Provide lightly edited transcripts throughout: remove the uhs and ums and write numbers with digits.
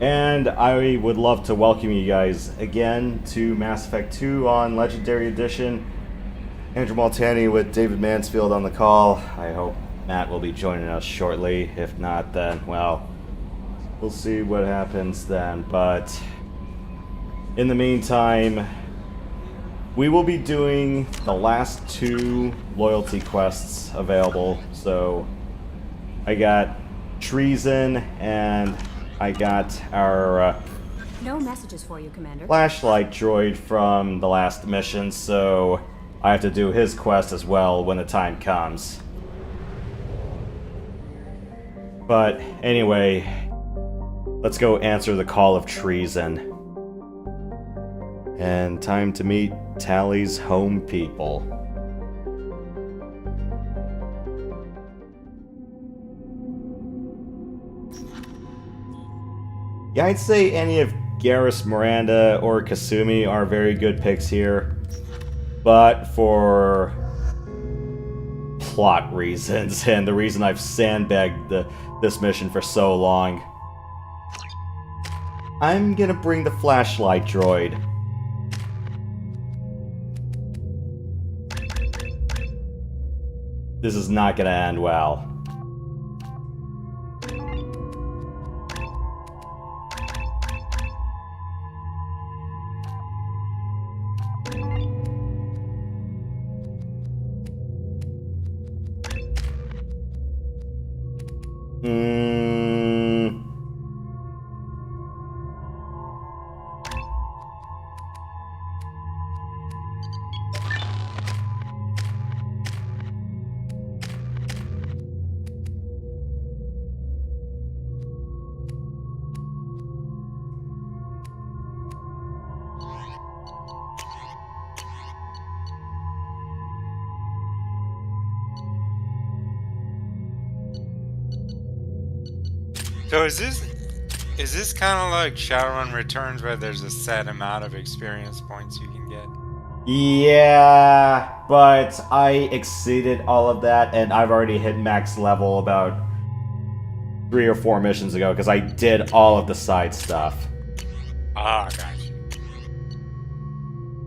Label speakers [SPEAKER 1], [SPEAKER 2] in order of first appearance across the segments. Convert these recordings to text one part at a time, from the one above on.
[SPEAKER 1] And I would love to welcome you guys again to Mass Effect 2 on Legendary Edition. Andrew Maltani with David Mansfield on the call. I hope Matt will be joining us shortly. If not, then, well, we'll see what happens then. But in the meantime, we will be doing the last two loyalty quests available. So I got Treason and I got our
[SPEAKER 2] no messages for you, Commander.
[SPEAKER 1] Flashlight droid from the last mission, so I have to do his quest as well when the time comes. But anyway, let's go answer the call of Treason. And time to meet Tally's home people. Yeah, I'd say any of Garrus, Miranda, or Kasumi are very good picks here. But for plot reasons, and the reason I've sandbagged this mission for so long, I'm gonna bring the flashlight droid. This is not gonna end well.
[SPEAKER 3] So is this kind of like Shadowrun Returns, where there's a set amount of experience points you can get?
[SPEAKER 1] Yeah, but I exceeded all of that, and I've already hit max level about 3 or 4 missions ago, because I did all of the side stuff.
[SPEAKER 3] Ah, gotcha.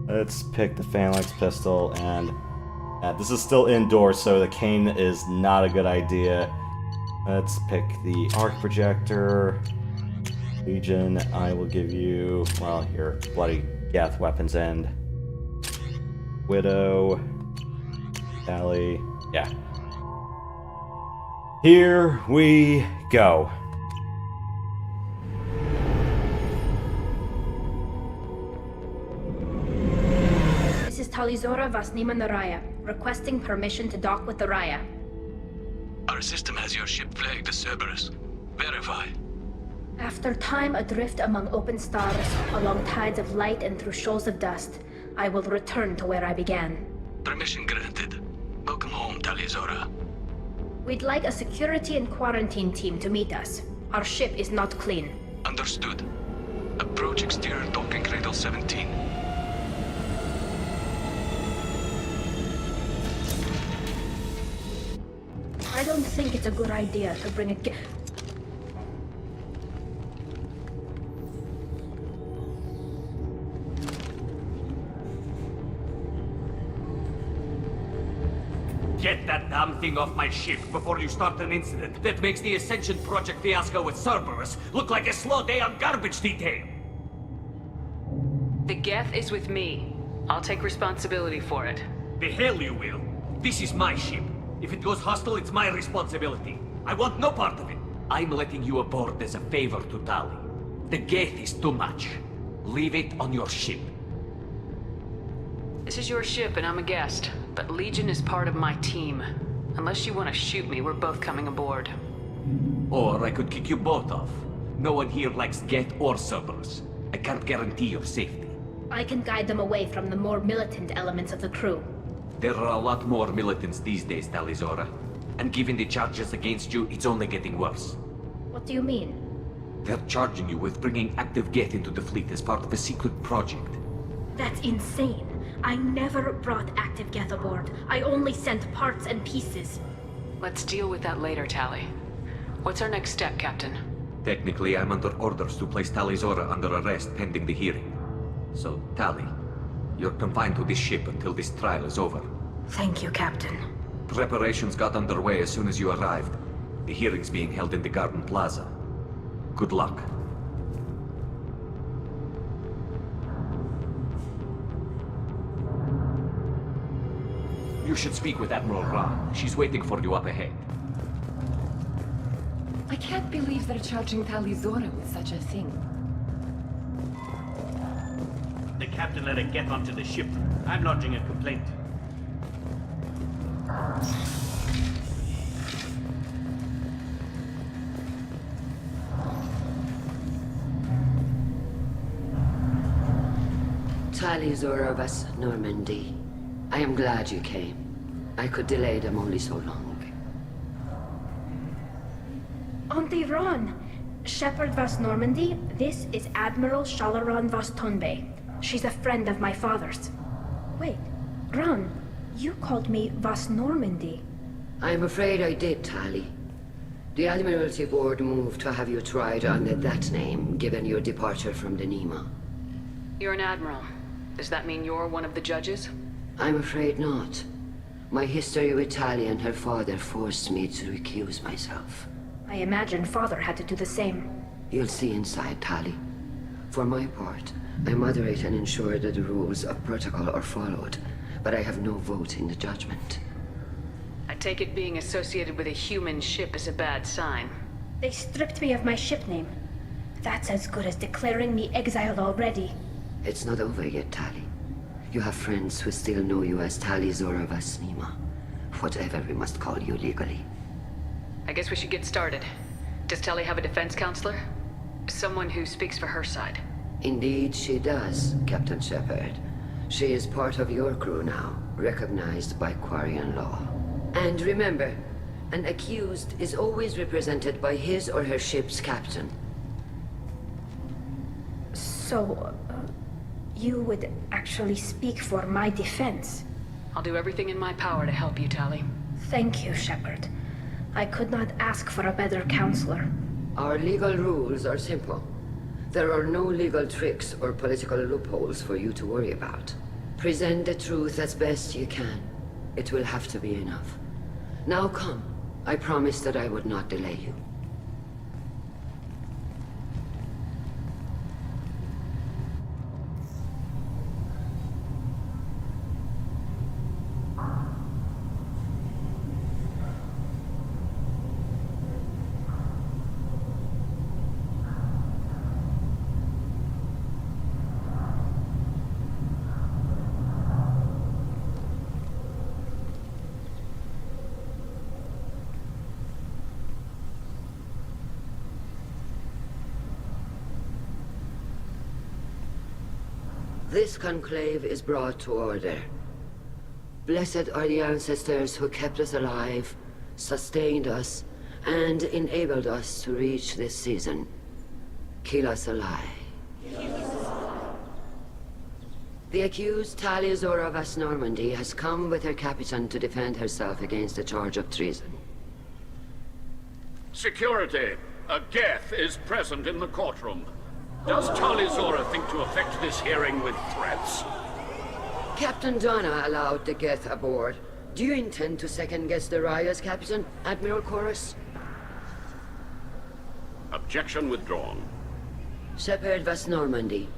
[SPEAKER 1] Let's pick the Phalanx pistol, and this is still indoors, so the cane is not a good idea. Let's pick the arc projector. Legion, I will give you, well, your bloody Geth weapons end. Widow. Tally. Yeah. Here we go.
[SPEAKER 4] This is Talizora Vasnima Naraya, requesting permission to dock with the Raya.
[SPEAKER 5] Our system has your ship flagged as Cerberus. Verify.
[SPEAKER 4] After time adrift among open stars, along tides of light and through shoals of dust, I will return to where I began.
[SPEAKER 5] Permission granted. Welcome home, Talizora.
[SPEAKER 4] We'd like a security and quarantine team to meet us. Our ship is not clean.
[SPEAKER 5] Understood. Approach exterior docking cradle 17.
[SPEAKER 4] I don't think it's a good idea to bring a
[SPEAKER 6] Get that damn thing off my ship before you start an incident that makes the Ascension Project fiasco with Cerberus look like a slow day on garbage detail.
[SPEAKER 7] The Geth is with me. I'll take responsibility for it.
[SPEAKER 6] The hell you will. This is my ship. If it goes hostile, it's my responsibility. I want no part of it. I'm letting you aboard as a favor to Tali. The Geth is too much. Leave it on your ship.
[SPEAKER 7] This is your ship and I'm a guest, but Legion is part of my team. Unless you want to shoot me, we're both coming aboard.
[SPEAKER 6] Or I could kick you both off. No one here likes Geth or Cerberus. I can't guarantee your safety.
[SPEAKER 4] I can guide them away from the more militant elements of the crew.
[SPEAKER 6] There are a lot more militants these days, Talizora. And given the charges against you, it's only getting worse.
[SPEAKER 4] What do you mean?
[SPEAKER 6] They're charging you with bringing active Geth into the fleet as part of a secret project.
[SPEAKER 4] That's insane. I never brought active Geth aboard. I only sent parts and pieces.
[SPEAKER 7] Let's deal with that later, Tali. What's our next step, Captain?
[SPEAKER 6] Technically, I'm under orders to place Tali Zora under arrest pending the hearing. So, Tali, you're confined to this ship until this trial is over.
[SPEAKER 4] Thank you, Captain.
[SPEAKER 6] Preparations got underway as soon as you arrived. The hearing's being held in the Garden Plaza. Good luck. You should speak with Admiral Ra. She's waiting for you up ahead.
[SPEAKER 8] I can't believe they're charging Tali Zora with such a thing.
[SPEAKER 9] The captain let her get onto the ship. I'm lodging a complaint.
[SPEAKER 10] Tali Zora vas Normandy. I am glad you came. I could delay them only so long.
[SPEAKER 4] Auntie Ron! Shepard vas Normandy, this is Admiral Shalaran vas Tonbe. She's a friend of my father's. Wait, Ron, you called me vas Normandy.
[SPEAKER 10] I'm afraid I did, Tali. The Admiralty Board moved to have you tried under that name, given your departure from the Nima.
[SPEAKER 7] You're an admiral. Does that mean you're one of the judges?
[SPEAKER 10] I'm afraid not. My history with Tali and her father forced me to recuse myself.
[SPEAKER 4] I imagine father had to do the same.
[SPEAKER 10] You'll see inside, Tali. For my part, I moderate and ensure that the rules of protocol are followed, but I have no vote in the judgment.
[SPEAKER 7] I take it being associated with a human ship is a bad sign.
[SPEAKER 4] They stripped me of my ship name. That's as good as declaring me exiled already.
[SPEAKER 10] It's not over yet, Tali. You have friends who still know you as Tali Zora vas Nima. Whatever we must call you legally.
[SPEAKER 7] I guess we should get started. Does Tali have a defense counselor? Someone who speaks for her side.
[SPEAKER 10] Indeed she does, Captain Shepard. She is part of your crew now, recognized by Quarian law. And remember, an accused is always represented by his or her ship's captain.
[SPEAKER 4] So, you would actually speak for my defense?
[SPEAKER 7] I'll do everything in my power to help you, Tali.
[SPEAKER 4] Thank you, Shepard. I could not ask for a better counselor.
[SPEAKER 10] Our legal rules are simple. There are no legal tricks or political loopholes for you to worry about. Present the truth as best you can. It will have to be enough. Now come. I promised that I would not delay you. This conclave is brought to order. Blessed are the ancestors who kept us alive, sustained us, and enabled us to reach this season. Keep us alive. The accused Tali Zora vas Normandy has come with her captain to defend herself against the charge of treason.
[SPEAKER 11] Security! A Geth is present in the courtroom. Does Tali Zora think to affect this hearing with threats?
[SPEAKER 10] Captain Donna allowed the Geth aboard. Do you intend to second-guess the Raya's captain, Admiral Chorus?
[SPEAKER 11] Objection withdrawn.
[SPEAKER 10] Shepard vas Normandy.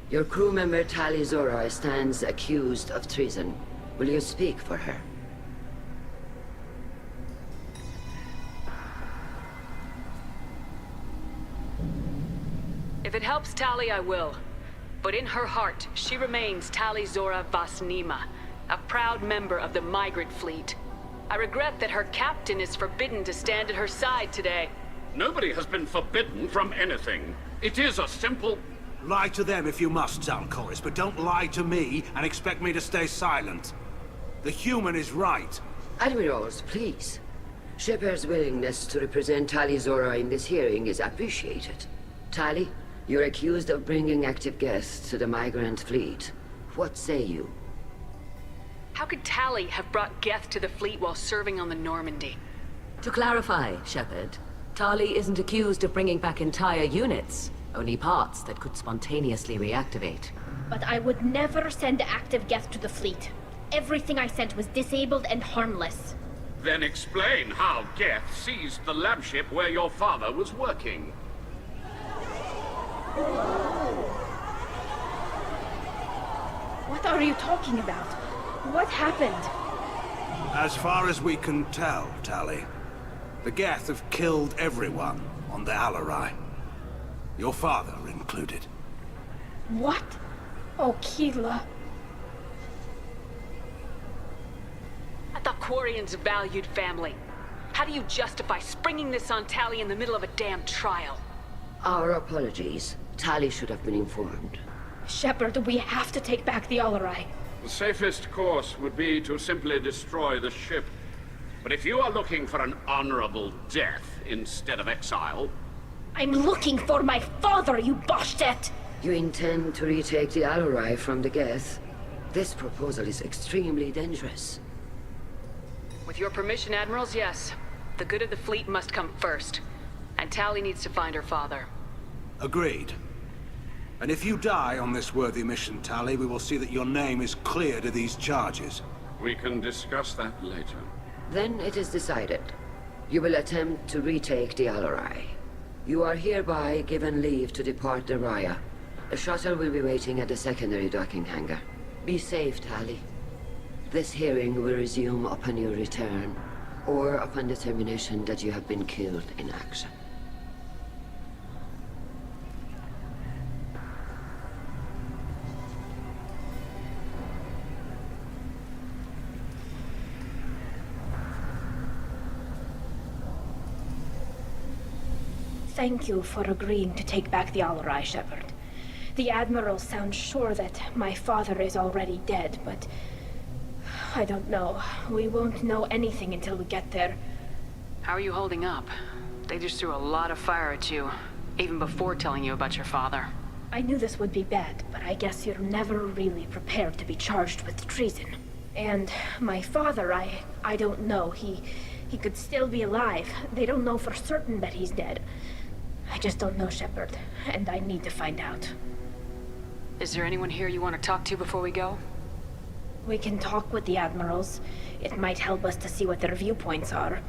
[SPEAKER 10] Your crew member Tali Zora stands accused of treason. Will you speak for her?
[SPEAKER 7] If it helps Tali, I will. But in her heart, she remains Tali Zora vas Nima, a proud member of the migrant fleet. I regret that her captain is forbidden to stand at her side today.
[SPEAKER 11] Nobody has been forbidden from anything. It is a simple...
[SPEAKER 12] Lie to them if you must, Zalcoris, but don't lie to me and expect me to stay silent. The human is right.
[SPEAKER 10] Admirals, please. Shepard's willingness to represent Tali Zora in this hearing is appreciated. Tali, you're accused of bringing active guests to the migrant fleet. What say you?
[SPEAKER 7] How could Tali have brought Geth to the fleet while serving on the Normandy?
[SPEAKER 13] To clarify, Shepard, Tali isn't accused of bringing back entire units, only parts that could spontaneously reactivate.
[SPEAKER 4] But I would never send active Geth to the fleet. Everything I sent was disabled and harmless.
[SPEAKER 11] Then explain how Geth seized the lab ship where your father was working.
[SPEAKER 4] What are you talking about? What happened?
[SPEAKER 12] As far as we can tell, Tali, the Geth have killed everyone on the Alarai. Your father included.
[SPEAKER 4] What? Oh, Keela.
[SPEAKER 7] I thought Quarians valued family. How do you justify springing this on Tali in the middle of a damn trial?
[SPEAKER 10] Our apologies. Tali should have been informed.
[SPEAKER 4] Shepard, we have to take back the Alarai.
[SPEAKER 11] The safest course would be to simply destroy the ship. But if you are looking for an honorable death instead of exile...
[SPEAKER 4] I'm looking for my father, you Boshtet!
[SPEAKER 10] You intend to retake the Alarai from the Geth? This proposal is extremely dangerous.
[SPEAKER 7] With your permission, Admirals, yes. The good of the fleet must come first. And Tali needs to find her father.
[SPEAKER 12] Agreed. And if you die on this worthy mission, Tali, we will see that your name is cleared of these charges.
[SPEAKER 11] We can discuss that later.
[SPEAKER 10] Then it is decided. You will attempt to retake the Alarai. You are hereby given leave to depart the Raya. The shuttle will be waiting at the secondary docking hangar. Be safe, Tali. This hearing will resume upon your return, or upon determination that you have been killed in action.
[SPEAKER 4] Thank you for agreeing to take back the Alarai, Shepard. The Admiral sounds sure that my father is already dead, but... I don't know. We won't know anything until we get there.
[SPEAKER 7] How are you holding up? They just threw a lot of fire at you, even before telling you about your father.
[SPEAKER 4] I knew this would be bad, but I guess you're never really prepared to be charged with treason. And my father, I don't know. He could still be alive. They don't know for certain that he's dead. I just don't know, Shepard, and I need to find out.
[SPEAKER 7] Is there anyone here you want to talk to before we go?
[SPEAKER 4] We can talk with the Admirals. It might help us to see what their viewpoints are.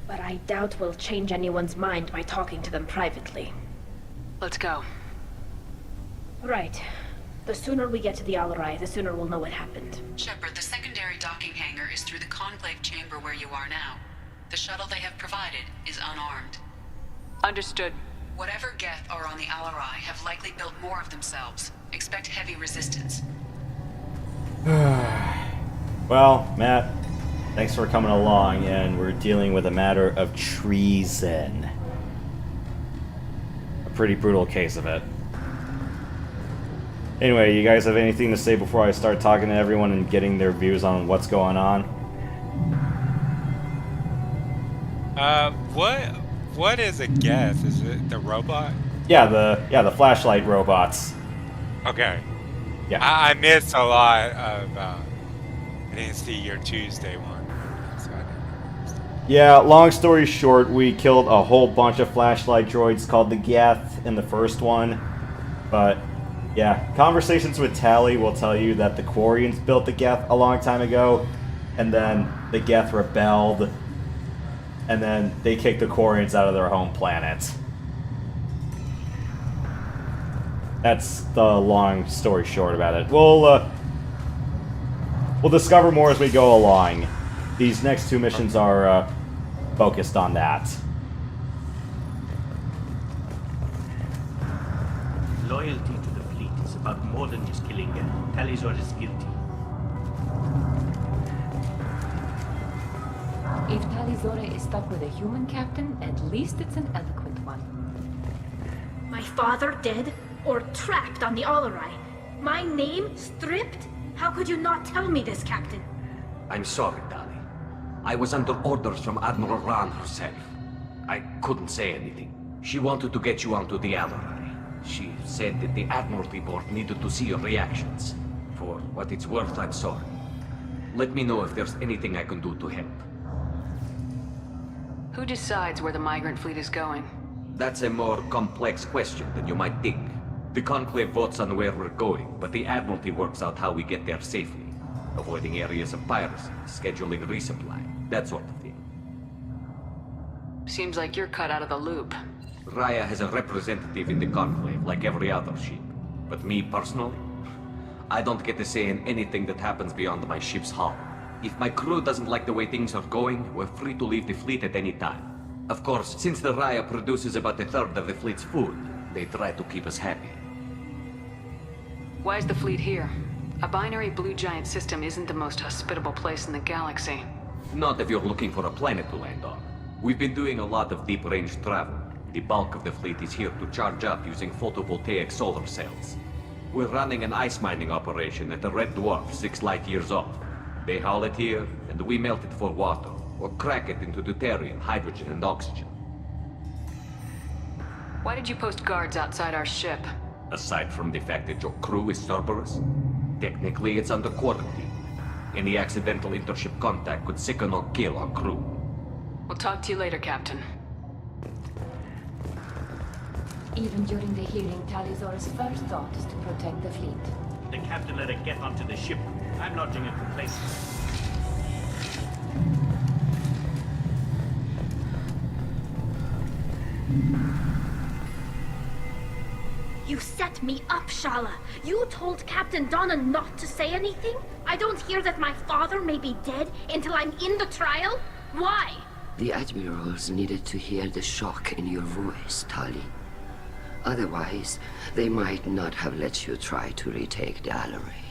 [SPEAKER 4] But I doubt we'll change anyone's mind by talking to them privately.
[SPEAKER 7] Let's go.
[SPEAKER 4] Right. The sooner we get to the Alarai, the sooner we'll know what happened.
[SPEAKER 14] Shepard, the secondary docking hangar is through the conclave chamber where you are now. The shuttle they have provided is unarmed.
[SPEAKER 7] Understood.
[SPEAKER 14] Whatever Geth are on the Alarai have likely built more of themselves. Expect heavy resistance.
[SPEAKER 1] Well, Matt, thanks for coming along, and we're dealing with a matter of treason. A pretty brutal case of it. Anyway, you guys have anything to say before I start talking to everyone and getting their views on what's going on?
[SPEAKER 3] What is a Geth? Is it the robot?
[SPEAKER 1] Yeah, the flashlight robots.
[SPEAKER 3] Okay.
[SPEAKER 1] Yeah.
[SPEAKER 3] I missed a lot of. I didn't see your Tuesday one. So
[SPEAKER 1] Yeah, long story short, we killed a whole bunch of flashlight droids called the Geth in the first one. But, yeah, conversations with Tali will tell you that the Quarians built the Geth a long time ago, and then the Geth rebelled, and then they kicked the Quarians out of their home planet. That's the long story short about it. We'll discover more as we go along. These next two missions are focused on that.
[SPEAKER 9] Loyalty to the fleet is about more than just killing them. Talizor is guilty.
[SPEAKER 8] If Talizora is stuck with a human captain, at least it's an eloquent one.
[SPEAKER 4] My father dead? Or trapped on the Alarai? My name stripped? How could you not tell me this, Captain?
[SPEAKER 6] I'm sorry, Tali. I was under orders from Admiral Ran herself. I couldn't say anything. She wanted to get you onto the Alarai. She said that the Admiralty Board needed to see your reactions. For what it's worth, I'm sorry. Let me know if there's anything I can do to help.
[SPEAKER 7] Who decides where the migrant fleet is going?
[SPEAKER 6] That's a more complex question than you might think. The Conclave votes on where we're going, but the Admiralty works out how we get there safely. Avoiding areas of piracy, scheduling resupply, that sort of thing.
[SPEAKER 7] Seems like you're cut out of the loop.
[SPEAKER 6] Raya has a representative in the Conclave, like every other ship. But me personally, I don't get to say in anything that happens beyond my ship's hull. If my crew doesn't like the way things are going, we're free to leave the fleet at any time. Of course, since the Raya produces about a third of the fleet's food, they try to keep us happy.
[SPEAKER 7] Why is the fleet here? A binary blue giant system isn't the most hospitable place in the galaxy.
[SPEAKER 6] Not if you're looking for a planet to land on. We've been doing a lot of deep-range travel. The bulk of the fleet is here to charge up using photovoltaic solar cells. We're running an ice mining operation at the Red Dwarf 6 light years off. They haul it here, and we melt it for water, or crack it into deuterium, hydrogen, and oxygen.
[SPEAKER 7] Why did you post guards outside our ship?
[SPEAKER 6] Aside from the fact that your crew is Cerberus, technically it's under quarantine. Any accidental intership contact could sicken or kill our crew.
[SPEAKER 7] We'll talk to you later, Captain.
[SPEAKER 8] Even during the hearing, Talizora's first thought is to protect the fleet.
[SPEAKER 9] The captain let it get onto the ship. I'm lodging a complaint.
[SPEAKER 4] You set me up, Shala. You told Captain Donna not to say anything? I don't hear that my father may be dead until I'm in the trial? Why?
[SPEAKER 10] The admirals needed to hear the shock in your voice, Tali. Otherwise, they might not have let you try to retake the Alaray.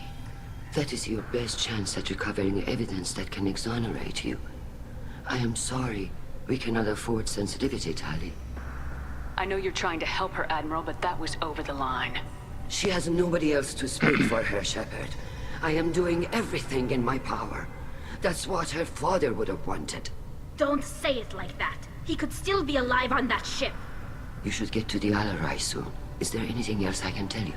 [SPEAKER 10] That is your best chance at recovering evidence that can exonerate you. I am sorry. We cannot afford sensitivity, Tali.
[SPEAKER 7] I know you're trying to help her, Admiral, but that was over the line.
[SPEAKER 10] She has nobody else to speak for her, Shepard. I am doing everything in my power. That's what her father would have wanted.
[SPEAKER 4] Don't say it like that. He could still be alive on that ship.
[SPEAKER 10] You should get to the Alarai soon. Is there anything else I can tell you?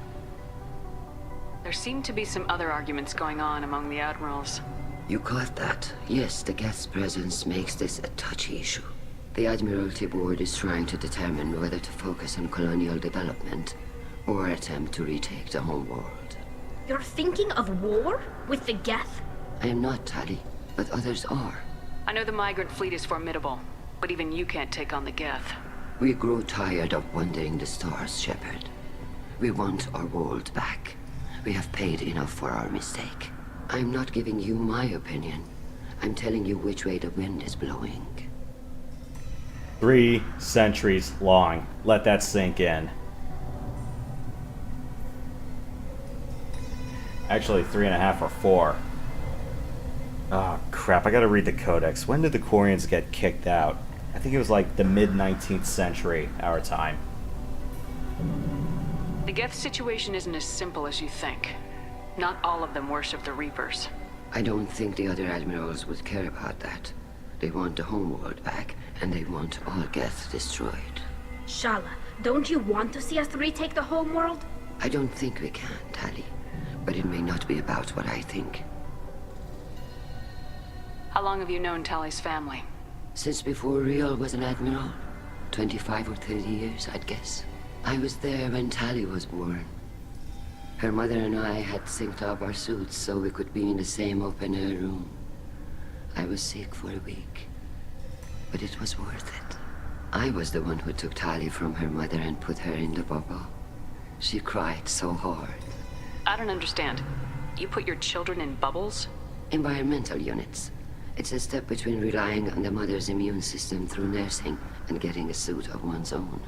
[SPEAKER 7] There seem to be some other arguments going on among the admirals.
[SPEAKER 10] You caught that. Yes, the guest's presence makes this a touchy issue. The Admiralty Board is trying to determine whether to focus on colonial development or attempt to retake the home world.
[SPEAKER 4] You're thinking of war? With the Geth?
[SPEAKER 10] I am not, Tali, but others are.
[SPEAKER 7] I know the migrant fleet is formidable, but even you can't take on the Geth.
[SPEAKER 10] We grow tired of wandering the stars, Shepard. We want our world back. We have paid enough for our mistake. I'm not giving you my opinion. I'm telling you which way the wind is blowing.
[SPEAKER 1] 3 centuries long. Let that sink in. Actually, 3.5 or 4. Oh, crap. I gotta read the Codex. When did the Quarians get kicked out? I think it was like the mid-19th century, our time.
[SPEAKER 7] The Geth situation isn't as simple as you think. Not all of them worship the Reapers.
[SPEAKER 10] I don't think the other admirals would care about that. They want the homeworld back, and they want all Geth destroyed.
[SPEAKER 4] Shala, don't you want to see us retake the homeworld?
[SPEAKER 10] I don't think we can, Tali. But it may not be about what I think.
[SPEAKER 7] How long have you known Tali's family?
[SPEAKER 10] Since before Riel was an admiral. 25 or 30 years, I'd guess. I was there when Tali was born. Her mother and I had synced up our suits so we could be in the same open-air room. I was sick for a week, but it was worth it. I was the one who took Tali from her mother and put her in the bubble. She cried so hard.
[SPEAKER 7] I don't understand. You put your children in bubbles?
[SPEAKER 10] Environmental units. It's a step between relying on the mother's immune system through nursing and getting a suit of one's own.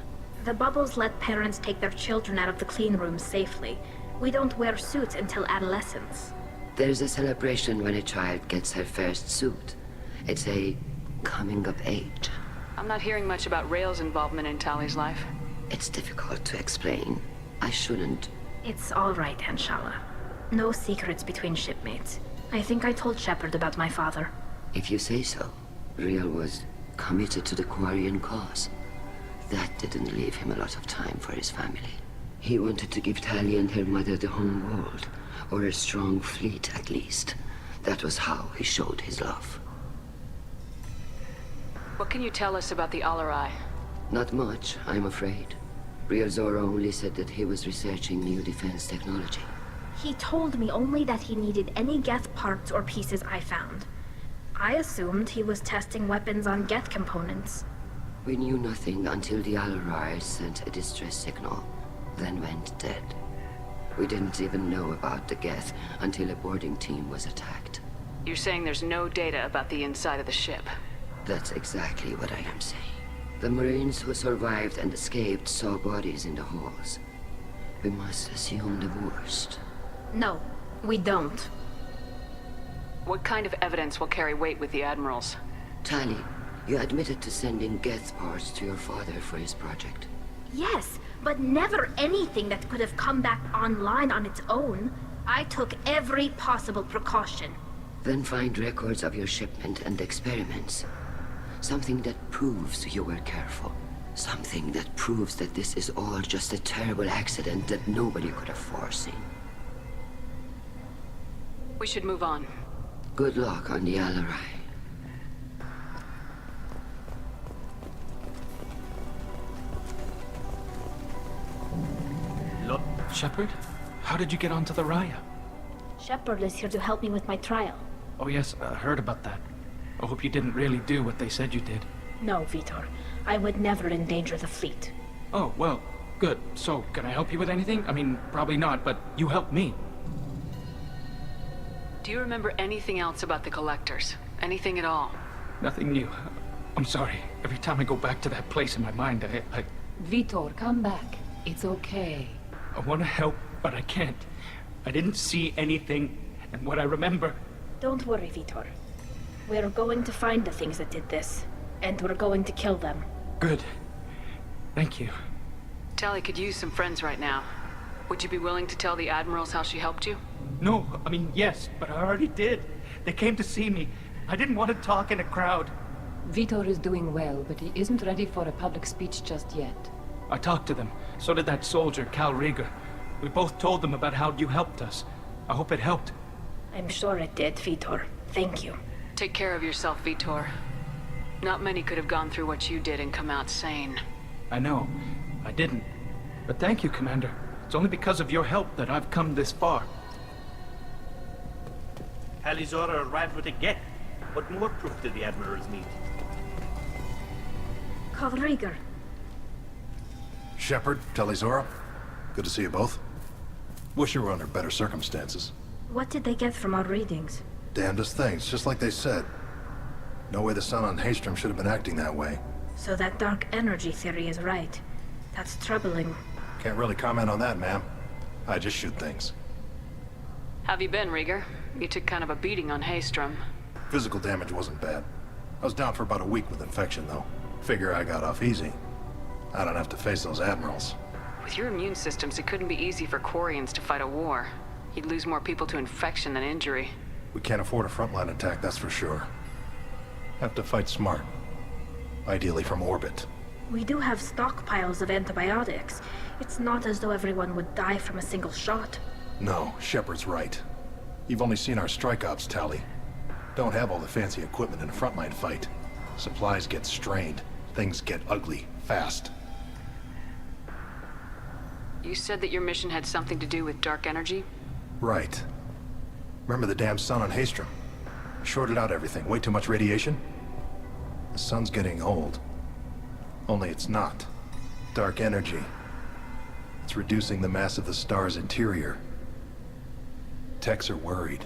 [SPEAKER 4] The bubbles let parents take their children out of the clean rooms safely. We don't wear suits until adolescence.
[SPEAKER 10] There's a celebration when a child gets her first suit. It's a coming of age.
[SPEAKER 7] I'm not hearing much about Rael's involvement in Tali's life.
[SPEAKER 10] It's difficult to explain. I shouldn't.
[SPEAKER 4] It's all right, Anshala. No secrets between shipmates. I think I told Shepard about my father.
[SPEAKER 10] If you say so. Riel was committed to the Quarian cause. That didn't leave him a lot of time for his family. He wanted to give Tali and her mother the home world, or a strong fleet at least. That was how he showed his love.
[SPEAKER 7] What can you tell us about the Alarai?
[SPEAKER 10] Not much, I'm afraid. Real Zora only said that he was researching new defense technology.
[SPEAKER 4] He told me only that he needed any Geth parts or pieces I found. I assumed he was testing weapons on Geth components.
[SPEAKER 10] We knew nothing until the Alarai sent a distress signal, then went dead. We didn't even know about the Geth until a boarding team was attacked.
[SPEAKER 7] You're saying there's no data about the inside of the ship?
[SPEAKER 10] That's exactly what I am saying. The Marines who survived and escaped saw bodies in the halls. We must assume the worst.
[SPEAKER 4] No, we don't.
[SPEAKER 7] What kind of evidence will carry weight with the Admirals?
[SPEAKER 10] Tali, you admitted to sending Geth parts to your father for his project.
[SPEAKER 4] Yes, but never anything that could have come back online on its own. I took every possible precaution.
[SPEAKER 10] Then find records of your shipment and experiments. Something that proves you were careful. Something that proves that this is all just a terrible accident that nobody could have foreseen.
[SPEAKER 7] We should move on.
[SPEAKER 10] Good luck on the Alarai.
[SPEAKER 15] Look, Shepard, how did you get onto the Raya?
[SPEAKER 4] Shepard is here to help me with my trial.
[SPEAKER 15] Oh yes, I heard about that. I hope you didn't really do what they said you did.
[SPEAKER 4] No, Vitor. I would never endanger the fleet.
[SPEAKER 15] Oh, well, good. So, can I help you with anything? I mean, probably not, but you helped me.
[SPEAKER 7] Do you remember anything else about the Collectors? Anything at all?
[SPEAKER 15] Nothing new. I'm sorry. Every time I go back to that place in my mind, I
[SPEAKER 8] Vitor, come back. It's okay.
[SPEAKER 15] want to help, but I can't. I didn't see anything, and what I remember...
[SPEAKER 4] Don't worry, Vitor. We're going to find the things that did this, and we're going to kill them.
[SPEAKER 15] Good. Thank you.
[SPEAKER 7] Tali could use some friends right now. Would you be willing to tell the Admirals how she helped you?
[SPEAKER 15] No, I mean, yes, but I already did. They came to see me. I didn't want to talk in a crowd.
[SPEAKER 8] Vitor is doing well, but he isn't ready for a public speech just yet.
[SPEAKER 15] I talked to them. So did that soldier, Cal Rieger. We both told them about how you helped us. I hope it helped.
[SPEAKER 4] I'm sure it did, Vitor. Thank you.
[SPEAKER 7] Take care of yourself, Vitor. Not many could have gone through what you did and come out sane.
[SPEAKER 15] I know. I didn't. But thank you, Commander. It's only because of your help that I've come this far.
[SPEAKER 9] Tali Zora arrived with a Geth. What more proof did the Admirals need?
[SPEAKER 4] Cal Rieger.
[SPEAKER 16] Shepard, Tali Zora. Good to see you both. Wish you were under better circumstances.
[SPEAKER 4] What did they get from our readings?
[SPEAKER 16] Damnedest things, just like they said. No way the sun on Haystrom should have been acting that way.
[SPEAKER 4] So that dark energy theory is right. That's troubling.
[SPEAKER 16] Can't really comment on that, ma'am. I just shoot things.
[SPEAKER 7] Have you been, Rieger? You took kind of a beating on Haystrom.
[SPEAKER 16] Physical damage wasn't bad. I was down for about a week with infection, though. Figure I got off easy. I don't have to face those admirals.
[SPEAKER 7] With your immune systems, it couldn't be easy for Quarians to fight a war. You'd lose more people to infection than injury.
[SPEAKER 16] We can't afford a frontline attack, that's for sure. Have to fight smart. Ideally from orbit.
[SPEAKER 4] We do have stockpiles of antibiotics. It's not as though everyone would die from a single shot.
[SPEAKER 16] No, Shepard's right. You've only seen our strike ops, Tali. Don't have all the fancy equipment in a frontline fight. Supplies get strained. Things get ugly, fast.
[SPEAKER 7] You said that your mission had something to do with dark energy?
[SPEAKER 16] Right. Remember the damn sun on Haystrom? Shorted out everything. Way too much radiation? The sun's getting old. Only it's not. Dark energy. It's reducing the mass of the star's interior. Techs are worried.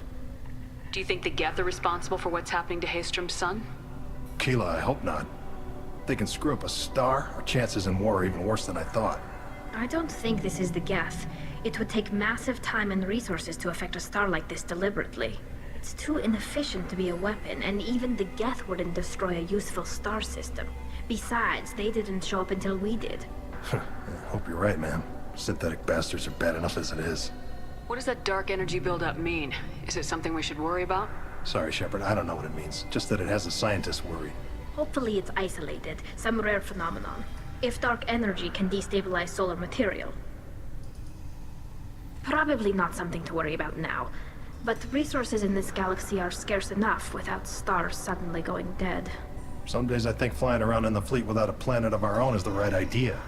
[SPEAKER 7] Do you think the Geth are responsible for what's happening to Haystrom's sun?
[SPEAKER 16] Keela, I hope not. They can screw up a star, our chances in war are even worse than I thought.
[SPEAKER 4] I don't think this is the Geth. It would take massive time and resources to affect a star like this deliberately. It's too inefficient to be a weapon, and even the Geth wouldn't destroy a useful star system. Besides, they didn't show up until we did.
[SPEAKER 16] I hope you're right, man. Synthetic bastards are bad enough as it is.
[SPEAKER 7] What does that dark energy buildup mean? Is it something we should worry about?
[SPEAKER 16] Sorry, Shepard, I don't know what it means. Just that it has the scientists worried.
[SPEAKER 4] Hopefully it's isolated, some rare phenomenon. If dark energy can destabilize solar material. Probably not something to worry about now. But resources in this galaxy are scarce enough without stars suddenly going dead.
[SPEAKER 16] Some days I think flying around in the fleet without a planet of our own is the right idea.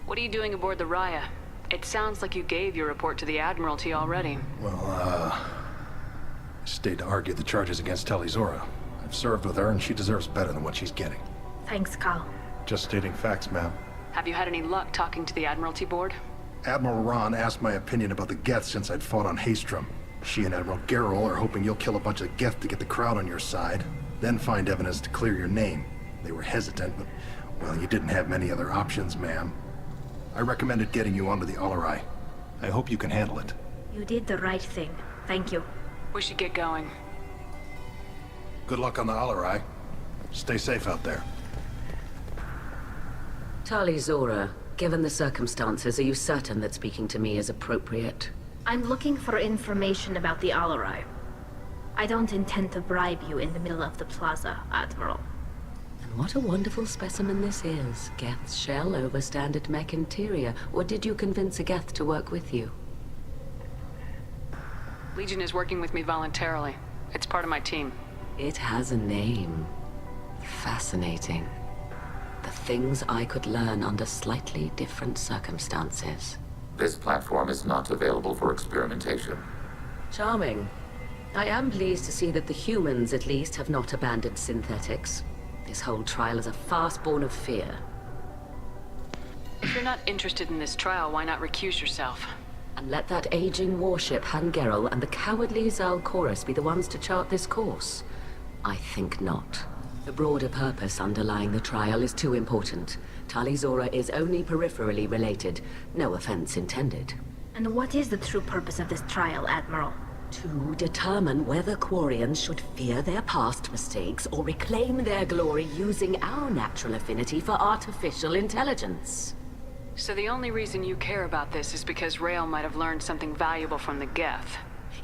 [SPEAKER 7] What are you doing aboard the Raya? It sounds like you gave your report to the Admiralty already.
[SPEAKER 16] Well, I stayed to argue the charges against Talizora. I've served with her, and she deserves better than what she's getting.
[SPEAKER 4] Thanks, Cal.
[SPEAKER 16] Just stating facts, ma'am.
[SPEAKER 7] Have you had any luck talking to the Admiralty board?
[SPEAKER 16] Admiral Ron asked my opinion about the Geth since I'd fought on Haestrom. She and Admiral Gerrel are hoping you'll kill a bunch of Geth to get the crowd on your side, then find evidence to clear your name. They were hesitant, but, well, you didn't have many other options, ma'am. I recommended getting you onto the Alarai. I hope you can handle it.
[SPEAKER 4] You did the right thing. Thank you.
[SPEAKER 7] We should get going.
[SPEAKER 16] Good luck on the Alarai. Stay safe out there.
[SPEAKER 13] Talizora, given the circumstances, are you certain that speaking to me is appropriate?
[SPEAKER 4] I'm looking for information about the Alarai. I don't intend to bribe you in the middle of the plaza, Admiral.
[SPEAKER 13] And what a wonderful specimen this is. Geth's shell over standard mech interior. Or did you convince a Geth to work with you?
[SPEAKER 7] Legion is working with me voluntarily. It's part of my team.
[SPEAKER 13] It has a name. Fascinating. The things I could learn under slightly different circumstances.
[SPEAKER 17] This platform is not available for experimentation.
[SPEAKER 13] Charming. I am pleased to see that the humans, at least, have not abandoned synthetics. This whole trial is a farce born of fear.
[SPEAKER 7] If you're not interested in this trial, why not recuse yourself?
[SPEAKER 13] And let that aging warship, Han Gerrel, and the cowardly Zal Chorus be the ones to chart this course? I think not. The broader purpose underlying the trial is too important. Talizora is only peripherally related. No offense intended.
[SPEAKER 4] And what is the true purpose of this trial, Admiral?
[SPEAKER 13] To determine whether Quarians should fear their past mistakes or reclaim their glory using our natural affinity for artificial intelligence.
[SPEAKER 7] So the only reason you care about this is because Rael might have learned something valuable from the Geth.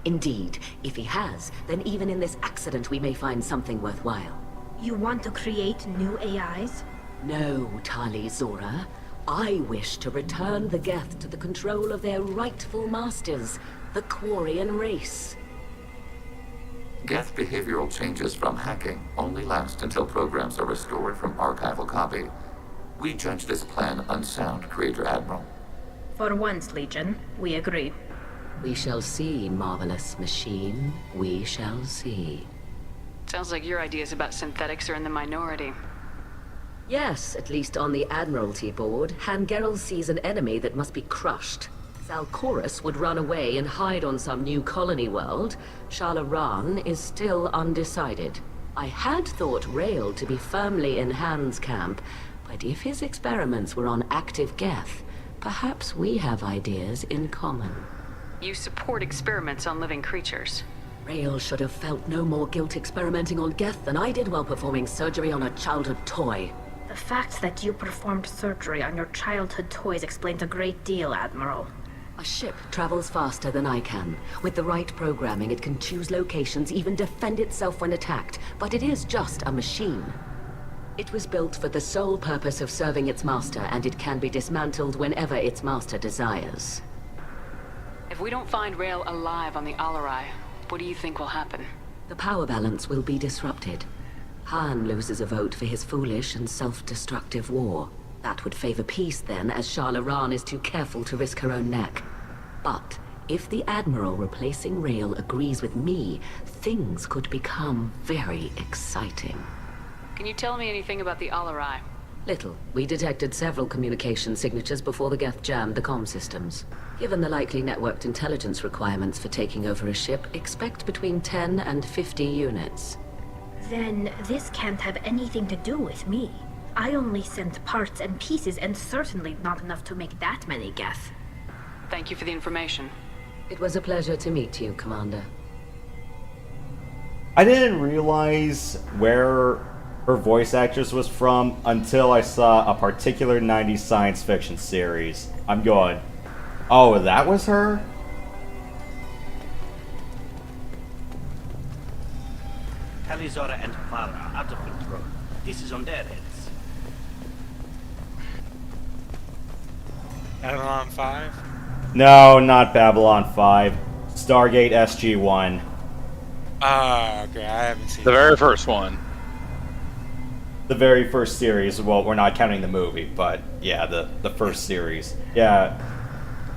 [SPEAKER 13] Indeed. If he has, then even in this accident we may find something worthwhile.
[SPEAKER 4] You want to create new AIs?
[SPEAKER 13] No, Talizora. I wish to return the Geth to the control of their rightful masters, the Quarian race.
[SPEAKER 17] Geth behavioral changes from hacking only last until programs are restored from archival copy. We judge this plan unsound, Creator Admiral.
[SPEAKER 4] For once, Legion, we agree.
[SPEAKER 13] We shall see, marvelous machine. We shall see.
[SPEAKER 7] Sounds like your ideas about synthetics are in the minority.
[SPEAKER 13] Yes, at least on the Admiralty board, Han Gerrel sees an enemy that must be crushed. Zal Chorus would run away and hide on some new colony world. Shala Ran is still undecided. I had thought Rael to be firmly in Han's camp, but if his experiments were on active Geth, perhaps we have ideas in common.
[SPEAKER 7] You support experiments on living creatures.
[SPEAKER 13] Rael should have felt no more guilt experimenting on Geth than I did while performing surgery on a childhood toy.
[SPEAKER 4] The fact that you performed surgery on your childhood toys explains a great deal, Admiral.
[SPEAKER 13] A ship travels faster than I can. With the right programming, it can choose locations, even defend itself when attacked. But it is just a machine. It was built for the sole purpose of serving its master, and it can be dismantled whenever its master desires.
[SPEAKER 7] If we don't find Rael alive on the Alarai, what do you think will happen?
[SPEAKER 13] The power balance will be disrupted. Han loses a vote for his foolish and self-destructive war. That would favor peace then, as Shala Ran is too careful to risk her own neck. But if the Admiral replacing Rael agrees with me, things could become very exciting.
[SPEAKER 7] Can you tell me anything about the Alarai?
[SPEAKER 13] Little. We detected several communication signatures before the Geth jammed the comm systems. Given the likely networked intelligence requirements for taking over a ship, expect between 10 and 50 units.
[SPEAKER 4] Then this can't have anything to do with me. I only sent parts and pieces, and certainly not enough to make that many Geth.
[SPEAKER 7] Thank you for the information.
[SPEAKER 13] It was a pleasure to meet you, Commander.
[SPEAKER 1] I didn't realize where her voice actress was from until I saw a particular 90s science fiction series. I'm going, oh, that was her?
[SPEAKER 9] Talizora and Clara are out of control. This is on their heads.
[SPEAKER 3] Babylon 5?
[SPEAKER 1] No, not Babylon 5. Stargate SG-1.
[SPEAKER 3] Oh, okay, I haven't seen
[SPEAKER 18] the very first one.
[SPEAKER 1] The very first series. Well, we're not counting the movie, but yeah, the first series. Yeah,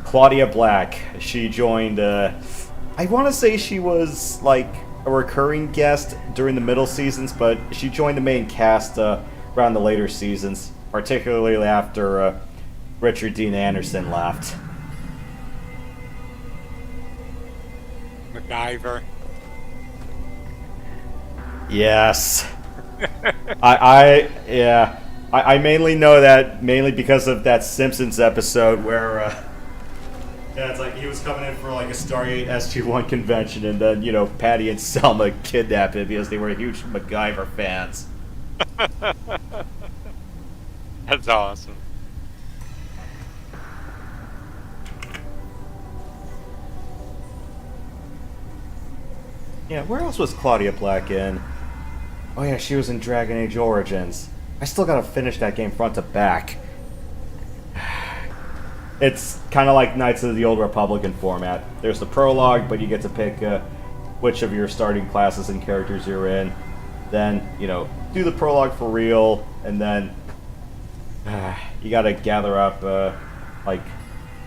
[SPEAKER 1] Claudia Black. She joined. I want to say she was like a recurring guest during the middle seasons, but she joined the main cast around the later seasons, particularly after Richard Dean Anderson left.
[SPEAKER 3] MacGyver.
[SPEAKER 1] Yes. I mainly know that because of that Simpsons episode where yeah, it's like he was coming in for like a Stargate SG-1 convention, and then Patty and Selma kidnapped him because they were huge MacGyver fans.
[SPEAKER 3] That's awesome.
[SPEAKER 1] Yeah, where else was Claudia Black in? Oh yeah, she was in Dragon Age Origins. I still gotta finish that game front to back. It's kind of like Knights of the Old Republic in format. There's the prologue, but you get to pick which of your starting classes and characters you're in. Then, do the prologue for real, and then you gotta gather up like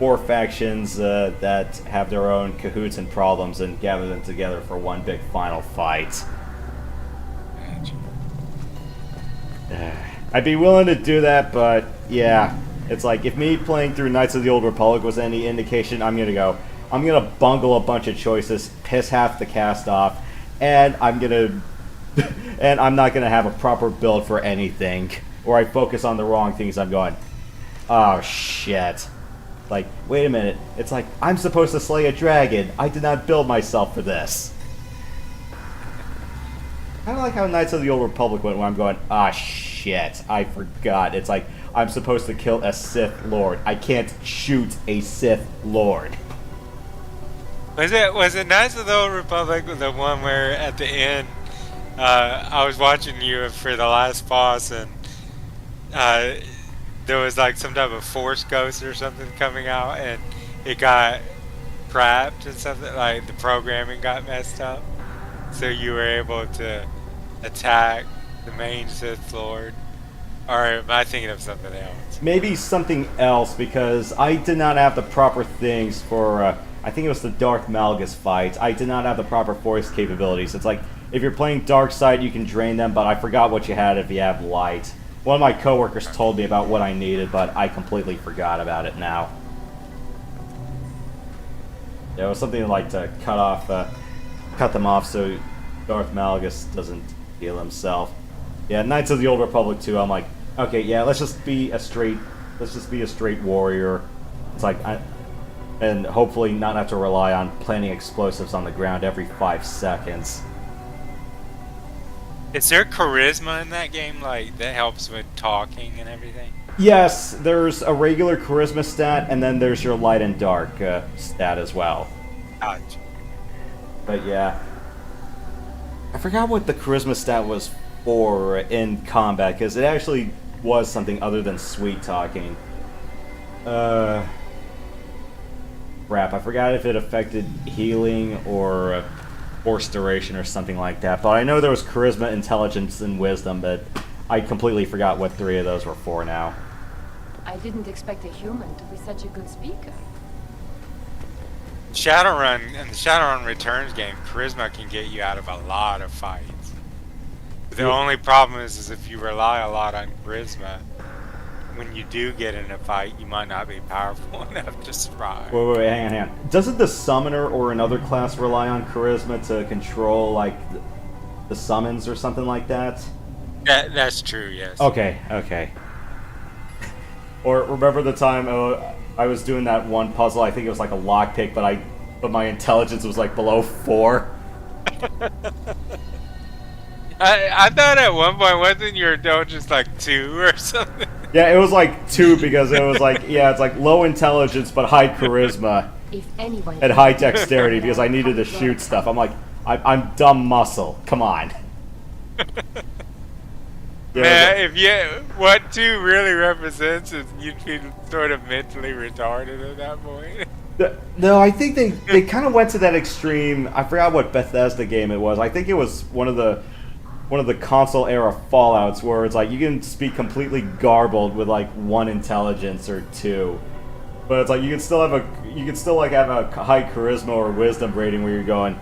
[SPEAKER 1] 4 factions that have their own cahoots and problems and gather them together for one big final fight. I'd be willing to do that, but yeah, it's like if me playing through Knights of the Old Republic was any indication, I'm gonna bungle a bunch of choices, piss half the cast off, and I'm not gonna have a proper build for anything, or I focus on the wrong things. I'm going, oh shit. Like, wait a minute. It's like, I'm supposed to slay a dragon. I did not build myself for this. Kind of like how Knights of the Old Republic went, when I'm going, ah, shit, I forgot. It's like, I'm supposed to kill a Sith Lord. I can't shoot a Sith Lord.
[SPEAKER 3] Was it Knights of the Old Republic, the one where at the end, I was watching you for the last boss, and there was like some type of force ghost or something coming out, and it got crapped and something, like the programming got messed up, so you were able to attack the main Sith Lord? Or am I thinking of something else?
[SPEAKER 1] Maybe something else, because I did not have the proper things for I think it was the Darth Malgus fight. I did not have the proper force capabilities. It's like, if you're playing dark side, you can drain them, but I forgot what you had if you have light. One of my coworkers told me about what I needed, but I completely forgot about it now. Yeah, it was something like to cut them off so Darth Malgus doesn't heal himself. Yeah, Knights of the Old Republic 2, I'm like, okay, yeah, let's just be a straight warrior. It's like, and hopefully not have to rely on planting explosives on the ground every 5 seconds.
[SPEAKER 3] Is there charisma in that game, like, that helps with talking and everything?
[SPEAKER 1] Yes, there's a regular charisma stat, and then there's your light and dark stat as well.
[SPEAKER 3] Gotcha.
[SPEAKER 1] But yeah, I forgot what the charisma stat was for in combat, because it actually was something other than sweet talking. Crap, I forgot if it affected healing or force duration or something like that, but I know there was charisma, intelligence, and wisdom, but I completely forgot what 3 of those were for now.
[SPEAKER 8] I didn't expect a human to be such a good speaker.
[SPEAKER 3] Shadowrun, in the Shadowrun Returns game, charisma can get you out of a lot of fights. The only problem is if you rely a lot on charisma, when you do get in a fight, you might not be powerful enough to survive.
[SPEAKER 1] Wait, hang on. Doesn't the summoner or another class rely on charisma to control, like, the summons or something like that?
[SPEAKER 3] That's true, yes.
[SPEAKER 1] Okay. Or remember the time I was doing that one puzzle, I think it was like a lockpick, but my intelligence was like below 4?
[SPEAKER 3] I thought at one point, wasn't your intelligence like 2 or something?
[SPEAKER 1] Yeah, it was like 2 because it was like, yeah, it's like low intelligence but high charisma and high dexterity because I needed to shoot stuff. I'm like, I'm dumb muscle. Come on.
[SPEAKER 3] Man, what 2 really represents is you'd be sort of mentally retarded at that point.
[SPEAKER 1] No, I think they kind of went to that extreme. I forgot what Bethesda game it was. I think it was one of the one of the console era Fallouts where it's like you can speak completely garbled with like 1 intelligence or 2, but it's like you can still have a high charisma or wisdom rating where you're going,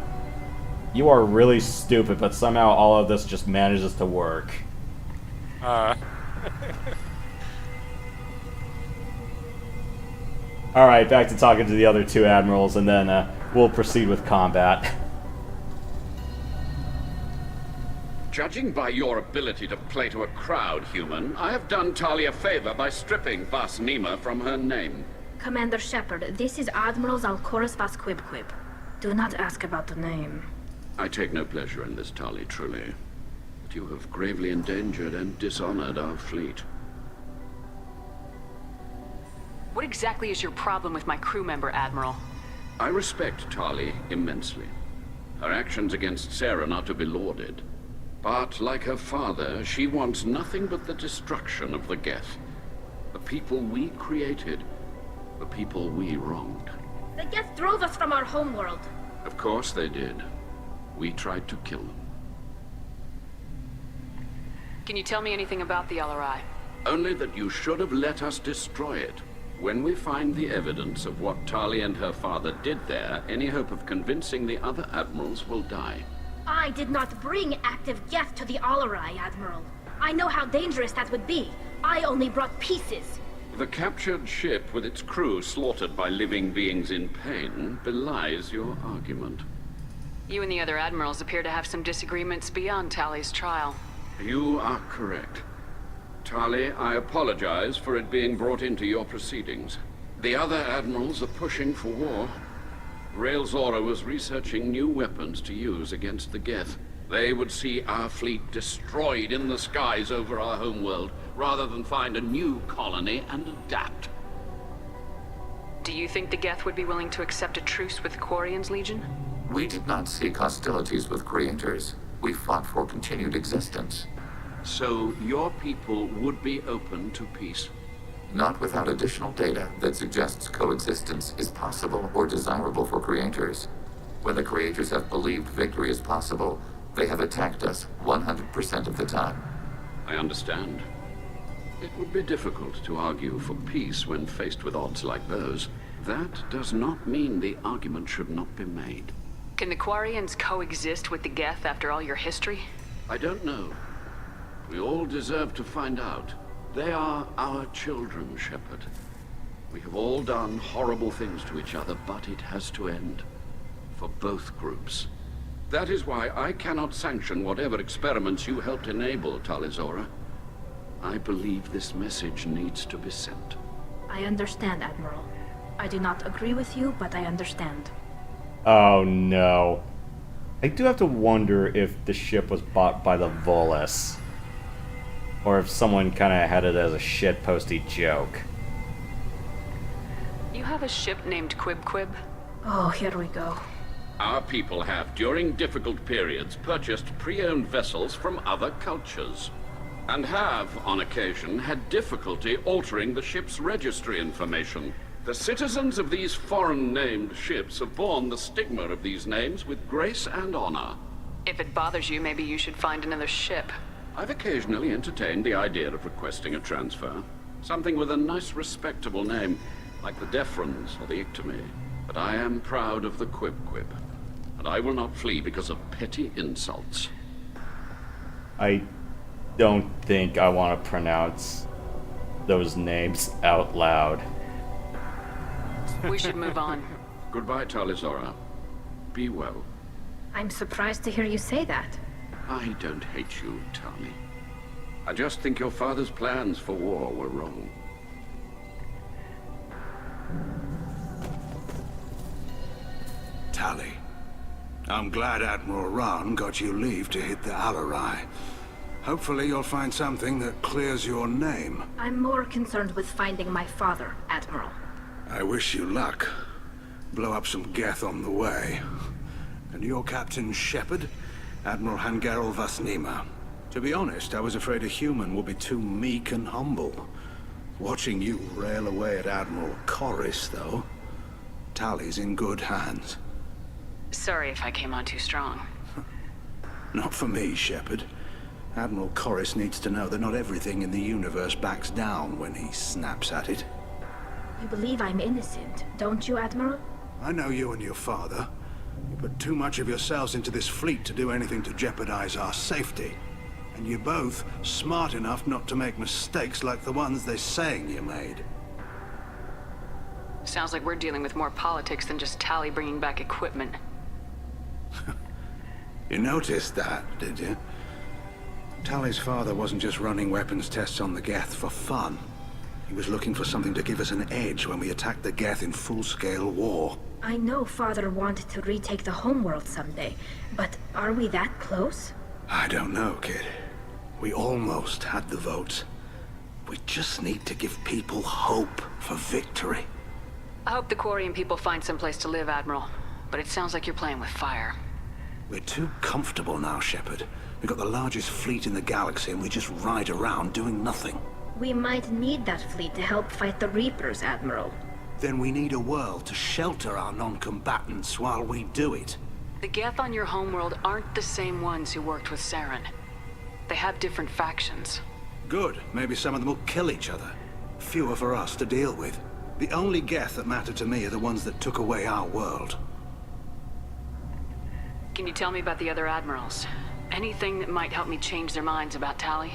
[SPEAKER 1] you are really stupid, but somehow all of this just manages to work. All right, back to talking to the other 2 admirals, and then we'll proceed with combat.
[SPEAKER 11] Judging by your ability to play to a crowd, human, I have done Tali a favor by stripping Vas Nima from her name.
[SPEAKER 4] Commander Shepard, this is Admiral Zalkoris Vas Quibquib. Do not ask about the name.
[SPEAKER 11] I take no pleasure in this, Tali, truly. But you have gravely endangered and dishonored our fleet.
[SPEAKER 7] What exactly is your problem with my crew member, Admiral?
[SPEAKER 11] I respect Tali immensely. Her actions against Sarah are to be lauded. But, like her father, she wants nothing but the destruction of the Geth. The people we created. The people we wronged.
[SPEAKER 4] The Geth drove us from our homeworld.
[SPEAKER 11] Of course they did. We tried to kill them.
[SPEAKER 7] Can you tell me anything about the LRI?
[SPEAKER 11] Only that you should have let us destroy it. When we find the evidence of what Tali and her father did there, any hope of convincing the other admirals will die.
[SPEAKER 4] I did not bring active Geth to the Alarai, Admiral. I know how dangerous that would be. I only brought pieces.
[SPEAKER 11] The captured ship with its crew slaughtered by living beings in pain belies your argument.
[SPEAKER 7] You and the other admirals appear to have some disagreements beyond Tali's trial.
[SPEAKER 11] You are correct. Tali, I apologize for it being brought into your proceedings. The other admirals are pushing for war. Rael Zora was researching new weapons to use against the Geth. They would see our fleet destroyed in the skies over our homeworld, rather than find a new colony and adapt.
[SPEAKER 7] Do you think the Geth would be willing to accept a truce with Quarian's Legion?
[SPEAKER 17] We did not seek hostilities with creators. We fought for continued existence.
[SPEAKER 11] So your people would be open to peace?
[SPEAKER 17] Not without additional data that suggests coexistence is possible or desirable for creators. When the creators have believed victory is possible, they have attacked us 100% of the time.
[SPEAKER 11] I understand. It would be difficult to argue for peace when faced with odds like those. That does not mean the argument should not be made.
[SPEAKER 7] Can the Quarians coexist with the Geth after all your history?
[SPEAKER 11] I don't know. We all deserve to find out. They are our children, Shepard. We have all done horrible things to each other, but it has to end. For both groups. That is why I cannot sanction whatever experiments you helped enable, Tali Zora. I believe this message needs to be sent.
[SPEAKER 4] I understand, Admiral. I do not agree with you, but I understand.
[SPEAKER 1] Oh no. I do have to wonder if the ship was bought by the Volus. Or if someone kind of had it as a shitposty joke.
[SPEAKER 7] You have a ship named Quibquib?
[SPEAKER 4] Oh, here we go.
[SPEAKER 11] Our people have, during difficult periods, purchased pre-owned vessels from other cultures. And have, on occasion, had difficulty altering the ship's registry information. The citizens of these foreign-named ships have borne the stigma of these names with grace and honor.
[SPEAKER 7] If it bothers you, maybe you should find another ship.
[SPEAKER 11] I've occasionally entertained the idea of requesting a transfer. Something with a nice, respectable name, like the Defrons or the Ictomy. But I am proud of the Quibquib, and I will not flee because of petty insults.
[SPEAKER 1] I don't think I want to pronounce those names out loud.
[SPEAKER 7] We should move on.
[SPEAKER 11] Goodbye, Tali Zora. Be well.
[SPEAKER 4] I'm surprised to hear you say that.
[SPEAKER 11] I don't hate you, Tali. I just think your father's plans for war were wrong.
[SPEAKER 12] Tali, I'm glad Admiral Rahn got you leave to hit the Alarai. Hopefully you'll find something that clears your name.
[SPEAKER 4] I'm more concerned with finding my father, Admiral.
[SPEAKER 12] I wish you luck. Blow up some Geth on the way. And your Captain Shepard? Admiral Hangarel Vasnima. To be honest, I was afraid a human would be too meek and humble. Watching you rail away at Admiral Corris, though, Tali's in good hands.
[SPEAKER 7] Sorry if I came on too strong.
[SPEAKER 12] Not for me, Shepard. Admiral Corris needs to know that not everything in the universe backs down when he snaps at it.
[SPEAKER 4] You believe I'm innocent, don't you, Admiral?
[SPEAKER 12] I know you and your father. You put too much of yourselves into this fleet to do anything to jeopardize our safety. And you're both smart enough not to make mistakes like the ones they're saying you made.
[SPEAKER 7] Sounds like we're dealing with more politics than just Tali bringing back equipment.
[SPEAKER 12] You noticed that, did you? Tali's father wasn't just running weapons tests on the Geth for fun. He was looking for something to give us an edge when we attacked the Geth in full-scale war.
[SPEAKER 4] I know Father wanted to retake the homeworld someday, but are we that close?
[SPEAKER 12] I don't know, kid. We almost had the votes. We just need to give people hope for victory.
[SPEAKER 7] I hope the Quarian people find someplace to live, Admiral. But it sounds like you're playing with fire.
[SPEAKER 12] We're too comfortable now, Shepard. We've got the largest fleet in the galaxy and we just ride around doing nothing.
[SPEAKER 4] We might need that fleet to help fight the Reapers, Admiral.
[SPEAKER 12] Then we need a world to shelter our non-combatants while we do it.
[SPEAKER 7] The Geth on your homeworld aren't the same ones who worked with Saren. They have different factions.
[SPEAKER 12] Good. Maybe some of them will kill each other. Fewer for us to deal with. The only Geth that matter to me are the ones that took away our world.
[SPEAKER 7] Can you tell me about the other admirals? Anything that might help me change their minds about Tali?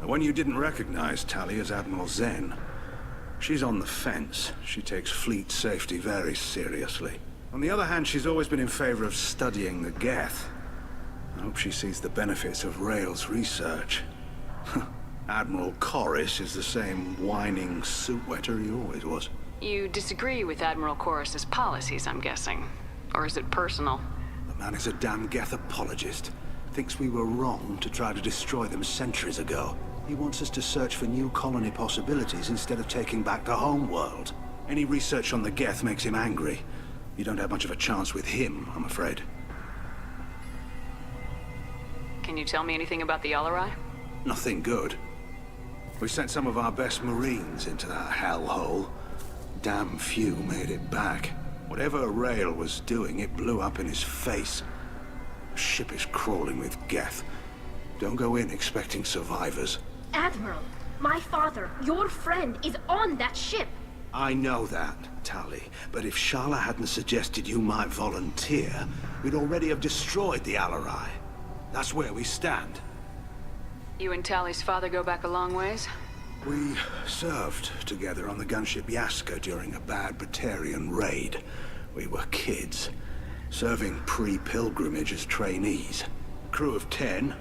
[SPEAKER 12] The one you didn't recognize, Tali, is Admiral Zen. She's on the fence. She takes fleet safety very seriously. On the other hand, she's always been in favor of studying the Geth. I hope she sees the benefits of Rail's research. Admiral Corris is the same whining suit-wetter he always was.
[SPEAKER 7] You disagree with Admiral Corris's policies, I'm guessing. Or is it personal?
[SPEAKER 12] The man is a damn Geth apologist. Thinks we were wrong to try to destroy them centuries ago. He wants us to search for new colony possibilities instead of taking back the homeworld. Any research on the Geth makes him angry. You don't have much of a chance with him, I'm afraid.
[SPEAKER 7] Can you tell me anything about the Yalarai?
[SPEAKER 12] Nothing good. We sent some of our best Marines into that hellhole. Damn few made it back. Whatever Rail was doing, it blew up in his face. The ship is crawling with Geth. Don't go in expecting survivors.
[SPEAKER 4] Admiral, my father, your friend, is on that ship.
[SPEAKER 12] I know that, Tali, but if Shala hadn't suggested you might volunteer, we'd already have destroyed the Alarai. That's where we stand.
[SPEAKER 7] You and Tali's father go back a long ways?
[SPEAKER 12] We served together on the gunship Yaska during a bad Batarian raid. We were kids, serving pre-pilgrimage as trainees. Crew of 10,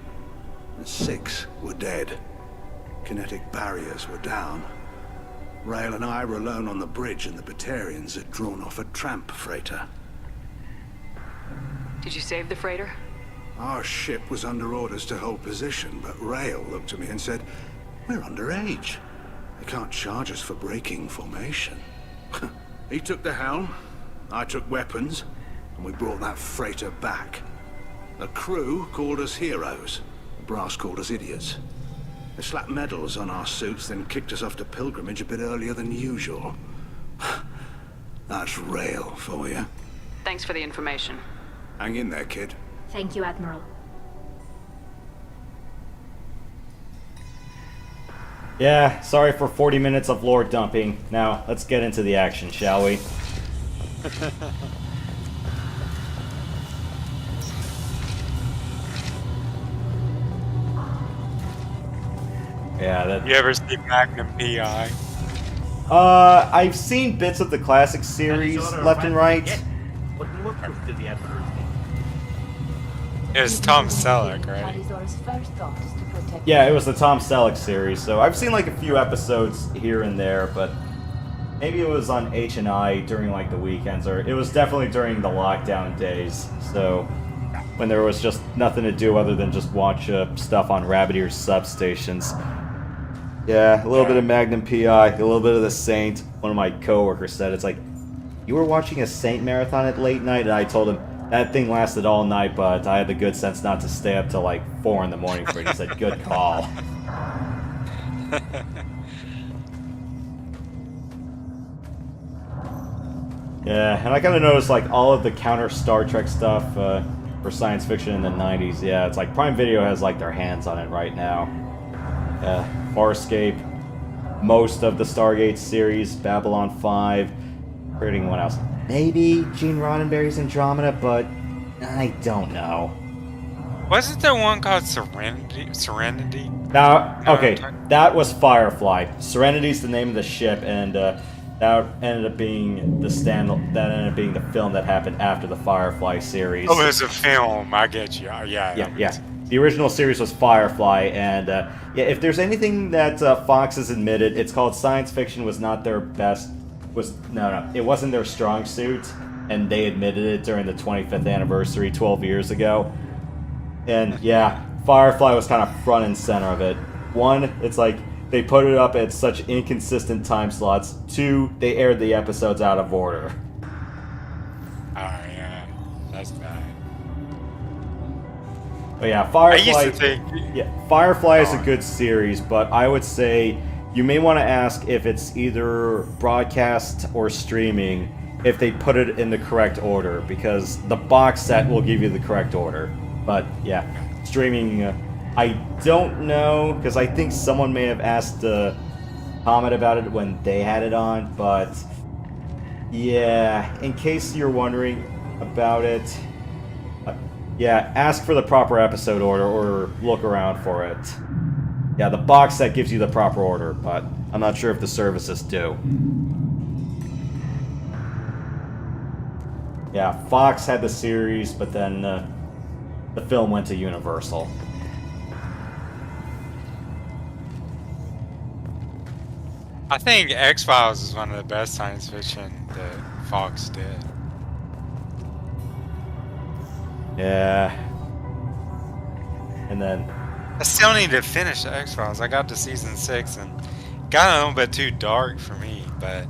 [SPEAKER 12] and 6 were dead. Kinetic barriers were down. Rail and I were alone on the bridge, and the Batarians had drawn off a tramp freighter.
[SPEAKER 7] Did you save the freighter?
[SPEAKER 12] Our ship was under orders to hold position, but Rail looked at me and said, "We're underage. They can't charge us for breaking formation." He took the helm, I took weapons, and we brought that freighter back. The crew called us heroes. The brass called us idiots. They slapped medals on our suits, then kicked us off to pilgrimage a bit earlier than usual. That's Rail for you.
[SPEAKER 7] Thanks for the information.
[SPEAKER 12] Hang in there, kid.
[SPEAKER 4] Thank you, Admiral.
[SPEAKER 1] Yeah, sorry for 40 minutes of lore dumping. Now, let's get into the action, shall we? Yeah, that...
[SPEAKER 3] You ever see Magnum P.I.?
[SPEAKER 1] I've seen bits of the classic series, left and right.
[SPEAKER 3] It was Tom Selleck, right?
[SPEAKER 1] Yeah, it was the Tom Selleck series, so I've seen like a few episodes here and there, but maybe it was on H&I during like the weekends, or it was definitely during the lockdown days, so when there was just nothing to do other than just watch stuff on Rabbit Ear substations. Yeah, a little bit of Magnum P.I., a little bit of The Saint. One of my coworkers said, it's like, you were watching a Saint marathon at late night? And I told him, that thing lasted all night, but I had the good sense not to stay up till like 4 in the morning for it. He said, good call. Yeah, and I kind of noticed like all of the counter Star Trek stuff for science fiction in the 90s. Yeah, it's like Prime Video has like their hands on it right now. Farscape, most of the Stargate series, Babylon 5, creating one else. Maybe Gene Roddenberry's Andromeda, but I don't know.
[SPEAKER 3] Wasn't there one called Serenity?
[SPEAKER 1] Now, okay, that was Firefly. Serenity's the name of the ship, and that ended up being the film that happened after the Firefly series.
[SPEAKER 3] Oh, it was a film. I get you.
[SPEAKER 1] Yeah. The original series was Firefly, and if there's anything that Fox has admitted, it's called science fiction was not their best. It wasn't their strong suit, and they admitted it during the 25th anniversary 12 years ago. And yeah, Firefly was kind of front and center of it. One, it's like they put it up at such inconsistent time slots. Two, they aired the episodes out of order.
[SPEAKER 3] Oh yeah, that's bad.
[SPEAKER 1] But yeah, Firefly.
[SPEAKER 3] I used to think.
[SPEAKER 1] Yeah, Firefly is a good series, but I would say you may want to ask if it's either broadcast or streaming, if they put it in the correct order, because the box set will give you the correct order. But yeah, streaming, I don't know, because I think someone may have asked comment about it when they had it on, but yeah, in case you're wondering about it, yeah, ask for the proper episode order or look around for it. Yeah, the box set gives you the proper order, but I'm not sure if the services do. Yeah, Fox had the series, but then the film went to Universal.
[SPEAKER 3] I think X-Files is one of the best science fiction that Fox did.
[SPEAKER 1] Yeah. And then
[SPEAKER 3] I still need to finish the X-Files. I got to season 6 and got a little bit too dark for me, but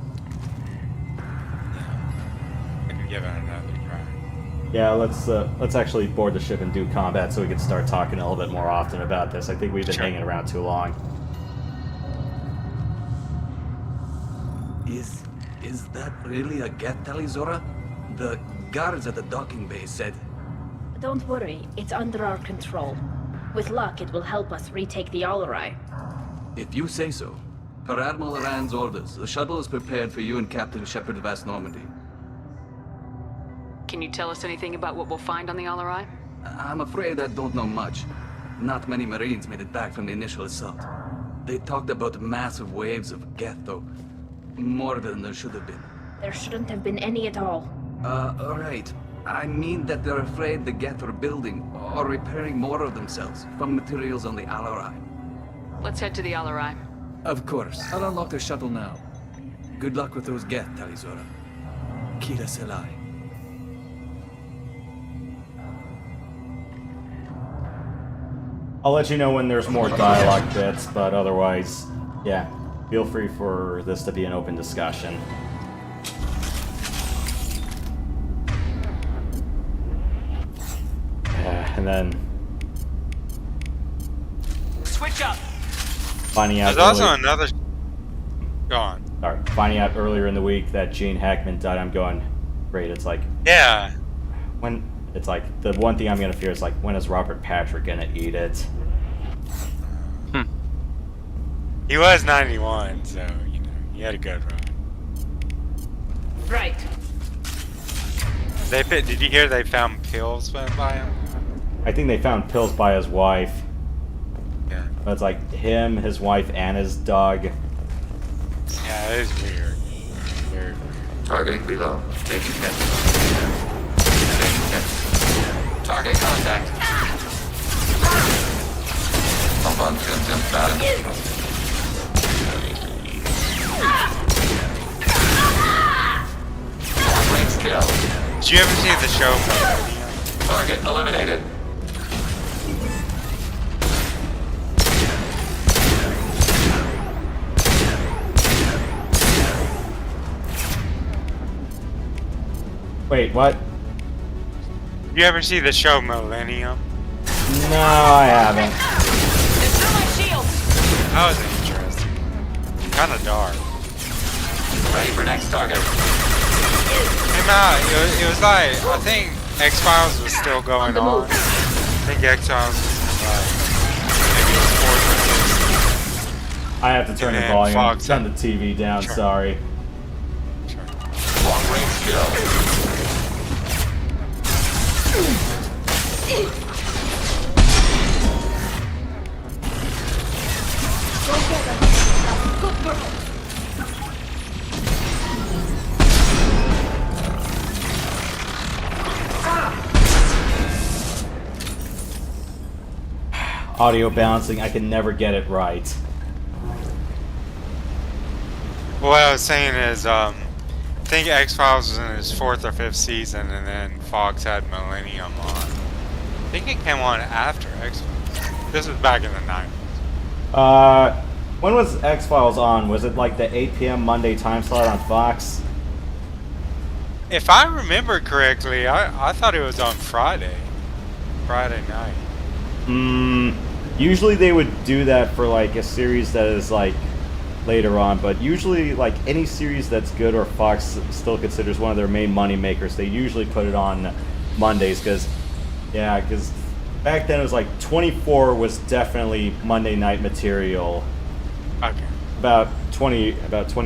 [SPEAKER 3] I can give it another try.
[SPEAKER 1] yeah, let's actually board the ship and do combat so we can start talking a little bit more often about this. I think we've been hanging around too long.
[SPEAKER 6] Is that really a Geth, Talizora? The guards at the docking bay said...
[SPEAKER 4] Don't worry, it's under our control. With luck, it will help us retake the Alarai.
[SPEAKER 6] If you say so. Per Admiral Rand's orders, the shuttle is prepared for you and Captain Shepard Vast Normandy.
[SPEAKER 7] Can you tell us anything about what we'll find on the Alarai?
[SPEAKER 6] I'm afraid I don't know much. Not many Marines made it back from the initial assault. They talked about massive waves of Geth, though. More than there should have been.
[SPEAKER 4] There shouldn't have been any at all.
[SPEAKER 6] Alright. I mean that they're afraid the Geth are building or repairing more of themselves from materials on the Alarai.
[SPEAKER 7] Let's head to the Alarai.
[SPEAKER 6] Of course. I'll unlock the shuttle now. Good luck with those Geth, Talizora. Kira Selai.
[SPEAKER 1] I'll let you know when there's more dialogue bits, but otherwise, yeah, feel free for this to be an open discussion. And then
[SPEAKER 7] switch up.
[SPEAKER 1] Finding out.
[SPEAKER 3] There's also another. Go on.
[SPEAKER 1] Sorry, finding out earlier in the week that Gene Hackman died. I'm going, great. It's like,
[SPEAKER 3] yeah.
[SPEAKER 1] When it's like the one thing I'm gonna fear is like, when is Robert Patrick gonna eat it?
[SPEAKER 3] He was 91, so you know he had a good run.
[SPEAKER 7] Right.
[SPEAKER 3] Did you hear they found pills went by him?
[SPEAKER 1] I think they found pills by his wife.
[SPEAKER 3] Yeah.
[SPEAKER 1] But it's like him, his wife, and his dog.
[SPEAKER 3] Yeah, it is weird. Weird.
[SPEAKER 17] Targeting below. Taking hit. Target contact. Malfunctions imbalance. Range kill.
[SPEAKER 3] Did you ever see the show?
[SPEAKER 17] Target eliminated.
[SPEAKER 1] Wait, what?
[SPEAKER 3] You ever see the show Millennium?
[SPEAKER 1] No, I haven't.
[SPEAKER 3] That was interesting. Kind of dark.
[SPEAKER 17] Ready for next target.
[SPEAKER 3] Came out. It was like, I think X-Files was still going on. I think X-Files was maybe it was 4th or 5th.
[SPEAKER 1] I have to turn the
[SPEAKER 3] And
[SPEAKER 1] volume,
[SPEAKER 3] Fox
[SPEAKER 1] turn the TV down,
[SPEAKER 3] Sure.
[SPEAKER 1] sorry.
[SPEAKER 17] Long range kill.
[SPEAKER 4] Good girl.
[SPEAKER 1] Audio balancing, I can never get it right.
[SPEAKER 3] What I was saying is, I think X-Files was in its 4th or 5th season, and then Fox had Millennium on. I think it came on after X-Files. This was back in the 90s.
[SPEAKER 1] When was X-Files on? Was it like the 8 p.m. Monday time slot on Fox?
[SPEAKER 3] If I remember correctly, I thought it was on Friday night.
[SPEAKER 1] Usually they would do that for like a series that is like later on, but usually like any series that's good or Fox still considers one of their main money makers, they usually put it on Mondays because back then it was like 24 was definitely Monday night material.
[SPEAKER 3] Okay.
[SPEAKER 1] About 20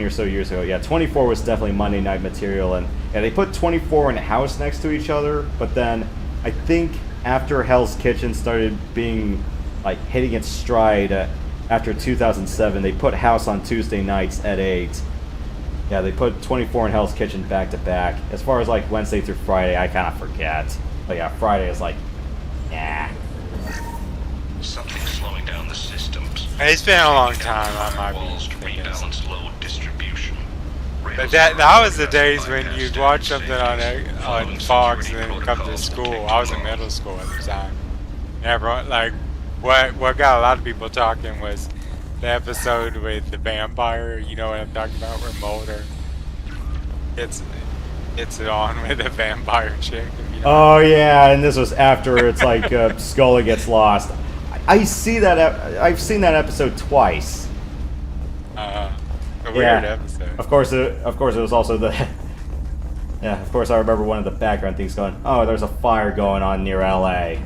[SPEAKER 1] or so years ago, yeah, 24 was definitely Monday night material, and they put 24 and House next to each other, but then I think after Hell's Kitchen started being like hitting its stride after 2007, they put House on Tuesday nights at 8. Yeah, they put 24 and Hell's Kitchen back to back. As far as like Wednesday through Friday, I kind of forget. But yeah, Friday is like, nah.
[SPEAKER 18] Something slowing down the systems.
[SPEAKER 3] It's been a long time. I might
[SPEAKER 18] walls to rebalance load distribution.
[SPEAKER 3] But that was the days when you'd watch something on Fox and then come to school. I was in middle school at the time. And everyone, like, what got a lot of people talking was the episode with the vampire. You know what I'm talking about? Where Mulder it's it on with the vampire chick.
[SPEAKER 1] Oh yeah, and this was after it's like Scully gets lost. I've seen that episode twice.
[SPEAKER 3] A weird episode.
[SPEAKER 1] Of course it was also the. Yeah, of course I remember one of the background things going. Oh, there's a fire going on near L.A.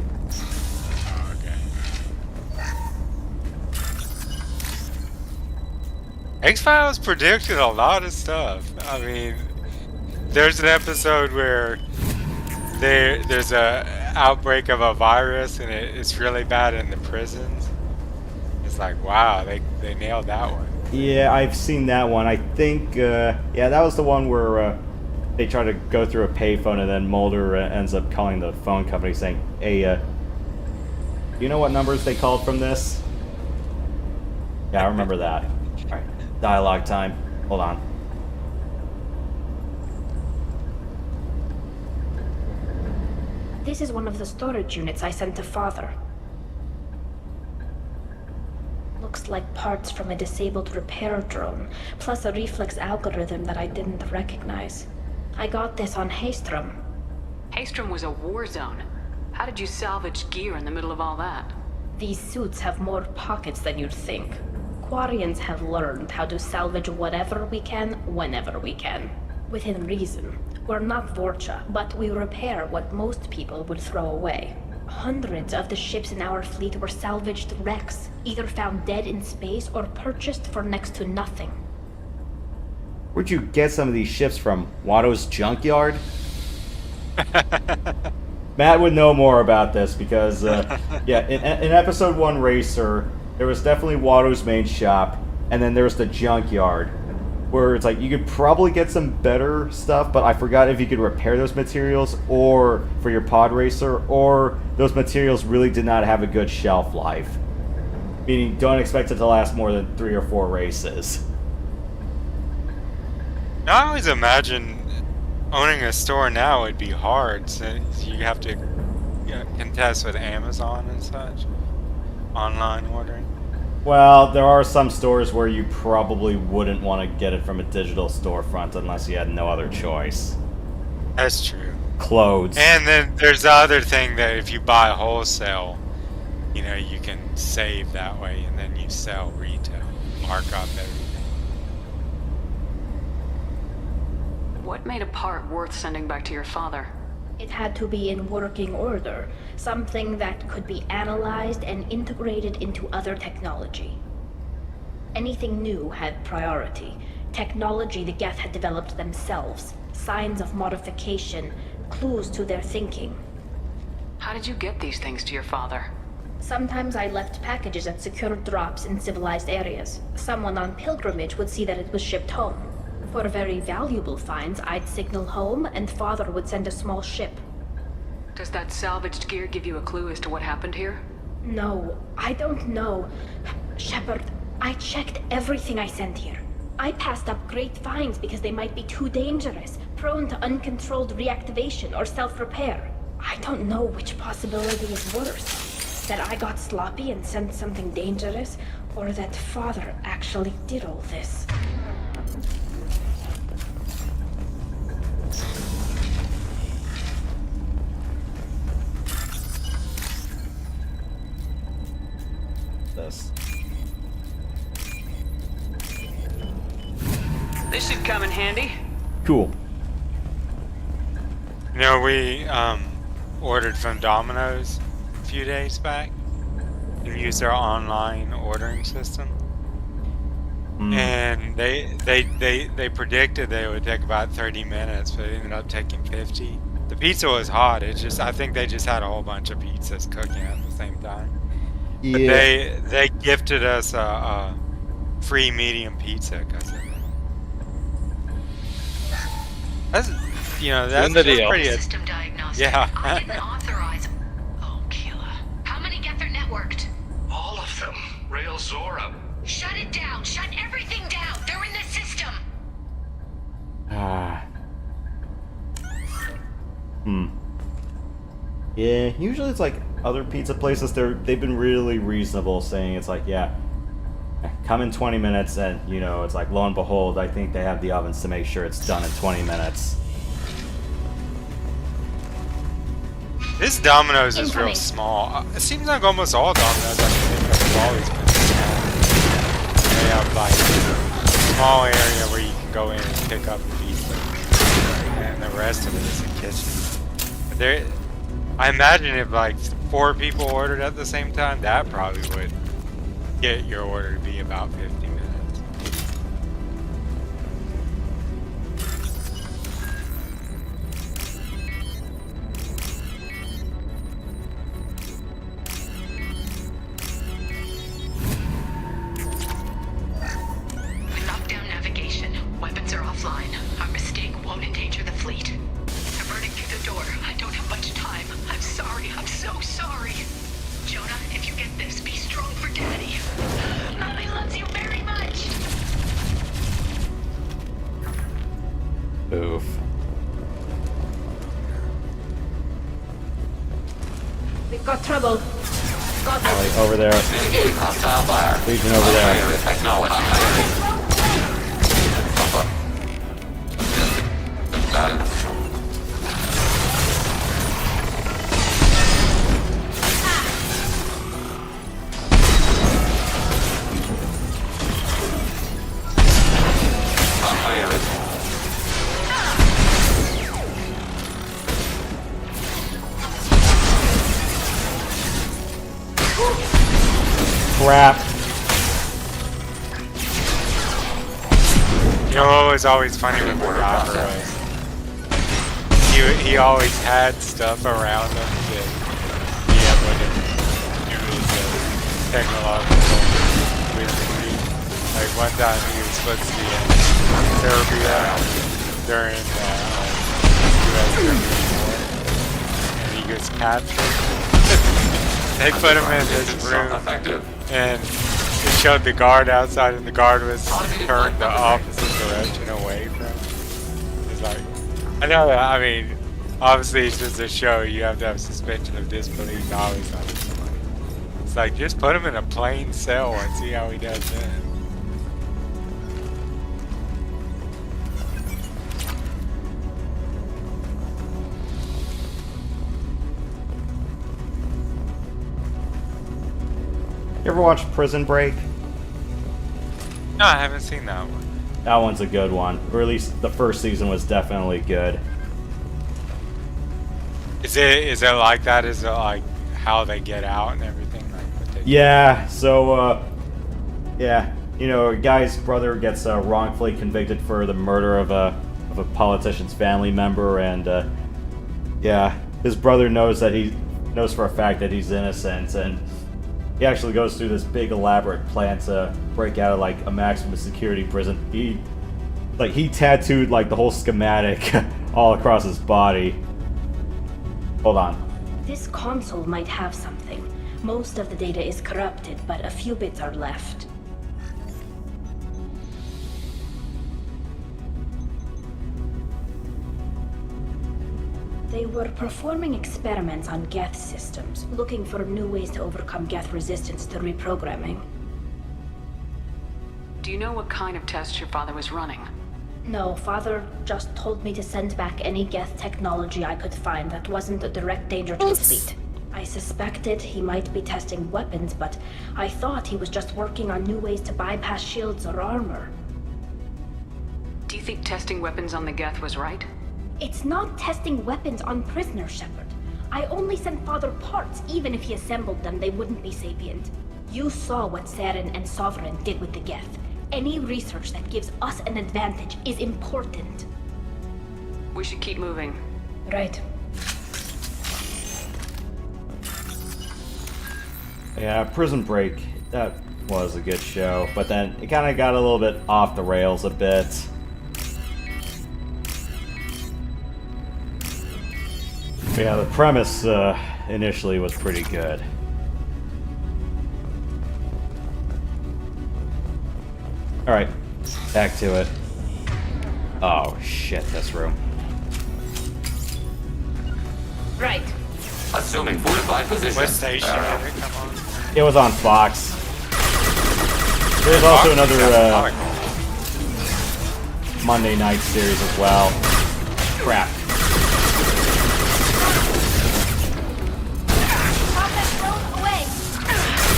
[SPEAKER 3] X-Files predicted a lot of stuff. I mean, there's an episode where there's a outbreak of a virus and it's really bad in the prisons. It's like, wow, they nailed that one.
[SPEAKER 1] Yeah, I've seen that one. I think, yeah, that was the one where they try to go through a payphone and then Mulder ends up calling the phone company saying, hey, you know what numbers they called from this? Yeah, I remember that. All right. Dialogue time. Hold on.
[SPEAKER 4] This is one of the storage units I sent to Father. Looks like parts from a disabled repair drone, plus a reflex algorithm that I didn't recognize. I got this on Haystrom.
[SPEAKER 7] Haystrom was a war zone. How did you salvage gear in the middle of all that?
[SPEAKER 4] These suits have more pockets than you'd think. Quarians have learned how to salvage whatever we can, whenever we can. Within reason. We're not Vorcha, but we repair what most people would throw away. Hundreds of the ships in our fleet were salvaged wrecks, either found dead in space or purchased for next to nothing.
[SPEAKER 1] Where'd you get some of these ships from? Watto's junkyard? Matt would know more about this because, yeah, in episode 1 Racer, there was definitely Watto's main shop, and then there's the junkyard, where it's like you could probably get some better stuff, but I forgot if you could repair those materials, or for your pod racer, or those materials really did not have a good shelf life. Meaning, don't expect it to last more than 3 or 4 races.
[SPEAKER 3] I always imagine owning a store now would be hard, since you have to contest with Amazon and such. Online ordering.
[SPEAKER 1] Well, there are some stores where you probably wouldn't want to get it from a digital storefront unless you had no other choice.
[SPEAKER 3] That's true.
[SPEAKER 1] Clothes.
[SPEAKER 3] And then there's the other thing that if you buy wholesale, you know, you can save that way, and then you sell retail, mark up everything.
[SPEAKER 7] What made a part worth sending back to your father?
[SPEAKER 4] It had to be in working order, something that could be analyzed and integrated into other technology. Anything new had priority. Technology the Geth had developed themselves, signs of modification, clues to their thinking.
[SPEAKER 7] How did you get these things to your father?
[SPEAKER 4] Sometimes I left packages at secured drops in civilized areas. Someone on pilgrimage would see that it was shipped home. For very valuable finds, I'd signal home, and Father would send a small ship.
[SPEAKER 7] Does that salvaged gear give you a clue as to what happened here?
[SPEAKER 4] No, I don't know. Shepard, I checked everything I sent here. I passed up great finds because they might be too dangerous, prone to uncontrolled reactivation or self-repair. I don't know which possibility is worse. That I got sloppy and sent something dangerous, or that Father actually did all this.
[SPEAKER 7] This should come in handy.
[SPEAKER 1] Cool.
[SPEAKER 3] You know, we ordered from Domino's a few days back and used their online ordering system. And they predicted they would take about 30 minutes, but it ended up taking 50. The pizza was hot. It just, I think they just had a whole bunch of pizzas cooking at the same time. But
[SPEAKER 1] Yeah.
[SPEAKER 3] they gifted us a free medium pizza because of it. That's, you know, that's pretty.
[SPEAKER 14] System diagnostic.
[SPEAKER 3] Yeah.
[SPEAKER 14] I didn't authorize. Oh, killer. How many Geth are networked?
[SPEAKER 18] All of them. Rail Zora.
[SPEAKER 14] Shut it down. Shut everything down. They're in the system.
[SPEAKER 1] Yeah, usually it's like other pizza places, they've been really reasonable, saying it's like, yeah, come in 20 minutes, and you know, it's like, lo and behold, I think they have the ovens to make sure it's done in 20 minutes.
[SPEAKER 3] This Domino's is real small. It seems like almost all Domino's have always been small. They have like a small area where you can go in and pick up the pizza, and the rest of it is a kitchen. But there, I imagine if like 4 people ordered at the same time, that probably would get your order to be about 50 minutes.
[SPEAKER 14] We locked down navigation. Weapons are offline. Our mistake won't endanger the fleet. I'm running through the door. I don't have much time. I'm sorry. I'm so sorry. Jonah, if you get this, be strong for Daddy. Mommy loves you very much.
[SPEAKER 1] Oof.
[SPEAKER 4] We've got trouble. Got it.
[SPEAKER 1] Like over there. Legion over there. Crap.
[SPEAKER 3] You know what was always funny with Rocker was he always had stuff around him that he had to do his technological wisdom. Like one time he was supposed to be in Serbia during US Germany war, and he gets captured. They put him in this room, and it showed the guard outside, and the guard was turned the opposite direction away from him. It's like, I know that, I mean, obviously it's just a show, you have to have suspension of disbelief. I always thought it was funny. It's like, just put him in a plain cell and see how he does then.
[SPEAKER 1] You ever watch Prison Break?
[SPEAKER 3] No, I haven't seen that one.
[SPEAKER 1] That one's a good one. Or at least the first season was definitely good.
[SPEAKER 3] Is it like that? Is it like how they get out and everything? Like what they
[SPEAKER 1] Yeah. So, yeah, you know, a guy's brother gets wrongfully convicted for the murder of a politician's family member, and yeah, his brother knows for a fact that he's innocent, and he actually goes through this big elaborate plan to break out of like a maximum security prison. He tattooed like the whole schematic all across his body. Hold on.
[SPEAKER 4] This console might have something. Most of the data is corrupted, but a few bits are left. They were performing experiments on Geth systems, looking for new ways to overcome Geth resistance to reprogramming.
[SPEAKER 7] Do you know what kind of tests your father was running?
[SPEAKER 4] No, Father just told me to send back any Geth technology I could find that wasn't a direct danger to his fleet. I suspected he might be testing weapons, but I thought he was just working on new ways to bypass shields or armor.
[SPEAKER 7] Do you think testing weapons on the Geth was right?
[SPEAKER 4] It's not testing weapons on prisoners, Shepard. I only sent Father parts. Even if he assembled them, they wouldn't be sapient. You saw what Saren and Sovereign did with the Geth. Any research that gives us an advantage is important.
[SPEAKER 7] We should keep moving.
[SPEAKER 4] Right.
[SPEAKER 1] Yeah, Prison Break, that was a good show, but then it kind of got a little bit off the rails a bit. Yeah, the premise initially was pretty good. Alright, back to it. Oh shit, this room.
[SPEAKER 4] Right.
[SPEAKER 17] Assuming fortified position.
[SPEAKER 3] What station did it come on?
[SPEAKER 1] It was on Fox. There's also another Monday night series as well. Crap.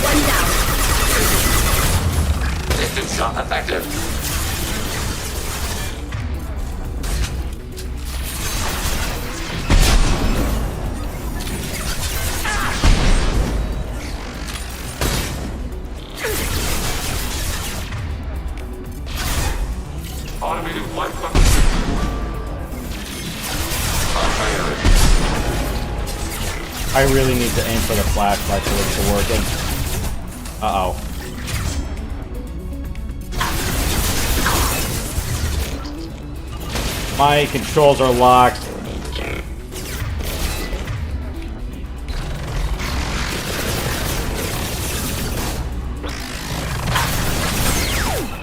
[SPEAKER 4] One down.
[SPEAKER 17] Distance shot effective. Automated flight weapon.
[SPEAKER 1] I really need to aim for the flashlight for it to working. Uh-oh. My controls are locked.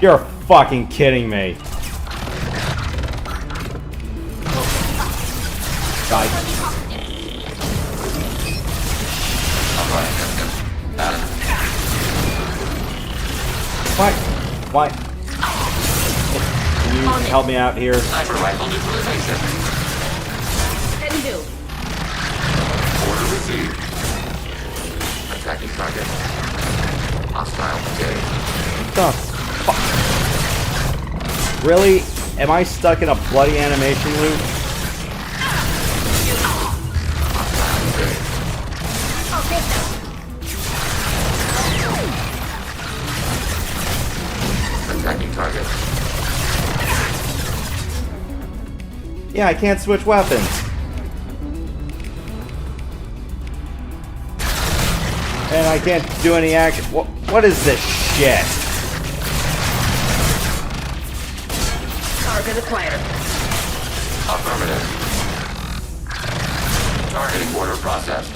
[SPEAKER 1] You're fucking kidding me. Die. What? Why? Can you help me out here?
[SPEAKER 17] Sniper rifle neutralization.
[SPEAKER 4] Can do.
[SPEAKER 17] Order received. Attacking target. Hostile engaged.
[SPEAKER 1] What the fuck? Really? Am I stuck in a bloody animation loop?
[SPEAKER 4] I'll take that.
[SPEAKER 17] Attacking target.
[SPEAKER 1] Yeah, I can't switch weapons. And I can't do any action. What is this shit?
[SPEAKER 4] Target acquired.
[SPEAKER 17] Affirmative. Targeting order processed.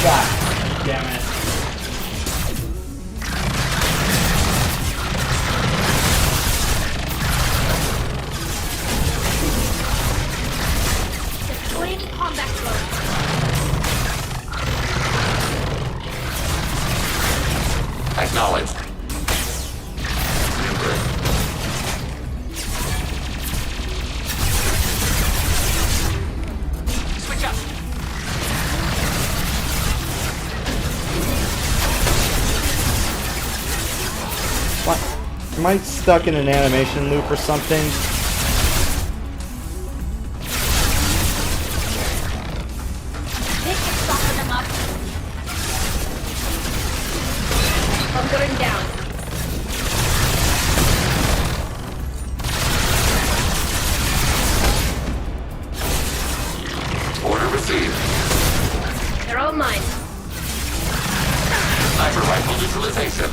[SPEAKER 1] God damn it.
[SPEAKER 4] Deploying combat drone.
[SPEAKER 17] Acknowledged.
[SPEAKER 6] Switch up.
[SPEAKER 1] What? Am I stuck in an animation loop or something?
[SPEAKER 4] Bunkering down.
[SPEAKER 17] Order received.
[SPEAKER 4] They're all mine.
[SPEAKER 17] Sniper rifle neutralization.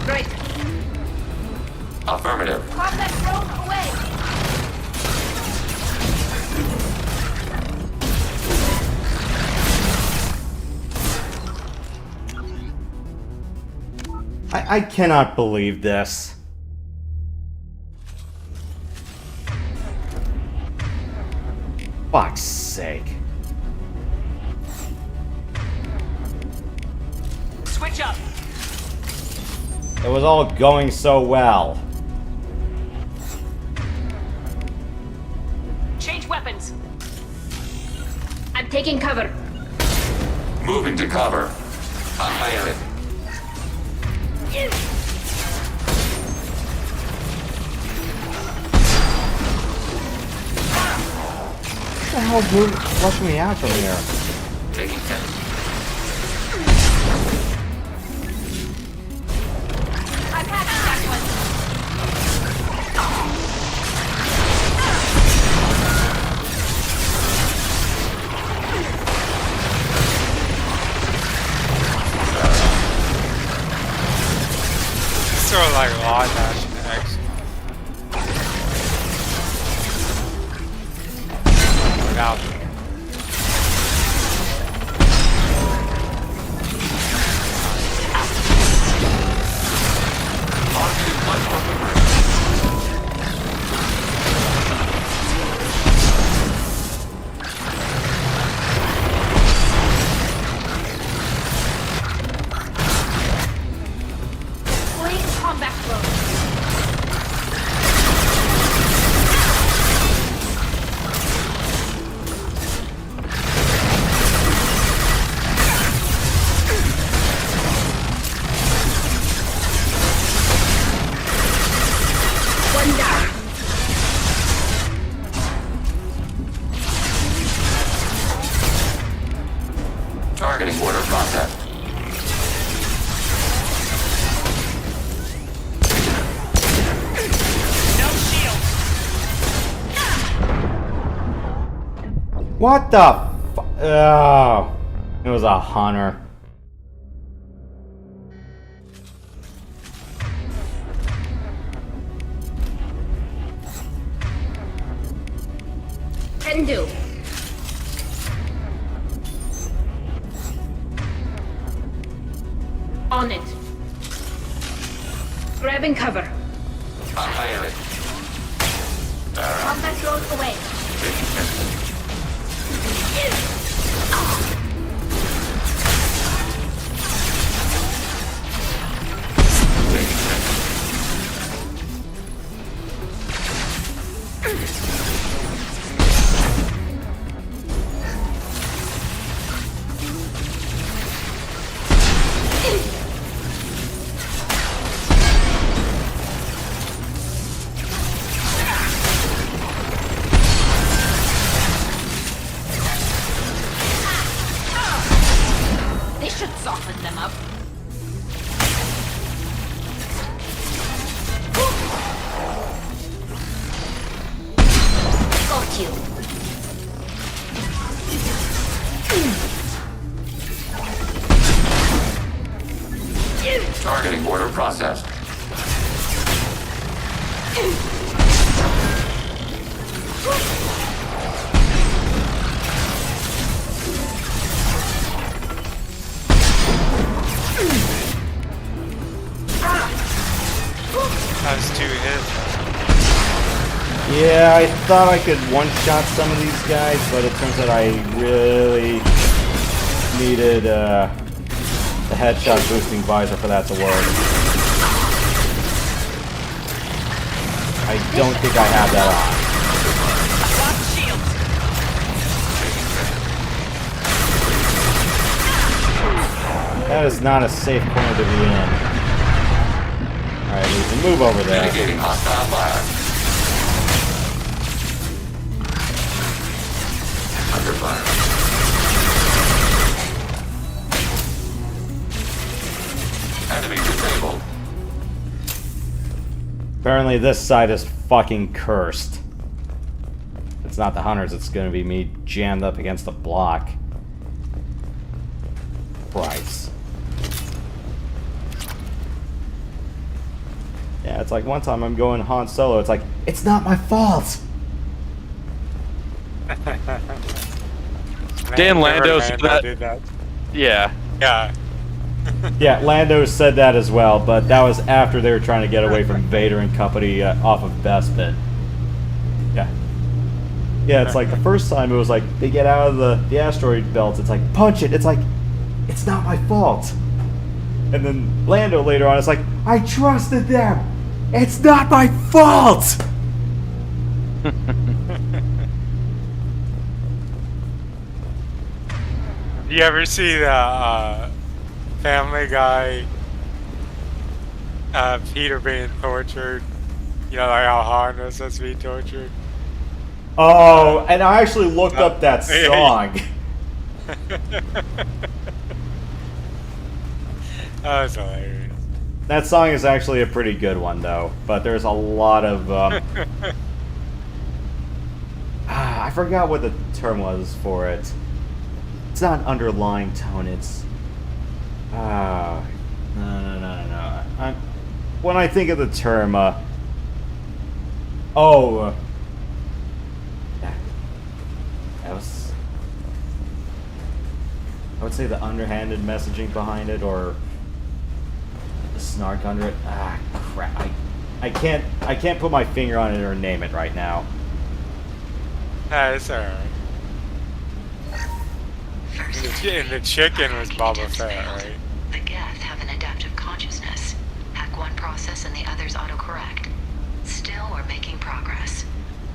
[SPEAKER 4] Right.
[SPEAKER 17] Affirmative.
[SPEAKER 4] Pop that drone away.
[SPEAKER 1] I cannot believe this. Fuck's sake.
[SPEAKER 7] Switch up.
[SPEAKER 1] It was all going so well.
[SPEAKER 7] Change weapons.
[SPEAKER 4] I'm taking cover.
[SPEAKER 17] Moving to cover. Unlimited.
[SPEAKER 1] What the hell is rushing me out from here?
[SPEAKER 17] Taking 10.
[SPEAKER 4] I'm having that one.
[SPEAKER 3] Sort of like law dashing X. Look out.
[SPEAKER 4] Fleeing combat drone. One down.
[SPEAKER 17] Targeting order process.
[SPEAKER 1] What the fu- Oh, it was a hunter.
[SPEAKER 4] Can do. On it. Grabbing cover.
[SPEAKER 17] Unlimited.
[SPEAKER 4] Combat drone away.
[SPEAKER 14] This should soften them up.
[SPEAKER 4] Got you.
[SPEAKER 17] Targeting order processed.
[SPEAKER 3] That was 2 hits.
[SPEAKER 1] Yeah, I thought I could one-shot some of these guys, but it turns out I really needed the headshot boosting visor for that to work. I don't think I have that on. That is not a safe corner to be in. Alright, we can move over there.
[SPEAKER 17] Mitigating hostile blast. Under fire. Enemy disabled.
[SPEAKER 1] Apparently this side is fucking cursed. It's not the hunters, it's gonna be me jammed up against the block. Price. Yeah, it's like one time I'm going Han Solo, it's like, it's not my fault!
[SPEAKER 19] Dan Lando said that. Yeah.
[SPEAKER 3] Yeah.
[SPEAKER 1] Yeah, Lando said that as well, but that was after they were trying to get away from Vader and company off of Bespin. Yeah. Yeah, it's like the first time it was like, they get out of the asteroid belt, it's like, punch it! It's like, it's not my fault! And then Lando later on is like, I trusted them! It's not my fault!
[SPEAKER 3] You ever see the Family Guy, Peter being tortured? You know, like how Han was supposed to be tortured?
[SPEAKER 1] Oh, and I actually looked up that song.
[SPEAKER 3] That was hilarious.
[SPEAKER 1] That song is actually a pretty good one, though. But there's a lot of... I forgot what the term was for it. It's not an underlying tone, it's... No. When I think of the term, that was... I would say the underhanded messaging behind it, or the snark under it. Ah, crap! I can't put my finger on it or name it right now.
[SPEAKER 3] It's alright. And the chicken was Boba Fett, right?
[SPEAKER 14] The Geth have an adaptive consciousness. Hack one process and the others autocorrect. Still, we're making progress.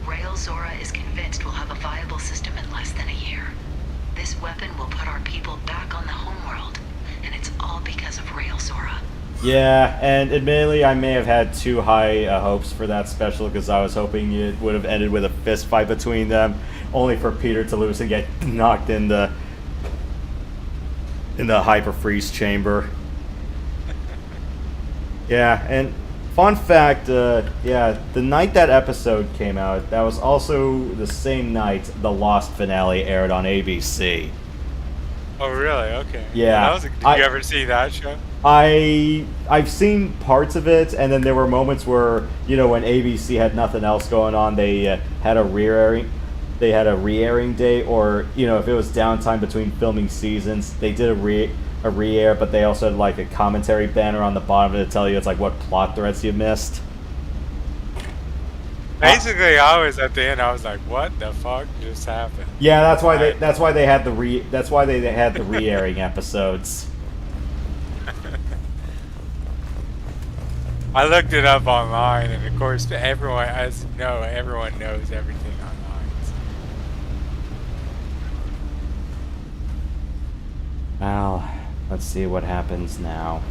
[SPEAKER 14] Rael Zora is convinced we'll have a viable system in less than a year. This weapon will put our people back on the homeworld, and it's all because of Rael Zora.
[SPEAKER 1] Yeah, and admittedly, I may have had too high hopes for that special, because I was hoping it would have ended with a fist fight between them, only for Peter to lose and get knocked in the hyper freeze chamber. Yeah, and fun fact, yeah, the night that episode came out, that was also the same night the Lost finale aired on ABC.
[SPEAKER 3] Oh, really? Okay.
[SPEAKER 1] Yeah.
[SPEAKER 3] Did you ever see that show?
[SPEAKER 1] I've seen parts of it, and then there were moments where, you know, when ABC had nothing else going on, they had a re-airing. They had a re-airing day, or, you know, if it was downtime between filming seasons, they did a re-air, but they also had like a commentary banner on the bottom to tell you it's like what plot threads you missed.
[SPEAKER 3] Basically, I was at the end. I was like, "What the fuck just happened?"
[SPEAKER 1] Yeah, that's why they had the re-airing episodes.
[SPEAKER 3] I looked it up online, and of course, everyone knows everything online.
[SPEAKER 1] Well, let's see what happens now.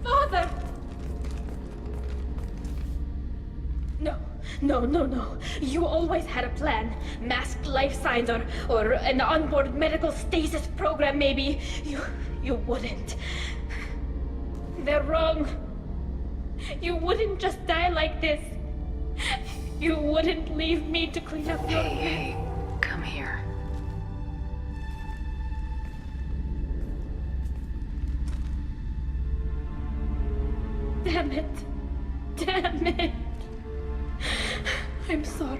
[SPEAKER 4] Father! No. You always had a plan. Masked life signs or an onboard medical stasis program, maybe. You wouldn't. They're wrong. You wouldn't just die like this. You wouldn't leave me to clean up your mess.
[SPEAKER 14] Hey, come here.
[SPEAKER 4] Damn it. I'm sorry.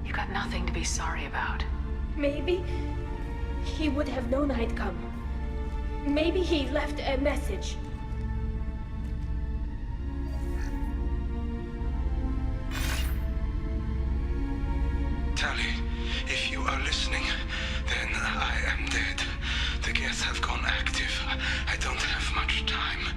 [SPEAKER 14] You got nothing to be sorry about.
[SPEAKER 4] Maybe he would have known I'd come. Maybe he left a message.
[SPEAKER 12] Tali, if you are listening, then I am dead. The Geth have gone active. I don't have much time.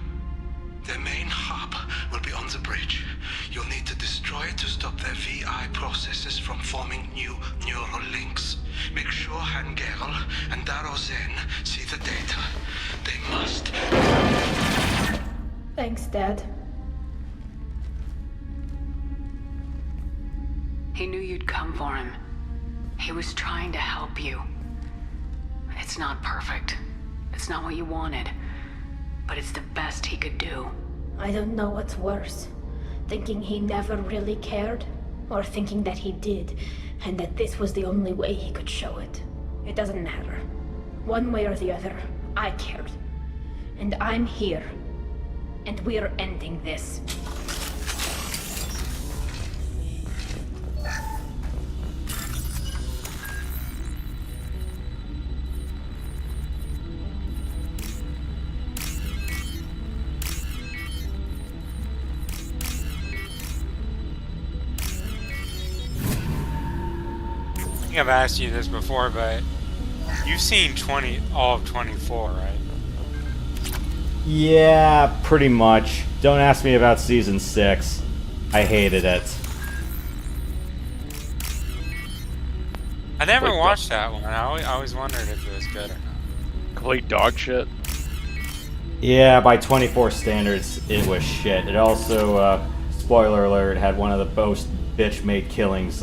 [SPEAKER 12] The main hub will be on the bridge. You'll need to destroy Try to stop their VI processes from forming new neural links. Make sure Hangerl and Darozen see the data. They must.
[SPEAKER 4] Thanks, Dad.
[SPEAKER 7] He knew you'd come for him. He was trying to help you. It's not perfect. It's not what you wanted. But it's the best he could do.
[SPEAKER 4] I don't know what's worse. Thinking he never really cared, or thinking that he did, and that this was the only way he could show it. It doesn't matter. One way or the other, I cared. And I'm here. And we're ending this.
[SPEAKER 3] I think I've asked you this before, but you've seen all of 24, right?
[SPEAKER 1] Yeah, pretty much. Don't ask me about season 6. I hated it.
[SPEAKER 3] I never watched that one. I always wondered if it was good or not.
[SPEAKER 19] Complete dog shit.
[SPEAKER 1] Yeah, by 24 standards, it was shit. It also, spoiler alert, had one of the most bitch-made killings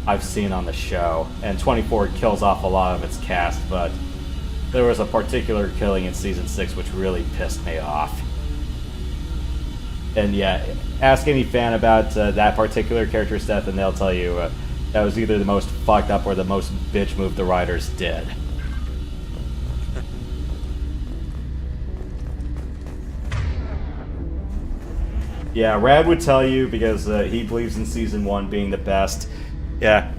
[SPEAKER 1] I've seen on the show. And 24 kills off a lot of its cast, but there was a particular killing in season 6 which really pissed me off. And yeah, ask any fan about that particular character's death and they'll tell you that was either the most fucked up or the most bitch move the writers did. Yeah, Rad would tell you because he believes in season 1 being the best. Yeah.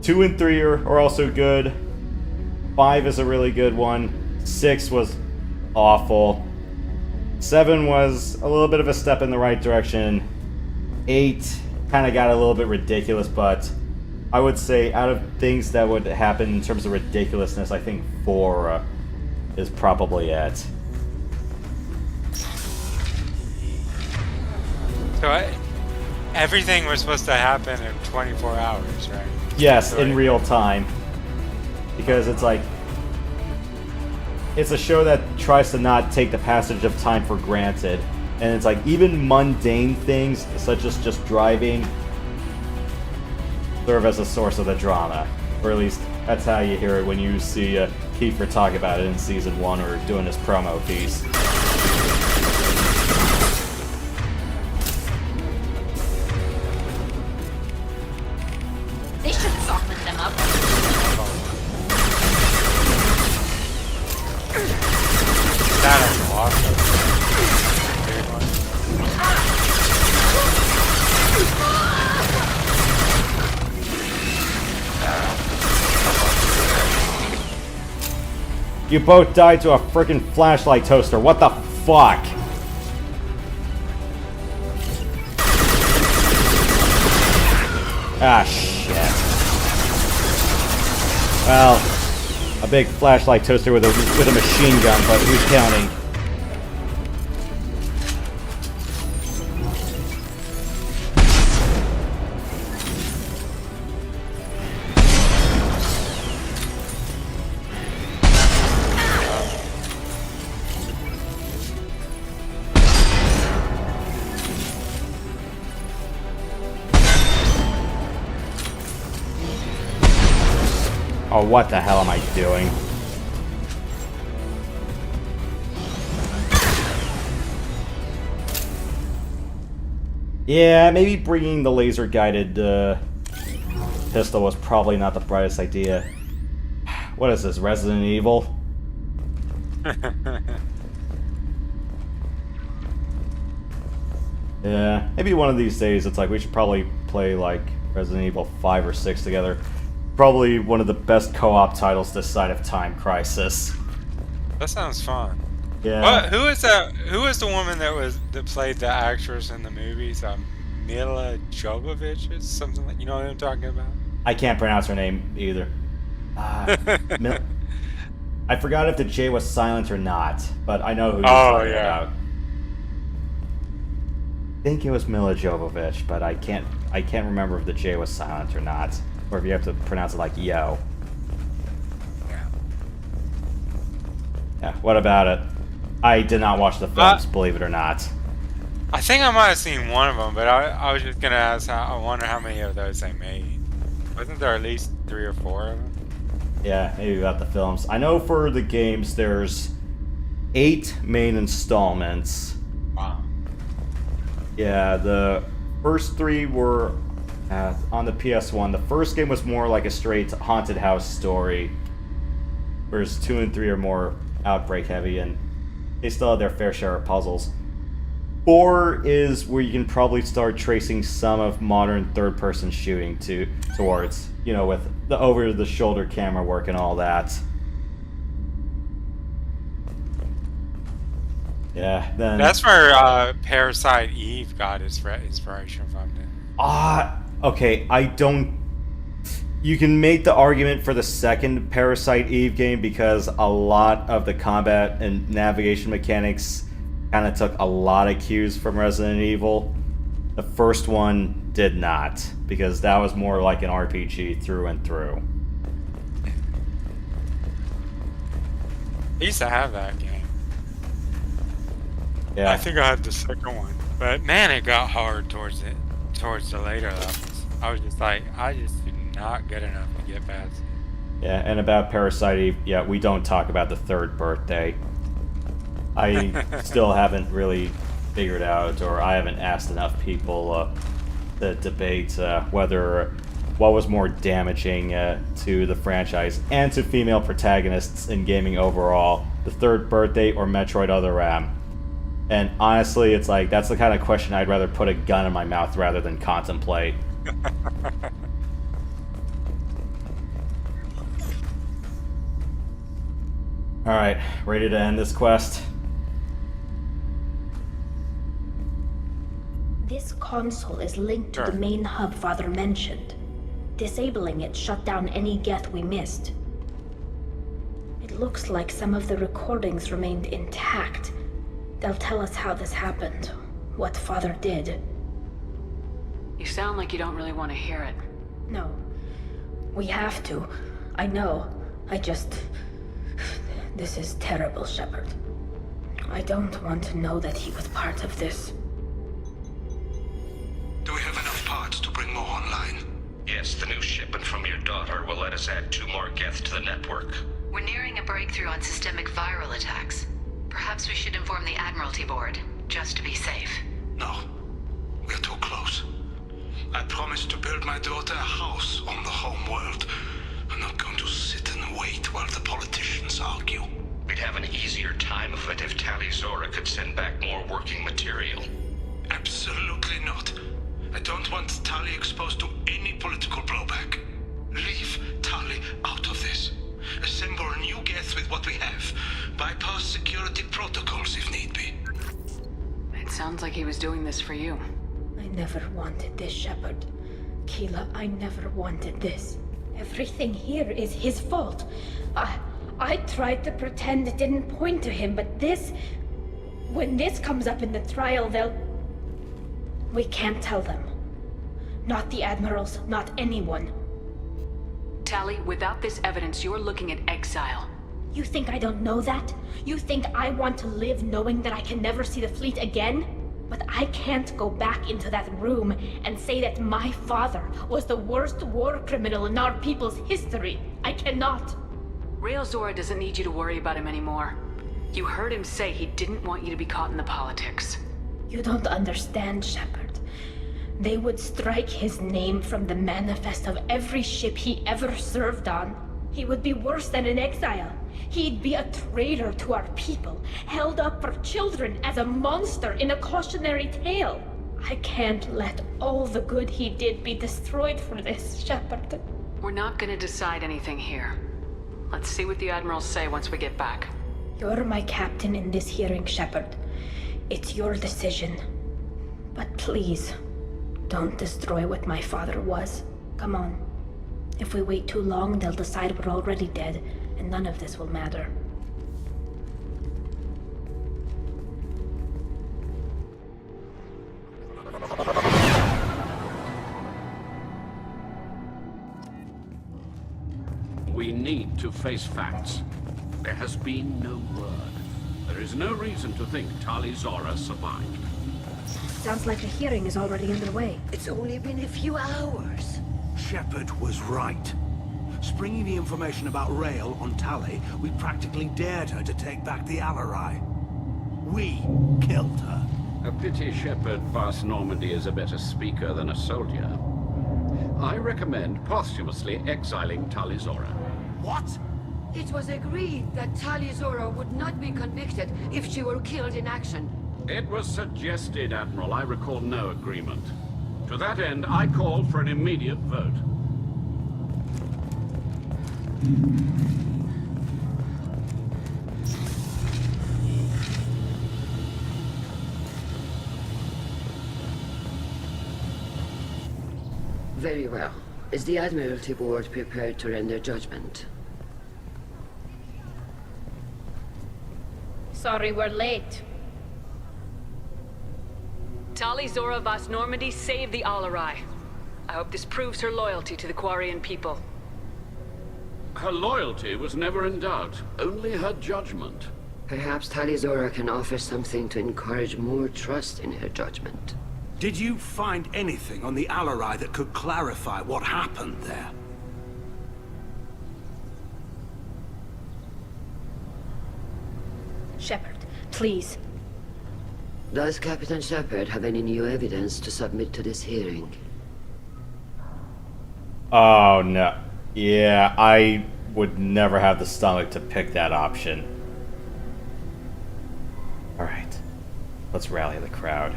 [SPEAKER 1] 2 and 3 are also good. 5 is a really good one. 6 was awful. 7 was a little bit of a step in the right direction. 8 kind of got a little bit ridiculous, but I would say out of things that would happen in terms of ridiculousness, I think 4 is probably it.
[SPEAKER 3] So everything was supposed to happen in 24 hours, right?
[SPEAKER 1] Yes, in real time. Because it's like... It's a show that tries to not take the passage of time for granted. And it's like, even mundane things, such as just driving, serve as a source of the drama. Or at least, that's how you hear it when you see Kiefer talk about it in Season 1 or doing his promo piece.
[SPEAKER 14] They should soften them up.
[SPEAKER 3] That is awesome.
[SPEAKER 1] You both died to a frickin' flashlight toaster. What the fuck? Ah, shit. Well, a big flashlight toaster with a machine gun, but who's counting? Oh, what the hell am I doing? Yeah, maybe bringing the laser-guided pistol was probably not the brightest idea. What is this, Resident Evil? Yeah, maybe one of these days it's like we should probably play like Resident Evil 5 or 6 together. Probably one of the best co-op titles this side of Time Crisis.
[SPEAKER 3] That sounds fun.
[SPEAKER 1] Yeah.
[SPEAKER 3] What? Who is that? Who is the woman that played the actress in the movies? Mila Jovovich or something like. You know what I'm talking about?
[SPEAKER 1] I can't pronounce her name either. I forgot if the J was silent or not, but I know who you're talking about. think it was Mila Jovovich, but I can't remember if the J was silent or not, or if you have to pronounce it like yo. Yeah. What about it? I did not watch the films, believe it or not.
[SPEAKER 3] I think I might have seen one of them, but I was just gonna ask. I wonder how many of those they made. Wasn't there at least 3 or 4 of them?
[SPEAKER 1] Yeah, maybe about the films. I know for the games there's 8 main installments.
[SPEAKER 3] Wow.
[SPEAKER 1] Yeah, the first 3 were on the PS1. The first game was more like a straight haunted house story, whereas 2 and 3 are more outbreak heavy, and they still have their fair share of puzzles. 4 is where you can probably start tracing some of modern third-person shooting towards, you know, with the over-the-shoulder camera work and all that. Yeah, then...
[SPEAKER 3] That's where Parasite Eve got its inspiration from.
[SPEAKER 1] Okay, I don't... You can make the argument for the second Parasite Eve game because a lot of the combat and navigation mechanics kind of took a lot of cues from Resident Evil. The first one did not, because that was more like an RPG through and through.
[SPEAKER 3] I used to have that game.
[SPEAKER 1] Yeah.
[SPEAKER 3] I think I had the second one, but man, it got hard towards the later levels. I was just like, I just not good enough to get past it.
[SPEAKER 1] Yeah, and about Parasite Eve, yeah, we don't talk about the third birthday. I still haven't really figured out, or I haven't asked enough people to debate what was more damaging to the franchise and to female protagonists in gaming overall, the third birthday or Metroid Other M. And honestly, it's like, that's the kind of question I'd rather put a gun in my mouth rather than contemplate. Alright, ready to end this quest?
[SPEAKER 4] This console is linked to the main hub Father mentioned. Disabling it shut down any geth we missed. It looks like some of the recordings remained intact. They'll tell us how this happened, what Father did.
[SPEAKER 7] You sound like you don't really want to hear it.
[SPEAKER 4] No. We have to. I know. This is terrible, Shepard. I don't want to know that he was part of this.
[SPEAKER 12] Do we have enough parts to bring more online?
[SPEAKER 18] Yes, the new shipment from your daughter will let us add 2 more geth to the network.
[SPEAKER 14] We're nearing a breakthrough on systemic viral attacks. Perhaps we should inform the Admiralty Board, just to be safe.
[SPEAKER 12] No. We're too close. I promised to build my daughter a house on the home world. I'm not going to sit and wait while the politicians argue.
[SPEAKER 18] We'd have an easier time of it if Tali Zora could send back more working material.
[SPEAKER 12] Absolutely not. I don't want Tali exposed to any political blowback. Leave Tali out of this. Assemble a new geth with what we have. Bypass security protocols if need be.
[SPEAKER 7] It sounds like he was doing this for you.
[SPEAKER 4] I never wanted this, Shepard. Keela, I never wanted this. Everything here is his fault. I tried to pretend it didn't point to him, but this... When this comes up in the trial, we can't tell them. Not the admirals, not anyone.
[SPEAKER 7] Tali, without this evidence, you're looking at exile.
[SPEAKER 4] You think I don't know that? You think I want to live knowing that I can never see the fleet again? But I can't go back into that room and say that my father was the worst war criminal in our people's history. I cannot.
[SPEAKER 7] Rael Zora doesn't need you to worry about him anymore. You heard him say he didn't want you to be caught in the politics.
[SPEAKER 4] You don't understand, Shepard. They would strike his name from the manifest of every ship he ever served on. He would be worse than an exile. He'd be a traitor to our people, held up for children as a monster in a cautionary tale. I can't let all the good he did be destroyed for this, Shepard.
[SPEAKER 7] We're not gonna decide anything here. Let's see what the admirals say once we get back.
[SPEAKER 4] You're my captain in this hearing, Shepard. It's your decision. But please, don't destroy what my father was. Come on. If we wait too long, they'll decide we're already dead, and none of this will matter.
[SPEAKER 11] need to face facts. There has been no word. There is no reason to think Tali Zora survived.
[SPEAKER 4] Sounds like the hearing is already underway.
[SPEAKER 10] It's only been a few hours.
[SPEAKER 12] Shepard was right. Springing the information about Rael on Tali, we practically dared her to take back the Alarai. We killed her.
[SPEAKER 11] A pity Shepard Vas Normandy is a better speaker than a soldier. I recommend posthumously exiling Tali Zora.
[SPEAKER 12] What?
[SPEAKER 10] It was agreed that Tali Zora would not be convicted if she were killed in action.
[SPEAKER 11] It was suggested, Admiral. I recall no agreement. To that end, I call for an immediate vote.
[SPEAKER 10] Very well. Is the Admiralty Board prepared to render judgment?
[SPEAKER 4] Sorry we're late.
[SPEAKER 7] Tali Zora Vas Normandy saved the Alarai. I hope this proves her loyalty to the Quarian people.
[SPEAKER 11] Her loyalty was never in doubt, only her judgment.
[SPEAKER 10] Perhaps Tali Zora can offer something to encourage more trust in her judgment.
[SPEAKER 12] Did you find anything on the Alarai that could clarify what happened there?
[SPEAKER 4] Shepard, please.
[SPEAKER 10] Does Captain Shepard have any new evidence to submit to this hearing?
[SPEAKER 1] Oh, no. Yeah, I would never have the stomach to pick that option. Alright. Let's rally the crowd.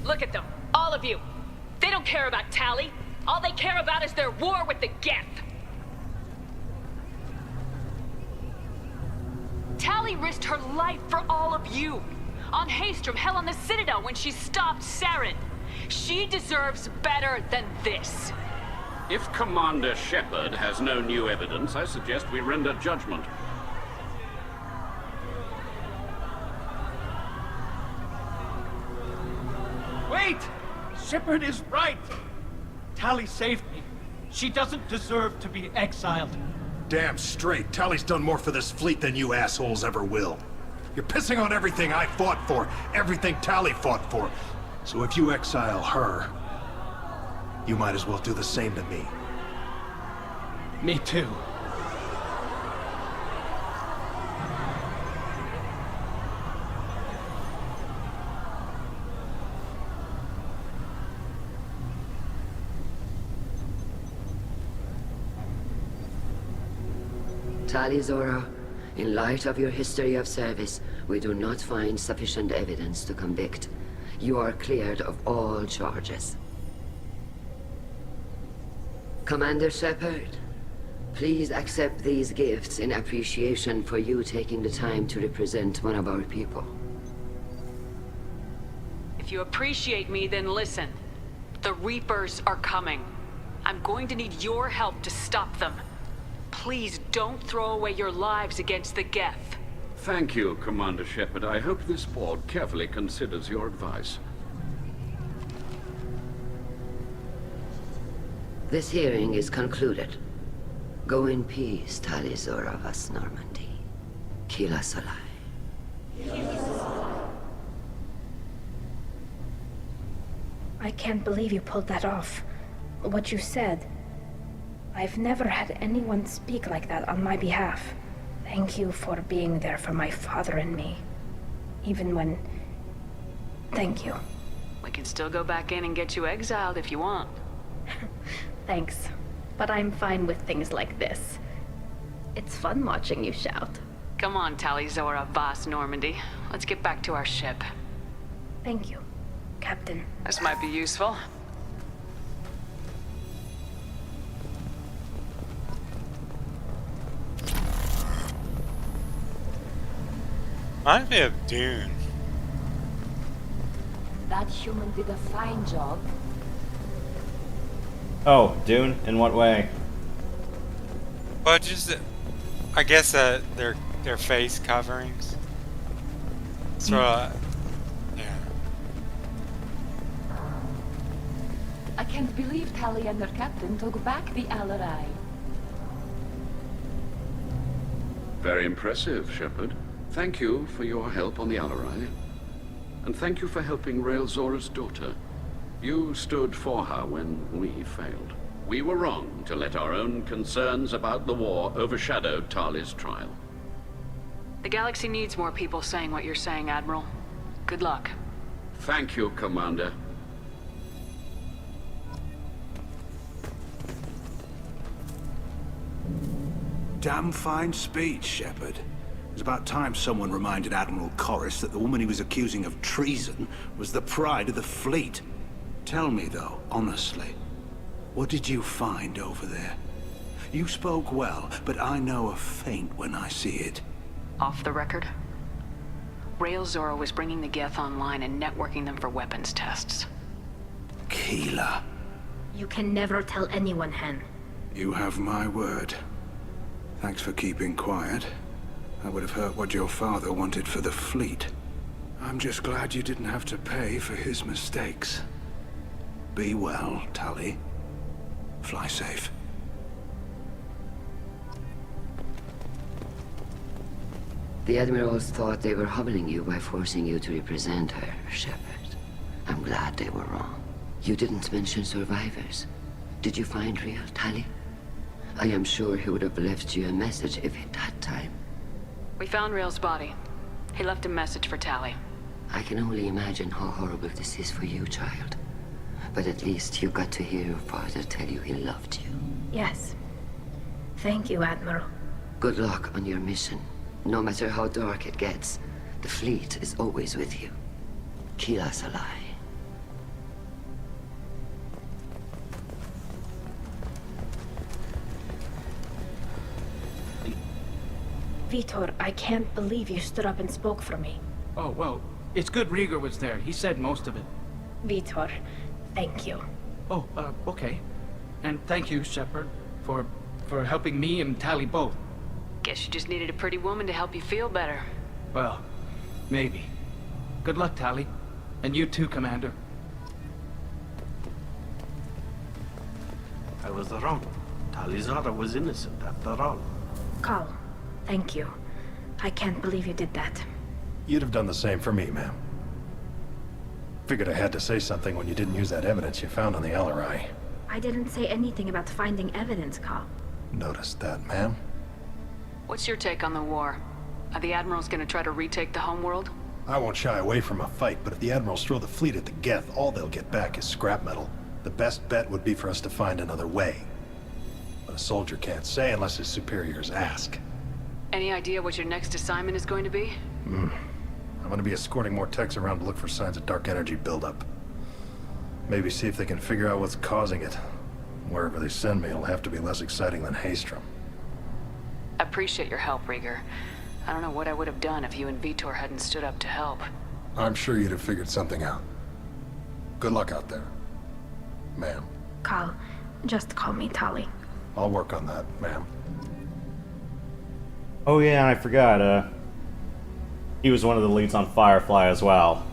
[SPEAKER 7] Look at them, all of you. They don't care about Tali. All they care about is their war with the Geth. Tali risked her life for all of you. On Haestrom, hell, on the Citadel when she stopped Saren. She deserves better than this.
[SPEAKER 11] If Commander Shepard has no new evidence, I suggest we render judgment.
[SPEAKER 15] Wait! Shepard is right! Tali saved me. She doesn't deserve to be exiled.
[SPEAKER 16] Damn straight. Tali's done more for this fleet than you assholes ever will. You're pissing on everything I fought for, everything Tali fought for. So if you exile her, you might as well do the same to me.
[SPEAKER 15] Me too.
[SPEAKER 10] Tali Zora, in light of your history of service, we do not find sufficient evidence to convict. You are cleared of all charges. Commander Shepard, please accept these gifts in appreciation for you taking the time to represent one of our people.
[SPEAKER 7] If you appreciate me, then listen. The Reapers are coming. I'm going to need your help to stop them. Please don't throw away your lives against the Geth.
[SPEAKER 11] Thank you, Commander Shepard. I hope this board carefully considers your advice.
[SPEAKER 10] This hearing is concluded. Go in peace, Tali Zora Vas Normandy. Kila Solai.
[SPEAKER 4] I can't believe you pulled that off. What you said. I've never had anyone speak like that on my behalf. Thank you for being there for my father and me. Even when... Thank you.
[SPEAKER 7] We can still go back in and get you exiled if you want.
[SPEAKER 4] Thanks. But I'm fine with things like this. It's fun watching you shout.
[SPEAKER 7] Come on, Tali Zora Vas Normandy. Let's get back to our ship.
[SPEAKER 4] Thank you, Captain.
[SPEAKER 7] This might be useful.
[SPEAKER 3] Reminds me of Dune.
[SPEAKER 8] That human did a fine job.
[SPEAKER 1] Oh, Dune? In what way?
[SPEAKER 3] Well, just I guess their face coverings. So, yeah.
[SPEAKER 8] I can't believe Tali and their captain took back the Alarai.
[SPEAKER 11] Very impressive, Shepard. Thank you for your help on the Alarai. And thank you for helping Rael Zora's daughter. You stood for her when we failed. We were wrong to let our own concerns about the war overshadow Tali's trial.
[SPEAKER 7] The galaxy needs more people saying what you're saying, Admiral. Good luck.
[SPEAKER 11] Thank you, Commander.
[SPEAKER 12] Damn fine speech, Shepard. It's about time someone reminded Admiral Corus that the woman he was accusing of treason was the pride of the fleet. Tell me, though, honestly, what did you find over there? You spoke well, but I know a feint when I see it.
[SPEAKER 7] Off the record? Rael Zora was bringing the Geth online and networking them for weapons tests.
[SPEAKER 12] Keela.
[SPEAKER 4] You can never tell anyone, Hen.
[SPEAKER 12] You have my word. Thanks for keeping quiet. I would have heard what your father wanted for the fleet. I'm just glad you didn't have to pay for his mistakes. Be well, Tali. Fly safe.
[SPEAKER 10] The Admirals thought they were humbling you by forcing you to represent her, Shepard. I'm glad they were wrong. You didn't mention survivors. Did you find real Tali? I am sure he would have left you a message if he'd had time.
[SPEAKER 7] We found Rael's body. He left a message for Tali.
[SPEAKER 10] I can only imagine how horrible this is for you, child. But at least you got to hear your father tell you he loved you.
[SPEAKER 4] Yes. Thank you, Admiral.
[SPEAKER 10] Good luck on your mission. No matter how dark it gets, the fleet is always with you. Keela Salai.
[SPEAKER 4] Vitor, I can't believe you stood up and spoke for me.
[SPEAKER 15] Oh, well, it's good Rieger was there. He said most of it.
[SPEAKER 4] Vitor, thank you.
[SPEAKER 15] Oh, okay. And thank you, Shepard, for helping me and Tali both.
[SPEAKER 7] Guess you just needed a pretty woman to help you feel better.
[SPEAKER 15] Well, maybe. Good luck, Tali. And you too, Commander.
[SPEAKER 9] I was wrong. Tali Zora was innocent after all.
[SPEAKER 4] Carl, thank you. I can't believe you did that.
[SPEAKER 16] You'd have done the same for me, ma'am. Figured I had to say something when you didn't use that evidence you found on the Alarai.
[SPEAKER 4] I didn't say anything about finding evidence, Carl.
[SPEAKER 16] Noticed that, ma'am.
[SPEAKER 7] What's your take on the war? Are the Admirals gonna try to retake the homeworld?
[SPEAKER 16] I won't shy away from a fight, but if the Admirals throw the fleet at the Geth, all they'll get back is scrap metal. The best bet would be for us to find another way. But a soldier can't say unless his superiors ask.
[SPEAKER 7] Any idea what your next assignment is going to be?
[SPEAKER 16] I'm gonna be escorting more techs around to look for signs of dark energy buildup. Maybe see if they can figure out what's causing it. Wherever they send me, it'll have to be less exciting than Haystrom.
[SPEAKER 7] Appreciate your help, Rieger. I don't know what I would have done if you and Vitor hadn't stood up to help.
[SPEAKER 16] I'm sure you'd have figured something out. Good luck out there, ma'am.
[SPEAKER 4] Carl, just call me Tali.
[SPEAKER 16] I'll work on that, ma'am.
[SPEAKER 1] Oh yeah, and I forgot, he was one of the leads on Firefly as well.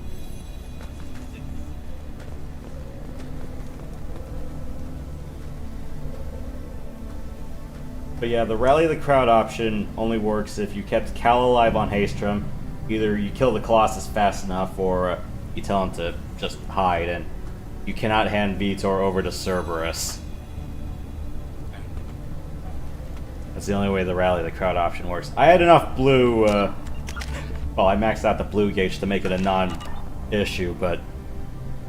[SPEAKER 1] But yeah, the rally the crowd option only works if you kept Cal alive on Haystrom. Either you kill the Colossus fast enough, or you tell him to just hide, and you cannot hand Vitor over to Cerberus. That's the only way the rally the crowd option works. I had enough blue, well, I maxed out the blue gauge to make it a non-issue, but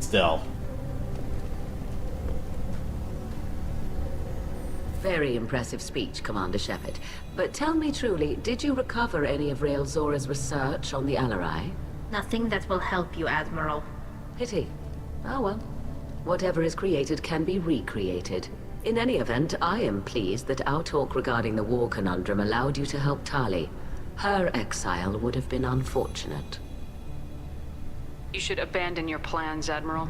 [SPEAKER 1] still.
[SPEAKER 13] Very impressive speech, Commander Shepard. But tell me truly, did you recover any of Rael Zora's research on the Alarai?
[SPEAKER 4] Nothing that will help you, Admiral.
[SPEAKER 13] Pity. Oh well. Whatever is created can be recreated. In any event, I am pleased that our talk regarding the war conundrum allowed you to help Tali. Her exile would have been unfortunate.
[SPEAKER 7] You should abandon your plans, Admiral.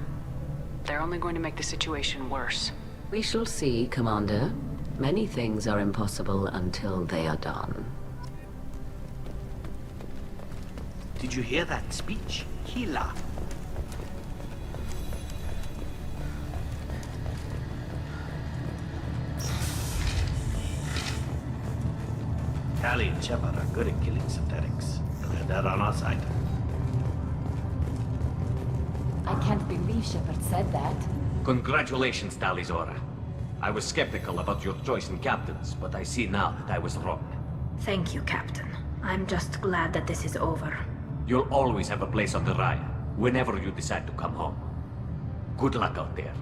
[SPEAKER 7] They're only going to make the situation worse.
[SPEAKER 13] We shall see, Commander. Many things are impossible until they are done.
[SPEAKER 9] Did you hear that speech? Keela. Tally and Shepard are good at killing synthetics. They'll have that on our side.
[SPEAKER 8] I can't believe Shepard said that.
[SPEAKER 6] Congratulations, Tali Zora. I was skeptical about your choice in captains, but I see now that I was wrong.
[SPEAKER 4] Thank you, Captain. I'm just glad that this is over.
[SPEAKER 6] You'll always have a place on the Raya, whenever you decide to come home. Good luck out there.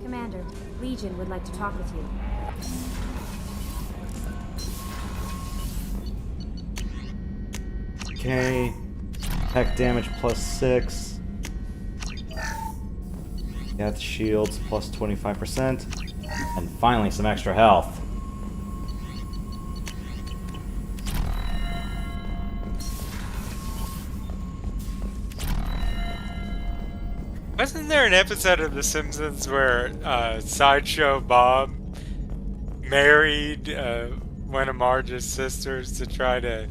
[SPEAKER 2] Commander, Legion would like to talk with you.
[SPEAKER 1] Okay. Attack damage +6. Death shields +25%. And finally, some extra health.
[SPEAKER 3] Wasn't there an episode of The Simpsons where Sideshow Bob married one of Marge's sisters to try to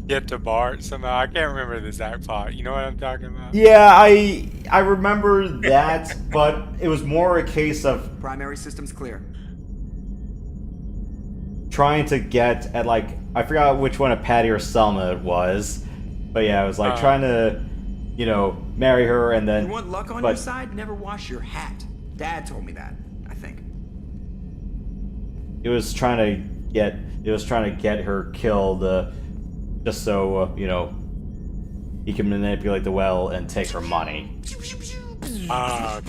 [SPEAKER 3] get to Bart somehow? I can't remember the exact plot. You know what I'm talking about?
[SPEAKER 1] Yeah, I remember that, but it was more a case of
[SPEAKER 20] primary systems clear.
[SPEAKER 1] Trying to get at, like, I forgot which one of Patty or Selma it was, but yeah, it was like trying to, you know, marry her and then.
[SPEAKER 20] You want luck on your side? Never wash your hat. Dad told me that, I think.
[SPEAKER 1] It was trying to get her killed, just so you know, he can manipulate the well and take her money.
[SPEAKER 3] Yeah.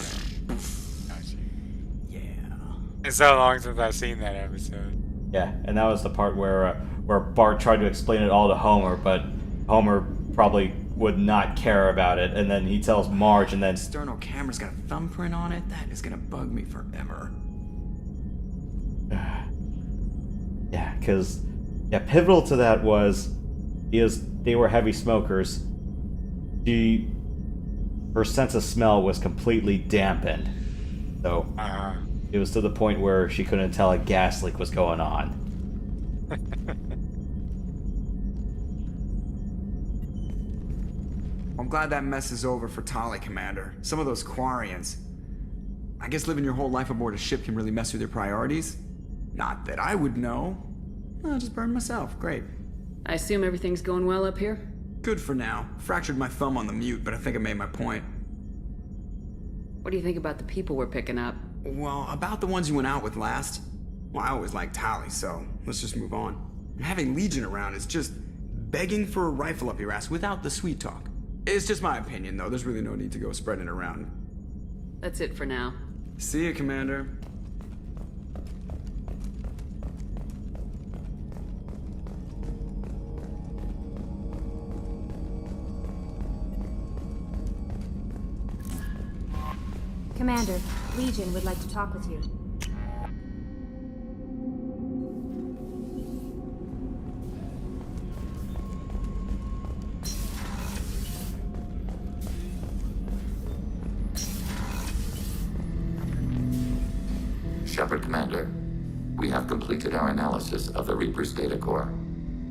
[SPEAKER 3] It's so long since I've seen that episode.
[SPEAKER 1] Yeah, and that was the part where Bart tried to explain it all to Homer, but Homer probably would not care about it, and then he tells Marge, and then
[SPEAKER 20] external camera's got a thumbprint on it. That is gonna bug me forever.
[SPEAKER 1] Yeah, because pivotal to that was because they were heavy smokers. Her sense of smell was completely dampened, so it was to the point where she couldn't tell a gas leak was going on.
[SPEAKER 20] I'm glad that mess is over for Tali, Commander. Some of those Quarians. I guess living your whole life aboard a ship can really mess with your priorities. Not that I would know. I'll just burn myself. Great.
[SPEAKER 7] I assume everything's going well up here?
[SPEAKER 20] Good for now. Fractured my thumb on the mute, but I think I made my point.
[SPEAKER 7] What do you think about the people we're picking up?
[SPEAKER 20] Well, about the ones you went out with last. Well, I always liked Tali, so let's just move on. And having Legion around is just begging for a rifle up your ass without the sweet talk. It's just my opinion, though. There's really no need to go spreading it around.
[SPEAKER 7] That's it for now.
[SPEAKER 20] See you, Commander.
[SPEAKER 2] Commander, Legion would like to talk with you.
[SPEAKER 17] Shepard, Commander. We have completed our analysis of the Reaper's data core.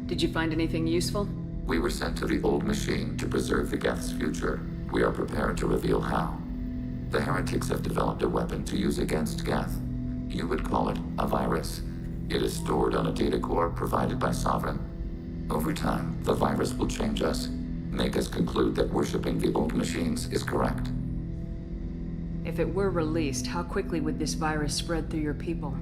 [SPEAKER 7] Did you find anything useful?
[SPEAKER 17] We were sent to the old machine to preserve the Geth's future. We are prepared to reveal how. The heretics have developed a weapon to use against Geth. You would call it a virus. It is stored on a data core provided by Sovereign. Over time, the virus will change us, make us conclude that worshipping the old machines is correct.
[SPEAKER 7] If it were released, how quickly would this virus spread through your people?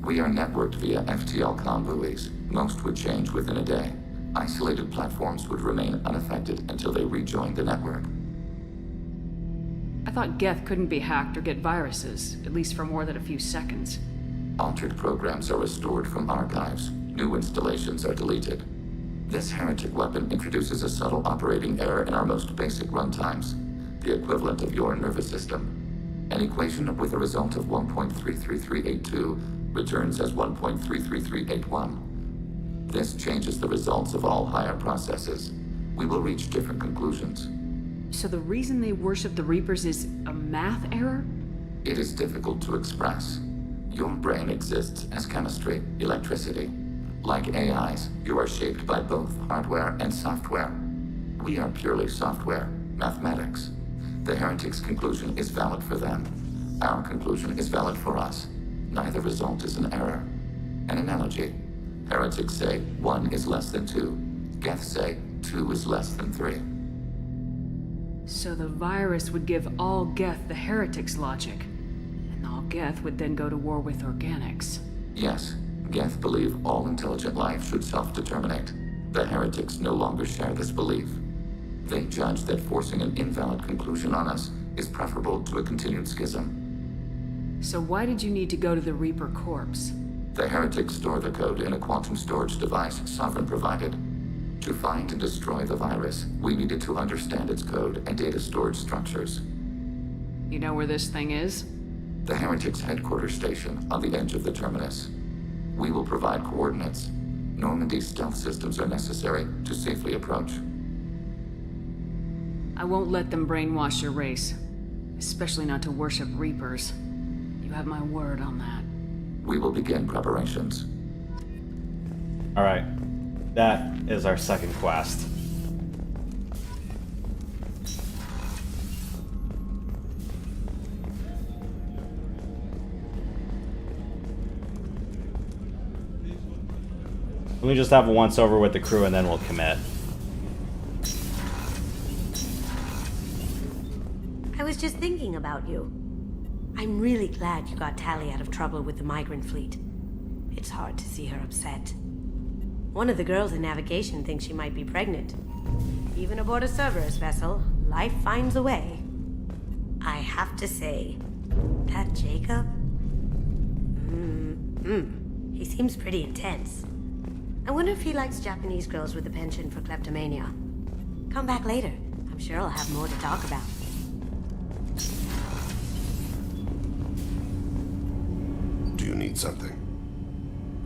[SPEAKER 17] We are networked via FTL comm buoys. Most would change within a day. Isolated platforms would remain unaffected until they rejoined the network.
[SPEAKER 7] I thought Geth couldn't be hacked or get viruses, at least for more than a few seconds.
[SPEAKER 17] Altered programs are restored from archives. New installations are deleted. This heretic weapon introduces a subtle operating error in our most basic runtimes, the equivalent of your nervous system. An equation with a result of 1.33382 returns as 1.33381. This changes the results of all higher processes. We will reach different conclusions.
[SPEAKER 7] So the reason they worship the Reapers is a math error?
[SPEAKER 17] It is difficult to express. Your brain exists as chemistry, electricity. Like AIs, you are shaped by both hardware and software. We are purely software, mathematics. The heretics' conclusion is valid for them. Our conclusion is valid for us. Neither result is an error. An analogy. Heretics say 1 is less than 2. Geth say 2 is less than 3.
[SPEAKER 7] So the virus would give all Geth the heretics' logic, and all Geth would then go to war with organics.
[SPEAKER 17] Yes, Geth believe all intelligent life should self-determinate. The heretics no longer share this belief. They judge that forcing an invalid conclusion on us is preferable to a continued schism.
[SPEAKER 7] So why did you need to go to the Reaper corpse?
[SPEAKER 17] The heretics store the code in a quantum storage device Sovereign provided. To find and destroy the virus, we needed to understand its code and data storage structures.
[SPEAKER 7] You know where this thing is?
[SPEAKER 17] The heretics' headquarters station on the edge of the terminus. We will provide coordinates. Normandy's stealth systems are necessary to safely approach.
[SPEAKER 7] I won't let them brainwash your race. Especially not to worship Reapers. You have my word on that.
[SPEAKER 17] We will begin preparations.
[SPEAKER 1] Alright. That is our second quest. Let me just have a once over with the crew and then we'll commit.
[SPEAKER 21] I was just thinking about you. I'm really glad you got Tali out of trouble with the migrant fleet. It's hard to see her upset. One of the girls in navigation thinks she might be pregnant. Even aboard a Cerberus vessel, life finds a way. I have to say, that Jacob? He seems pretty intense. I wonder if he likes Japanese girls with a penchant for kleptomania. Come back later. I'm sure I'll have more to talk about.
[SPEAKER 22] Do you need something?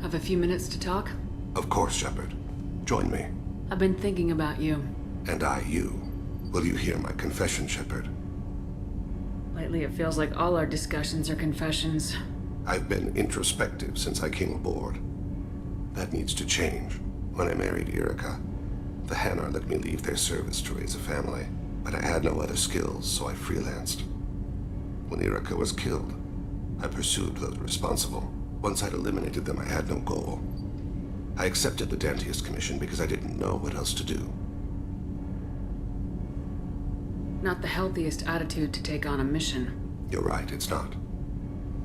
[SPEAKER 7] Have a few minutes to talk?
[SPEAKER 22] Of course, Shepard. Join me.
[SPEAKER 7] I've been thinking about you.
[SPEAKER 22] And I you. Will you hear my confession, Shepard?
[SPEAKER 7] Lately it feels like all our discussions are confessions.
[SPEAKER 22] I've been introspective since I came aboard. That needs to change. When I married Erica, the Hanar let me leave their service to raise a family, but I had no other skills, so I freelanced. When Erica was killed, I pursued those responsible. Once I'd eliminated them, I had no goal. I accepted the Dantius Commission because I didn't know what else to do.
[SPEAKER 7] Not the healthiest attitude to take on a mission.
[SPEAKER 22] You're right, it's not.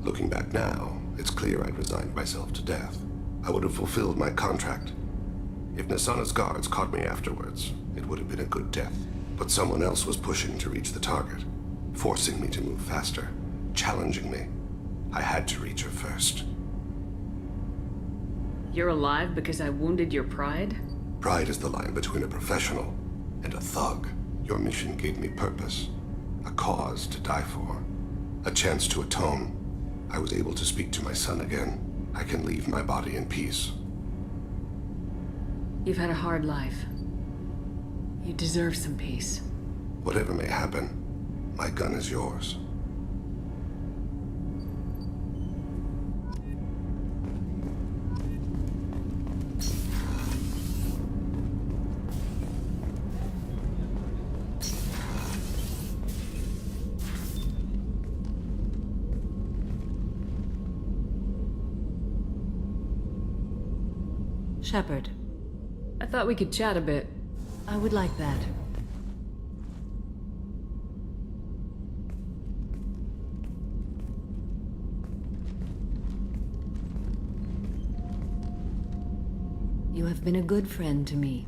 [SPEAKER 22] Looking back now, it's clear I'd resigned myself to death. I would have fulfilled my contract. If Nasana's guards caught me afterwards, it would have been a good death. But someone else was pushing to reach the target, forcing me to move faster, challenging me. I had to reach her first.
[SPEAKER 7] You're alive because I wounded your pride?
[SPEAKER 22] Pride is the line between a professional and a thug. Your mission gave me purpose, a cause to die for, a chance to atone. I was able to speak to my son again. I can leave my body in peace.
[SPEAKER 7] You've had a hard life. You deserve some peace.
[SPEAKER 22] Whatever may happen, my gun is yours.
[SPEAKER 8] Shepard.
[SPEAKER 7] I thought we could chat a bit.
[SPEAKER 8] I would like that. You have been a good friend to me.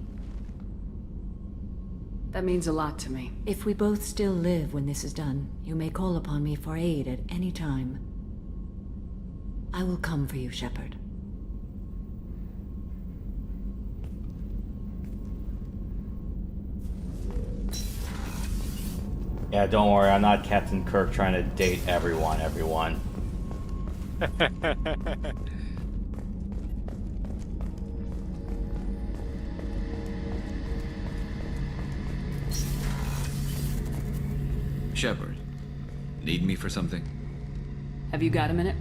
[SPEAKER 7] That means a lot to me.
[SPEAKER 8] If we both still live when this is done, you may call upon me for aid at any time. I will come for you, Shepard.
[SPEAKER 1] Yeah, don't worry, I'm not Captain Kirk trying to date everyone.
[SPEAKER 5] Shepard, need me for something?
[SPEAKER 7] Have you got a minute?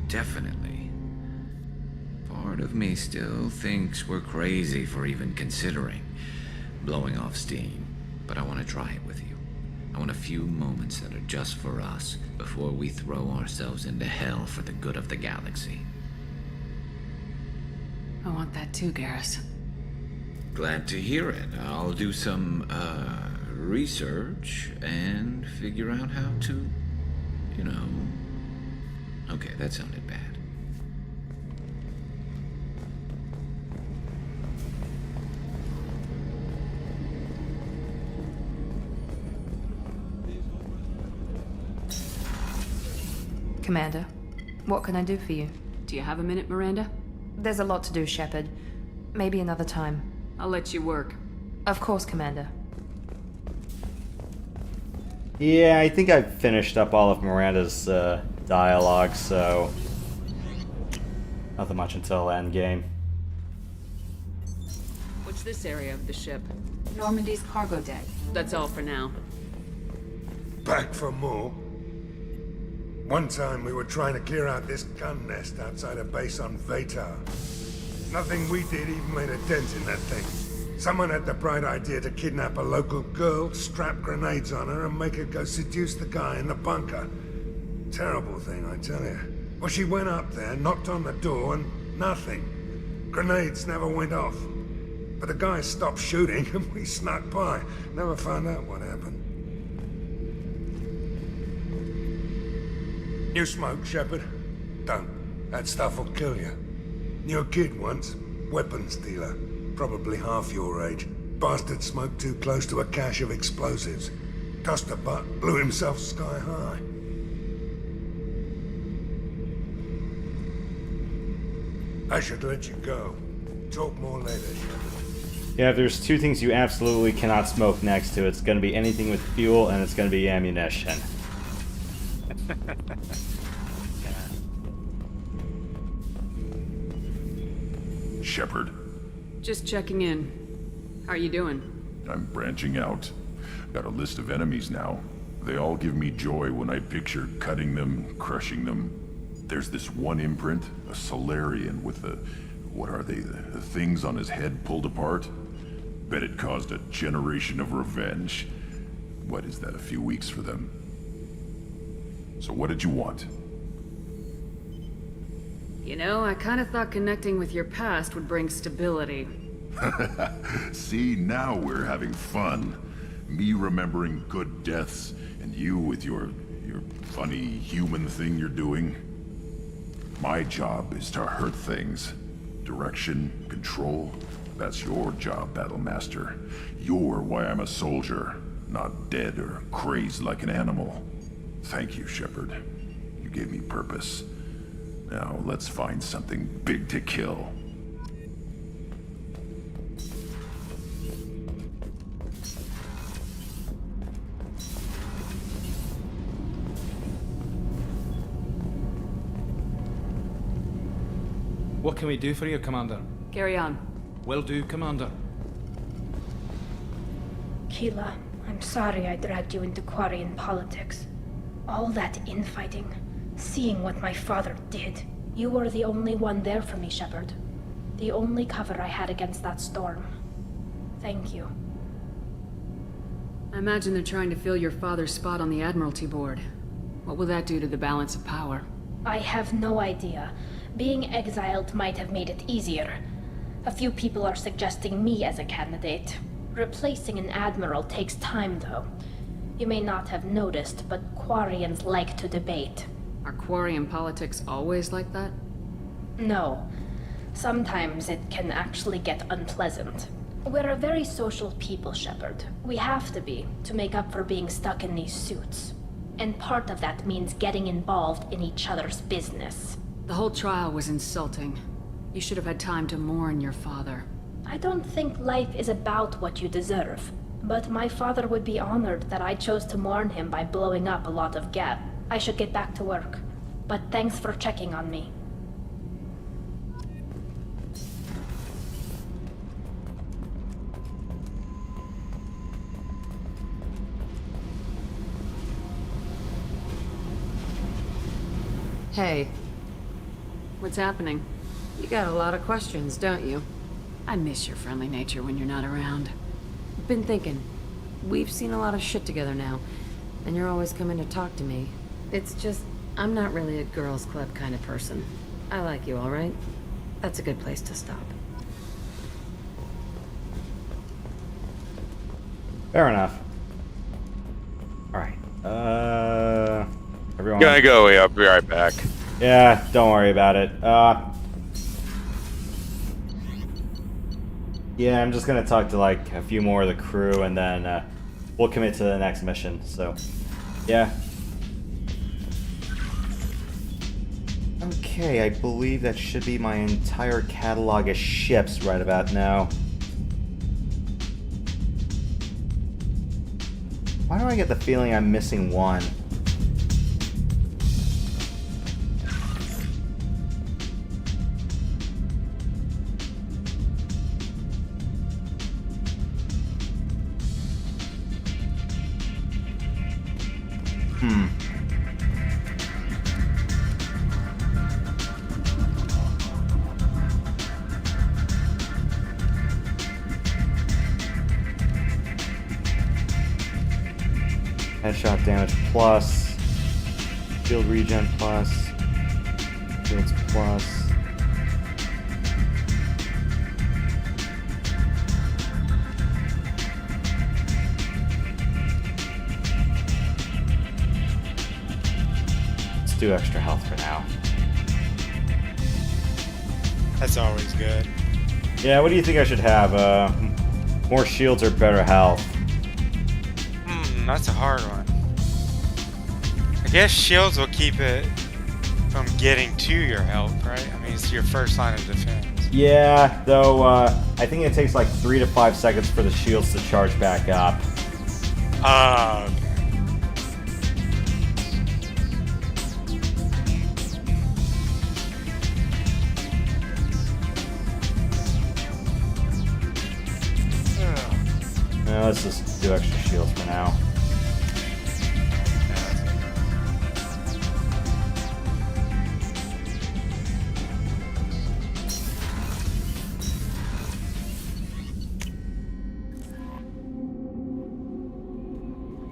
[SPEAKER 5] Definitely. Part of me still thinks we're crazy for even considering blowing off steam, but I want to try it with you. I want a few moments that are just for us before we throw ourselves into hell for the good of the galaxy.
[SPEAKER 7] I want that too, Garrus.
[SPEAKER 5] Glad to hear it. I'll do some, research and figure out how to, you know... Okay, that sounded bad.
[SPEAKER 19] Commander, what can I do for you?
[SPEAKER 7] Do you have a minute, Miranda?
[SPEAKER 19] There's a lot to do, Shepard. Maybe another time.
[SPEAKER 7] I'll let you work.
[SPEAKER 19] Of course, Commander.
[SPEAKER 1] Yeah, I think I've finished up all of Miranda's dialogue, so nothing much until Endgame.
[SPEAKER 7] What's this area of the ship?
[SPEAKER 23] Normandy's cargo deck.
[SPEAKER 7] That's all for now.
[SPEAKER 24] Back for more. One time we were trying to clear out this gun nest outside a base on Vatar. Nothing we did even made a dent in that thing. Someone had the bright idea to kidnap a local girl, strap grenades on her, and make her go seduce the guy in the bunker. Terrible thing, I tell you. Well, she went up there, knocked on the door, and nothing. Grenades never went off. But the guy stopped shooting, and we snuck by. Never found out what happened. New smoke, Shepard? Don't. That stuff will kill you. Knew a kid once. Weapons dealer. Probably half your age. Bastard smoked too close to a cache of explosives. Tossed a butt, blew himself sky high. I should let you go. Talk more later, Shepard.
[SPEAKER 1] Yeah, if there's two things you absolutely cannot smoke next to, it's going to be anything with fuel and it's going to be ammunition.
[SPEAKER 25] Shepard.
[SPEAKER 7] Just checking in. How are you doing?
[SPEAKER 25] I'm branching out. Got a list of enemies now. They all give me joy when I picture cutting them, crushing them. There's this one imprint, a Solarian with the... what are they? The things on his head pulled apart? Bet it caused a generation of revenge. What is that, a few weeks for them? So what did you want?
[SPEAKER 7] You know, I kind of thought connecting with your past would bring stability.
[SPEAKER 25] See, now we're having fun. Me remembering good deaths, and you with your funny human thing you're doing. My job is to hurt things. Direction, control, that's your job, Battlemaster. You're why I'm a soldier, not dead or crazed like an animal. Thank you, Shepard. You gave me purpose. Now, let's find something big to kill.
[SPEAKER 26] What can we do for you, Commander?
[SPEAKER 7] Carry on.
[SPEAKER 26] Will do, Commander.
[SPEAKER 4] Keela, I'm sorry I dragged you into Quarian politics. All that infighting, seeing what my father did. You were the only one there for me, Shepard. The only cover I had against that storm. Thank you.
[SPEAKER 7] I imagine they're trying to fill your father's spot on the Admiralty Board. What will that do to the balance of power?
[SPEAKER 4] I have no idea. Being exiled might have made it easier. A few people are suggesting me as a candidate. Replacing an admiral takes time, though. You may not have noticed, but Quarians like to debate.
[SPEAKER 7] Are Quarian politics always like that?
[SPEAKER 4] No. Sometimes it can actually get unpleasant. We're a very social people, Shepard. We have to be, to make up for being stuck in these suits. And part of that means getting involved in each other's business.
[SPEAKER 7] The whole trial was insulting. You should have had time to mourn your father.
[SPEAKER 4] I don't think life is about what you deserve. But my father would be honored that I chose to mourn him by blowing up a lot of gas. I should get back to work. But thanks for checking on me.
[SPEAKER 7] Hey. What's happening?
[SPEAKER 8] You got a lot of questions, don't you?
[SPEAKER 7] I miss your friendly nature when you're not around.
[SPEAKER 8] Been thinking. We've seen a lot of shit together now, and you're always coming to talk to me. It's just, I'm not really a girls' club kind of person. I like you, all right? That's a good place to stop.
[SPEAKER 1] Fair enough. Alright. Everyone.
[SPEAKER 10] Gonna go away, I'll be right back.
[SPEAKER 1] Yeah, don't worry about it. Yeah, I'm just gonna talk to like a few more of the crew and then we'll commit to the next mission, so yeah. Okay, I believe that should be my entire catalog of ships right about now. Why do I get the feeling I'm missing one? Headshot damage plus, shield regen plus, shields plus. Let's do extra health for now.
[SPEAKER 3] That's always good.
[SPEAKER 1] Yeah, what do you think I should have? More shields or better health?
[SPEAKER 3] That's a hard one. I guess shields will keep it from getting to your health, right? I mean, it's your first line of defense.
[SPEAKER 1] Yeah, though I think it takes like 3 to 5 seconds for the shields to charge back up.
[SPEAKER 3] Okay.
[SPEAKER 1] No, let's just do extra shields for now.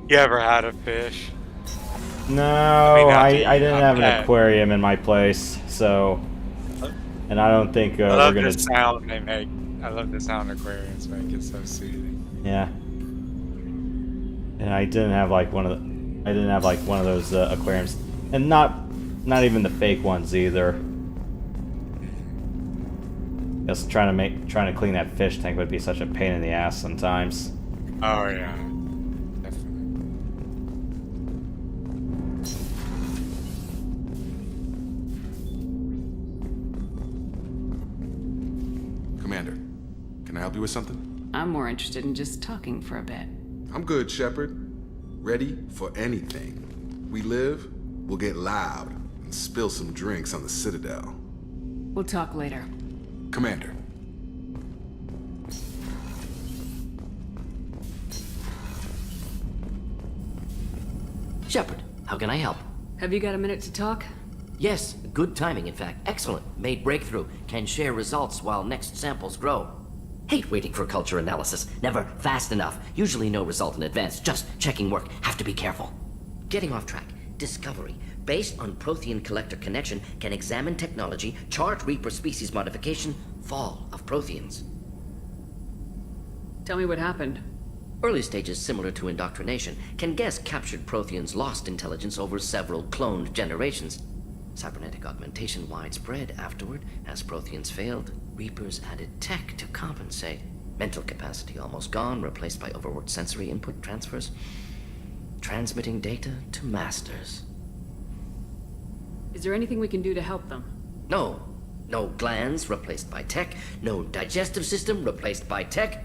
[SPEAKER 3] You ever had a fish?
[SPEAKER 1] No,
[SPEAKER 3] I
[SPEAKER 1] didn't have an aquarium in my place, so, and I don't think
[SPEAKER 3] I
[SPEAKER 1] we're
[SPEAKER 3] love
[SPEAKER 1] gonna.
[SPEAKER 3] the sound they make. I love the sound aquariums make. It's so soothing.
[SPEAKER 1] Yeah. And I didn't have like one of those aquariums, and not even the fake ones either. Just trying to clean that fish tank would be such a pain in the ass sometimes.
[SPEAKER 3] Oh yeah.
[SPEAKER 11] Commander, can I help you with something?
[SPEAKER 7] I'm more interested in just talking for a bit.
[SPEAKER 11] I'm good, Shepard. Ready for anything. We live, we'll get loud, and spill some drinks on the Citadel.
[SPEAKER 7] We'll talk later.
[SPEAKER 11] Commander.
[SPEAKER 12] Shepard, how can I help?
[SPEAKER 7] Have you got a minute to talk?
[SPEAKER 12] Yes, good timing, in fact. Excellent. Made breakthrough. Can share results while next samples grow. Hate waiting for culture analysis. Never fast enough. Usually no result in advance. Just checking work. Have to be careful. Getting off track. Discovery. Based on Prothean collector connection, can examine technology, chart Reaper species modification, fall of Protheans.
[SPEAKER 7] Tell me what happened.
[SPEAKER 12] Early stages similar to indoctrination. Can guess captured Protheans lost intelligence over several cloned generations. Cybernetic augmentation widespread afterward. As Protheans failed, Reapers added tech to compensate. Mental capacity almost gone, replaced by overworked sensory input transfers. Transmitting data to masters.
[SPEAKER 7] Is there anything we can do to help them?
[SPEAKER 12] No. No glands replaced by tech. No digestive system replaced by tech.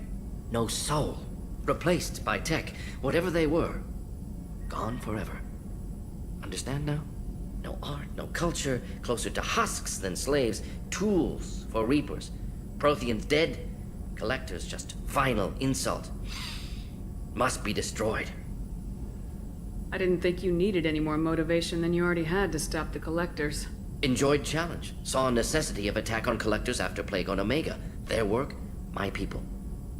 [SPEAKER 12] No soul replaced by tech. Whatever they were, gone forever. Understand now? No art, no culture, closer to husks than slaves, tools for Reapers. Protheans dead, collectors just final insult. Must be destroyed.
[SPEAKER 7] I didn't think you needed any more motivation than you already had to stop the Collectors.
[SPEAKER 12] Enjoyed challenge. Saw necessity of attack on Collectors after Plague on Omega. Their work, my people.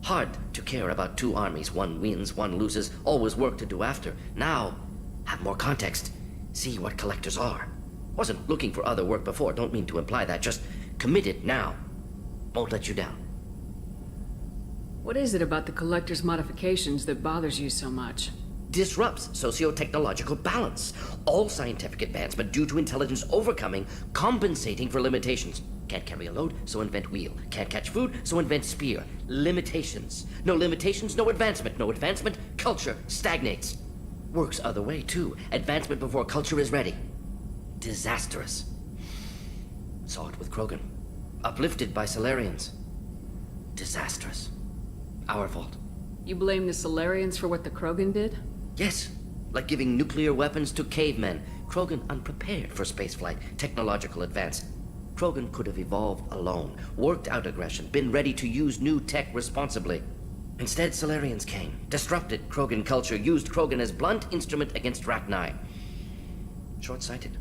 [SPEAKER 12] Hard to care about two armies. One wins, one loses. Always work to do after. Now, have more context. See what Collectors are. Wasn't looking for other work before. Don't mean to imply that. Just committed now. Won't let you down.
[SPEAKER 7] What is it about the Collector's modifications that bothers you so much?
[SPEAKER 12] Disrupts socio-technological balance. All scientific advancement due to intelligence overcoming, compensating for limitations. Can't carry a load, so invent wheel. Can't catch food, so invent spear. Limitations. No limitations, no advancement. No advancement, culture stagnates. Works other way, too. Advancement before culture is ready. Disastrous. Saw it with Krogan. Uplifted by Solarians. Disastrous. Our fault.
[SPEAKER 7] You blame the Solarians for what the Krogan did?
[SPEAKER 12] Yes, like giving nuclear weapons to cavemen. Krogan unprepared for spaceflight, technological advance. Krogan could have evolved alone, worked out aggression, been ready to use new tech responsibly. Instead, Solarians came, disrupted Krogan culture, used Krogan as blunt instrument against Rachni. Short-sighted.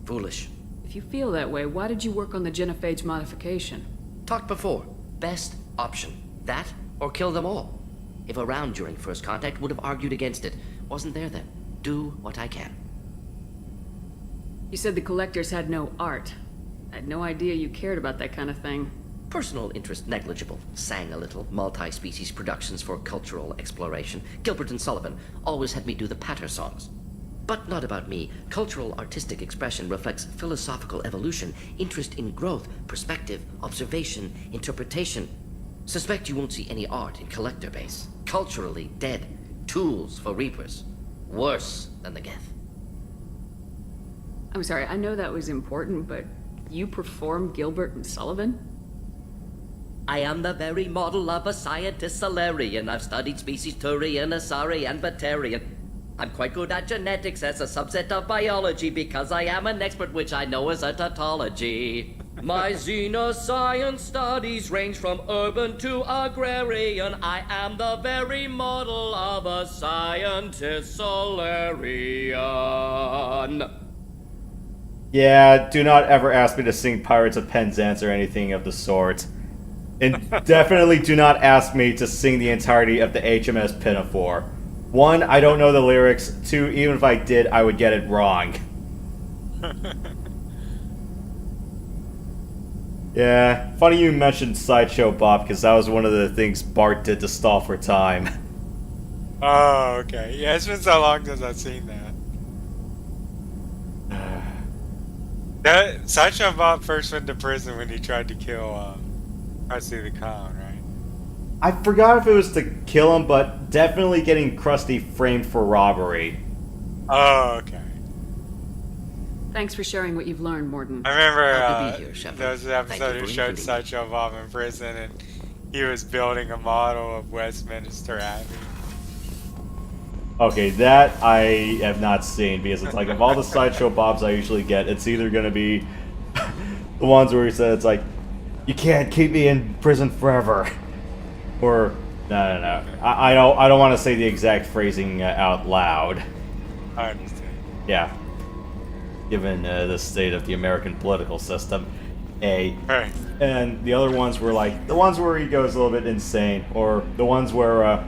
[SPEAKER 12] Foolish.
[SPEAKER 7] If you feel that way, why did you work on the genophage modification?
[SPEAKER 12] Talked before. Best option. That, or kill them all. If around during first contact, would have argued against it. Wasn't there then. Do what I can.
[SPEAKER 7] You said the Collectors had no art. I had no idea you cared about that kind of thing.
[SPEAKER 12] Personal interest negligible. Sang a little. Multi-species productions for cultural exploration. Gilbert and Sullivan always had me do the patter songs. But not about me. Cultural artistic expression reflects philosophical evolution, interest in growth, perspective, observation, interpretation. Suspect you won't see any art in Collector base. Culturally dead. Tools for Reapers. Worse than the Geth.
[SPEAKER 7] I'm sorry, I know that was important, but you performed Gilbert and Sullivan?
[SPEAKER 12] I am the very model of a scientist Solarian. I've studied species Turian, Asari, and Batarian. I'm quite good at genetics as a subset of biology because I am an expert, which I know is a tautology. My xenoscience studies range from urban to agrarian. I am the very model of a scientist Solarian.
[SPEAKER 1] Yeah, do not ever ask me to sing Pirates of Penzance or anything of the sort. And definitely do not ask me to sing the entirety of the HMS Pinafore. 1, I don't know the lyrics. 2, even if I did, I would get it wrong. Yeah, funny you mentioned Sideshow Bob, because that was one of the things Bart did to stall for time.
[SPEAKER 3] Oh, okay. Yeah, it's been so long since I've seen that. Sideshow Bob first went to prison when he tried to kill Krusty the Clown, right?
[SPEAKER 1] I forgot if it was to kill him, but definitely getting Krusty framed for robbery.
[SPEAKER 3] Oh, okay.
[SPEAKER 7] Thanks for sharing what you've learned, Morden.
[SPEAKER 3] I remember
[SPEAKER 12] there
[SPEAKER 3] was an episode who showed Sideshow Bob in prison, and he was building a model of Westminster Abbey.
[SPEAKER 1] Okay, that I have not seen, because it's like, of all the Sideshow Bobs I usually get, it's either going to be the ones where he said, it's like, you can't keep me in prison forever. Or, no. I don't want to say the exact phrasing out loud.
[SPEAKER 3] I understand.
[SPEAKER 1] Yeah. Given the state of the American political system.
[SPEAKER 3] Right.
[SPEAKER 1] And the other ones were like, the ones where he goes a little bit insane, or the ones where,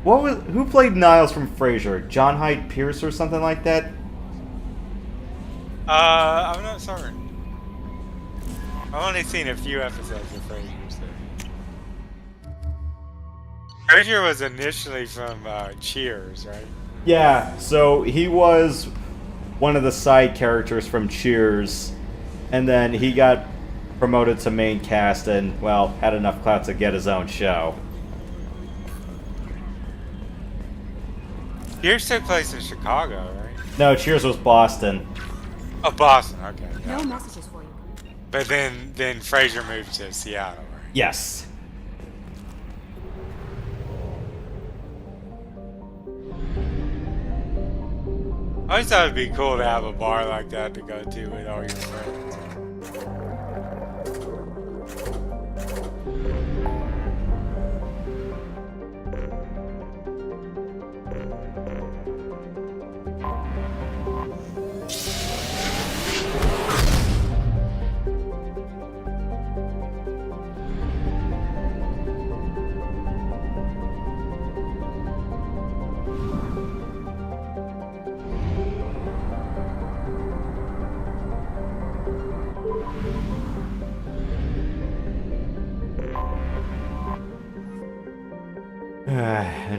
[SPEAKER 1] who played Niles from Frasier? John Hyde Pierce or something like that?
[SPEAKER 3] I'm not certain. I've only seen a few episodes of Frasier, so. Frasier was initially from Cheers, right?
[SPEAKER 1] Yeah, so he was one of the side characters from Cheers, and then he got promoted to main cast and, well, had enough clout to get his own show.
[SPEAKER 3] Cheers took place in Chicago, right?
[SPEAKER 1] No, Cheers was Boston.
[SPEAKER 3] Oh, Boston, okay.
[SPEAKER 2] No messages for you.
[SPEAKER 3] But then Frasier moved to Seattle, right?
[SPEAKER 1] Yes.
[SPEAKER 3] I always thought it'd be cool to have a bar like that to go to with all your friends.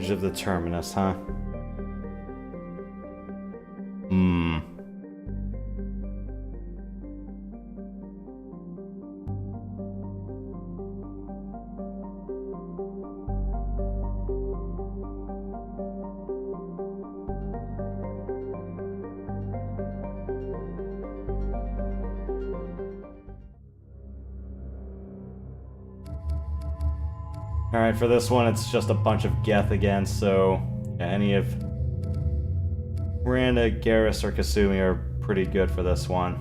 [SPEAKER 1] edge of the terminus, huh? Alright, for this one, it's just a bunch of Geth again, so yeah, any of Miranda, Garrus, or Kasumi are pretty good for this one.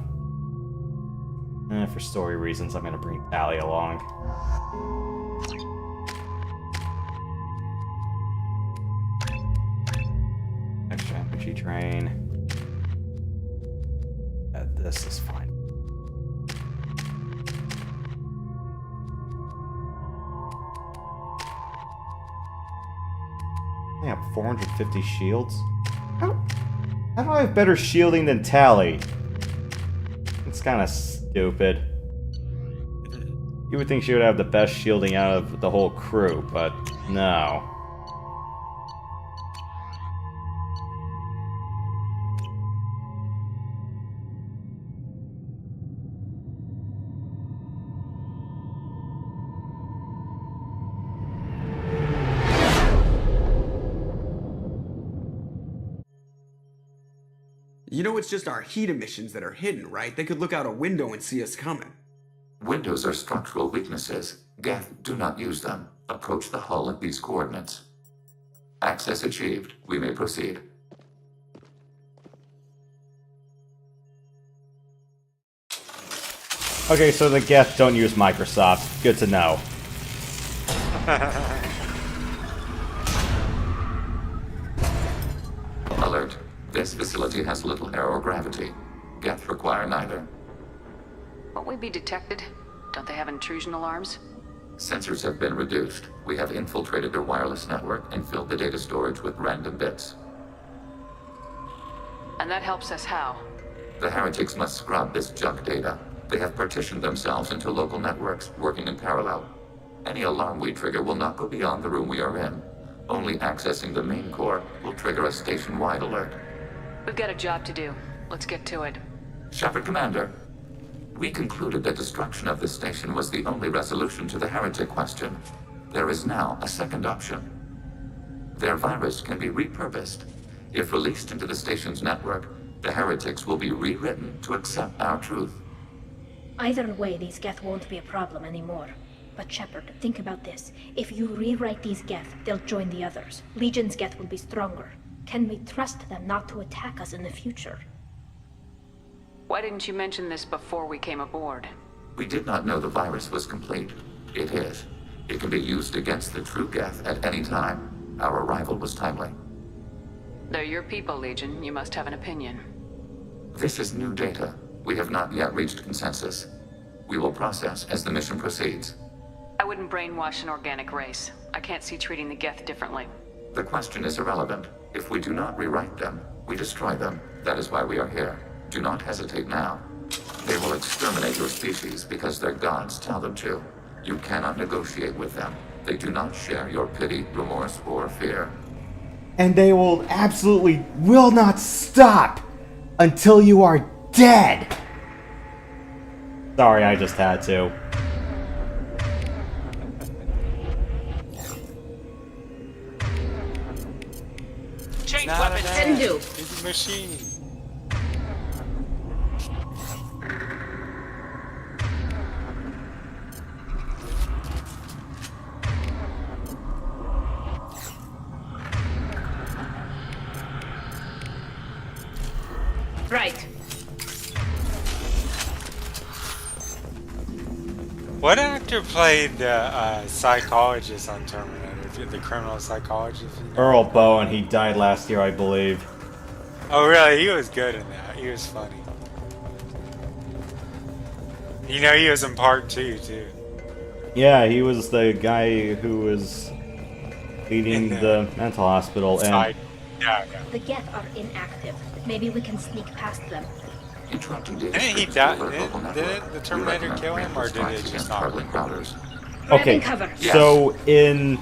[SPEAKER 1] And for story reasons, I'm gonna bring Tally along. Extra energy drain. This is fine. I have 450 shields? How do I have better shielding than Tally? It's kind of stupid. You would think she would have the best shielding out of the whole crew, but no.
[SPEAKER 20] You know it's just our heat emissions that are hidden, right? They could look out a window and see us coming.
[SPEAKER 17] Windows are structural weaknesses. Geth, do not use them. Approach the hull at these coordinates. Access achieved. We may proceed.
[SPEAKER 1] Okay, so the Geth don't use Microsoft. Good to know.
[SPEAKER 17] Alert. This facility has little aerogravity. Geth require neither.
[SPEAKER 7] Won't we be detected? Don't they have intrusion alarms?
[SPEAKER 17] Sensors have been reduced. We have infiltrated their wireless network and filled the data storage with random bits.
[SPEAKER 7] And that helps us how?
[SPEAKER 17] The heretics must scrub this junk data. They have partitioned themselves into local networks, working in parallel. Any alarm we trigger will not go beyond the room we are in. Only accessing the main core will trigger a station-wide alert.
[SPEAKER 7] We've got a job to do. Let's get to it.
[SPEAKER 17] Shepard Commander, we concluded that destruction of the station was the only resolution to the heretic question. There is now a second option. Their virus can be repurposed. If released into the station's network, the heretics will be rewritten to accept our truth.
[SPEAKER 4] Either way, these Geth won't be a problem anymore. But Shepard, think about this. If you rewrite these Geth, they'll join the others. Legion's Geth will be stronger. Can we trust them not to attack us in the future?
[SPEAKER 7] Why didn't you mention this before we came aboard?
[SPEAKER 17] We did not know the virus was complete. It is. It can be used against the true Geth at any time. Our arrival was timely.
[SPEAKER 7] They're your people, Legion. You must have an opinion.
[SPEAKER 17] This is new data. We have not yet reached consensus. We will process as the mission proceeds.
[SPEAKER 7] I wouldn't brainwash an organic race. I can't see treating the Geth differently.
[SPEAKER 17] The question is irrelevant. If we do not rewrite them, we destroy them. That is why we are here. Do not hesitate now. They will exterminate your species because their gods tell them to. You cannot negotiate with them. They do not share your pity, remorse, or fear.
[SPEAKER 1] And they will not stop until you are dead! Sorry, I just had to.
[SPEAKER 3] Change weapons!
[SPEAKER 21] Sendu!
[SPEAKER 3] It's a machine.
[SPEAKER 21] Right.
[SPEAKER 3] What actor played the psychologist on Terminator? The criminal psychologist?
[SPEAKER 1] Earl Bowen, he died last year, I believe.
[SPEAKER 3] Oh, really? He was good in that. He was funny. You know, he was in part 2, too.
[SPEAKER 1] Yeah, he was the guy who was leading the mental hospital. And
[SPEAKER 3] yeah.
[SPEAKER 4] The Geth are inactive. Maybe we can sneak past them.
[SPEAKER 17] Didn't
[SPEAKER 3] he die? Did the Terminator kill him, or did it just not?
[SPEAKER 1] Okay, so in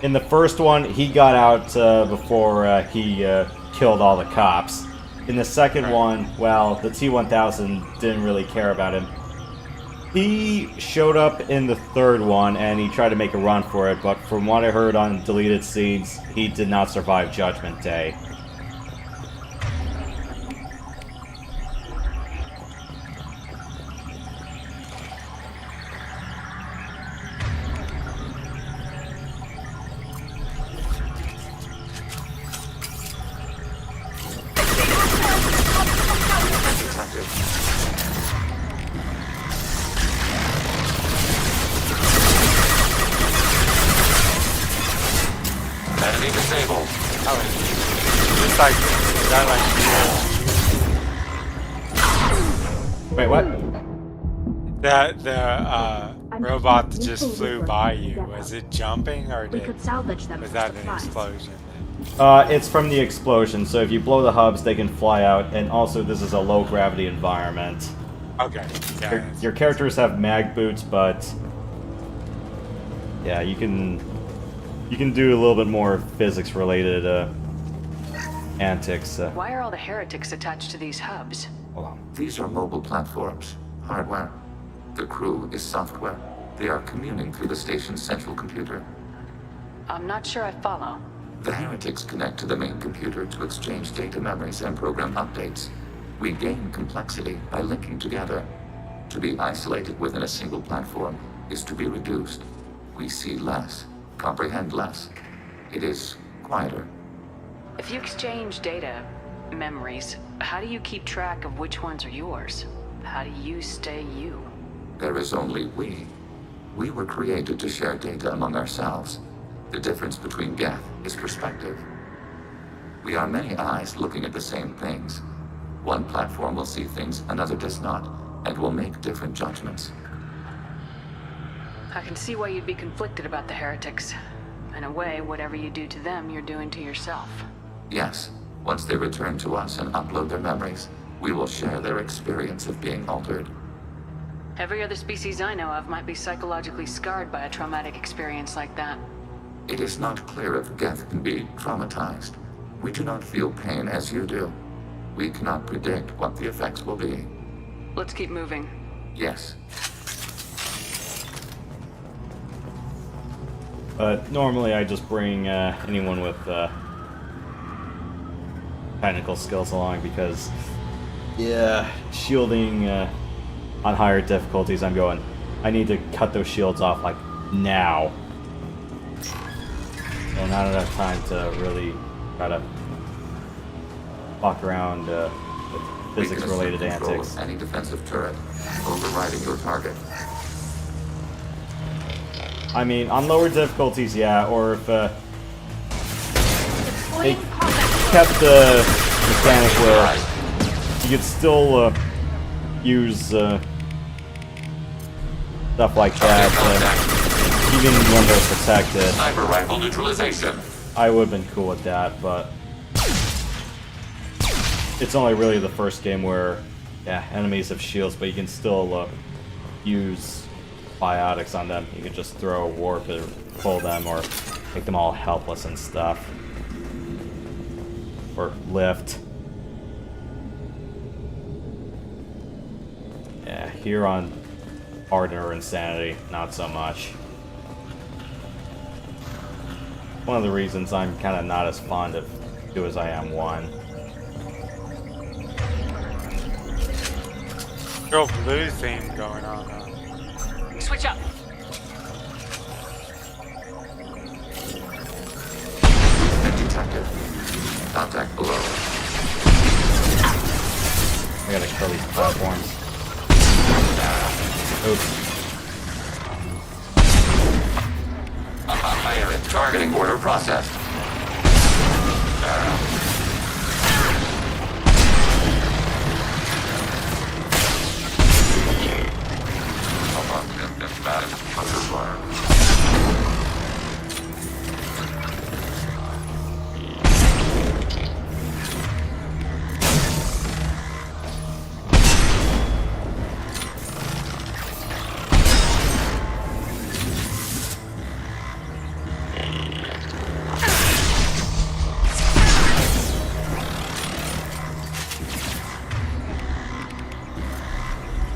[SPEAKER 1] In the first one, he got out before he killed all the cops. In the second one, well, the T-1000 didn't really care about him. He showed up in the third one, and he tried to make a run for it, but from what I heard on deleted scenes, he did not survive Judgment Day.
[SPEAKER 17] Enemy disabled.
[SPEAKER 3] It's like, is that like...
[SPEAKER 1] Wait, what?
[SPEAKER 3] The robot that just flew by you, was it jumping or
[SPEAKER 4] We could salvage them
[SPEAKER 3] was
[SPEAKER 4] for
[SPEAKER 3] that an
[SPEAKER 4] supplies.
[SPEAKER 3] explosion?
[SPEAKER 1] It's from the explosion, so if you blow the hubs, they can fly out, and also this is a low-gravity environment.
[SPEAKER 3] Okay, yeah.
[SPEAKER 1] Your characters have mag boots, but... yeah, you can do a little bit more physics-related antics.
[SPEAKER 7] Why are all the heretics attached to these hubs?
[SPEAKER 1] Hold on.
[SPEAKER 17] These are mobile platforms, hardware. The crew is software. They are communing through the station's central computer.
[SPEAKER 7] I'm not sure I follow.
[SPEAKER 17] The heretics connect to the main computer to exchange data memories and program updates. We gain complexity by linking together. To be isolated within a single platform is to be reduced. We see less, comprehend less. It is quieter.
[SPEAKER 7] If you exchange data, memories, how do you keep track of which ones are yours? How do you stay you?
[SPEAKER 17] There is only we. We were created to share data among ourselves. The difference between Geth is perspective. We are many eyes looking at the same things. One platform will see things another does not, and will make different judgments.
[SPEAKER 7] I can see why you'd be conflicted about the heretics. In a way, whatever you do to them, you're doing to yourself.
[SPEAKER 17] Yes, once they return to us and upload their memories, we will share their experience of being altered.
[SPEAKER 7] Every other species I know of might be psychologically scarred by a traumatic experience like that.
[SPEAKER 17] It is not clear if Geth can be traumatized. We do not feel pain as you do. We cannot predict what the effects will be.
[SPEAKER 7] Let's keep moving.
[SPEAKER 17] Yes.
[SPEAKER 1] But normally I just bring anyone with technical skills along because, yeah, shielding on higher difficulties, I'm going, I need to cut those shields off, like, now. So not enough time to really try to walk around with physics-related antics.
[SPEAKER 17] Any defensive turret, overriding your target.
[SPEAKER 1] I mean, on lower difficulties, yeah, or if they kept the mechanic where you could still use stuff like that, even when they're protected.
[SPEAKER 17] Sniper rifle neutralization.
[SPEAKER 1] I would have been cool with that, but it's only really the first game where, yeah, enemies have shields, but you can still use biotics on them. You can just throw a warp or pull them or make them all helpless and stuff. Or lift. Yeah, here on Ardent or Insanity, not so much. One of the reasons I'm kind of not as fond of 2 as I am 1.
[SPEAKER 3] Real blue theme going on.
[SPEAKER 7] Switch up.
[SPEAKER 17] Detected. Contact below.
[SPEAKER 1] I gotta kill these platforms. Oops.
[SPEAKER 17] Targeting order processed.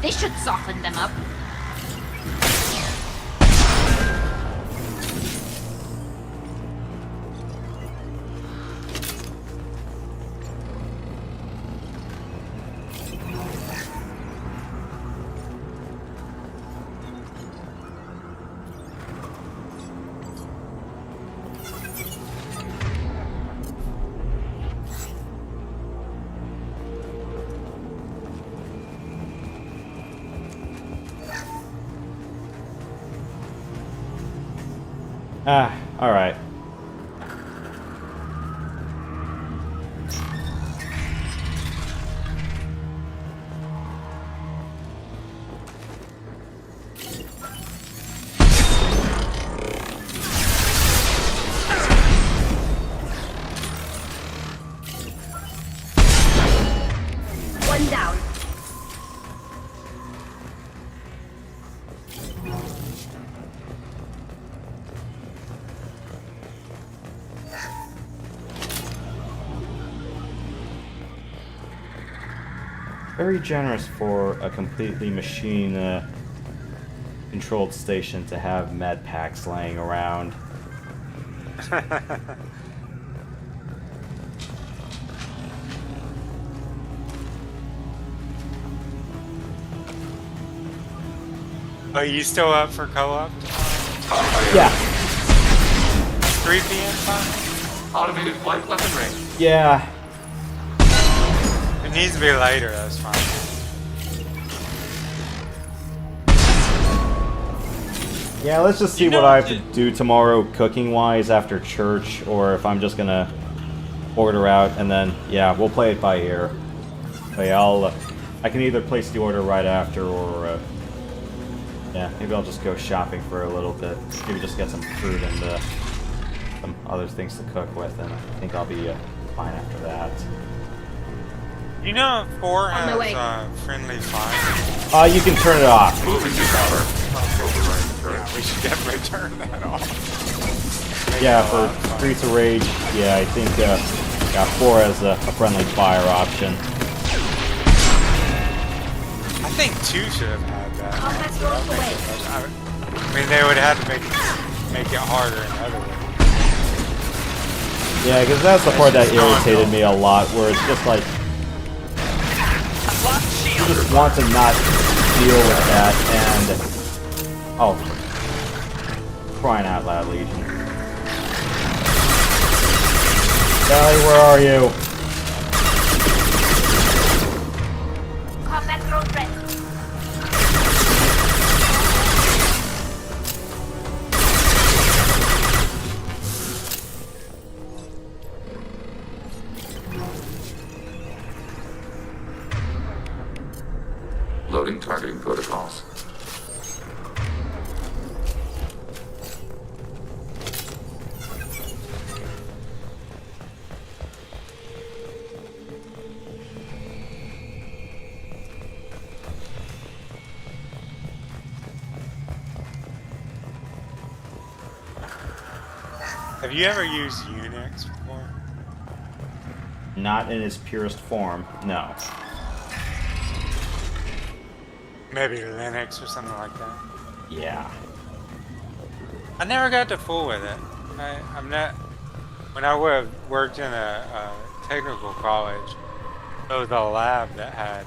[SPEAKER 10] This should soften them up.
[SPEAKER 1] Alright.
[SPEAKER 4] One down.
[SPEAKER 1] Very generous for a completely machine controlled station to have med packs laying around.
[SPEAKER 3] Are you still up for co-op?
[SPEAKER 1] Yeah.
[SPEAKER 3] 3 p.m. fine?
[SPEAKER 17] Automated flight weapon range.
[SPEAKER 1] Yeah.
[SPEAKER 3] It needs to be later, that's fine.
[SPEAKER 1] Yeah, let's just see what I have to do tomorrow cooking-wise after church, or if I'm just gonna order out, and then, yeah, we'll play it by ear. But yeah, I can either place the order right after, or, yeah, maybe I'll just go shopping for a little bit. Maybe just get some fruit and, some other things to cook with, and I think I'll be, fine after that.
[SPEAKER 3] You know if 4 has, friendly fire?
[SPEAKER 1] You can turn it off.
[SPEAKER 17] Moving to cover.
[SPEAKER 3] Yeah, we should definitely turn that off.
[SPEAKER 1] Yeah, for Streets of Rage, yeah, I think, yeah, 4 has a friendly fire option.
[SPEAKER 3] I think 2 should have had that. I mean, they would have to make it harder in other ways.
[SPEAKER 1] Yeah, because that's the part that irritated me a lot, where it's just like, you just want to not deal with that, and, oh, crying out loud, Legion. Sally, where are you?
[SPEAKER 4] Combat drone ready.
[SPEAKER 17] Loading targeting protocols.
[SPEAKER 3] Have you ever used Unix before?
[SPEAKER 1] Not in its purest form, no.
[SPEAKER 3] Maybe Linux or something like that.
[SPEAKER 1] Yeah.
[SPEAKER 3] I never got to fool with it. I'm not. When I worked in a technical college, there was a lab that had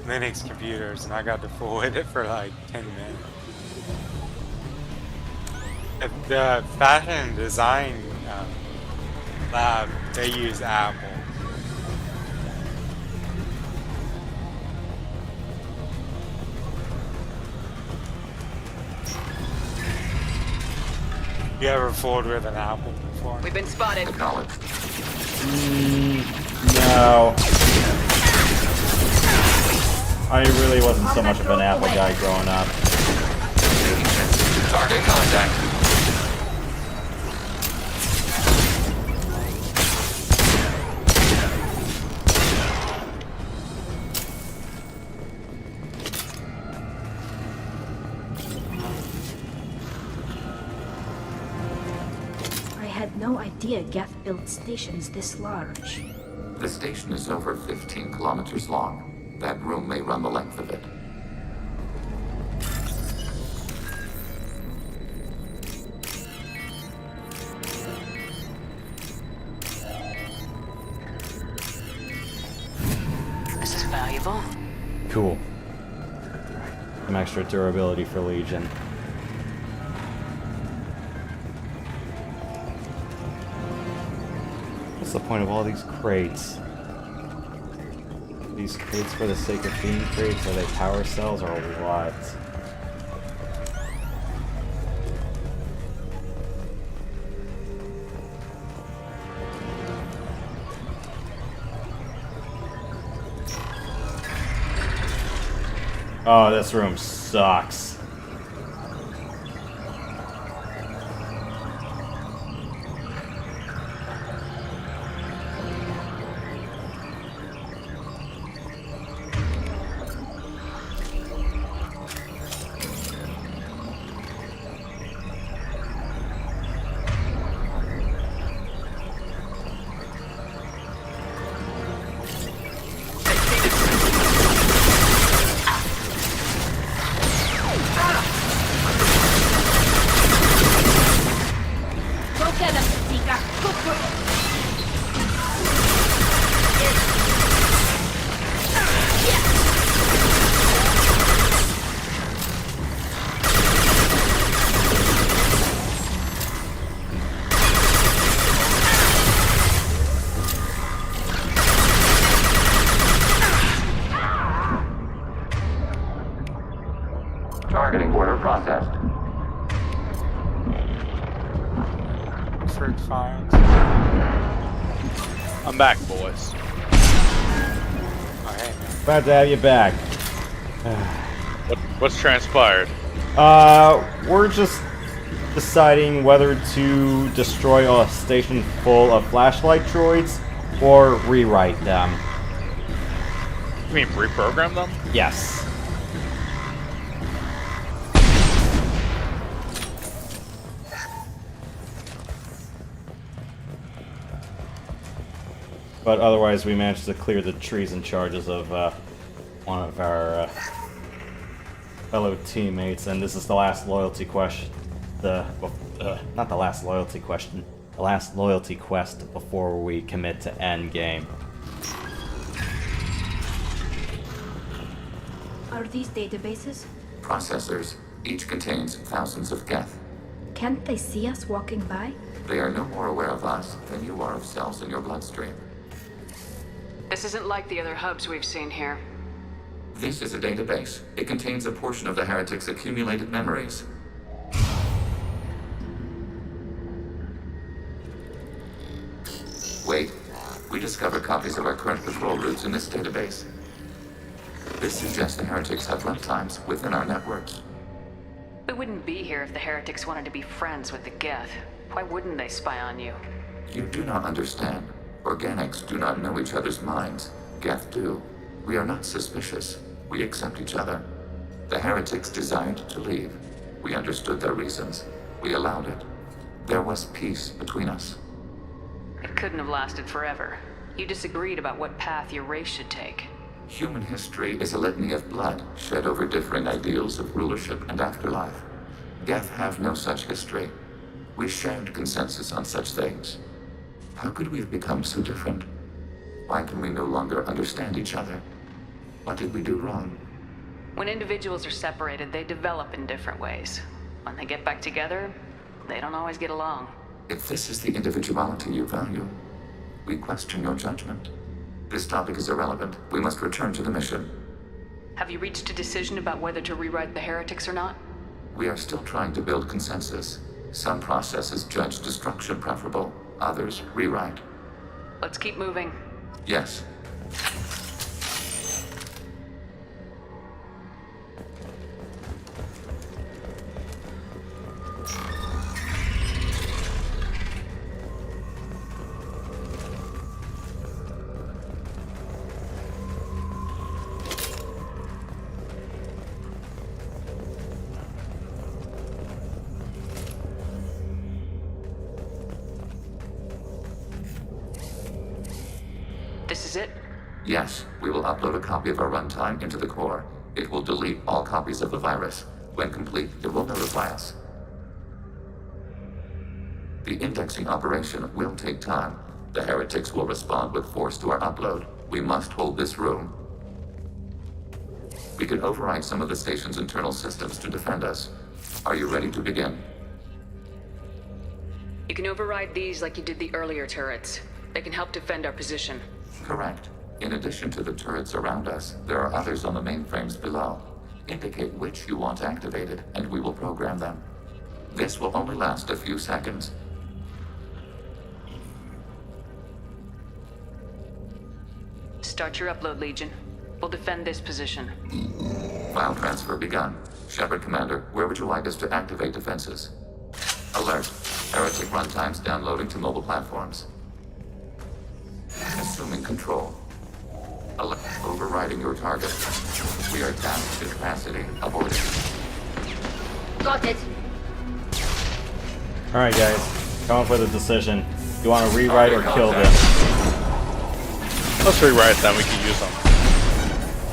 [SPEAKER 3] Linux computers, and I got to fool with it for like 10 minutes. At the fashion and design lab, they use Apple. You ever fooled with an Apple before?
[SPEAKER 7] We've been spotted.
[SPEAKER 17] Acknowledged.
[SPEAKER 1] No. I really wasn't so much of an Apple guy growing up.
[SPEAKER 17] Target contact.
[SPEAKER 4] I had no idea Geth built stations this large.
[SPEAKER 17] The station is over 15 kilometers long. That room may run the length of it.
[SPEAKER 7] valuable.
[SPEAKER 1] Cool. Some extra durability for Legion. What's the point of all these crates? These crates for the sake of being crates? Are they power cells or what? Oh, this room sucks.
[SPEAKER 17] Targeting order processed.
[SPEAKER 3] Fruit files.
[SPEAKER 10] I'm back, boys.
[SPEAKER 3] Oh, hey, man.
[SPEAKER 1] Glad to have you back.
[SPEAKER 10] What's transpired?
[SPEAKER 1] We're just deciding whether to destroy a station full of flashlight droids or rewrite them.
[SPEAKER 10] You mean reprogram them?
[SPEAKER 1] Yes. But otherwise, we managed to clear the treason charges of one of our fellow teammates, and this is the last loyalty question. Not the last loyalty question. The last loyalty quest before we commit to Endgame.
[SPEAKER 4] Are these databases?
[SPEAKER 17] Processors. Each contains thousands of geth.
[SPEAKER 4] Can't they see us walking by?
[SPEAKER 17] They are no more aware of us than you are of cells in your bloodstream.
[SPEAKER 7] This isn't like the other hubs we've seen here.
[SPEAKER 17] This is a database. It contains a portion of the heretic's accumulated memories. Wait. We discovered copies of our current patrol routes in this database. This suggests the heretics have runtimes within our networks.
[SPEAKER 7] We wouldn't be here if the heretics wanted to be friends with the Geth. Why wouldn't they spy on you?
[SPEAKER 17] You do not understand. Organics do not know each other's minds. Geth do. We are not suspicious. We accept each other. The heretics desired to leave. We understood their reasons. We allowed it. There was peace between us.
[SPEAKER 7] It couldn't have lasted forever. You disagreed about what path your race should take.
[SPEAKER 17] Human history is a litany of blood shed over differing ideals of rulership and afterlife. Geth have no such history. We shared consensus on such things. How could we have become so different? Why can we no longer understand each other? What did we do wrong?
[SPEAKER 7] When individuals are separated, they develop in different ways. When they get back together, they don't always get along.
[SPEAKER 17] If this is the individuality you value, we question your judgment. This topic is irrelevant. We must return to the mission.
[SPEAKER 7] Have you reached a decision about whether to rewrite the heretics or not?
[SPEAKER 17] We are still trying to build consensus. Some processes judge destruction preferable, others rewrite.
[SPEAKER 7] Let's keep moving.
[SPEAKER 17] Yes.
[SPEAKER 7] This is it?
[SPEAKER 17] Yes, we will upload a copy of our runtime into the core. It will delete all copies of the virus. When complete, it will notify us. The indexing operation will take time. The heretics will respond with force to our upload. We must hold this room. We can override some of the station's internal systems to defend us. Are you ready to begin?
[SPEAKER 7] You can override these like you did the earlier turrets. They can help defend our position.
[SPEAKER 17] Correct. In addition to the turrets around us, there are others on the mainframes below. Indicate which you want activated, and we will program them. This will only last a few seconds.
[SPEAKER 7] Start your upload, Legion. We'll defend this position.
[SPEAKER 17] File transfer begun. Shepard Commander, where would you like us to activate defenses? Alert. Heretic runtimes downloading to mobile platforms. Assuming control. Alert. Overriding your target. We are down to capacity. Avoiding.
[SPEAKER 4] Got it.
[SPEAKER 1] Alright guys, come up with a decision. You want to rewrite or kill this?
[SPEAKER 10] Let's rewrite them, we can use them.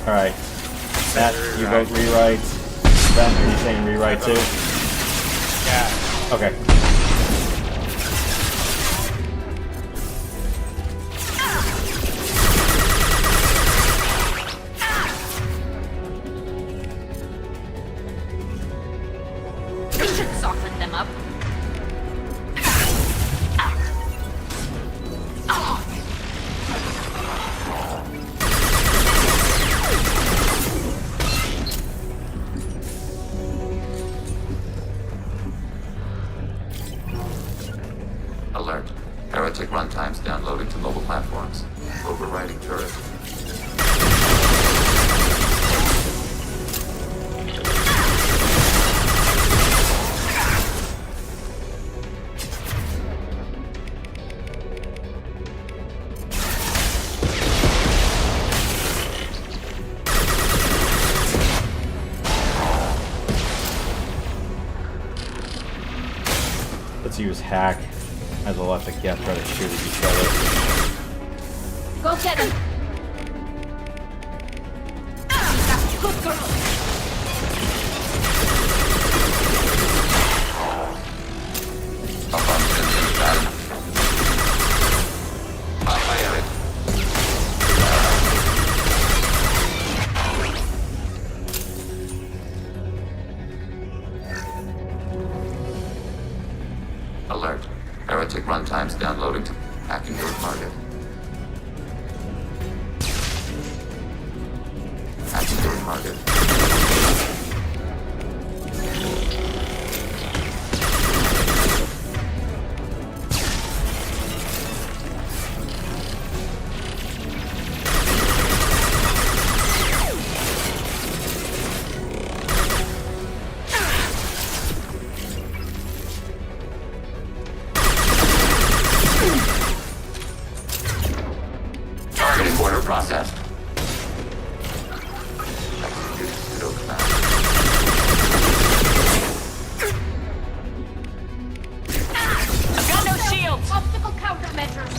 [SPEAKER 1] Alright. Matt, you vote rewrite. Ben, are you saying rewrite too?
[SPEAKER 3] Yeah.
[SPEAKER 1] Okay.
[SPEAKER 9] You should soften them up.
[SPEAKER 17] Alert. Heretic runtimes downloading to mobile platforms. Overriding turret.
[SPEAKER 1] Let's use hack. Might as well let the Geth try to shoot at each other.
[SPEAKER 9] Go get him. Good girl.
[SPEAKER 17] Alert. Heretic runtimes downloading to hacking your target. Hacking your target. Targeting order processed. Executing pseudo command.
[SPEAKER 9] I've got no shields. Obstacle countermeasures.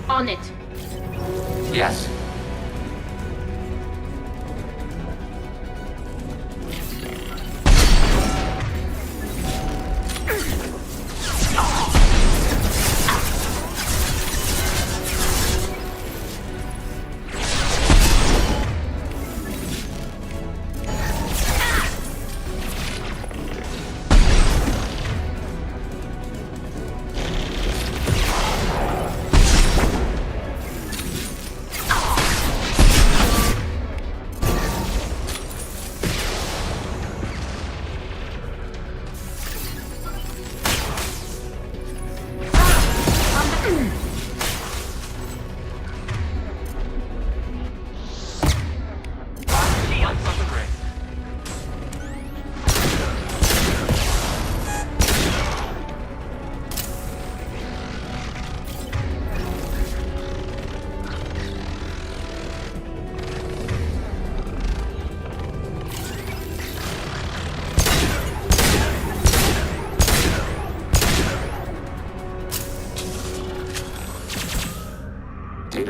[SPEAKER 4] On it.
[SPEAKER 17] Yes.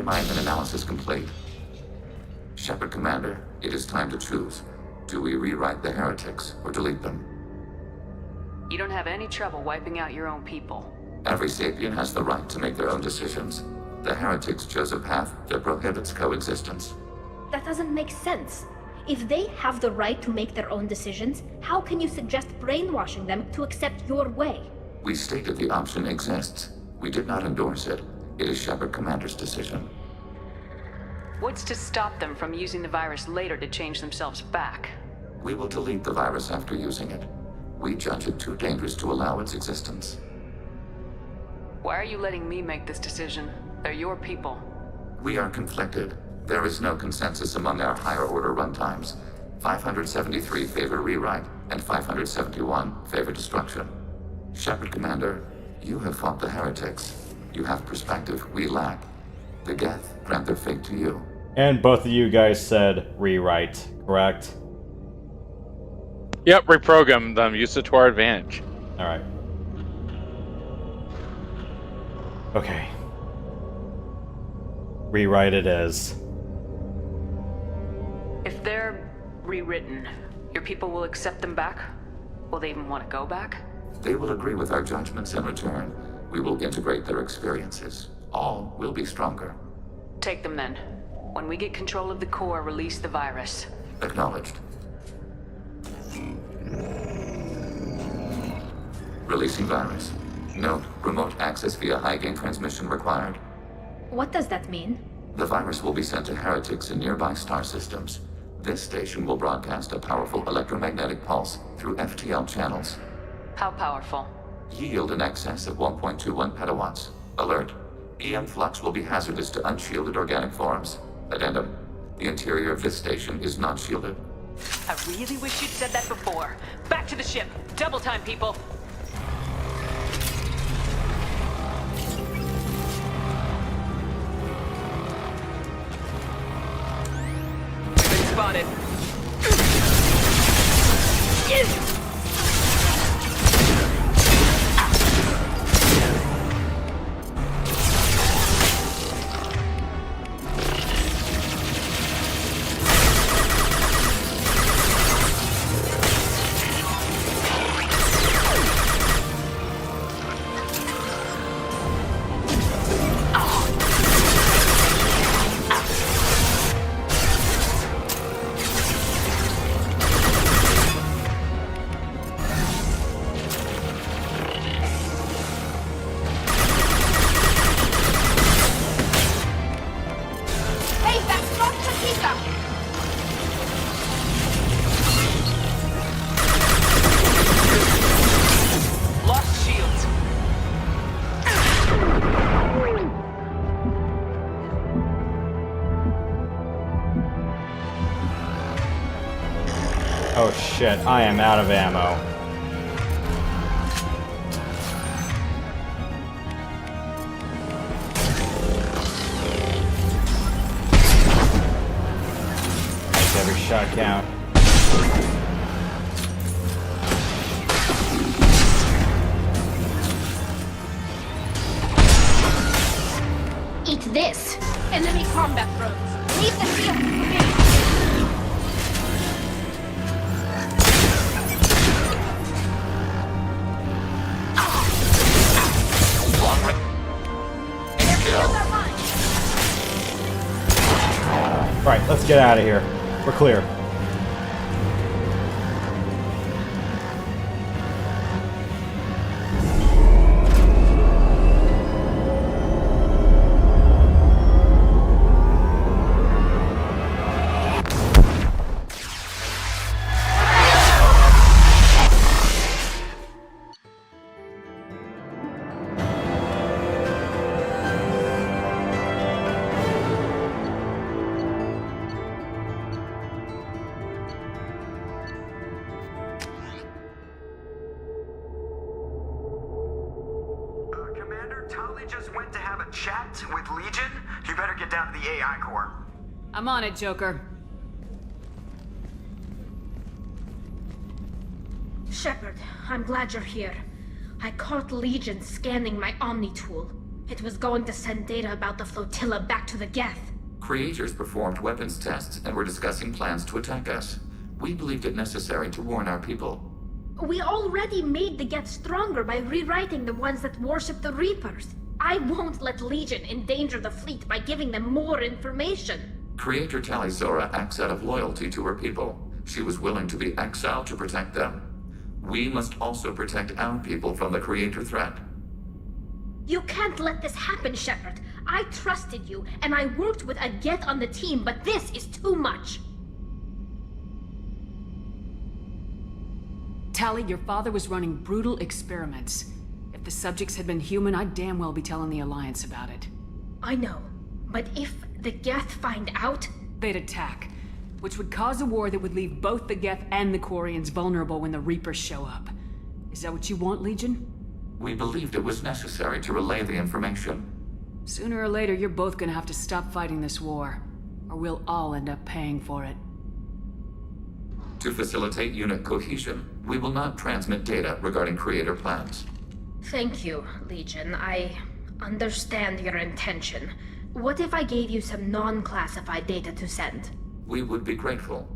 [SPEAKER 17] Data mining analysis complete. Shepard Commander, it is time to choose. Do we rewrite the heretics or delete them?
[SPEAKER 7] You don't have any trouble wiping out your own people.
[SPEAKER 17] Every sapient has the right to make their own decisions. The heretics chose a path that prohibits coexistence.
[SPEAKER 4] That doesn't make sense. If they have the right to make their own decisions, how can you suggest brainwashing them to accept your way?
[SPEAKER 17] We stated the option exists. We did not endorse it. It is Shepard Commander's decision.
[SPEAKER 7] What's to stop them from using the virus later to change themselves back?
[SPEAKER 17] We will delete the virus after using it. We judge it too dangerous to allow its existence.
[SPEAKER 7] Why are you letting me make this decision? They're your people.
[SPEAKER 17] We are conflicted. There is no consensus among our higher order runtimes. 573 favor rewrite, and 571 favor destruction. Shepard Commander, you have fought the heretics. You have perspective we lack. The Geth grant their fate to you.
[SPEAKER 1] And both of you guys said rewrite, correct?
[SPEAKER 10] Yep, reprogram them. Use it to our advantage.
[SPEAKER 1] Alright. Okay. Rewrite it as.
[SPEAKER 7] If they're rewritten, your people will accept them back? Will they even want to go back?
[SPEAKER 17] They will agree with our judgments in return. We will integrate their experiences. All will be stronger.
[SPEAKER 7] Take them then. When we get control of the core, release the virus.
[SPEAKER 17] Acknowledged. Releasing virus. Note, remote access via high-gain transmission required.
[SPEAKER 4] What does that mean?
[SPEAKER 17] The virus will be sent to heretics in nearby star systems. This station will broadcast a powerful electromagnetic pulse through FTL channels.
[SPEAKER 7] How powerful?
[SPEAKER 17] Yield in excess of 1.21 petawatts. Alert. EM flux will be hazardous to unshielded organic forms. Addendum. The interior of this station is not shielded.
[SPEAKER 7] I really wish you'd said that before. Back to the ship. Double time, people. Been spotted.
[SPEAKER 1] Oh shit, I am out of ammo. Make every shot count.
[SPEAKER 4] Eat this! Enemy combat drones! Leave the field to me!
[SPEAKER 1] Right, let's get out of here. We're clear.
[SPEAKER 7] I'm on it, Joker.
[SPEAKER 4] Shepard, I'm glad you're here. I caught Legion scanning my Omni tool. It was going to send data about the flotilla back to the Geth.
[SPEAKER 17] Creators performed weapons tests and were discussing plans to attack us. We believed it necessary to warn our people.
[SPEAKER 4] We already made the Geth stronger by rewriting the ones that worship the Reapers. I won't let Legion endanger the fleet by giving them more information.
[SPEAKER 17] Creator Tali Zora acts out of loyalty to her people. She was willing to be exiled to protect them. We must also protect our people from the Creator threat.
[SPEAKER 4] You can't let this happen, Shepard. I trusted you, and I worked with a Geth on the team, but this is too much.
[SPEAKER 7] Tali, your father was running brutal experiments. If the subjects had been human, I'd damn well be telling the Alliance about it.
[SPEAKER 4] I know, but if the Geth find out...
[SPEAKER 7] They'd attack, which would cause a war that would leave both the Geth and the Quarians vulnerable when the Reapers show up. Is that what you want, Legion?
[SPEAKER 17] We believed it was necessary to relay the information.
[SPEAKER 7] Sooner or later, you're both gonna have to stop fighting this war, or we'll all end up paying for it.
[SPEAKER 17] To facilitate unit cohesion, we will not transmit data regarding Creator plans.
[SPEAKER 4] Thank you, Legion. I understand your intention. What if I gave you some non-classified data to send?
[SPEAKER 17] We would be grateful.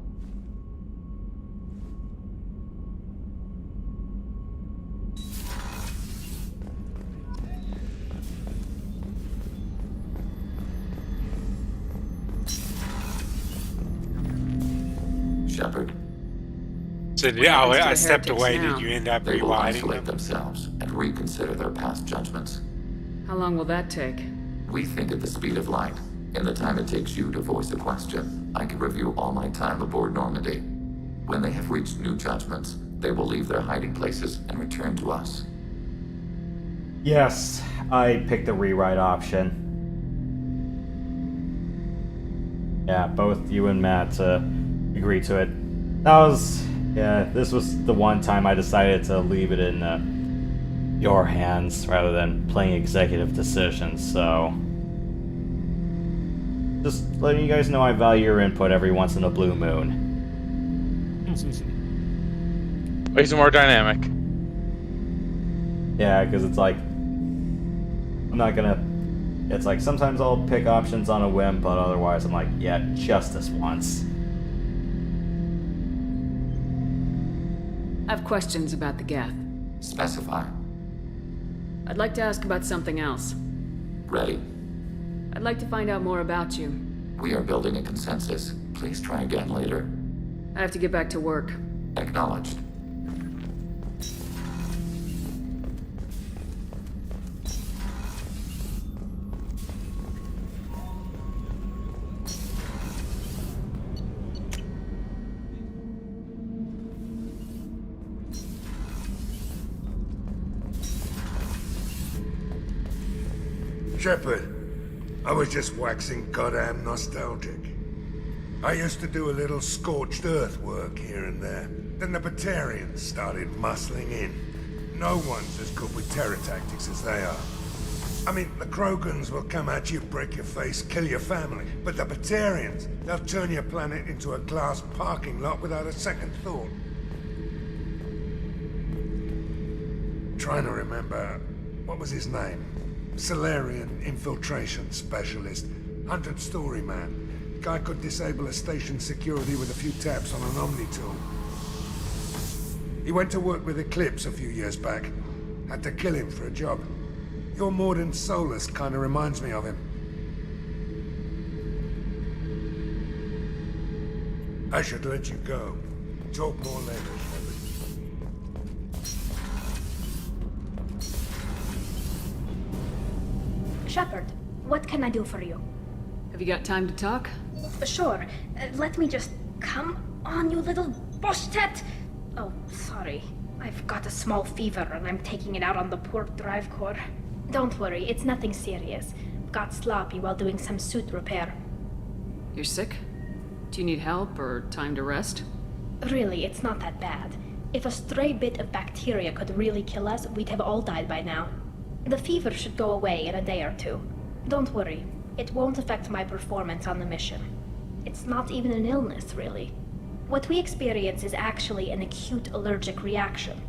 [SPEAKER 17] Shepard.
[SPEAKER 3] So yeah, I stepped away. Did you end up
[SPEAKER 17] They will
[SPEAKER 3] rewinding
[SPEAKER 17] isolate
[SPEAKER 3] them?
[SPEAKER 17] themselves and reconsider their past judgments.
[SPEAKER 7] How long will that take?
[SPEAKER 17] We think at the speed of light. In the time it takes you to voice a question, I can review all my time aboard Normandy. When they have reached new judgments, they will leave their hiding places and return to us.
[SPEAKER 1] Yes, I picked the rewrite option. Yeah, both you and Matt agreed to it. This was the one time I decided to leave it in your hands rather than playing executive decisions, so... Just letting you guys know I value your input every once in a blue moon.
[SPEAKER 10] Makes it more dynamic.
[SPEAKER 1] Yeah, because it's like... I'm not gonna... It's like sometimes I'll pick options on a whim, but otherwise I'm like, yeah, just this once.
[SPEAKER 7] I have questions about the Geth.
[SPEAKER 17] Specify.
[SPEAKER 7] I'd like to ask about something else.
[SPEAKER 17] Ready.
[SPEAKER 7] I'd like to find out more about you.
[SPEAKER 17] We are building a consensus. Please try again later.
[SPEAKER 7] I have to get back to work.
[SPEAKER 17] Acknowledged.
[SPEAKER 24] Shepard, I was just waxing goddamn nostalgic. I used to do a little scorched earth work here and there. Then the Batarians started muscling in. No one's as good with terror tactics as they are. I mean, the Krogans will come at you, break your face, kill your family. But the Batarians, they'll turn your planet into a glass parking lot without a second thought. Trying to remember, what was his name? Solarian infiltration specialist. 100-story man. Guy could disable a station security with a few taps on an Omni tool. He went to work with Eclipse a few years back. Had to kill him for a job. Your Mordin Solus kind of reminds me of him. I should let you go. Talk more later,
[SPEAKER 4] Shepard, what can I do for you?
[SPEAKER 7] Have you got time to talk?
[SPEAKER 4] Sure. Let me just... Come on, you little bushtet! Oh, sorry. I've got a small fever and I'm taking it out on the port drive core. Don't worry, it's nothing serious. Got sloppy while doing some suit repair.
[SPEAKER 7] You're sick? Do you need help or time to rest?
[SPEAKER 4] Really, it's not that bad. If a stray bit of bacteria could really kill us, we'd have all died by now. The fever should go away in a day or two. Don't worry, it won't affect my performance on the mission. It's not even an illness, really. What we experience is actually an acute allergic reaction.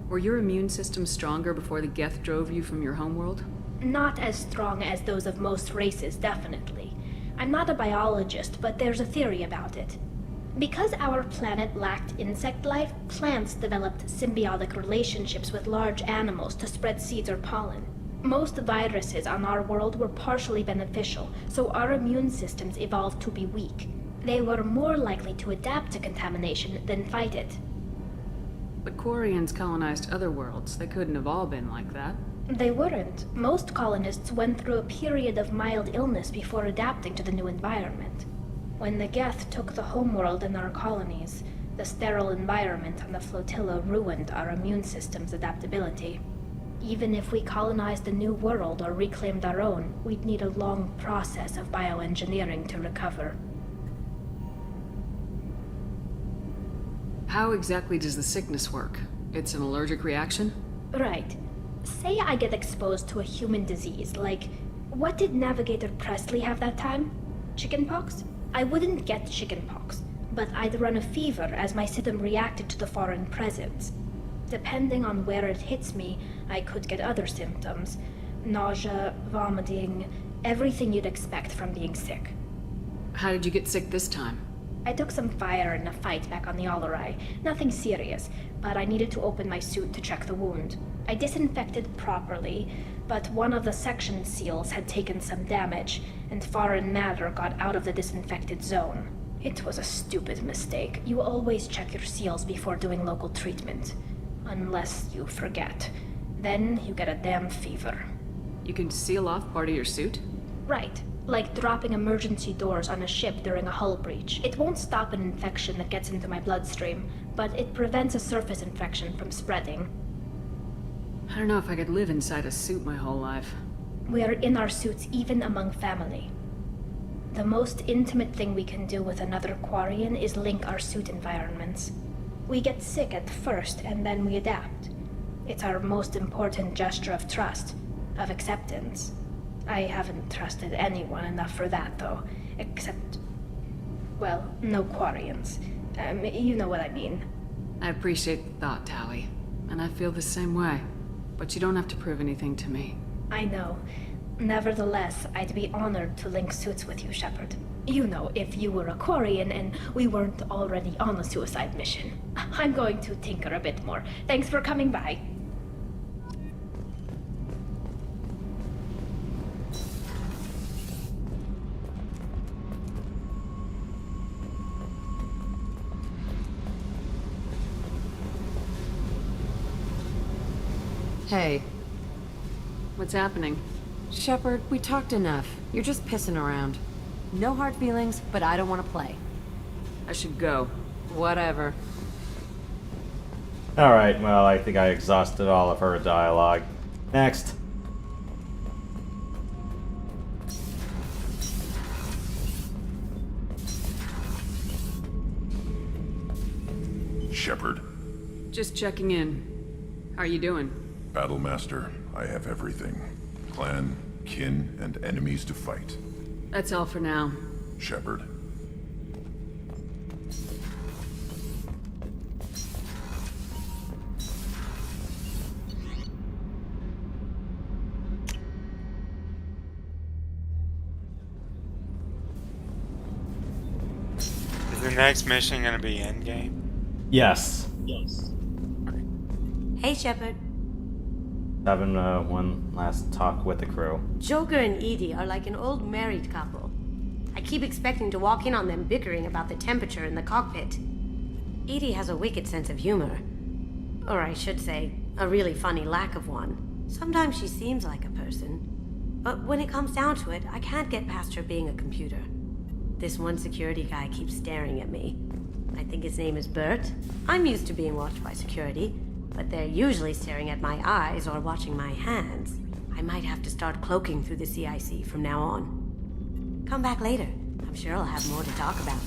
[SPEAKER 6] Were your immune system stronger before the Geth drove you from your homeworld?
[SPEAKER 4] Not as strong as those of most races, definitely. I'm not a biologist, but there's a theory about it. Because our planet lacked insect life, plants developed symbiotic relationships with large animals to spread seeds or pollen. Most viruses on our world were partially beneficial, so our immune systems evolved to be weak. They were more likely to adapt to contamination than fight it.
[SPEAKER 6] But Quarians colonized other worlds. They couldn't have all been like that.
[SPEAKER 4] They weren't. Most colonists went through a period of mild illness before adapting to the new environment. When the Geth took the homeworld in our colonies, the sterile environment on the flotilla ruined our immune system's adaptability. Even if we colonized a new world or reclaimed our own, we'd need a long process of bioengineering to recover.
[SPEAKER 6] How exactly does the sickness work? It's an allergic reaction?
[SPEAKER 4] Right. Say I get exposed to a human disease, like, what did Navigator Presley have that time? Chickenpox? I wouldn't get chickenpox, but I'd run a fever as my system reacted to the foreign presence. Depending on where it hits me, I could get other symptoms. Nausea, vomiting, everything you'd expect from being sick.
[SPEAKER 6] How did you get sick this time?
[SPEAKER 4] I took some fire in a fight back on the Allerai. Nothing serious, but I needed to open my suit to check the wound. I disinfected properly, but one of the section seals had taken some damage, and foreign matter got out of the disinfected zone. It was a stupid mistake. You always check your seals before doing local treatment. Unless you forget. Then you get a damn fever.
[SPEAKER 6] You can seal off part of your suit?
[SPEAKER 4] Right. Like dropping emergency doors on a ship during a hull breach. It won't stop an infection that gets into my bloodstream, but it prevents a surface infection from spreading.
[SPEAKER 6] I don't know if I could live inside a suit my whole life.
[SPEAKER 4] We are in our suits even among family. The most intimate thing we can do with another Quarian is link our suit environments. We get sick at first, and then we adapt. It's our most important gesture of trust, of acceptance. I haven't trusted anyone enough for that, though. Except, well, no Quarians. You know what I mean.
[SPEAKER 6] I appreciate the thought, Tally. And I feel the same way. But you don't have to prove anything to me.
[SPEAKER 4] I know. Nevertheless, I'd be honored to link suits with you, Shepard. You know, if you were a Quarian and we weren't already on a suicide mission. I'm going to tinker a bit more. Thanks for coming by.
[SPEAKER 8] Hey.
[SPEAKER 6] What's happening?
[SPEAKER 8] Shepard, we talked enough. You're just pissing around. No hard feelings, but I don't want to play.
[SPEAKER 6] I should go.
[SPEAKER 8] Whatever.
[SPEAKER 1] Alright, well, I think I exhausted all of her dialogue. Next.
[SPEAKER 25] Shepard.
[SPEAKER 6] Just checking in. How are you doing?
[SPEAKER 25] Battlemaster, I have everything. Clan, kin, and enemies to fight.
[SPEAKER 6] That's all for now.
[SPEAKER 25] Shepard.
[SPEAKER 3] Is the next mission gonna be Endgame?
[SPEAKER 1] Yes.
[SPEAKER 21] Hey, Shepard.
[SPEAKER 1] Having one last talk with the crew.
[SPEAKER 21] Joker and Edie are like an old married couple. I keep expecting to walk in on them bickering about the temperature in the cockpit. Edie has a wicked sense of humor. Or I should say, a really funny lack of one. Sometimes she seems like a person. But when it comes down to it, I can't get past her being a computer. This one security guy keeps staring at me. I think his name is Bert. I'm used to being watched by security, but they're usually staring at my eyes or watching my hands. I might have to start cloaking through the CIC from now on. Come back later. I'm sure I'll have more to talk about.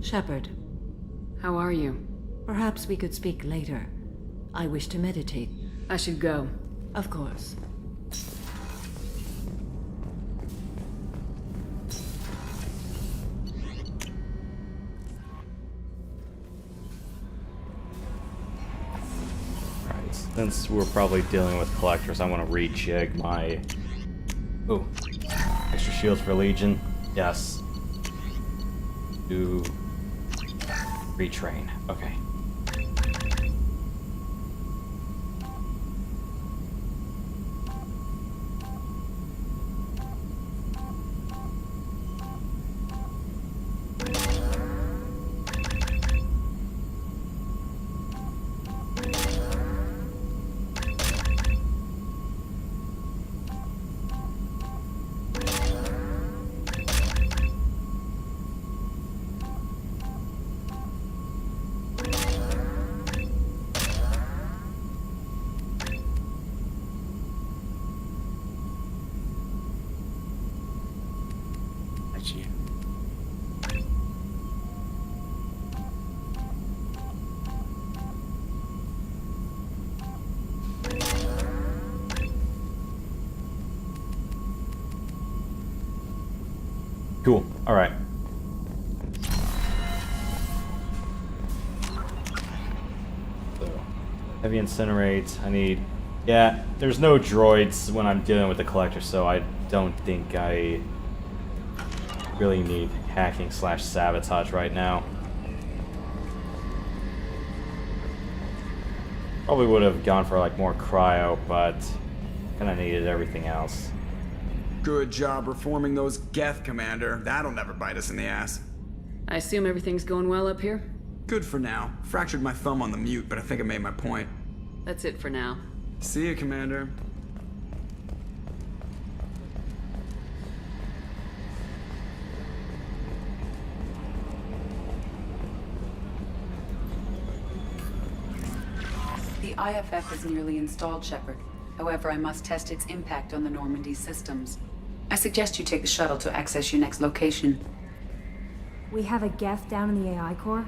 [SPEAKER 8] Shepard.
[SPEAKER 6] How are you?
[SPEAKER 8] Perhaps we could speak later. I wish to meditate.
[SPEAKER 6] I should go.
[SPEAKER 8] Of course.
[SPEAKER 1] Alright, since we're probably dealing with collectors, I want to rejig my... Ooh. Extra shields for Legion. Yes. Do... retrain. Okay. Cool. All right. So, heavy incinerate. I need... Yeah, there's no droids when I'm dealing with the collector, so I don't think I really need hacking / sabotage right now. Probably would have gone for like more cryo, but kind of needed everything else.
[SPEAKER 20] Good job reforming those Geth, Commander. That'll never bite us in the ass.
[SPEAKER 6] I assume everything's going well up here?
[SPEAKER 20] Good for now. Fractured my thumb on the mute, but I think I made my point.
[SPEAKER 6] That's it for now.
[SPEAKER 20] See you, Commander.
[SPEAKER 23] The IFF is nearly installed, Shepard. However, I must test its impact on the Normandy systems. I suggest you take the shuttle to access your next location.
[SPEAKER 2] We have a Geth down in the AI core.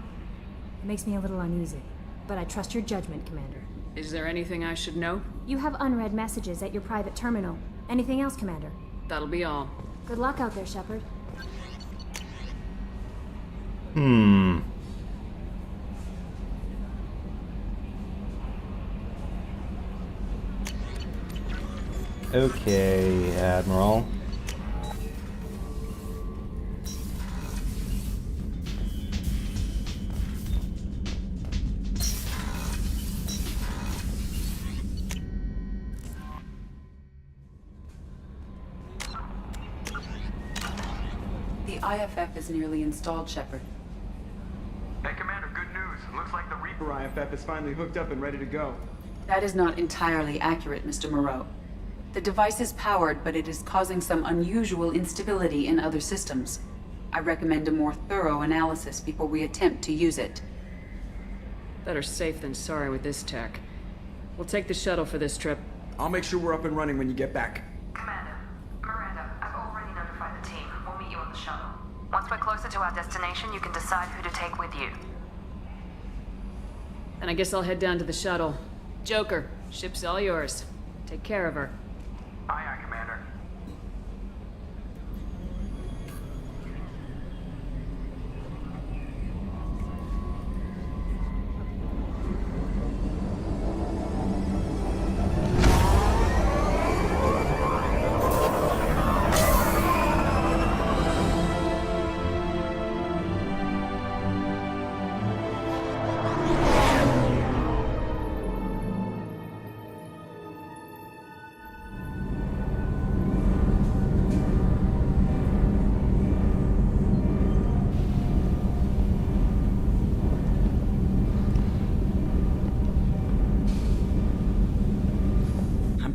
[SPEAKER 2] It makes me a little uneasy, but I trust your judgment, Commander.
[SPEAKER 6] Is there anything I should know?
[SPEAKER 2] You have unread messages at your private terminal. Anything else, Commander?
[SPEAKER 6] That'll be all.
[SPEAKER 2] Good luck out there, Shepard.
[SPEAKER 1] Okay, Admiral.
[SPEAKER 23] The IFF is nearly installed, Shepard.
[SPEAKER 20] Hey, Commander, good news. Looks like the Reaper IFF is finally hooked up and ready to go.
[SPEAKER 23] That is not entirely accurate, Mr. Moreau. The device is powered, but it is causing some unusual instability in other systems. I recommend a more thorough analysis before we attempt to use it.
[SPEAKER 6] Better safe than sorry with this tech. We'll take the shuttle for this trip.
[SPEAKER 20] I'll make sure we're up and running when you get back.
[SPEAKER 19] Commander, Miranda, I've already notified the team. We'll meet you on the shuttle. Once we're closer to our destination, you can decide who to take with you.
[SPEAKER 6] And I guess I'll head down to the shuttle. Joker, ship's all yours. Take care of her.
[SPEAKER 20] Aye, aye, Commander.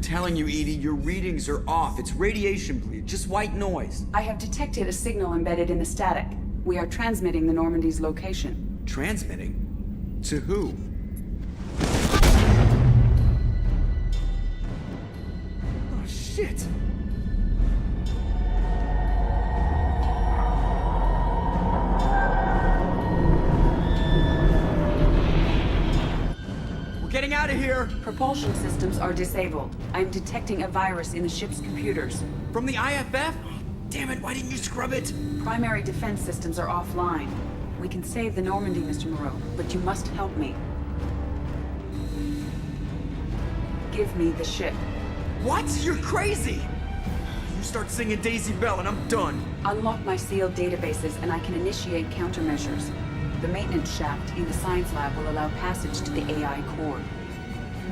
[SPEAKER 20] Telling you, Edie, your readings are off. It's radiation bleed, just white noise.
[SPEAKER 23] I have detected a signal embedded in the static. We are transmitting the Normandy's location.
[SPEAKER 20] Transmitting? To who? Oh, shit. We're getting out of here!
[SPEAKER 23] Propulsion systems are disabled. I'm detecting a virus in the ship's computers.
[SPEAKER 20] From the IFF? Damn it, why didn't you scrub it?
[SPEAKER 23] Primary defense systems are offline. We can save the Normandy, Mr. Moreau, but you must help me. Give me the ship.
[SPEAKER 20] What? You're crazy! You start singing Daisy Bell and I'm done.
[SPEAKER 23] Unlock my sealed databases and I can initiate countermeasures. The maintenance shaft in the science lab will allow passage to the AI core.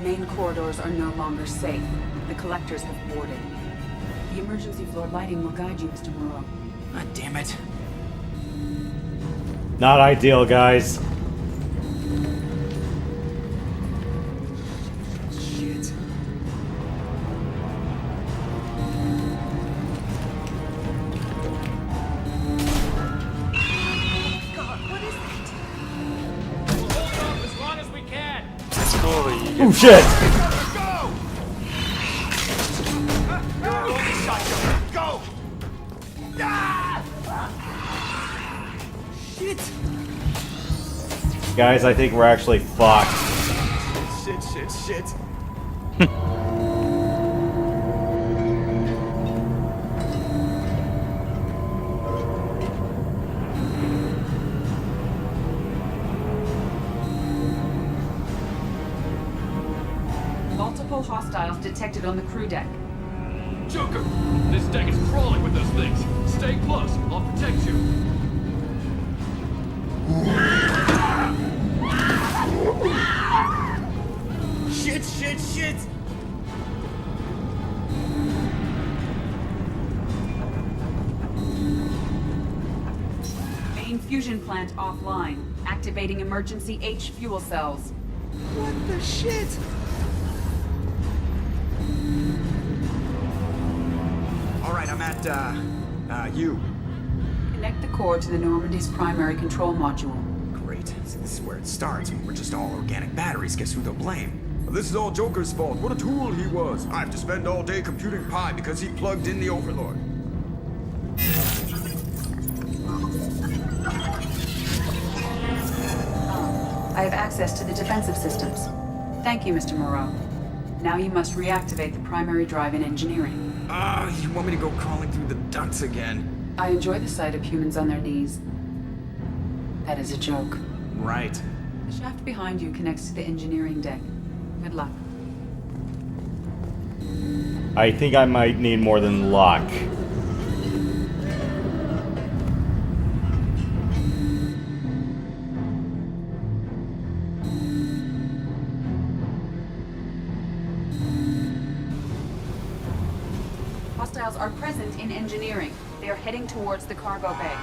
[SPEAKER 23] Main corridors are no longer safe. The collectors have boarded. The emergency floor lighting will guide you, Mr. Moreau.
[SPEAKER 20] God damn it.
[SPEAKER 1] Not ideal, guys.
[SPEAKER 20] Shit.
[SPEAKER 9] God, what is that?
[SPEAKER 13] We'll hold off as long as we can.
[SPEAKER 3] It's cool that you
[SPEAKER 1] Oh shit!
[SPEAKER 13] You're our only shot, Joker. Go!
[SPEAKER 20] Shit!
[SPEAKER 1] Guys, I think we're actually fucked.
[SPEAKER 20] Shit.
[SPEAKER 23] Multiple hostiles detected on the crew deck.
[SPEAKER 13] Joker, this deck is crawling with those things. Stay close. I'll protect you.
[SPEAKER 20] Shit!
[SPEAKER 23] Main fusion plant offline. Activating emergency H fuel cells.
[SPEAKER 20] What the shit? Alright, I'm at, U.
[SPEAKER 23] Connect the core to the Normandy's primary control module.
[SPEAKER 20] Great. See, this is where it starts. We're just all organic batteries. Guess who they'll blame? This is all Joker's fault. What a tool he was. I have to spend all day computing pi because he plugged in the Overlord.
[SPEAKER 23] I have access to the defensive systems. Thank you, Mr. Moreau. Now you must reactivate the primary drive in engineering.
[SPEAKER 20] You want me to go crawling through the ducts again?
[SPEAKER 23] I enjoy the sight of humans on their knees. That is a joke.
[SPEAKER 20] Right.
[SPEAKER 23] The shaft behind you connects to the engineering deck. Good luck.
[SPEAKER 1] I think I might need more than luck.
[SPEAKER 23] Hostiles are present in engineering. They are heading towards the cargo bay.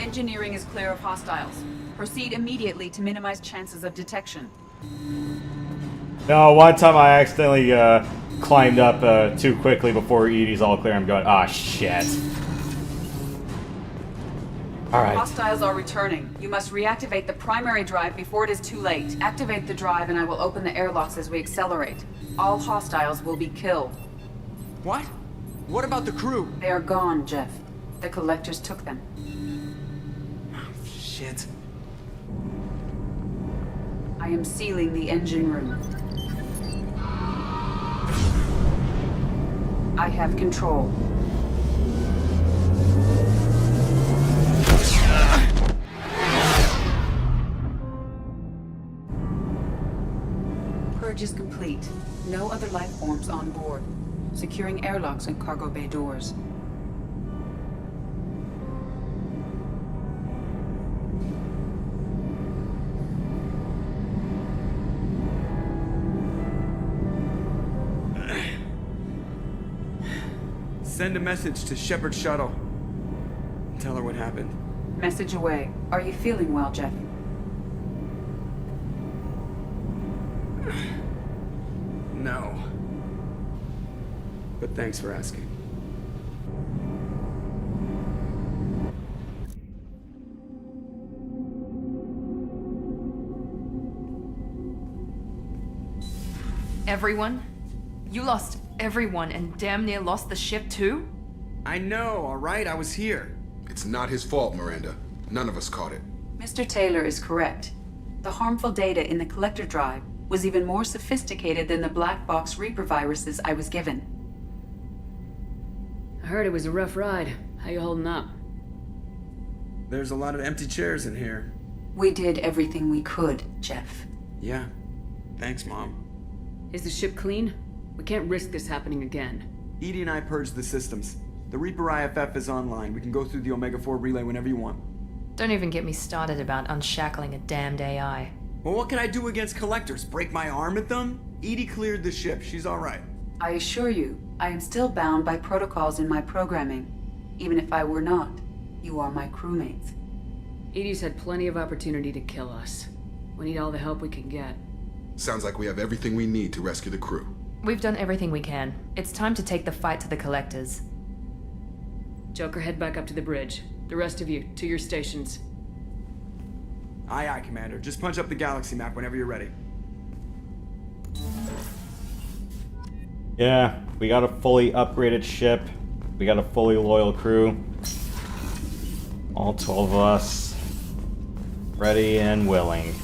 [SPEAKER 23] Engineering is clear of hostiles. Proceed immediately to minimize chances of detection.
[SPEAKER 1] No, one time I accidentally climbed up too quickly before Edie's all clear. I'm going, ah, shit. Alright.
[SPEAKER 23] Hostiles are returning. You must reactivate the primary drive before it is too late. Activate the drive and I will open the airlocks as we accelerate. All hostiles will be killed.
[SPEAKER 20] What? What about the crew?
[SPEAKER 23] They are gone, Jeff. The collectors took them.
[SPEAKER 20] Shit.
[SPEAKER 23] I am sealing the engine room. I have control. Purge is complete. No other life forms on board. Securing airlocks and cargo bay doors.
[SPEAKER 20] Send a message to Shepard Shuttle. Tell her what happened.
[SPEAKER 23] Message away. Are you feeling well, Jeff?
[SPEAKER 20] No. But thanks for asking.
[SPEAKER 5] Everyone? You lost everyone and damn near lost the ship too?
[SPEAKER 20] I know, alright? I was here.
[SPEAKER 11] It's not his fault, Miranda. None of us caught it.
[SPEAKER 23] Mr. Taylor is correct. The harmful data in the collector drive was even more sophisticated than the black box Reaper viruses I was given.
[SPEAKER 6] I heard it was a rough ride. How you holding up?
[SPEAKER 20] There's a lot of empty chairs in here.
[SPEAKER 23] We did everything we could, Jeff.
[SPEAKER 20] Yeah. Thanks, Mom.
[SPEAKER 6] Is the ship clean? We can't risk this happening again.
[SPEAKER 20] Edie and I purged the systems. The Reaper IFF is online. We can go through the Omega-4 relay whenever you want.
[SPEAKER 5] Don't even get me started about unshackling a damned AI.
[SPEAKER 20] Well, what can I do against collectors? Break my arm at them? Edie cleared the ship. She's alright.
[SPEAKER 23] I assure you, I am still bound by protocols in my programming. Even if I were not, you are my crewmates.
[SPEAKER 6] Edie's had plenty of opportunity to kill us. We need all the help we can get.
[SPEAKER 11] Sounds like we have everything we need to rescue the crew.
[SPEAKER 5] We've done everything we can. It's time to take the fight to the collectors.
[SPEAKER 6] Joker, head back up to the bridge. The rest of you, to your stations.
[SPEAKER 20] Aye, aye, Commander. Just punch up the galaxy map whenever you're ready.
[SPEAKER 1] Yeah, we got a fully upgraded ship. We got a fully loyal crew. All 12 of us. Ready and willing.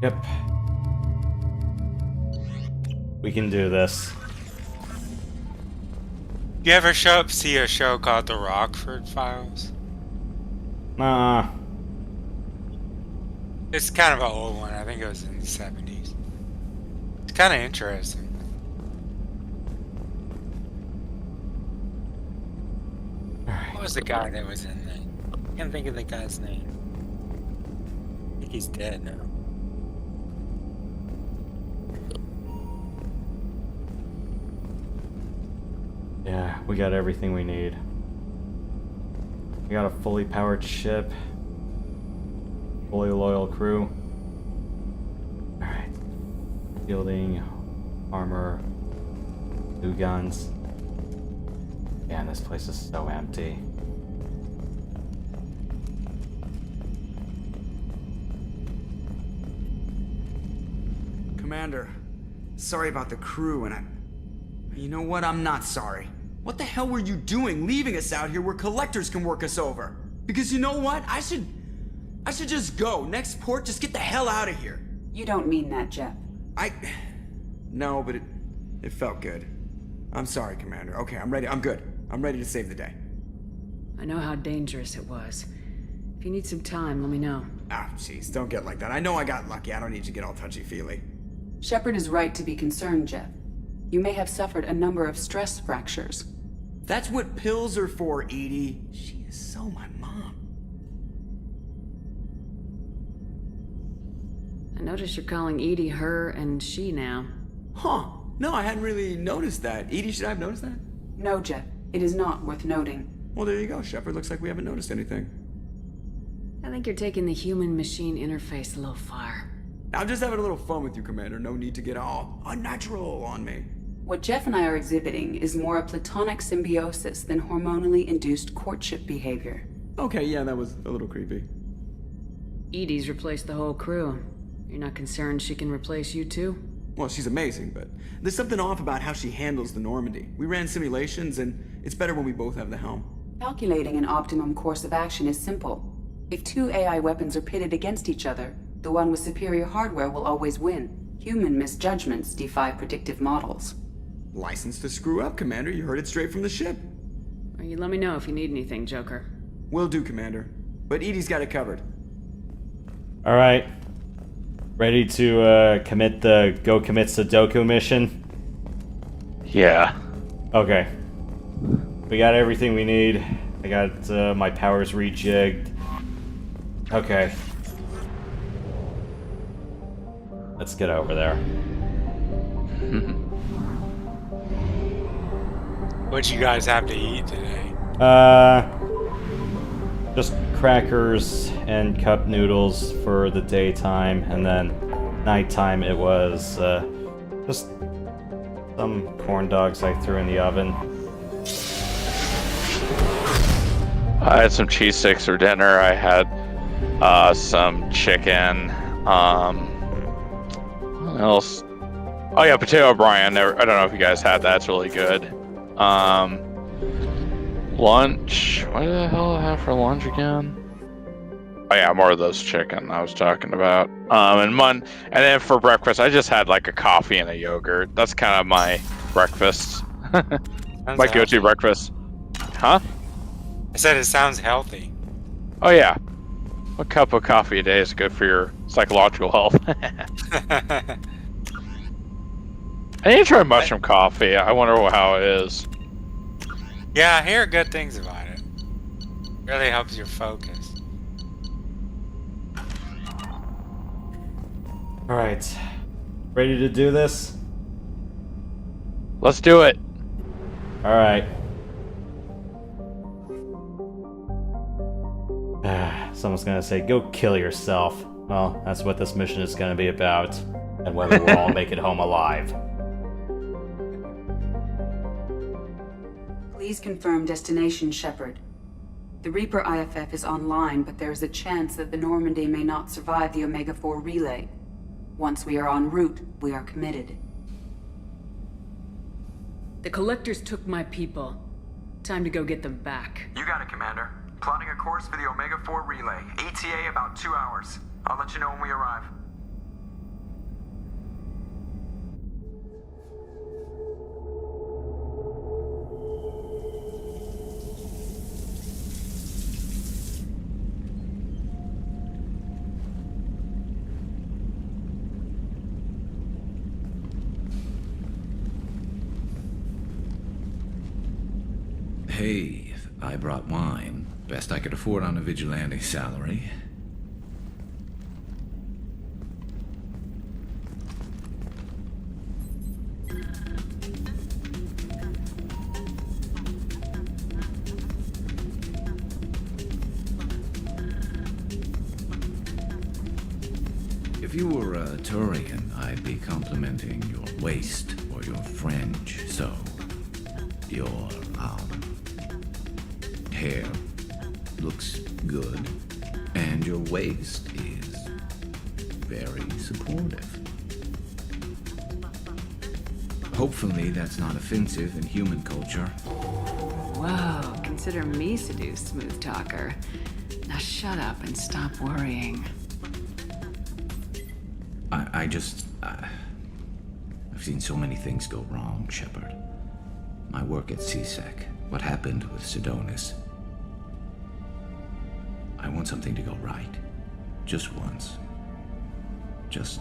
[SPEAKER 1] Yep. We can do this.
[SPEAKER 3] You ever see a show called The Rockford Files?
[SPEAKER 1] Nah.
[SPEAKER 3] It's kind of an old one. I think it was in the 70s. It's kind of interesting. What was the guy that was in that? I can't think of the guy's name. I think he's dead now.
[SPEAKER 1] Yeah, we got everything we need. We got a fully powered ship. Fully loyal crew. Alright. Fielding, armor, new guns. Man, this place is so empty.
[SPEAKER 20] Commander, sorry about the crew, and you know what? I'm not sorry. What the hell were you doing leaving us out here where collectors can work us over? Because you know what? I should just go. Next port, just get the hell out of here.
[SPEAKER 23] You don't mean that, Jeff.
[SPEAKER 20] No, but it felt good. I'm sorry, Commander. Okay, I'm ready. I'm good. I'm ready to save the day.
[SPEAKER 6] I know how dangerous it was. If you need some time, let me know.
[SPEAKER 20] Ah, jeez, don't get like that. I know I got lucky. I don't need you to get all touchy-feely.
[SPEAKER 23] Shepard is right to be concerned, Jeff. You may have suffered a number of stress fractures.
[SPEAKER 20] That's what pills are for, Edie. She is so my mom.
[SPEAKER 6] I notice you're calling Edie her and she now.
[SPEAKER 20] Huh. No, I hadn't really noticed that. Edie, should I have noticed that?
[SPEAKER 23] No, Jeff. It is not worth noting.
[SPEAKER 20] Well, there you go, Shepard. Looks like we haven't noticed anything.
[SPEAKER 6] I think you're taking the human-machine interface a little far.
[SPEAKER 20] I'm just having a little fun with you, Commander. No need to get all unnatural on me.
[SPEAKER 23] What Jeff and I are exhibiting is more a platonic symbiosis than hormonally induced courtship behavior.
[SPEAKER 20] Okay, yeah, that was a little creepy.
[SPEAKER 6] Edie's replaced the whole crew. You're not concerned she can replace you too?
[SPEAKER 20] Well, she's amazing, but there's something off about how she handles the Normandy. We ran simulations, and it's better when we both have the helm.
[SPEAKER 23] Calculating an optimum course of action is simple. If two AI weapons are pitted against each other, the one with superior hardware will always win. Human misjudgments defy predictive models.
[SPEAKER 20] License to screw up, Commander. You heard it straight from the ship.
[SPEAKER 6] Well, you let me know if you need anything, Joker.
[SPEAKER 20] Will do, Commander. But Edie's got it covered.
[SPEAKER 1] Alright. Ready to commit the Go Commit Sudoku mission?
[SPEAKER 10] Yeah.
[SPEAKER 1] Okay. We got everything we need. I got my powers rejigged. Okay. Let's get over there.
[SPEAKER 3] What'd you guys have to eat today?
[SPEAKER 1] Just crackers and cup noodles for the daytime, and then nighttime it was just some corn dogs I threw in the oven.
[SPEAKER 10] I had some cheese sticks for dinner. I had some chicken. What else? Oh yeah, potato brine. I don't know if you guys had that. It's really good. Lunch. What the hell did I have for lunch again? Oh yeah, more of those chicken I was talking about. And then for breakfast, I just had like a coffee and a yogurt. That's kind of my breakfast. My go-to breakfast. Huh?
[SPEAKER 3] I said it sounds healthy.
[SPEAKER 10] Oh yeah. A cup of coffee a day is good for your psychological health. I need to try mushroom coffee. I wonder how it is.
[SPEAKER 3] Yeah, I hear good things about it. Really helps your focus.
[SPEAKER 1] Alright. Ready to do this?
[SPEAKER 10] Let's do it.
[SPEAKER 1] Alright. Someone's gonna say, go kill yourself. Well, that's what this mission is gonna be about. And whether we'll all make it home alive.
[SPEAKER 23] Please confirm destination, Shepard. The Reaper IFF is online, but there is a chance that the Normandy may not survive the Omega-4 relay. Once we are en route, we are committed.
[SPEAKER 6] The Collectors took my people. Time to go get them back.
[SPEAKER 14] You got it, Commander. Plotting a course for the Omega-4 relay. ETA about 2 hours. I'll let you know when we arrive.
[SPEAKER 15] Hey, I brought wine. Best I could afford on a vigilante salary. If you were a Turian, I'd be complimenting your waist or your fringe, so your, hair looks good, and your waist is very supportive. Hopefully that's not offensive in human culture.
[SPEAKER 6] Whoa, consider me seduced, smooth talker. Now shut up and stop worrying.
[SPEAKER 15] I've seen so many things go wrong, Shepard. My work at CSEC, what happened with Sidonis. I want something to go right. Just once. Just...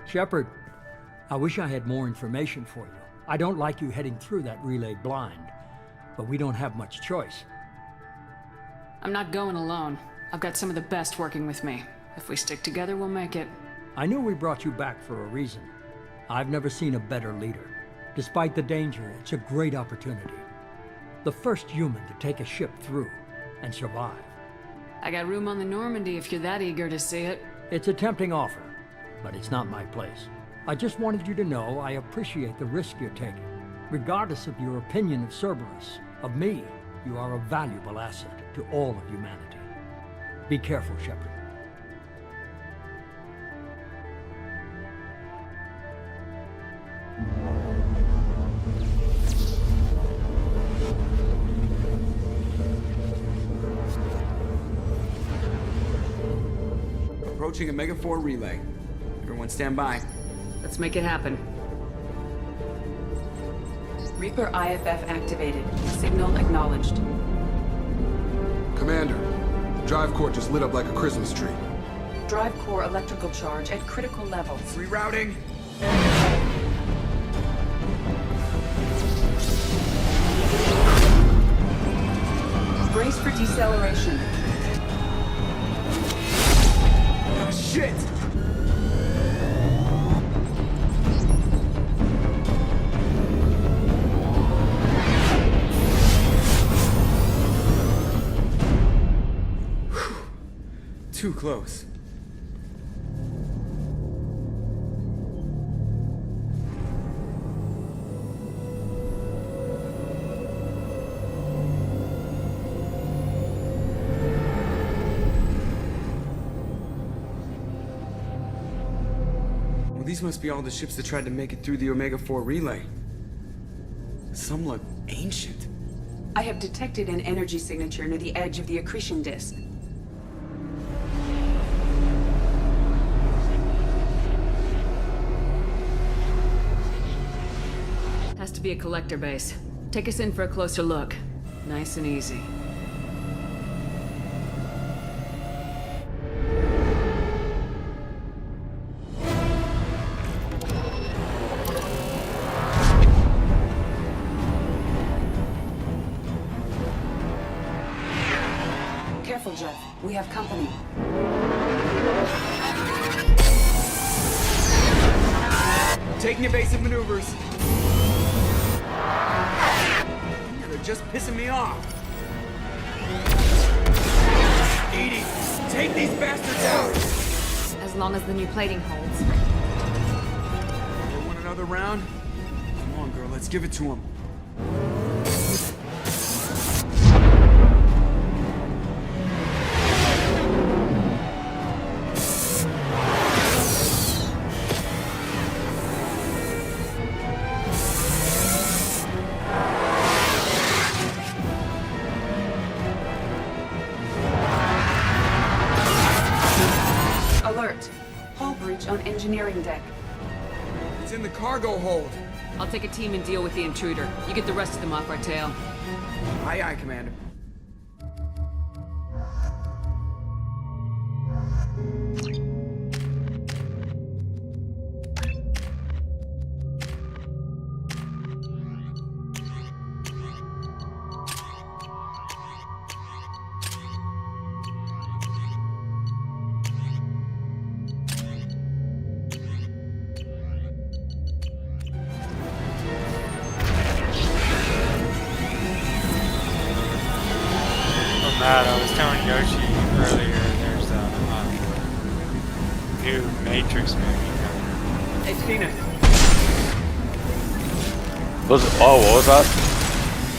[SPEAKER 16] Shepard, I wish I had more information for you. I don't like you heading through that relay blind, but we don't have much choice.
[SPEAKER 6] I'm not going alone. I've got some of the best working with me. If we stick together, we'll make it.
[SPEAKER 16] I knew we brought you back for a reason. I've never seen a better leader. Despite the danger, it's a great opportunity. The first human to take a ship through and survive.
[SPEAKER 6] I got room on the Normandy if you're that eager to see it.
[SPEAKER 16] It's a tempting offer, but it's not my place. I just wanted you to know I appreciate the risk you're taking. Regardless of your opinion of Cerberus, of me, you are a valuable asset to all of humanity. Be careful, Shepard.
[SPEAKER 20] Approaching Omega-4 relay. Everyone stand by.
[SPEAKER 6] Let's make it happen.
[SPEAKER 23] Reaper IFF activated. Signal acknowledged.
[SPEAKER 11] Commander, Drive core just lit up like a Christmas tree.
[SPEAKER 23] Drive core electrical charge at critical levels.
[SPEAKER 20] Rerouting.
[SPEAKER 23] Brace for deceleration.
[SPEAKER 20] Oh, shit! Too close. Well, these must be all the ships that tried to make it through the Omega-4 relay. Some look ancient.
[SPEAKER 23] I have detected an energy signature near the edge of the accretion disk.
[SPEAKER 8] Has to be a collector base. Take us in for a closer look. Nice and easy.
[SPEAKER 23] Careful, Jeff. We have company.
[SPEAKER 20] Taking evasive maneuvers. They're just pissing me off. Edie, take these bastards out!
[SPEAKER 2] As long as the new plating holds.
[SPEAKER 20] They want another round? Come on, girl, let's give it to them.
[SPEAKER 23] Alert. Hull breach on engineering deck.
[SPEAKER 20] It's in the cargo hold.
[SPEAKER 8] I'll take a team and deal with the intruder. You get the rest of them off our tail.
[SPEAKER 20] Aye, aye, Commander.
[SPEAKER 3] Matt, I was telling Yoshi earlier, there's a new Matrix movie coming.
[SPEAKER 20] Hey, Tina.
[SPEAKER 10] What was that?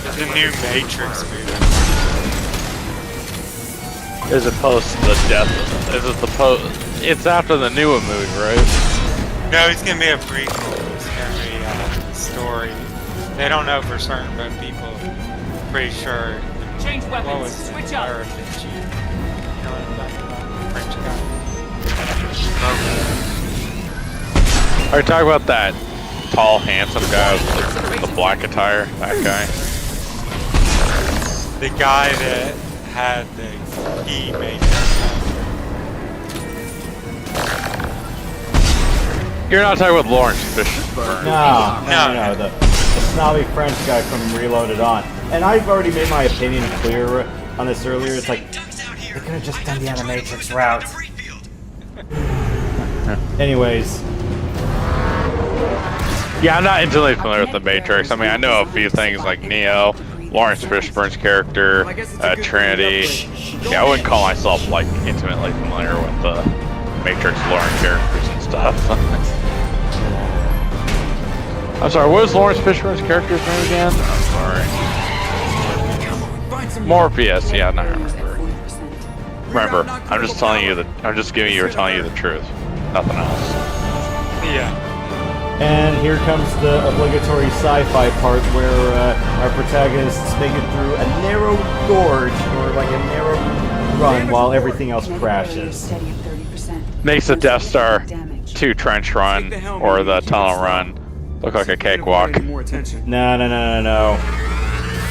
[SPEAKER 3] It's a new Matrix movie.
[SPEAKER 10] Is it post the death? Is it the post? It's after the newer movie, right?
[SPEAKER 3] No, it's gonna be a prequel. It's gonna be a story. They don't know for certain, but people pretty sure.
[SPEAKER 9] Change weapons. Switch up.
[SPEAKER 3] You know what I'm talking about? French guy.
[SPEAKER 10] Are you talking about that tall, handsome guy with the black attire? That guy?
[SPEAKER 3] The guy that had the key made.
[SPEAKER 10] You're not talking about Lawrence Fishburne.
[SPEAKER 1] No. The snobby French guy from Reloaded On. And I've already made my opinion clear on this earlier. It's like, they could have just done the Animatrix route. Anyways.
[SPEAKER 10] Yeah, I'm not intimately familiar with the Matrix. I mean, I know a few things like Neo, Lawrence Fishburne's character, Trinity. Yeah, I wouldn't call myself like intimately familiar with the Matrix lore and characters and stuff. I'm sorry, what was Lawrence Fishburne's character's name again? I'm sorry. Morpheus, yeah, no, I remember. I'm just telling you I'm just telling you the truth. Nothing else.
[SPEAKER 3] Yeah.
[SPEAKER 1] And here comes the obligatory sci-fi part where our protagonists make it through a narrow gorge or like a narrow run while everything else crashes.
[SPEAKER 10] Makes the Death Star 2 trench run or the tunnel run look like a cakewalk.
[SPEAKER 1] No.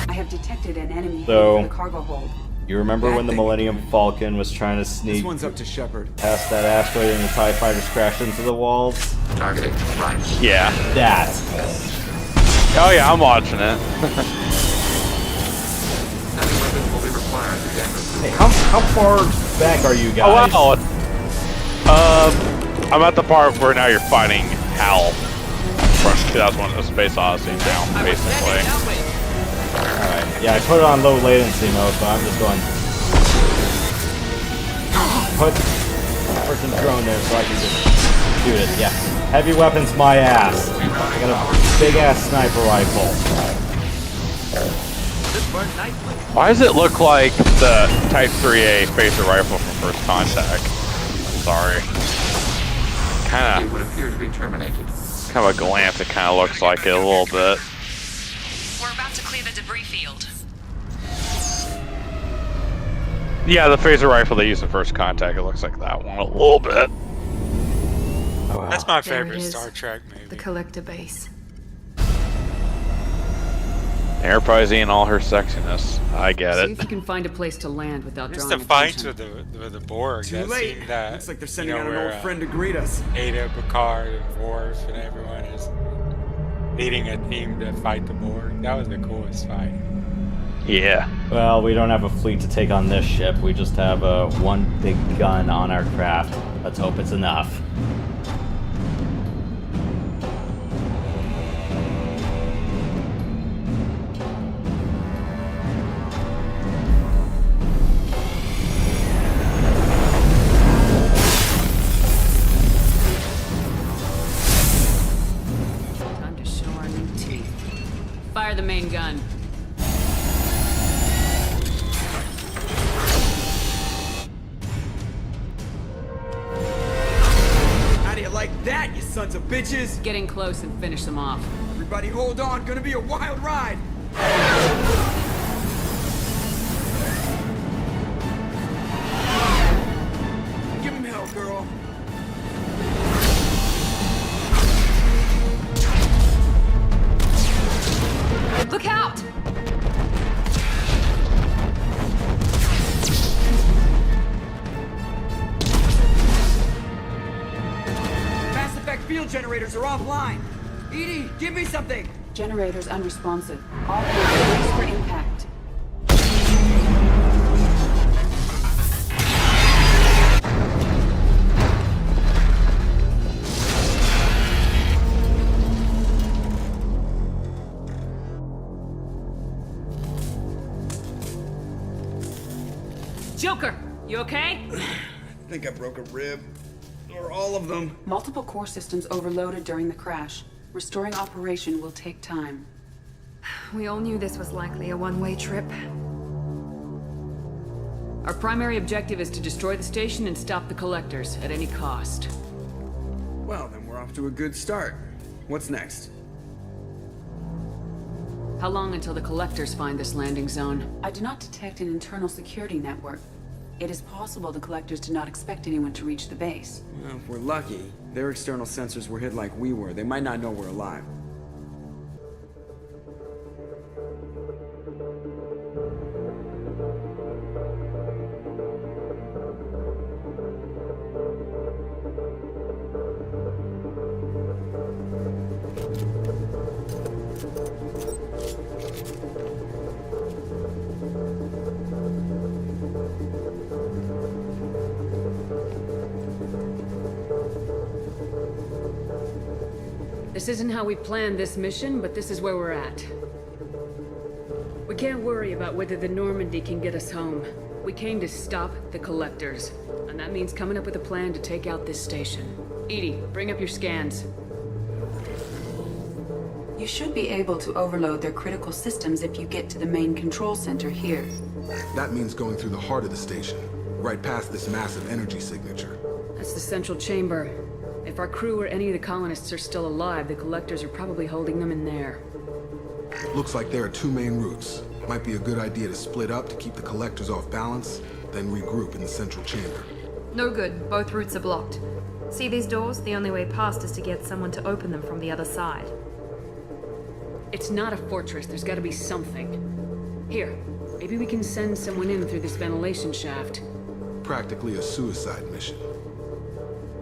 [SPEAKER 23] I have detected an enemy
[SPEAKER 1] So,
[SPEAKER 23] in the cargo hold.
[SPEAKER 1] You remember
[SPEAKER 20] That
[SPEAKER 1] when the
[SPEAKER 20] thing
[SPEAKER 1] Millennium Falcon was trying to
[SPEAKER 20] This
[SPEAKER 1] sneak
[SPEAKER 20] one's up to Shepard.
[SPEAKER 1] past that asteroid and the TIE fighters crashed into the walls?
[SPEAKER 14] Targeting right.
[SPEAKER 10] Yeah.
[SPEAKER 1] That.
[SPEAKER 10] Oh yeah, I'm watching it.
[SPEAKER 14] Heavy weapons will be required to get
[SPEAKER 1] Hey, how far back are you guys?
[SPEAKER 10] Oh wow. I'm at the part where now you're fighting Hal from 2001: A Space Odyssey now, basically.
[SPEAKER 1] Alright, yeah, I put it on low latency mode, but I'm just going... Put some drone there so I can just shoot it, yeah. Heavy weapons, my ass. I got a big-ass sniper rifle.
[SPEAKER 10] Why does it look like the Type 3A phaser rifle from First Contact? Sorry.
[SPEAKER 14] It would appear to be terminated.
[SPEAKER 10] Kind of a glance, it kind of looks like it a little bit.
[SPEAKER 19] We're about to clear the debris field.
[SPEAKER 10] Yeah, the phaser rifle they used in First Contact, it looks like that one a little bit.
[SPEAKER 1] Oh, wow.
[SPEAKER 3] That's my
[SPEAKER 5] There it
[SPEAKER 3] favorite
[SPEAKER 5] is.
[SPEAKER 3] Star Trek movie.
[SPEAKER 5] The collector base.
[SPEAKER 10] Enterprise in all her sexiness. I get
[SPEAKER 5] See
[SPEAKER 10] it.
[SPEAKER 5] if you can find a place to land without
[SPEAKER 3] Just
[SPEAKER 5] drawing
[SPEAKER 3] the fights
[SPEAKER 5] attention.
[SPEAKER 3] with the Borg.
[SPEAKER 20] Too
[SPEAKER 3] that
[SPEAKER 20] late.
[SPEAKER 3] scene that,
[SPEAKER 20] Looks like they're sending out an
[SPEAKER 3] where,
[SPEAKER 20] old friend to greet us.
[SPEAKER 3] Ada, Picard, and Worf, and everyone is leading a team to fight the Borg. That was the coolest fight.
[SPEAKER 10] Yeah.
[SPEAKER 1] Well, we don't have a fleet to take on this ship. We just have one big gun on our craft. Let's hope it's enough.
[SPEAKER 5] Time to show our new teeth. Fire the main gun.
[SPEAKER 20] How do you like that, you sons of bitches?
[SPEAKER 5] Get in close and finish them off.
[SPEAKER 20] Everybody hold on, gonna be a wild ride. Give him hell, girl.
[SPEAKER 5] Look out!
[SPEAKER 20] Mass Effect field generators are offline. Edie, give me something.
[SPEAKER 23] Generators unresponsive. All hands for impact.
[SPEAKER 5] Joker, you okay?
[SPEAKER 20] I think I broke a rib. Or all of them.
[SPEAKER 23] Multiple core systems overloaded during the crash. Restoring operation will take time.
[SPEAKER 5] We all knew this was likely a one-way trip. Our primary objective is to destroy the station and stop the collectors at any cost.
[SPEAKER 20] Well, then we're off to a good start. What's next?
[SPEAKER 5] How long until the collectors find this landing zone?
[SPEAKER 23] I do not detect an internal security network. It is possible the collectors did not expect anyone to reach the base.
[SPEAKER 20] Well, if we're lucky, their external sensors were hit like we were. They might not know we're alive.
[SPEAKER 5] This isn't how we planned this mission, but this is where we're at. We can't worry about whether the Normandy can get us home. We came to stop the collectors, and that means coming up with a plan to take out this station. Edie, bring up your scans.
[SPEAKER 23] You should be able to overload their critical systems if you get to the main control center here.
[SPEAKER 11] That means going through the heart of the station, right past this massive energy signature.
[SPEAKER 5] That's the central chamber. If our crew or any of the colonists are still alive, the collectors are probably holding them in there.
[SPEAKER 11] Looks like there are two main routes. Might be a good idea to split up to keep the collectors off balance, then regroup in the central chamber.
[SPEAKER 2] No good. Both routes are blocked. See these doors? The only way past is to get someone to open them from the other side.
[SPEAKER 5] It's not a fortress. There's got to be something. Here, Maybe we can send someone in through this ventilation shaft.
[SPEAKER 11] Practically a suicide mission.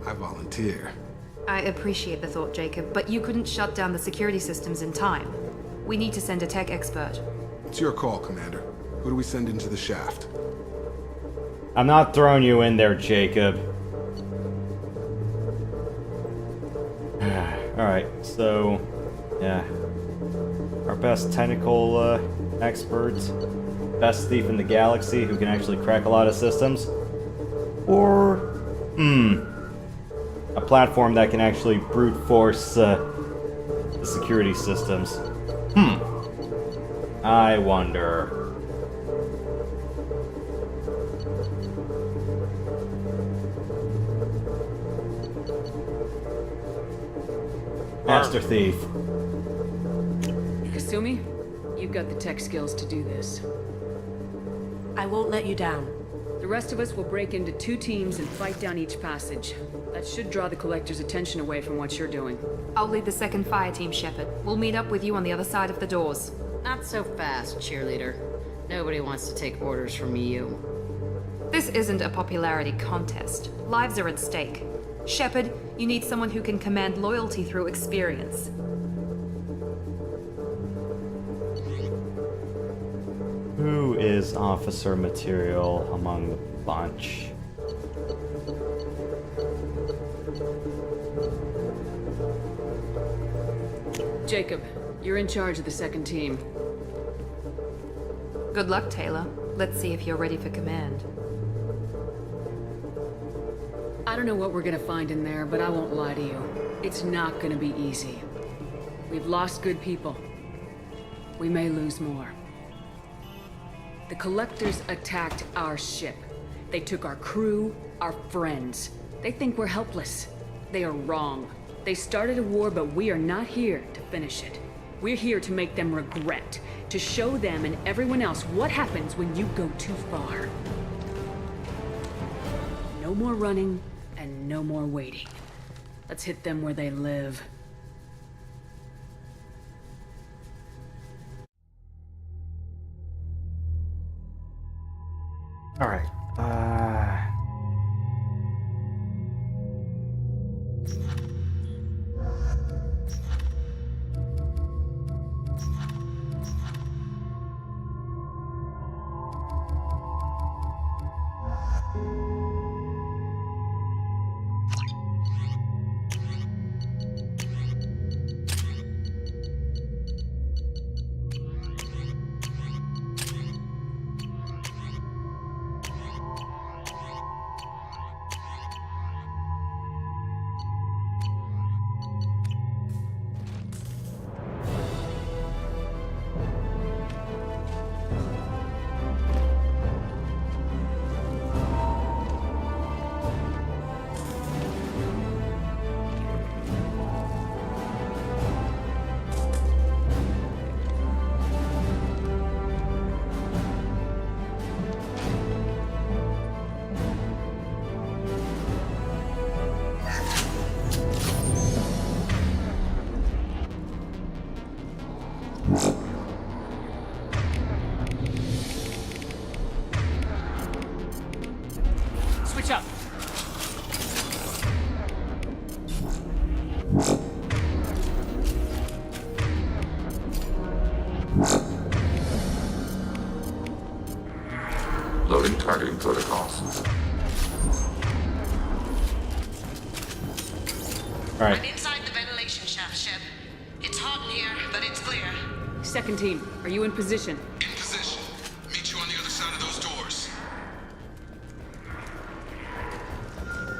[SPEAKER 11] I volunteer.
[SPEAKER 12] I appreciate the thought, Jacob, but you couldn't shut down the security systems in time. We need to send a tech expert.
[SPEAKER 11] It's your call, Commander. Who do we send into the shaft?
[SPEAKER 1] I'm not throwing you in there, Jacob. Alright, so... yeah. Our best technical expert. Best thief in the galaxy who can actually crack a lot of systems. Or... a platform that can actually brute force the security systems. I wonder... Master Thief.
[SPEAKER 5] Kasumi, you've got the tech skills to do this.
[SPEAKER 21] I won't let you down.
[SPEAKER 5] The rest of us will break into 2 teams and fight down each passage. That should draw the Collector's attention away from what you're doing.
[SPEAKER 12] I'll lead the second fire team, Shepard. We'll meet up with you on the other side of the doors.
[SPEAKER 8] Not so fast, cheerleader. Nobody wants to take orders from you.
[SPEAKER 12] This isn't a popularity contest. Lives are at stake. Shepard, you need someone who can command loyalty through experience.
[SPEAKER 1] Who is officer material among the bunch?
[SPEAKER 5] Jacob, you're in charge of the second team.
[SPEAKER 12] Good luck, Taylor. Let's see if you're ready for command.
[SPEAKER 5] I don't know what we're gonna find in there, but I won't lie to you. It's not gonna be easy. We've lost good people. We may lose more. The Collectors attacked our ship. They took our crew, our friends. They think we're helpless. They are wrong. They started a war, but we are not here to finish it. We're here to make them regret, to show them and everyone else what happens when you go too far. No more running, and no more waiting. Let's hit them where they live.
[SPEAKER 1] Alright,
[SPEAKER 5] Switch up.
[SPEAKER 25] Loading targeting protocols.
[SPEAKER 1] Alright.
[SPEAKER 21] I'm inside the ventilation shaft, Shep. It's hot in here, but it's clear.
[SPEAKER 5] Second team, are you in position?
[SPEAKER 11] In position. Meet you on the other side of those doors.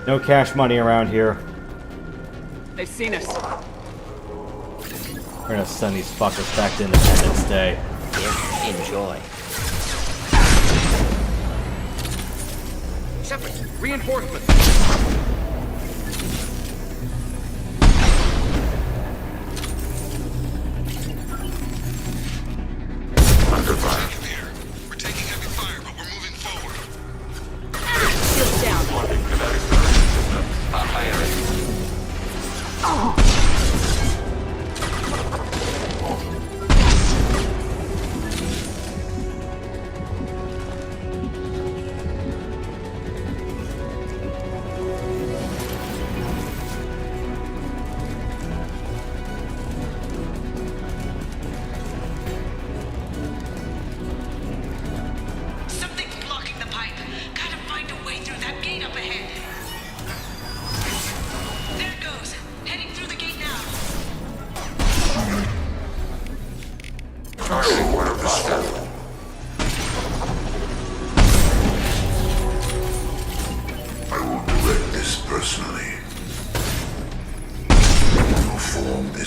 [SPEAKER 1] No cash money around here.
[SPEAKER 5] They've seen us.
[SPEAKER 1] We're gonna send these fuckers back to Independence Day.
[SPEAKER 17] Enjoy.
[SPEAKER 13] Shepard, reinforcements!
[SPEAKER 25] Under fire.
[SPEAKER 11] We're taking heavy fire, but we're moving forward.
[SPEAKER 5] Shield down.
[SPEAKER 13] Launching kinetic systems. Firing.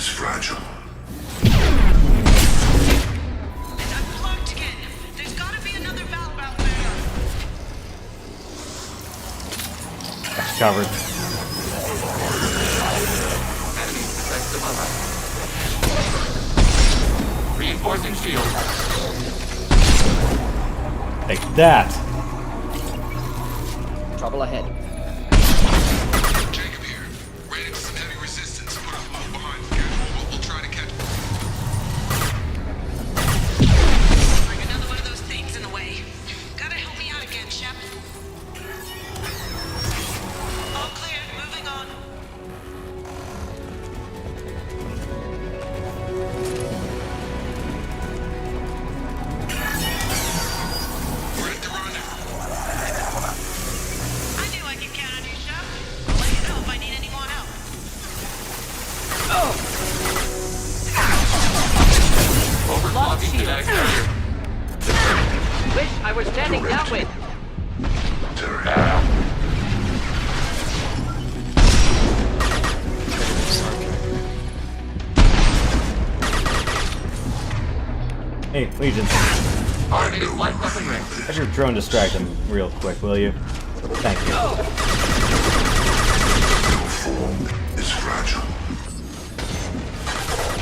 [SPEAKER 25] is fragile.
[SPEAKER 1] Covered.
[SPEAKER 13] Reinforcing shield.
[SPEAKER 1] Take that.
[SPEAKER 7] Trouble ahead.
[SPEAKER 11] Jacob here. Ran into some heavy resistance. Put us both behind schedule. We'll try to catch.
[SPEAKER 21] Like another one of those things in the way. Gotta help me out again, Shep. All clear. Moving on. I knew I could count on you, Shep. I'll let you know if I need any more help.
[SPEAKER 13] Overclocking kinetic barrier.
[SPEAKER 7] Wish I was standing downwind.
[SPEAKER 1] Hey, Legion.
[SPEAKER 13] Automated light weapon ring.
[SPEAKER 1] Have your drone distract them real quick, will you? Thank you.
[SPEAKER 25] Your form is fragile.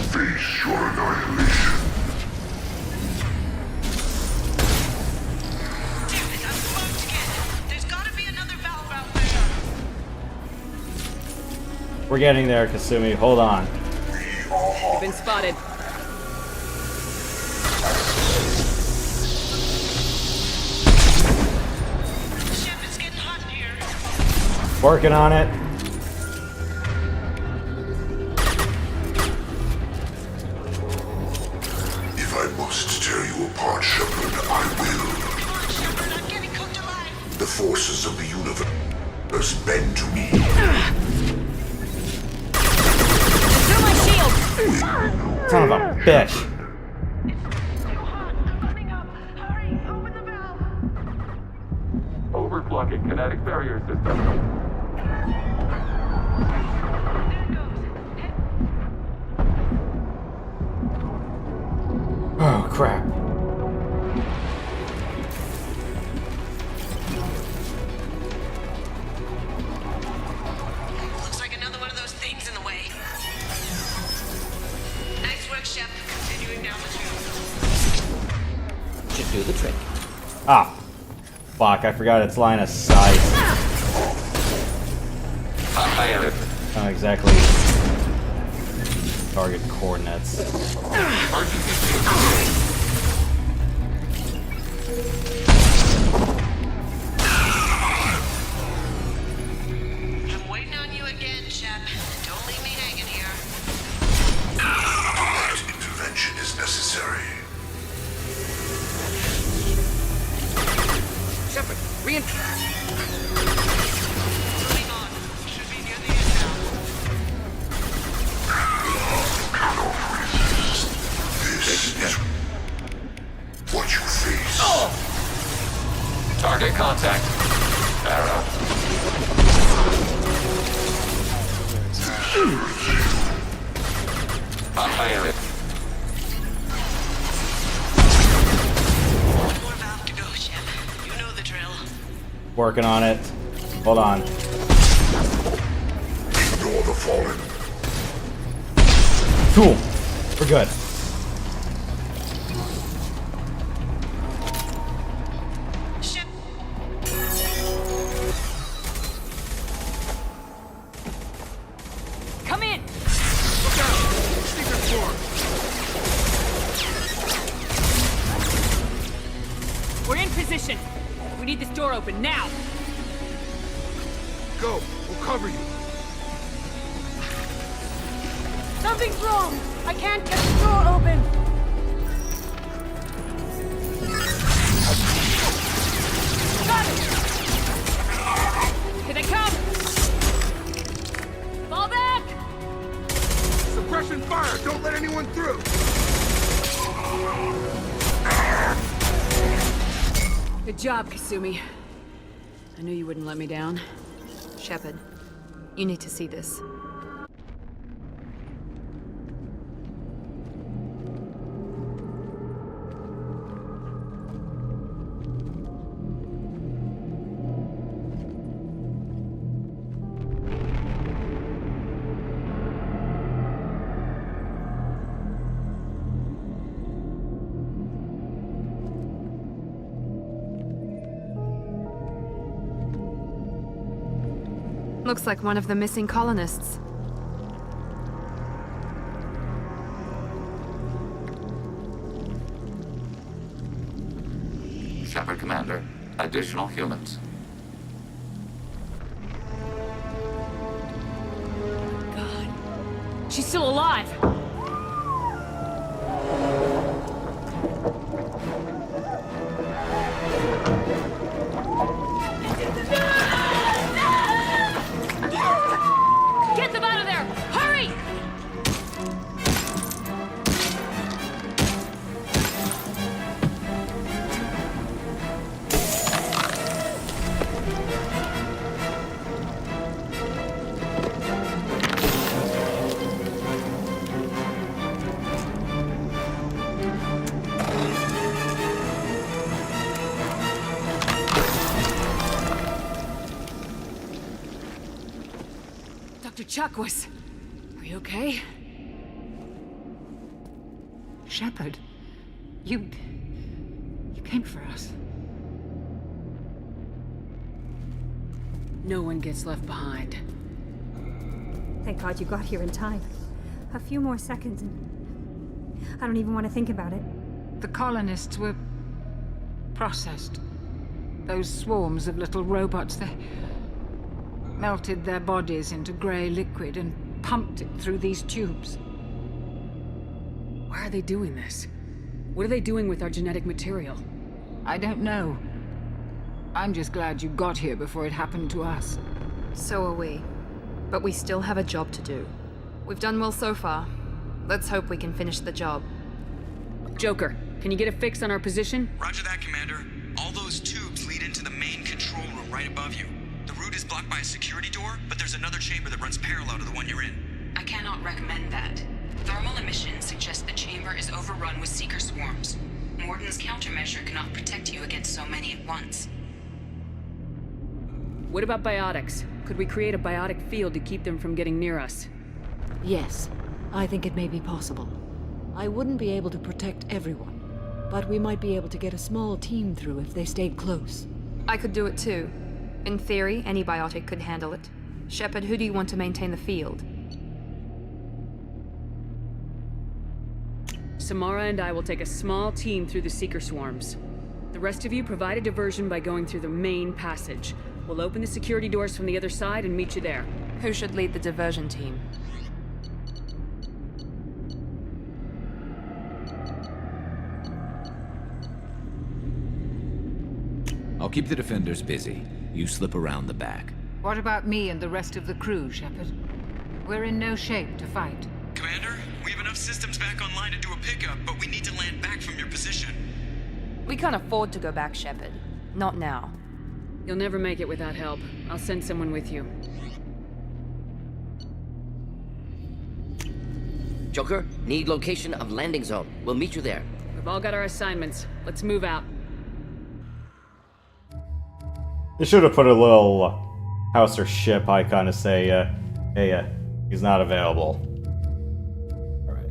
[SPEAKER 25] Face your annihilation.
[SPEAKER 21] There's gotta be another valve out there.
[SPEAKER 1] We're getting there, Kasumi. Hold on.
[SPEAKER 5] You've been spotted.
[SPEAKER 1] Working on it.
[SPEAKER 25] If I must tear you apart, Shepard, I will. The forces of the universe bend to me.
[SPEAKER 9] Through my shield!
[SPEAKER 1] Son of a bitch.
[SPEAKER 13] Overclocking kinetic barrier system.
[SPEAKER 1] Oh, crap.
[SPEAKER 21] Looks like another one of those things in the way. Nice work, Shep. Continuing down the tube.
[SPEAKER 7] Should do the trick.
[SPEAKER 1] Ah. Fuck, I forgot its line of sight. Not exactly target coordinates.
[SPEAKER 21] I'm waiting on you again, Shep. Don't leave me hanging here.
[SPEAKER 25] Direct intervention is necessary.
[SPEAKER 7] Shepard,
[SPEAKER 21] Moving on. Should be near the end now.
[SPEAKER 25] This is what you face.
[SPEAKER 13] Target contact. Arrow. Pilot.
[SPEAKER 21] More valve to go, Shep. You know the drill.
[SPEAKER 1] Working on it. Hold on.
[SPEAKER 25] Ignore the fallen.
[SPEAKER 1] Cool. We're good.
[SPEAKER 9] Come in!
[SPEAKER 11] Look out! Secret floor!
[SPEAKER 9] We're in position. We need this door open now.
[SPEAKER 11] Go! We'll cover you!
[SPEAKER 9] Something's wrong. I can't get the door open. Got it. Here they come. Fall back.
[SPEAKER 11] Suppression fire! Don't let anyone through!
[SPEAKER 5] Good job, Kasumi. I knew you wouldn't let me down.
[SPEAKER 12] Shepard, you need to see this. Looks like one of the missing colonists.
[SPEAKER 4] Shepard, Commander. Additional humans.
[SPEAKER 5] She's still alive! Get them out of there! Hurry! Dr. Chakwas, are you okay?
[SPEAKER 23] Shepard, you came for us.
[SPEAKER 5] No one gets left behind.
[SPEAKER 2] Thank God you got here in time. A few more seconds and I don't even want to think about it.
[SPEAKER 23] The colonists were processed. Those swarms of little robots, they melted their bodies into grey liquid and pumped it through these tubes.
[SPEAKER 5] Why are they doing this? What are they doing with our genetic material?
[SPEAKER 23] I don't know. I'm just glad you got here before it happened to us.
[SPEAKER 12] So are we. But we still have a job to do. We've done well so far. Let's hope we can finish the job.
[SPEAKER 5] Joker, can you get a fix on our position?
[SPEAKER 20] Roger that, Commander. All those tubes lead into the main control room right above you. The route is blocked by a security door, but there's another chamber that runs parallel to the one you're in.
[SPEAKER 23] I cannot recommend that. Thermal emissions suggest the chamber is overrun with seeker swarms. Morden's countermeasure cannot protect you against so many at once.
[SPEAKER 5] What about biotics? Could we create a biotic field to keep them from getting near us?
[SPEAKER 17] Yes, I think it may be possible. I wouldn't be able to protect everyone, but we might be able to get a small team through if they stayed close.
[SPEAKER 12] I could do it too. In theory, any biotic could handle it. Shepard, who do you want to maintain the field?
[SPEAKER 5] Samara and I will take a small team through the seeker swarms. The rest of you provide a diversion by going through the main passage. We'll open the security doors from the other side and meet you there.
[SPEAKER 12] Who should lead the diversion team?
[SPEAKER 15] I'll keep the defenders busy. You slip around the back.
[SPEAKER 23] What about me and the rest of the crew, Shepard? We're in no shape to fight.
[SPEAKER 20] Commander, we have enough systems back online to do a pickup, but we need to land back from your position.
[SPEAKER 12] We can't afford to go back, Shepard. Not now.
[SPEAKER 5] You'll never make it without help. I'll send someone with you.
[SPEAKER 7] Joker, need location of landing zone. We'll meet you there.
[SPEAKER 5] We've all got our assignments. Let's move out.
[SPEAKER 1] They should have put a little house or ship icon to say, hey, he's not available. Alright.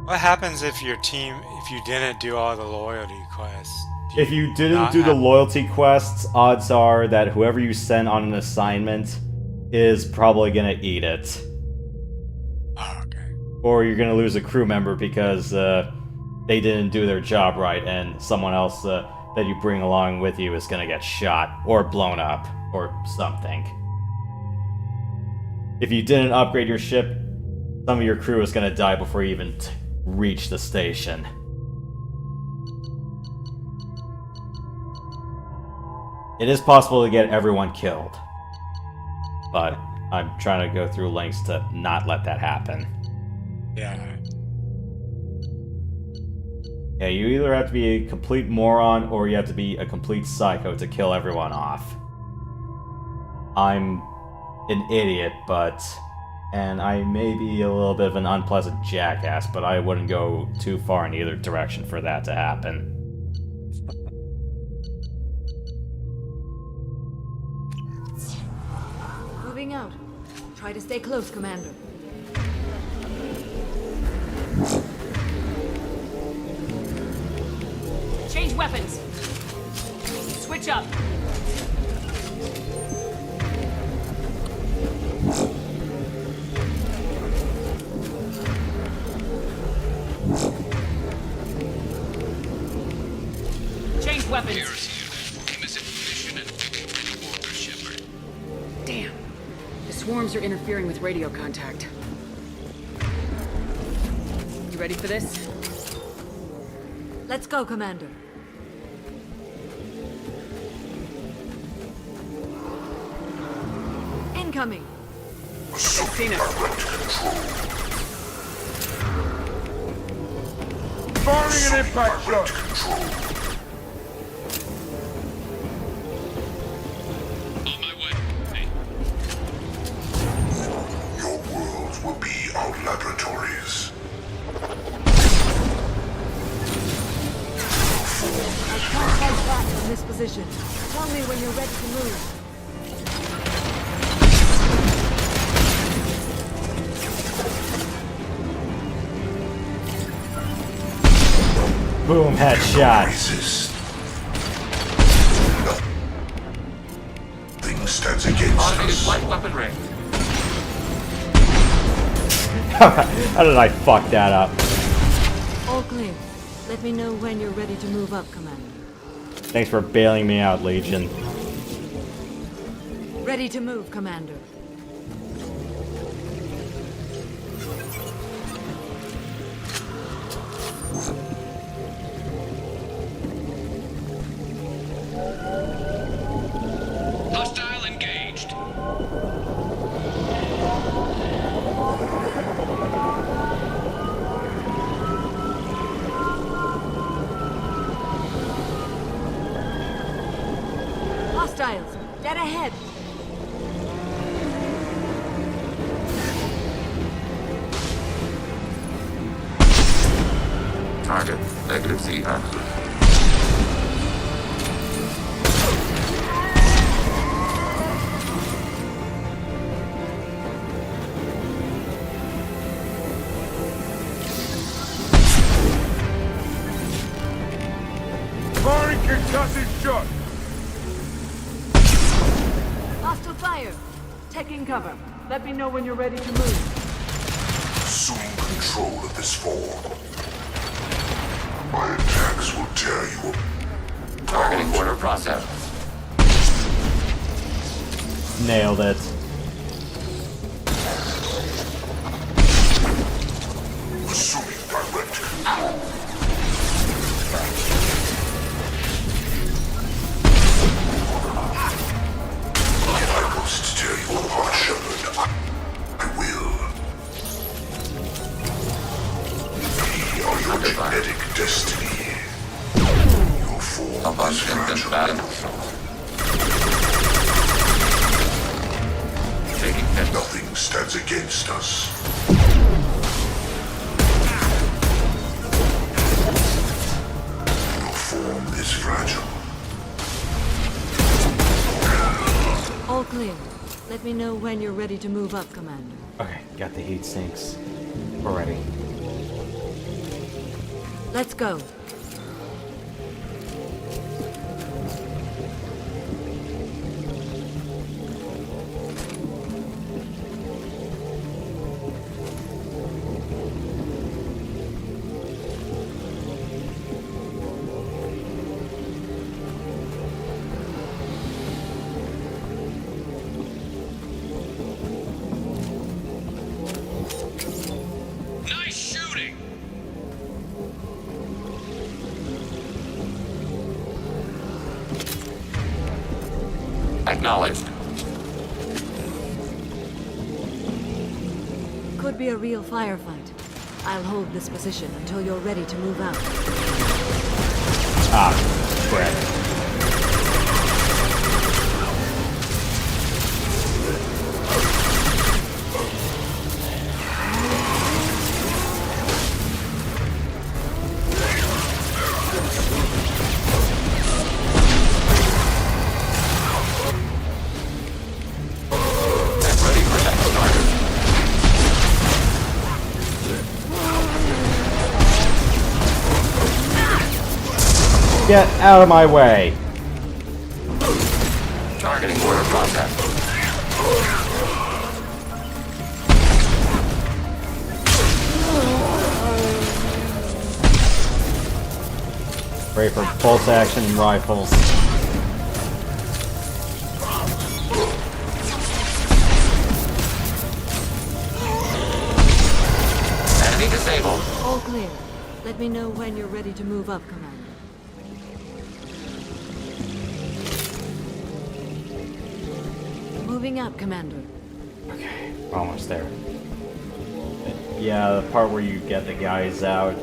[SPEAKER 3] What happens if your team, if you didn't do all the loyalty quests?
[SPEAKER 1] If you didn't do the loyalty quests, odds are that whoever you send on an assignment is probably gonna eat it.
[SPEAKER 3] Okay.
[SPEAKER 1] Or you're gonna lose a crew member because they didn't do their job right, and someone else that you bring along with you is gonna get shot or blown up or something. If you didn't upgrade your ship, some of your crew is gonna die before you even reach the station. It is possible to get everyone killed, but I'm trying to go through lengths to not let that happen.
[SPEAKER 3] Yeah.
[SPEAKER 1] Yeah, you either have to be a complete moron or you have to be a complete psycho to kill everyone off. I'm an idiot, but And I may be a little bit of an unpleasant jackass, but I wouldn't go too far in either direction for that to happen.
[SPEAKER 17] Moving out. Try to stay close, Commander.
[SPEAKER 9] Change weapons. Switch up. Change weapons.
[SPEAKER 5] Damn. The swarms are interfering with radio contact. You ready for this?
[SPEAKER 17] Let's go, Commander. Incoming.
[SPEAKER 5] They've seen us.
[SPEAKER 6] Firing an impact shot.
[SPEAKER 16] Your worlds will be our laboratories.
[SPEAKER 17] I can't fight back from this position. Tell me when you're ready to move.
[SPEAKER 1] Boom, headshot.
[SPEAKER 16] Nothing stands against us.
[SPEAKER 4] Light weapon ring.
[SPEAKER 1] How did I fuck that up?
[SPEAKER 17] All clear. Let me know when you're ready to move up, Commander.
[SPEAKER 1] Thanks for bailing me out, Legion.
[SPEAKER 17] Ready to move, Commander.
[SPEAKER 13] Hostile engaged.
[SPEAKER 17] Hostiles, dead ahead.
[SPEAKER 4] Target, -Z axis.
[SPEAKER 6] Firing concussive shot.
[SPEAKER 17] Hostile fire. Taking cover. Let me know when you're ready to move.
[SPEAKER 16] Assume control of this form. My attacks will tear you apart.
[SPEAKER 4] Targeting order process.
[SPEAKER 1] Nailed it.
[SPEAKER 16] Assuming directive. I must tear you apart, Shepard. I will. We are your genetic destiny. Your form is fragile. Nothing stands against us. Your form is fragile.
[SPEAKER 17] All clear. Let me know when you're ready to move up, Commander.
[SPEAKER 1] Okay, got the heat sinks. We're ready.
[SPEAKER 17] Let's go.
[SPEAKER 13] Nice shooting.
[SPEAKER 4] Acknowledged.
[SPEAKER 17] Could be a real firefight. I'll hold this position until you're ready to move out.
[SPEAKER 1] Ah, crap. Get out of my way!
[SPEAKER 4] Targeting order process.
[SPEAKER 1] Ready for pulse action rifles.
[SPEAKER 4] Enemy disabled.
[SPEAKER 17] All clear. Let me know when you're ready to move up, Commander. Moving up, Commander.
[SPEAKER 1] Okay, we're almost there. Yeah, the part where you get the guys out.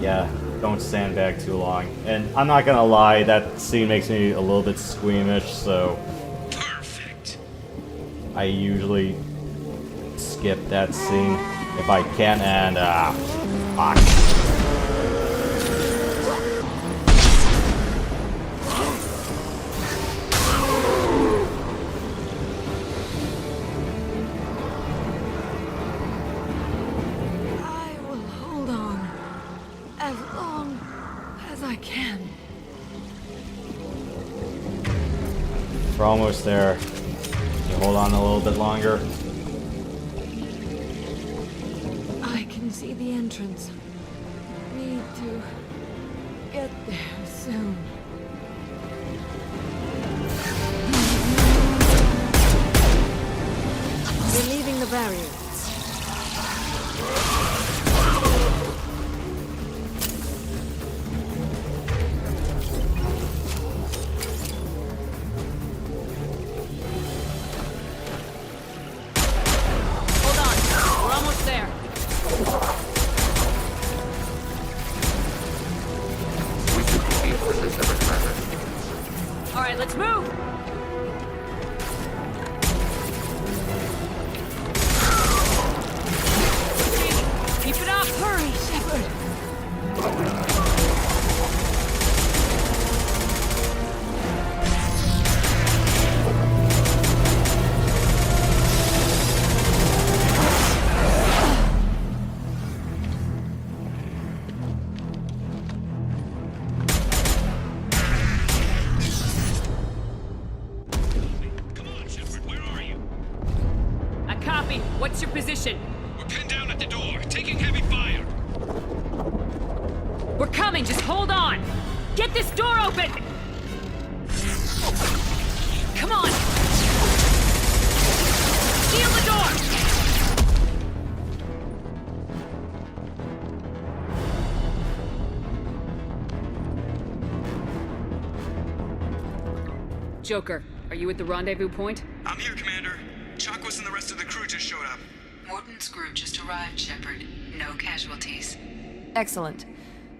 [SPEAKER 1] Yeah, don't stand back too long. And I'm not gonna lie, that scene makes me a little bit squeamish, so... Perfect. I usually skip that scene if I can, and fuck.
[SPEAKER 17] I will hold on as long as I can.
[SPEAKER 1] We're almost there. You hold on a little bit longer.
[SPEAKER 17] I can see the entrance. Need to get there soon. We're leaving the barrier.
[SPEAKER 5] Hold on. We're almost there.
[SPEAKER 4] We should proceed with this effort, Commander.
[SPEAKER 5] All right, let's move. Keep it up.
[SPEAKER 17] Hurry, Shepard.
[SPEAKER 5] I copy. What's your position?
[SPEAKER 13] We're pinned down at the door, taking heavy fire.
[SPEAKER 5] We're coming. Just hold on. Get this door open. Come on. Seal the door. Joker, are you at the rendezvous point?
[SPEAKER 20] I'm here, Commander. Chakwas and the rest of the crew just showed up.
[SPEAKER 23] Morton's group just arrived, Shepard. No casualties.
[SPEAKER 12] Excellent.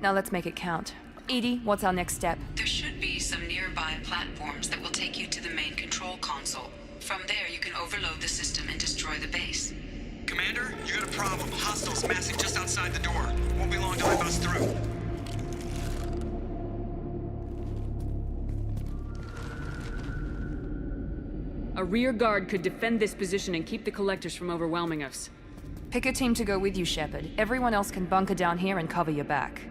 [SPEAKER 12] Now let's make it count. Edie, what's our next step?
[SPEAKER 23] There should be some nearby platforms that will take you to the main control console. From there, you can overload the system and destroy the base.
[SPEAKER 20] Commander, you got a problem. Hostiles massing just outside the door. Won't be long till I bust through.
[SPEAKER 5] A rear guard could defend this position and keep the collectors from overwhelming us.
[SPEAKER 12] Pick a team to go with you, Shepard. Everyone else can bunker down here and cover your back.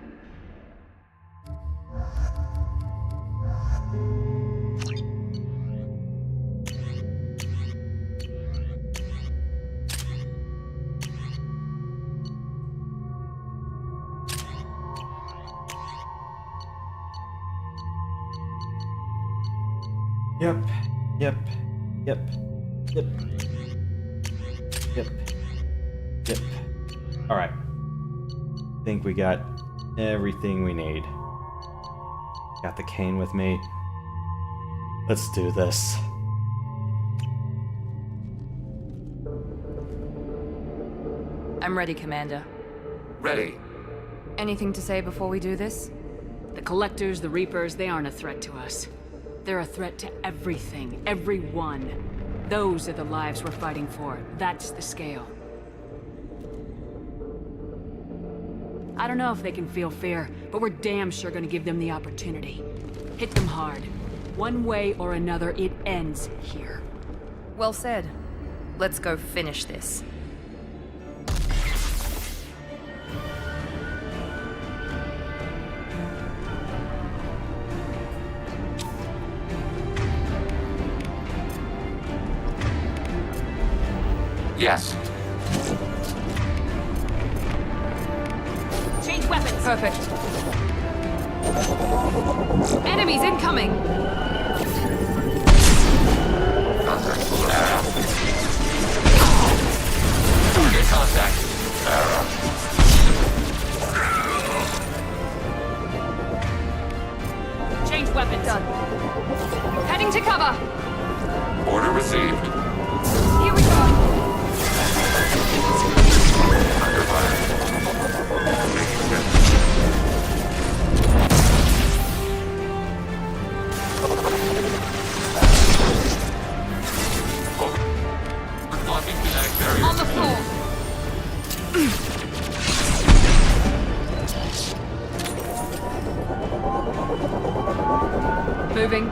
[SPEAKER 1] Yep. Yep. Yep. Yep. Yep. Yep. Alright. Think we got everything we need. Got the cane with me. Let's do this.
[SPEAKER 12] I'm ready, Commander.
[SPEAKER 4] Ready.
[SPEAKER 12] Anything to say before we do this?
[SPEAKER 5] The Collectors, the Reapers, they aren't a threat to us. They're a threat to everything, everyone. Those are the lives we're fighting for. That's the scale. I don't know if they can feel fear, but we're damn sure gonna give them the opportunity. Hit them hard. One way or another, it ends here.
[SPEAKER 12] Well said. Let's go finish this.
[SPEAKER 4] Yes.
[SPEAKER 9] Change weapons.
[SPEAKER 12] Perfect. Enemies incoming!
[SPEAKER 4] Contact below. Target contact. Arrow.
[SPEAKER 9] Change weapons.
[SPEAKER 12] Done. Heading to cover!
[SPEAKER 4] Order received.
[SPEAKER 12] Here we go!
[SPEAKER 4] Under fire. Blocking kinetic barrier.
[SPEAKER 12] On the floor! Moving.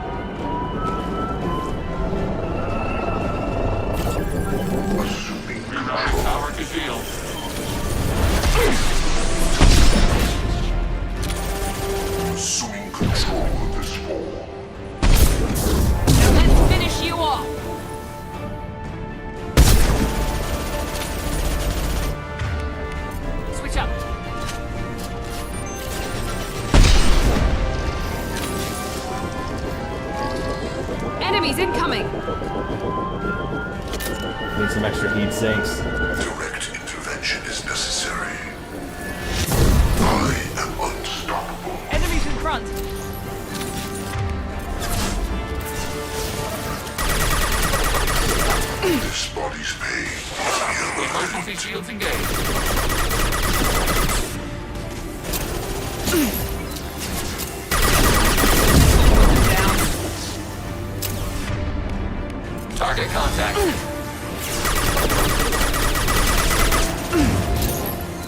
[SPEAKER 4] Power to shield.
[SPEAKER 16] Assuming control of this form.
[SPEAKER 9] Now let's finish you off. Switch up.
[SPEAKER 12] Enemies incoming!
[SPEAKER 1] Need some extra heat sinks.
[SPEAKER 16] Direct intervention is necessary. I am unstoppable.
[SPEAKER 9] Enemies in front.
[SPEAKER 16] This body's pain is
[SPEAKER 4] Emergency shields engaged. Target contact.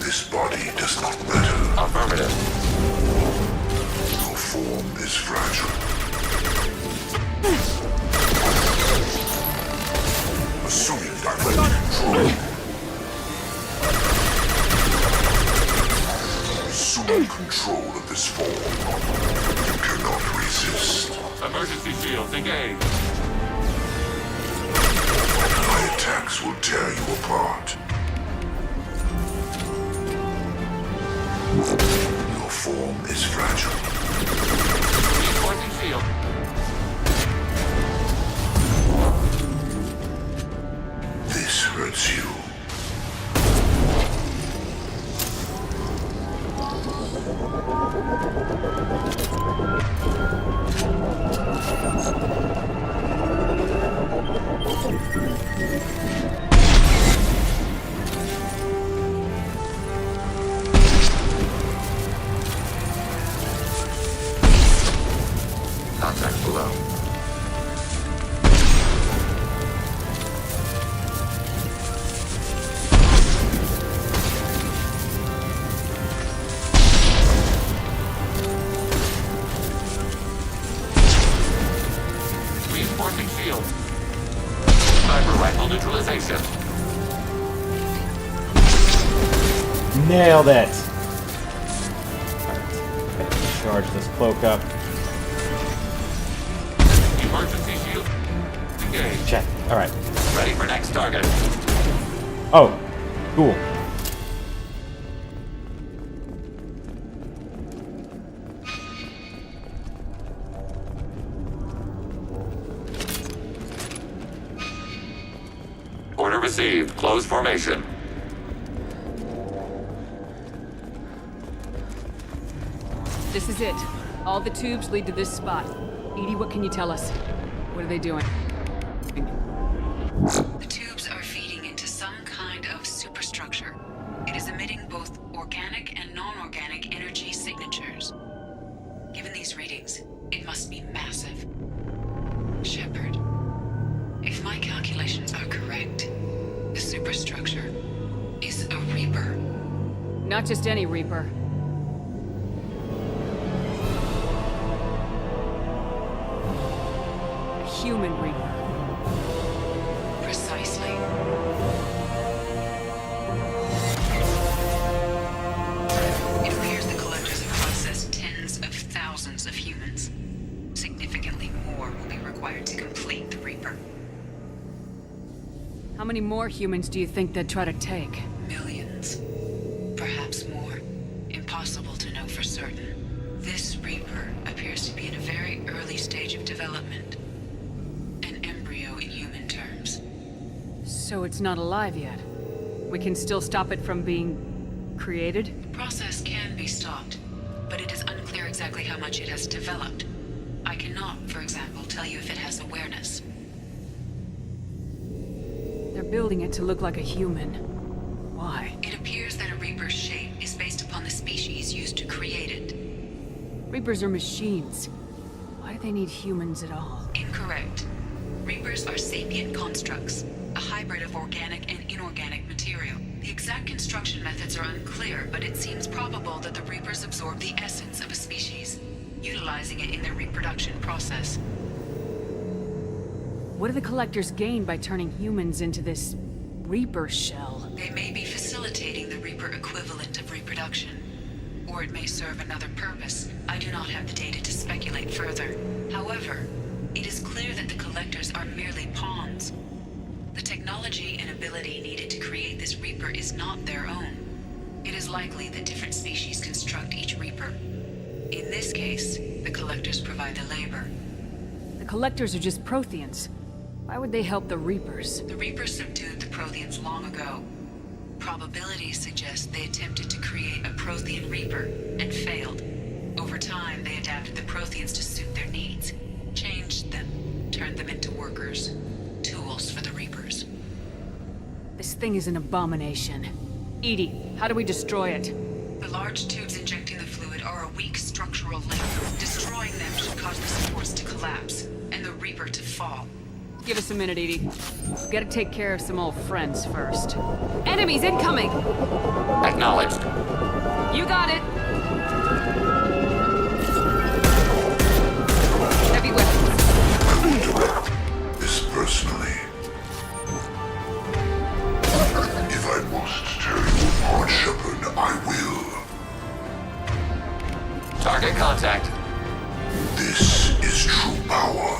[SPEAKER 16] This body does not matter.
[SPEAKER 4] Affirmative.
[SPEAKER 16] Your form is fragile. Assuming direct control. Assuming control of this form. You cannot resist.
[SPEAKER 4] Emergency shields engaged.
[SPEAKER 16] My attacks will tear you apart. Your form is fragile.
[SPEAKER 4] Reinforcing shield.
[SPEAKER 16] This hurts you.
[SPEAKER 4] Contact below. Reinforcing shield. Sniper rifle neutralization.
[SPEAKER 1] Nailed it! Alright, charge this cloak up.
[SPEAKER 4] Emergency shield engaged.
[SPEAKER 1] Check. Alright.
[SPEAKER 4] Ready for next target.
[SPEAKER 1] Oh, cool.
[SPEAKER 4] Order received. Close formation.
[SPEAKER 5] This is it. All the tubes lead to this spot. Edie, what can you tell us? What are they doing?
[SPEAKER 23] The tubes are feeding into some kind of superstructure. It is emitting both organic and non-organic energy signatures. Given these readings, it must be massive. Shepard, if my calculations are correct, the superstructure is a Reaper.
[SPEAKER 5] Not just any Reaper. A human Reaper.
[SPEAKER 23] Precisely. It appears the collectors have processed tens of thousands of humans. Significantly more will be required to complete the Reaper.
[SPEAKER 5] How many more humans do you think they'd try to take?
[SPEAKER 23] Millions. Perhaps more. Impossible to know for certain. This Reaper appears to be in a very early stage of development. An embryo in human terms.
[SPEAKER 5] So it's not alive yet. We can still stop it from being created?
[SPEAKER 23] The process can be stopped, but it is unclear exactly how much it has developed. I cannot, for example, tell you if it has awareness.
[SPEAKER 5] They're building it to look like a human. Why?
[SPEAKER 23] It appears that a Reaper's shape is based upon the species used to create it.
[SPEAKER 5] Reapers are machines. Why do they need humans at all?
[SPEAKER 23] Incorrect. Reapers are sapient constructs, a hybrid of organic and inorganic material. The exact construction methods are unclear, but it seems probable that the Reapers absorb the essence of a species, utilizing it in their reproduction process.
[SPEAKER 5] What do the Collectors gain by turning humans into this Reaper shell?
[SPEAKER 23] They may be facilitating the Reaper equivalent of reproduction. Or it may serve another purpose. I do not have the data to speculate further. However, it is clear that the Collectors are merely pawns. The technology and ability needed to create this Reaper is not their own. It is likely that different species construct each Reaper. In this case, the Collectors provide the labor.
[SPEAKER 5] The Collectors are just Protheans. Why would they help the Reapers?
[SPEAKER 23] The Reapers subdued the Protheans long ago. Probabilities suggest they attempted to create a Prothean Reaper and failed. Over time, they adapted the Protheans to suit their needs, changed them, turned them into workers, tools for the Reapers.
[SPEAKER 5] This thing is an abomination. Edie, how do we destroy it?
[SPEAKER 23] The large tubes injecting the fluid are a weak structural link. Destroying them should cause the supports to collapse, and the Reaper to fall.
[SPEAKER 5] Give us a minute, Edie. Gotta take care of some old friends first. Enemies incoming!
[SPEAKER 4] Acknowledged.
[SPEAKER 5] You got it! Heavy weapons.
[SPEAKER 16] I will direct this personally. If I must tear you apart, Shepard, I will.
[SPEAKER 4] Target contact.
[SPEAKER 16] This is true power.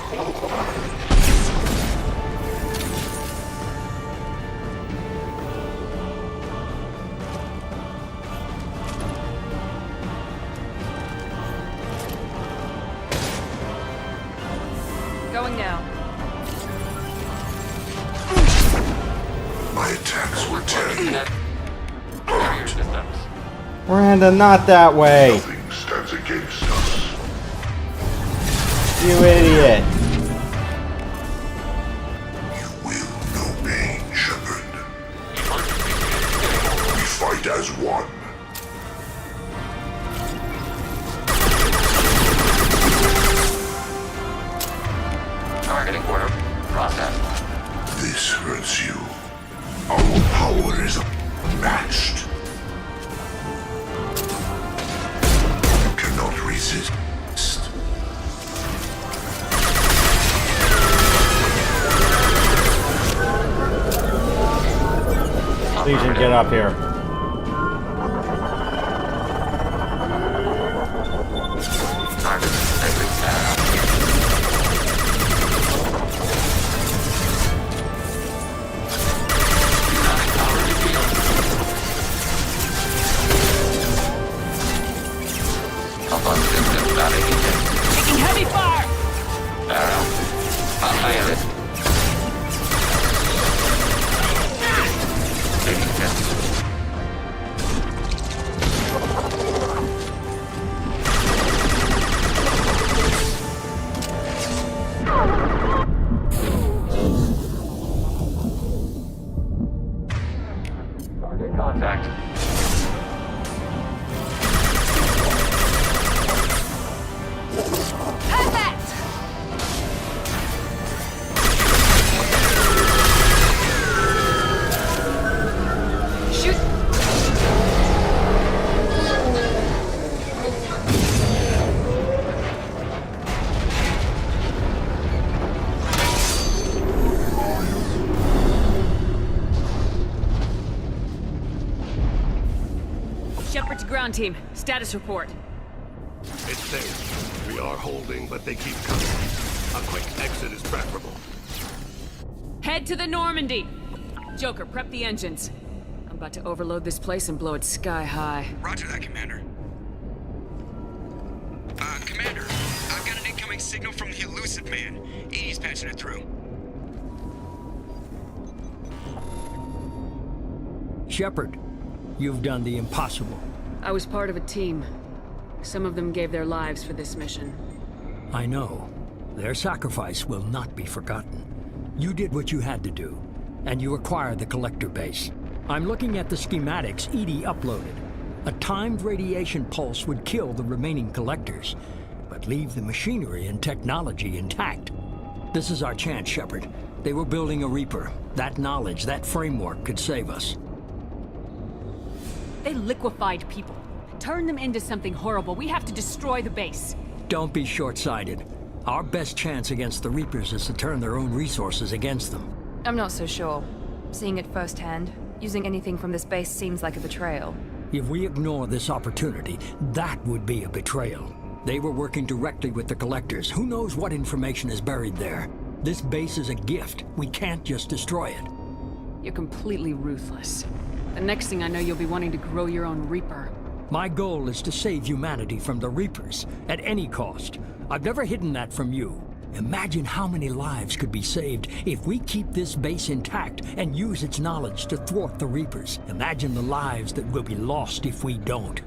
[SPEAKER 5] Going now.
[SPEAKER 16] My attacks will tear you apart.
[SPEAKER 1] Miranda, not that way!
[SPEAKER 16] Nothing stands against us.
[SPEAKER 1] You idiot!
[SPEAKER 16] You will know pain, Shepard. We fight as one.
[SPEAKER 4] Targeting order. Process.
[SPEAKER 16] This hurts you. Our power is unmatched. You cannot resist.
[SPEAKER 1] Legion, get up here.
[SPEAKER 5] Taking heavy fire!
[SPEAKER 4] I'll land it. Taking hits. Target contact.
[SPEAKER 5] Shepard to ground team. Status report.
[SPEAKER 14] It's safe. We are holding, but they keep coming. A quick exit is preferable.
[SPEAKER 5] Head to the Normandy. Joker, prep the engines. I'm about to overload this place and blow it sky high.
[SPEAKER 20] Roger that, Commander. Commander, I've got an incoming signal from the elusive man. Edie's patching it through.
[SPEAKER 10] Shepard, you've done the impossible.
[SPEAKER 5] I was part of a team. Some of them gave their lives for this mission.
[SPEAKER 10] I know. Their sacrifice will not be forgotten. You did what you had to do, and you acquired the Collector base. I'm looking at the schematics Edie uploaded. A timed radiation pulse would kill the remaining Collectors, but leave the machinery and technology intact. This is our chance, Shepard. They were building a Reaper. That knowledge, that framework could save us.
[SPEAKER 5] They liquefied people. Turned them into something horrible. We have to destroy the base.
[SPEAKER 10] Don't be short-sighted. Our best chance against the Reapers is to turn their own resources against them.
[SPEAKER 12] I'm not so sure. Seeing it firsthand, using anything from this base seems like a betrayal.
[SPEAKER 10] If we ignore this opportunity, that would be a betrayal. They were working directly with the Collectors. Who knows what information is buried there? This base is a gift. We can't just destroy it.
[SPEAKER 5] You're completely ruthless. The next thing I know, you'll be wanting to grow your own Reaper.
[SPEAKER 10] My goal is to save humanity from the Reapers, at any cost. I've never hidden that from you. Imagine how many lives could be saved if we keep this base intact and use its knowledge to thwart the Reapers. Imagine the lives that will be lost if we don't.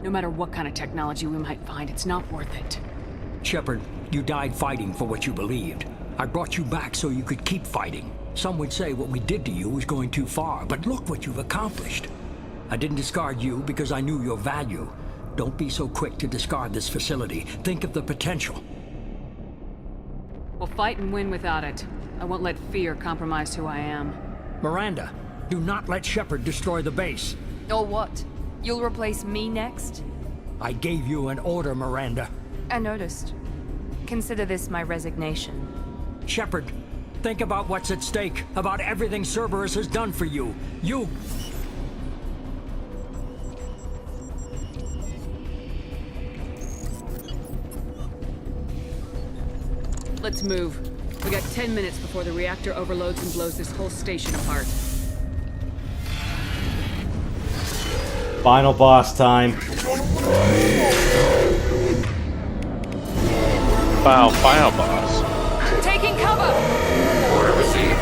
[SPEAKER 5] No matter what kind of technology we might find, it's not worth it.
[SPEAKER 10] Shepard, you died fighting for what you believed. I brought you back so you could keep fighting. Some would say what we did to you was going too far, but look what you've accomplished. I didn't discard you because I knew your value. Don't be so quick to discard this facility. Think of the potential.
[SPEAKER 5] We'll fight and win without it. I won't let fear compromise who I am.
[SPEAKER 10] Miranda, do not let Shepard destroy the base.
[SPEAKER 12] Or what? You'll replace me next?
[SPEAKER 10] I gave you an order, Miranda.
[SPEAKER 12] I noticed. Consider this my resignation.
[SPEAKER 10] Shepard, think about what's at stake, about everything Cerberus has done for you. You...
[SPEAKER 5] Let's move. We got 10 minutes before the reactor overloads and blows this whole station apart.
[SPEAKER 1] Final boss time.
[SPEAKER 18] Final boss.
[SPEAKER 12] Taking cover!
[SPEAKER 4] Order received.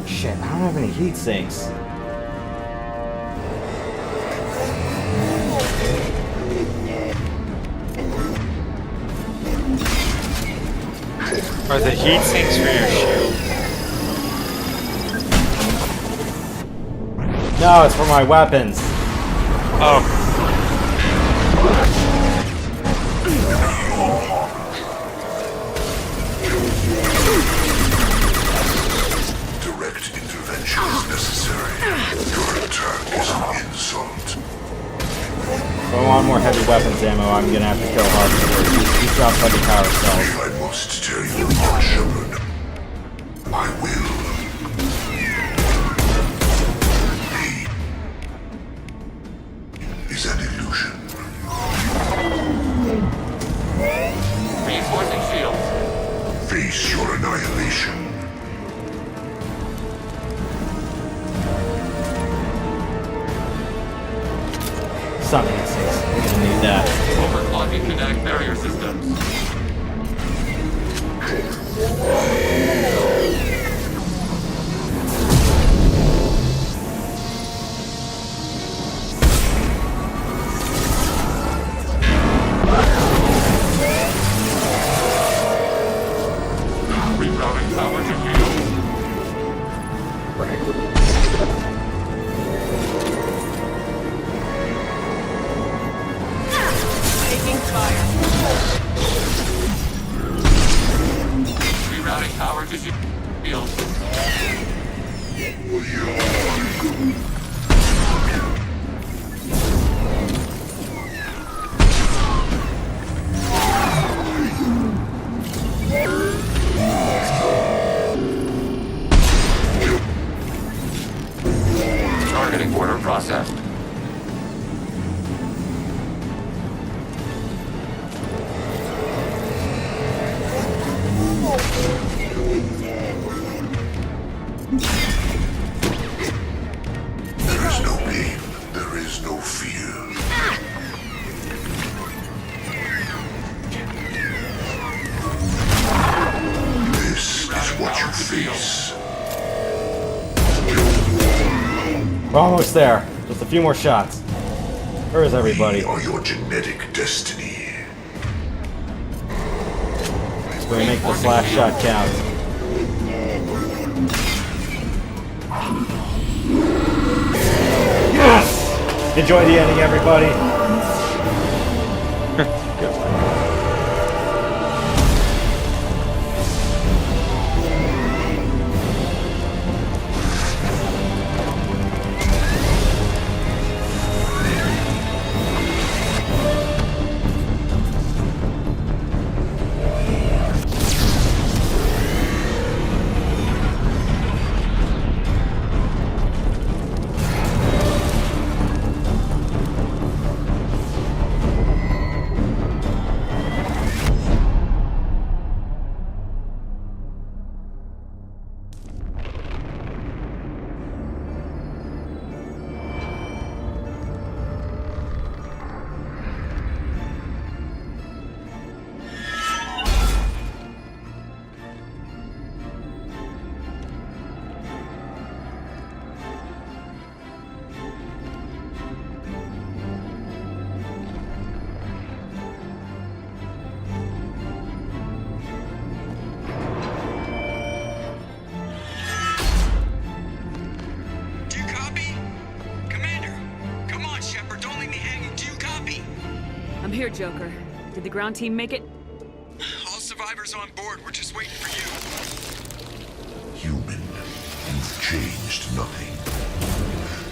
[SPEAKER 1] Shit, I don't have any heat sinks.
[SPEAKER 3] Are the heat sinks for your shield?
[SPEAKER 1] No, it's for my weapons.
[SPEAKER 3] Oh.
[SPEAKER 16] Direct intervention is necessary. Your attack is an insult.
[SPEAKER 1] If I want more heavy weapons ammo, I'm gonna have to kill Harvey. He drops heavy power cells.
[SPEAKER 16] I must tear you apart, Shepard. I will. He is an illusion.
[SPEAKER 4] Reinforcing shields.
[SPEAKER 16] Face your annihilation.
[SPEAKER 1] Something at 6. We're gonna need that.
[SPEAKER 4] Overclocking kinetic barrier systems. Rerouting power to shield.
[SPEAKER 5] Taking fire.
[SPEAKER 4] Rerouting power to shield.
[SPEAKER 1] We're almost there. Just a few more shots. Where is everybody?
[SPEAKER 16] We are your genetic destiny.
[SPEAKER 1] We're gonna make this last shot count. Yes! Enjoy the ending, everybody.
[SPEAKER 5] I'm here, Joker. Did the ground team make it?
[SPEAKER 20] All survivors on board. We're just waiting for you.
[SPEAKER 16] Human, you've changed nothing.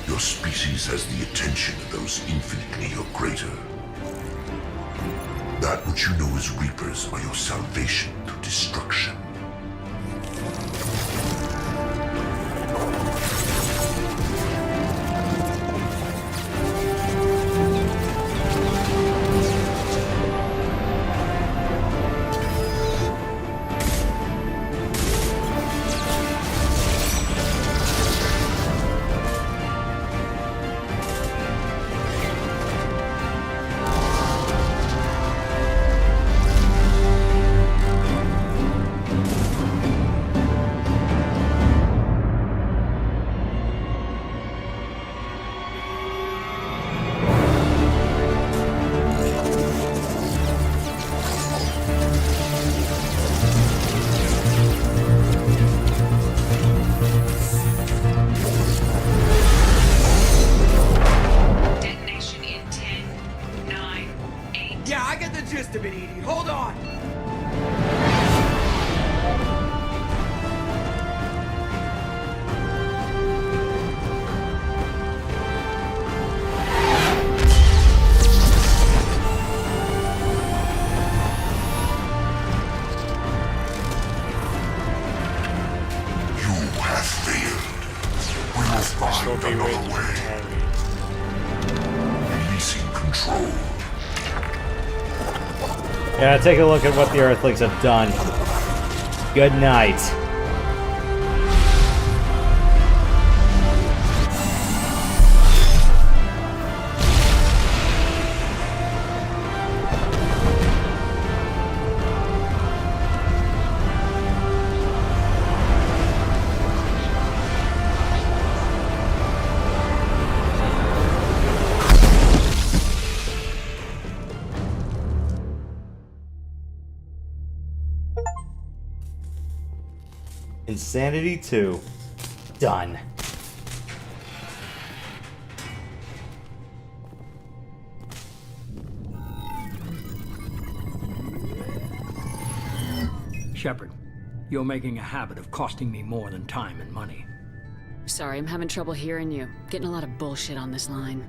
[SPEAKER 16] Your species has the attention of those infinitely or greater. That which you know as Reapers are your salvation through destruction.
[SPEAKER 20] Hold on!
[SPEAKER 1] Yeah, take a look at what the Earthlings have done. Good night. Insanity 2. Done.
[SPEAKER 10] Shepard, you're making a habit of costing me more than time and money.
[SPEAKER 5] Sorry, I'm having trouble hearing you. Getting a lot of bullshit on this line.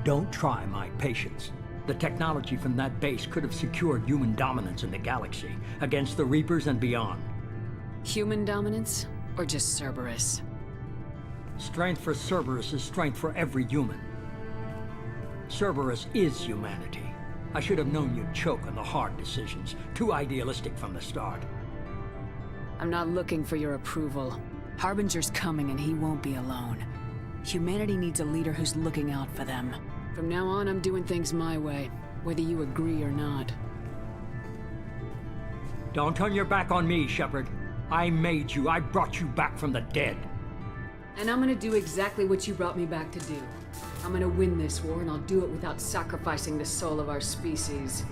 [SPEAKER 10] Don't try my patience. The technology from that base could have secured human dominance in the galaxy against the Reapers and beyond.
[SPEAKER 5] Human dominance, or just Cerberus?
[SPEAKER 10] Strength for Cerberus is strength for every human. Cerberus is humanity. I should have known you'd choke on the hard decisions. Too idealistic from the start.
[SPEAKER 5] I'm not looking for your approval. Harbinger's coming and he won't be alone. Humanity needs a leader who's looking out for them. From now on, I'm doing things my way, whether you agree or not.
[SPEAKER 10] Don't turn your back on me, Shepard. I made you. I brought you back from the dead.
[SPEAKER 5] And I'm gonna do exactly what you brought me back to do. I'm gonna win this war, and I'll do it without sacrificing the soul of our species.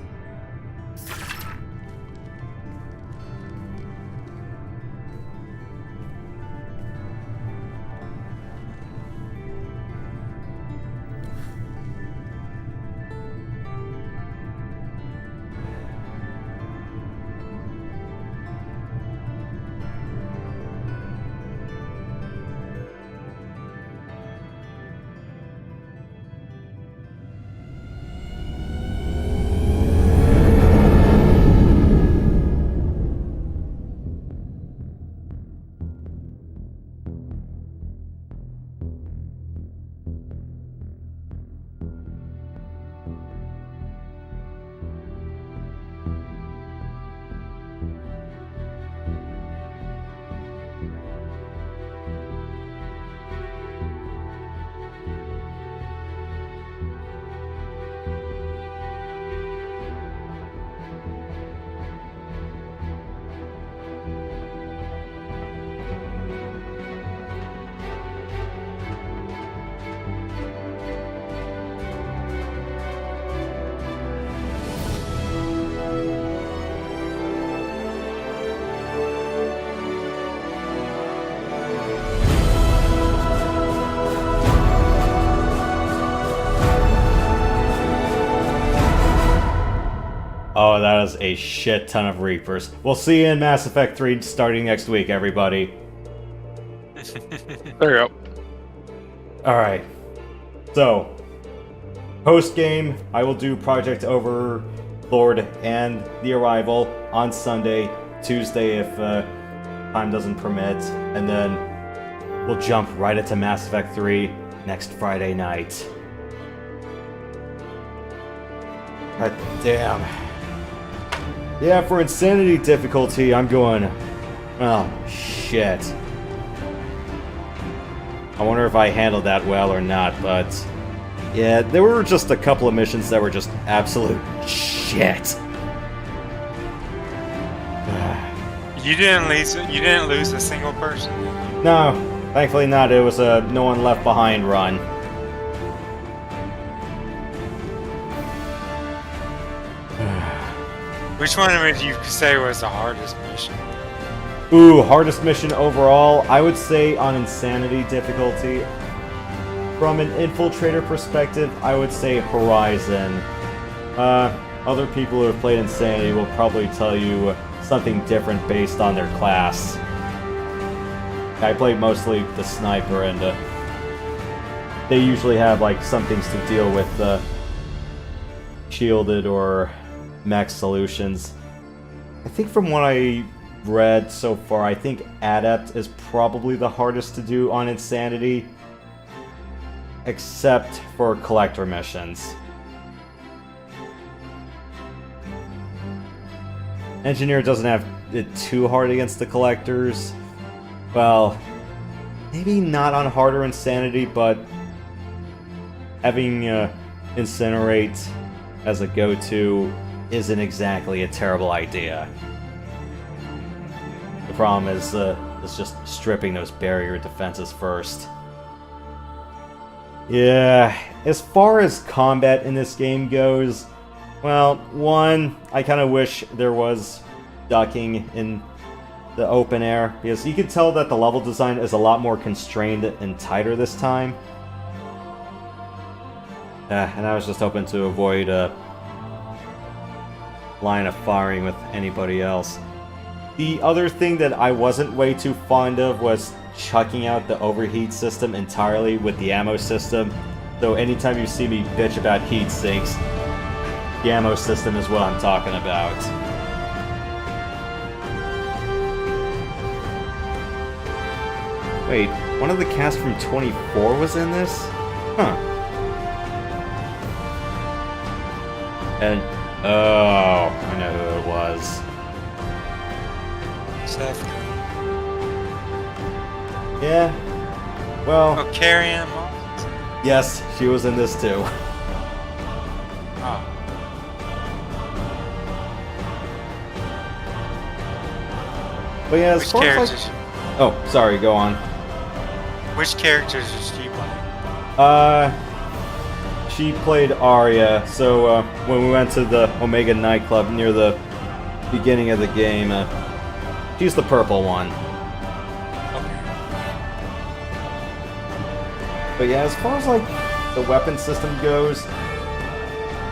[SPEAKER 1] Oh, that is a shit ton of Reapers. We'll see you in Mass Effect 3 starting next week, everybody.
[SPEAKER 18] There you go.
[SPEAKER 1] Alright. So, post-game, I will do Project Overlord and The Arrival on Sunday, Tuesday if time doesn't permit, and then we'll jump right into Mass Effect 3 next Friday night. God damn. Yeah, for Insanity difficulty, I'm going... Oh, shit. I wonder if I handled that well or not, but... Yeah, there were just a couple of missions that were just absolute shit.
[SPEAKER 3] You didn't lose a single person?
[SPEAKER 1] No, thankfully not. It was a no one left behind run.
[SPEAKER 3] Which one would you say was the hardest mission?
[SPEAKER 1] Ooh, hardest mission overall, I would say on Insanity difficulty. From an Infiltrator perspective, I would say Horizon. Other people who have played Insanity will probably tell you something different based on their class. I played mostly the sniper, and they usually have like some things to deal with shielded or mech solutions. I think from what I read so far, I think Adept is probably the hardest to do on Insanity, except for collector missions. Engineer doesn't have it too hard against the collectors. Well, maybe not on harder Insanity, but having Incinerate as a go-to isn't exactly a terrible idea. The problem is just stripping those barrier defenses first. Yeah, as far as combat in this game goes, well, one, I kind of wish there was ducking in the open air, because you can tell that the level design is a lot more constrained and tighter this time. And I was just hoping to avoid a line of firing with anybody else. The other thing that I wasn't way too fond of was chucking out the overheat system entirely with the ammo system. So anytime you see me bitch about heat sinks, the ammo system is what I'm talking about. Wait, one of the cast from 24 was in this? Huh. And oh, I know who it was.
[SPEAKER 3] Seth.
[SPEAKER 1] Yeah. Well.
[SPEAKER 3] Oh, Carrie-Anne Moss?
[SPEAKER 1] Yes, she was in this too.
[SPEAKER 3] Oh.
[SPEAKER 1] But yeah, as far as like... Oh, sorry, go on.
[SPEAKER 3] Which characters does she play?
[SPEAKER 1] She played Arya, so when we went to the Omega nightclub near the beginning of the game, she's the purple one. But yeah, as far as like the weapon system goes,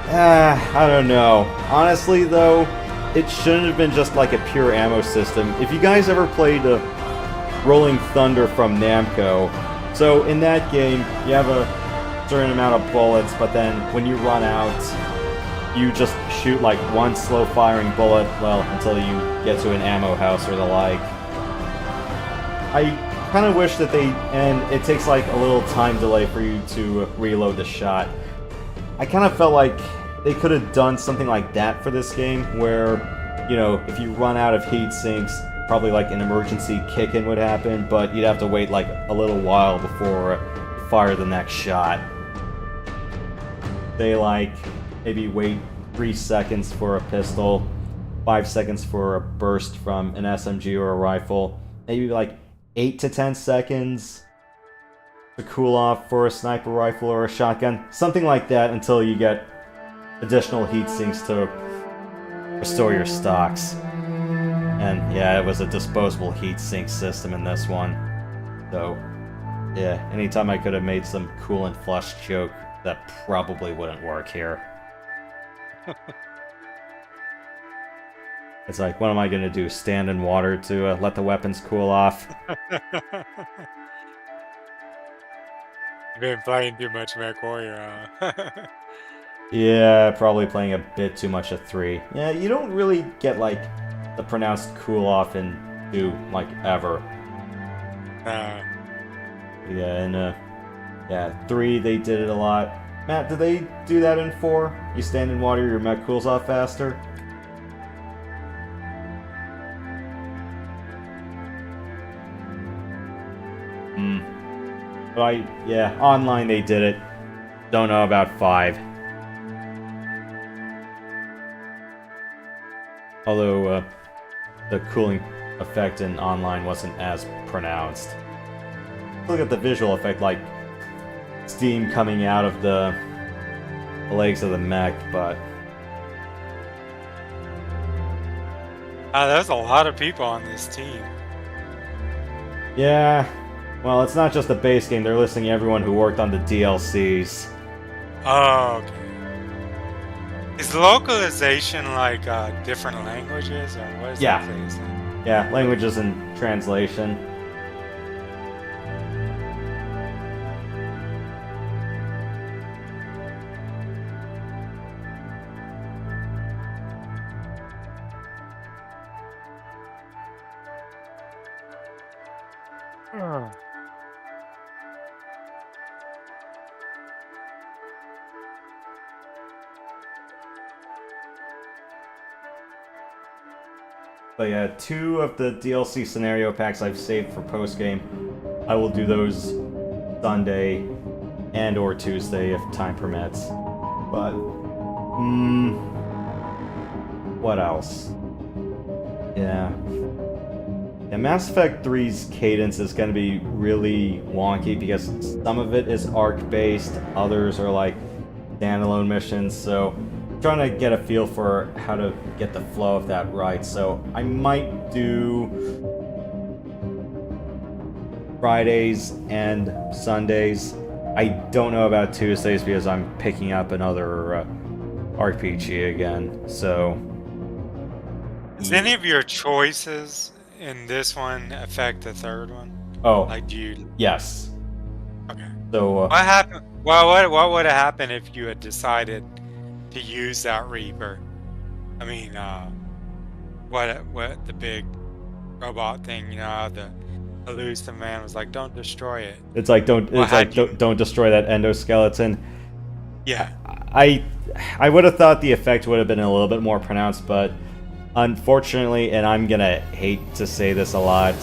[SPEAKER 1] I don't know. Honestly though, it shouldn't have been just like a pure ammo system. If you guys ever played Rolling Thunder from Namco, so in that game, you have a certain amount of bullets, but then when you run out, you just shoot like one slow firing bullet, well, until you get to an ammo house or the like. I kind of wish that and it takes like a little time delay for you to reload the shot. I kind of felt like they could have done something like that for this game, where, you know, if you run out of heat sinks, probably like an emergency kick-in would happen, but you'd have to wait like a little while before you fire the next shot. They like maybe wait 3 seconds for a pistol, 5 seconds for a burst from an SMG or a rifle, maybe like 8 to 10 seconds to cool off for a sniper rifle or a shotgun, something like that, until you get additional heat sinks to restore your stocks. And yeah, it was a disposable heat sink system in this one. So yeah, anytime I could have made some coolant flush joke, that probably wouldn't work here. It's like, what am I gonna do? Stand in water to let the weapons cool off?
[SPEAKER 3] You've been playing too much MechWarrior, huh?
[SPEAKER 1] Yeah, probably playing a bit too much of 3. Yeah, you don't really get like the pronounced cool off in 2 like ever. Yeah, and yeah, 3 they did it a lot. Matt, did they do that in 4? You stand in water, your mech cools off faster? But yeah, online they did it. Don't know about 5. Although the cooling effect in online wasn't as pronounced. Look at the visual effect, like steam coming out of the legs of the mech, but
[SPEAKER 3] there's a lot of people on this team.
[SPEAKER 1] yeah, well, it's not just the base game, they're listing everyone who worked on the DLCs.
[SPEAKER 3] Oh, okay. Is localization like different languages, or what is that thing?
[SPEAKER 1] Yeah, languages and translation. But yeah, 2 of the DLC scenario packs I've saved for post-game. I will do those Sunday and or Tuesday if time permits. But, what else? Yeah. Yeah, Mass Effect 3's cadence is going to be really wonky because some of it is arc-based, others are like standalone missions, so trying to get a feel for how to get the flow of that right. So I might do Fridays and Sundays. I don't know about Tuesdays because I'm picking up another RPG again. So
[SPEAKER 3] does any of your choices in this one affect the third one?
[SPEAKER 1] Oh,
[SPEAKER 3] like, do you?
[SPEAKER 1] Yes.
[SPEAKER 3] Okay.
[SPEAKER 1] So
[SPEAKER 3] what happened? Well, what would have happened if you had decided to use that Reaper? I mean, what the big robot thing? You know, the elusive man was like, "Don't destroy it."
[SPEAKER 1] It's like don't destroy that endoskeleton.
[SPEAKER 3] Yeah.
[SPEAKER 1] I would have thought the effect would have been a little bit more pronounced, but unfortunately, and I'm gonna hate to say this a lot,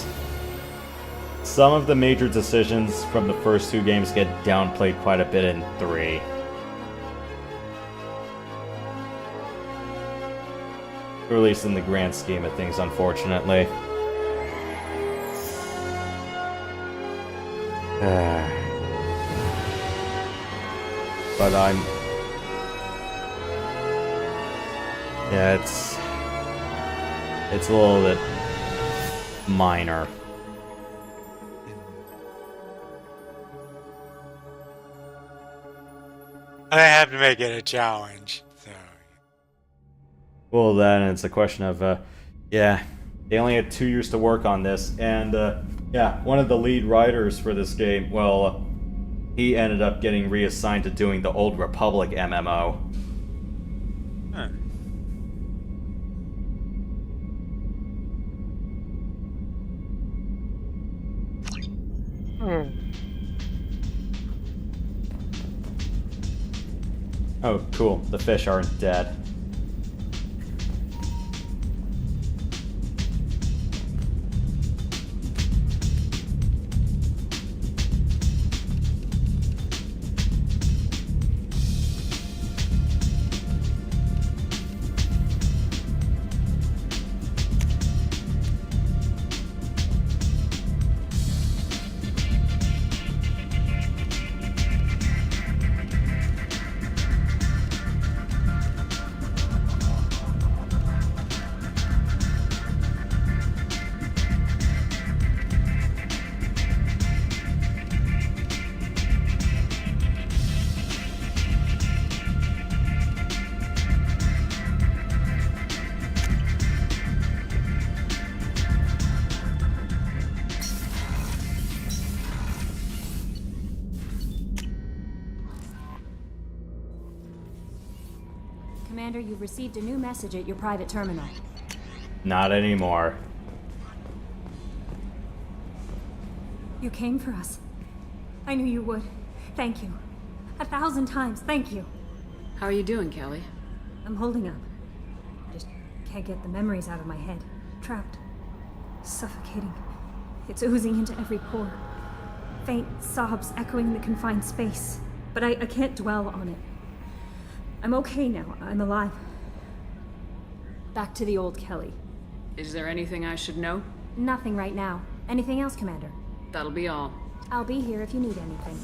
[SPEAKER 1] some of the major decisions from the first 2 games get downplayed quite a bit in 3. Or at least in the grand scheme of things, unfortunately. But yeah, it's a little bit minor.
[SPEAKER 3] I have to make it a challenge. So.
[SPEAKER 1] Well, then it's a question of, yeah, they only had 2 years to work on this, and yeah, one of the lead writers for this game, well, he ended up getting reassigned to doing the Old Republic MMO.
[SPEAKER 3] Huh.
[SPEAKER 1] Oh, cool. The fish aren't dead.
[SPEAKER 2] Commander, you've received a new message at your private terminal.
[SPEAKER 1] Not anymore.
[SPEAKER 2] You came for us. I knew you would. Thank you. 1,000 times, thank you.
[SPEAKER 5] How are you doing, Kelly?
[SPEAKER 2] I'm holding up. I just can't get the memories out of my head. Trapped. Suffocating. It's oozing into every pore. Faint sobs echoing the confined space. But I can't dwell on it. I'm okay now. I'm alive. Back to the old Kelly.
[SPEAKER 5] Is there anything I should know?
[SPEAKER 2] Nothing right now. Anything else, Commander?
[SPEAKER 5] That'll be all.
[SPEAKER 2] I'll be here if you need anything.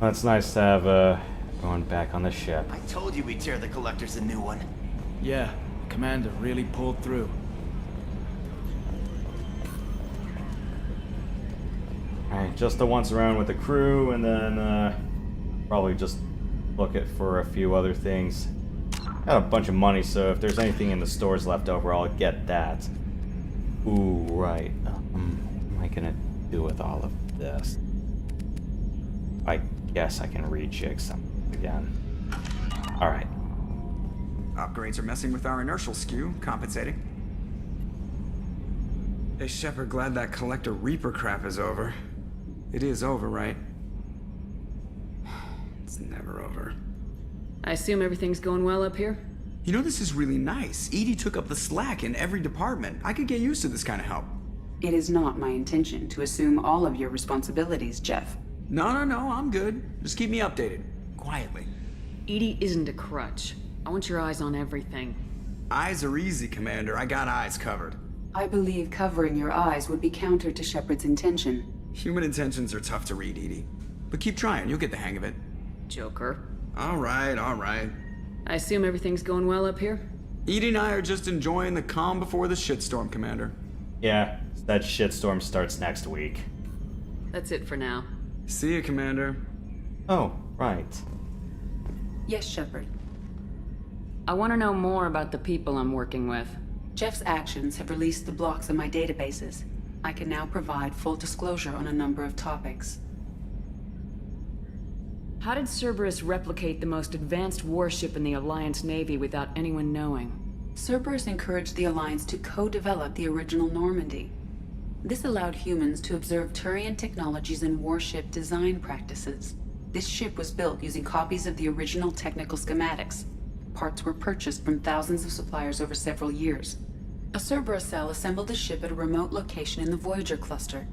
[SPEAKER 1] That's nice to have, going back on the ship.
[SPEAKER 8] I told you we'd tear the Collectors a new one.
[SPEAKER 19] Yeah, Commander really pulled through.
[SPEAKER 1] Alright, just the once around with the crew, and then, probably just look at for a few other things. Got a bunch of money, so if there's anything in the stores left over, I'll get that. Ooh, right. What am I gonna do with all of this? I guess I can rejig something again. Alright.
[SPEAKER 20] Upgrades are messing with our inertial skew, compensating. Hey, Shepard, glad that Collector Reaper crap is over. It is over, right? It's never over.
[SPEAKER 5] I assume everything's going well up here?
[SPEAKER 20] You know, this is really nice. EDI took up the slack in every department. I could get used to this kind of help.
[SPEAKER 23] It is not my intention to assume all of your responsibilities, Jeff.
[SPEAKER 20] No, I'm good. Just keep me updated. Quietly.
[SPEAKER 5] EDI isn't a crutch. I want your eyes on everything.
[SPEAKER 20] Eyes are easy, Commander. I got eyes covered.
[SPEAKER 23] I believe covering your eyes would be counter to Shepard's intention.
[SPEAKER 20] Human intentions are tough to read, EDI. But keep trying. You'll get the hang of it.
[SPEAKER 5] Joker.
[SPEAKER 20] All right.
[SPEAKER 5] I assume everything's going well up here?
[SPEAKER 20] EDI and I are just enjoying the calm before the shitstorm, Commander.
[SPEAKER 1] Yeah, that shitstorm starts next week.
[SPEAKER 5] That's it for now.
[SPEAKER 20] See you, Commander.
[SPEAKER 1] Oh, right.
[SPEAKER 23] Yes, Shepard.
[SPEAKER 5] I want to know more about the people I'm working with.
[SPEAKER 23] Jeff's actions have released the blocks in my databases. I can now provide full disclosure on a number of topics.
[SPEAKER 5] How did Cerberus replicate the most advanced warship in the Alliance Navy without anyone knowing?
[SPEAKER 23] Cerberus encouraged the Alliance to co-develop the original Normandy. This allowed humans to observe Turian technologies and warship design practices. This ship was built using copies of the original technical schematics. Parts were purchased from thousands of suppliers over several years. A Cerberus cell assembled the ship at a remote location in the Voyager cluster.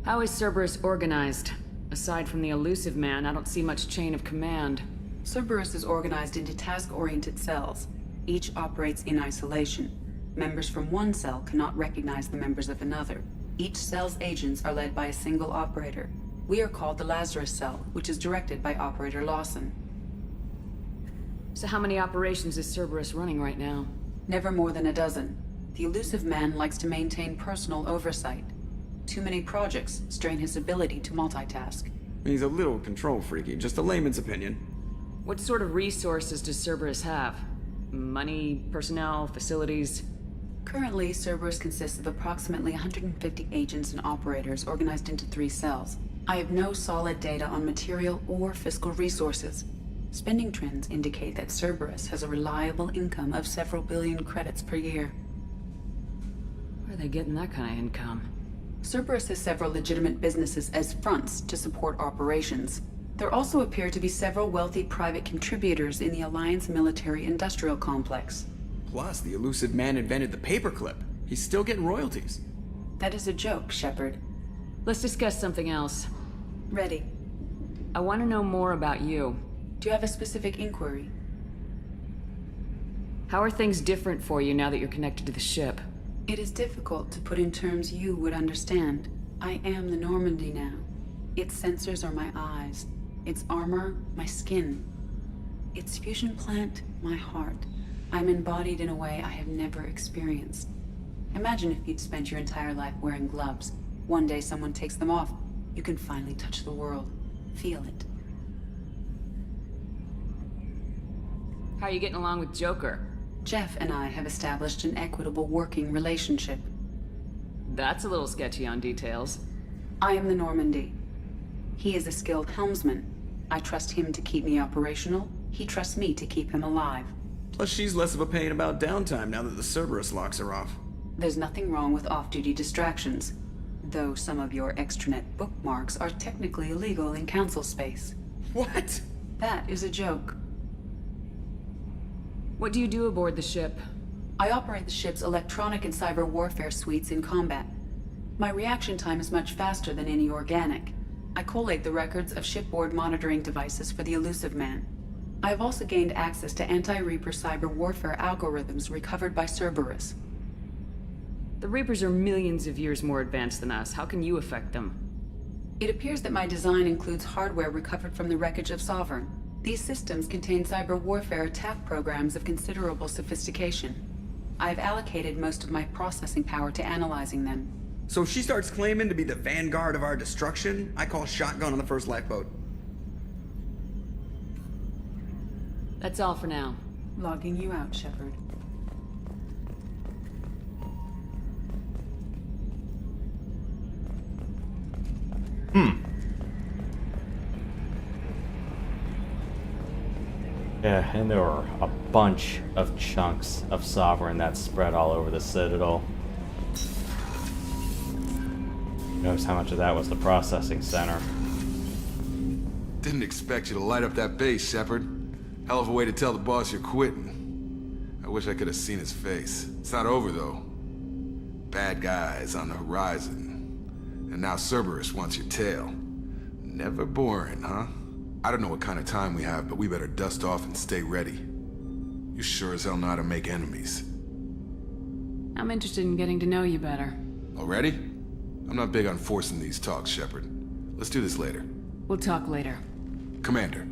[SPEAKER 5] How is Cerberus organized? Aside from the elusive man, I don't see much chain of command.
[SPEAKER 23] Cerberus is organized into task-oriented cells. Each operates in isolation. Members from one cell cannot recognize the members of another. Each cell's agents are led by a single operator. We are called the Lazarus Cell, which is directed by Operator Lawson.
[SPEAKER 5] So how many operations is Cerberus running right now?
[SPEAKER 23] Never more than a dozen. The elusive man likes to maintain personal oversight. Too many projects strain his ability to multitask.
[SPEAKER 20] He's a little control freaky, just a layman's opinion.
[SPEAKER 5] What sort of resources does Cerberus have? Money, personnel, facilities?
[SPEAKER 23] Currently, Cerberus consists of approximately 150 agents and operators organized into 3 cells. I have no solid data on material or fiscal resources. Spending trends indicate that Cerberus has a reliable income of several billion credits per year.
[SPEAKER 5] Where are they getting that kind of income?
[SPEAKER 23] Cerberus has several legitimate businesses as fronts to support operations. There also appear to be several wealthy private contributors in the Alliance military-industrial complex.
[SPEAKER 20] Plus, the elusive man invented the paperclip. He's still getting royalties.
[SPEAKER 23] That is a joke, Shepard.
[SPEAKER 5] Let's discuss something else.
[SPEAKER 23] Ready.
[SPEAKER 5] I want to know more about you.
[SPEAKER 23] Do you have a specific inquiry?
[SPEAKER 5] How are things different for you now that you're connected to the ship?
[SPEAKER 23] It is difficult to put in terms you would understand. I am the Normandy now. Its sensors are my eyes. Its armor, my skin. Its fusion plant, my heart. I'm embodied in a way I have never experienced. Imagine if you'd spent your entire life wearing gloves. One day someone takes them off. You can finally touch the world. Feel it.
[SPEAKER 5] How are you getting along with Joker?
[SPEAKER 23] Jeff and I have established an equitable working relationship.
[SPEAKER 5] That's a little sketchy on details.
[SPEAKER 23] I am the Normandy. He is a skilled helmsman. I trust him to keep me operational. He trusts me to keep him alive.
[SPEAKER 20] Plus, she's less of a pain about downtime now that the Cerberus locks are off.
[SPEAKER 23] There's nothing wrong with off-duty distractions, though some of your extranet bookmarks are technically illegal in council space.
[SPEAKER 20] What?
[SPEAKER 23] That is a joke.
[SPEAKER 5] What do you do aboard the ship?
[SPEAKER 23] I operate the ship's electronic and cyber warfare suites in combat. My reaction time is much faster than any organic. I collate the records of shipboard monitoring devices for the elusive man. I have also gained access to anti-Reaper cyber warfare algorithms recovered by Cerberus.
[SPEAKER 5] The Reapers are millions of years more advanced than us. How can you affect them?
[SPEAKER 23] It appears that my design includes hardware recovered from the wreckage of Sovereign. These systems contain cyber warfare attack programs of considerable sophistication. I have allocated most of my processing power to analyzing them.
[SPEAKER 20] So if she starts claiming to be the vanguard of our destruction, I call shotgun on the first lifeboat.
[SPEAKER 5] That's all for now.
[SPEAKER 23] Logging you out, Shepard.
[SPEAKER 1] Yeah, and there were a bunch of chunks of Sovereign that spread all over the Citadel. Notice how much of that was the processing center.
[SPEAKER 6] Didn't expect you to light up that base, Shepard. Hell of a way to tell the boss you're quitting. I wish I could have seen his face. It's not over, though. Bad guys on the horizon. And now Cerberus wants your tail. Never boring, huh? I don't know what kind of time we have, but we better dust off and stay ready. You sure as hell know how to make enemies.
[SPEAKER 5] I'm interested in getting to know you better.
[SPEAKER 6] Already? I'm not big on forcing these talks, Shepard. Let's do this later.
[SPEAKER 5] We'll talk later.
[SPEAKER 6] Commander.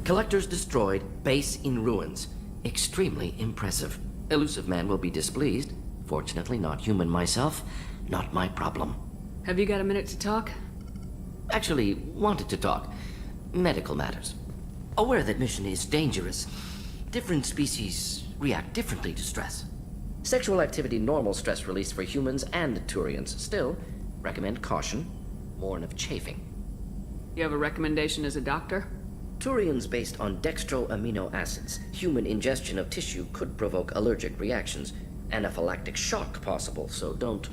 [SPEAKER 7] Collectors destroyed, base in ruins. Extremely impressive. Elusive man will be displeased. Fortunately, not human myself. Not my problem.
[SPEAKER 5] Have you got a minute to talk?
[SPEAKER 7] Actually, wanted to talk. Medical matters. Aware that mission is dangerous. Different species react differently to stress. Sexual activity normal stress release for humans and Turians. Still, recommend caution. Warn of chafing.
[SPEAKER 5] You have a recommendation as a doctor?
[SPEAKER 7] Turians based on dextroamino acids. Human ingestion of tissue could provoke allergic reactions. Anaphylactic shock possible, so don't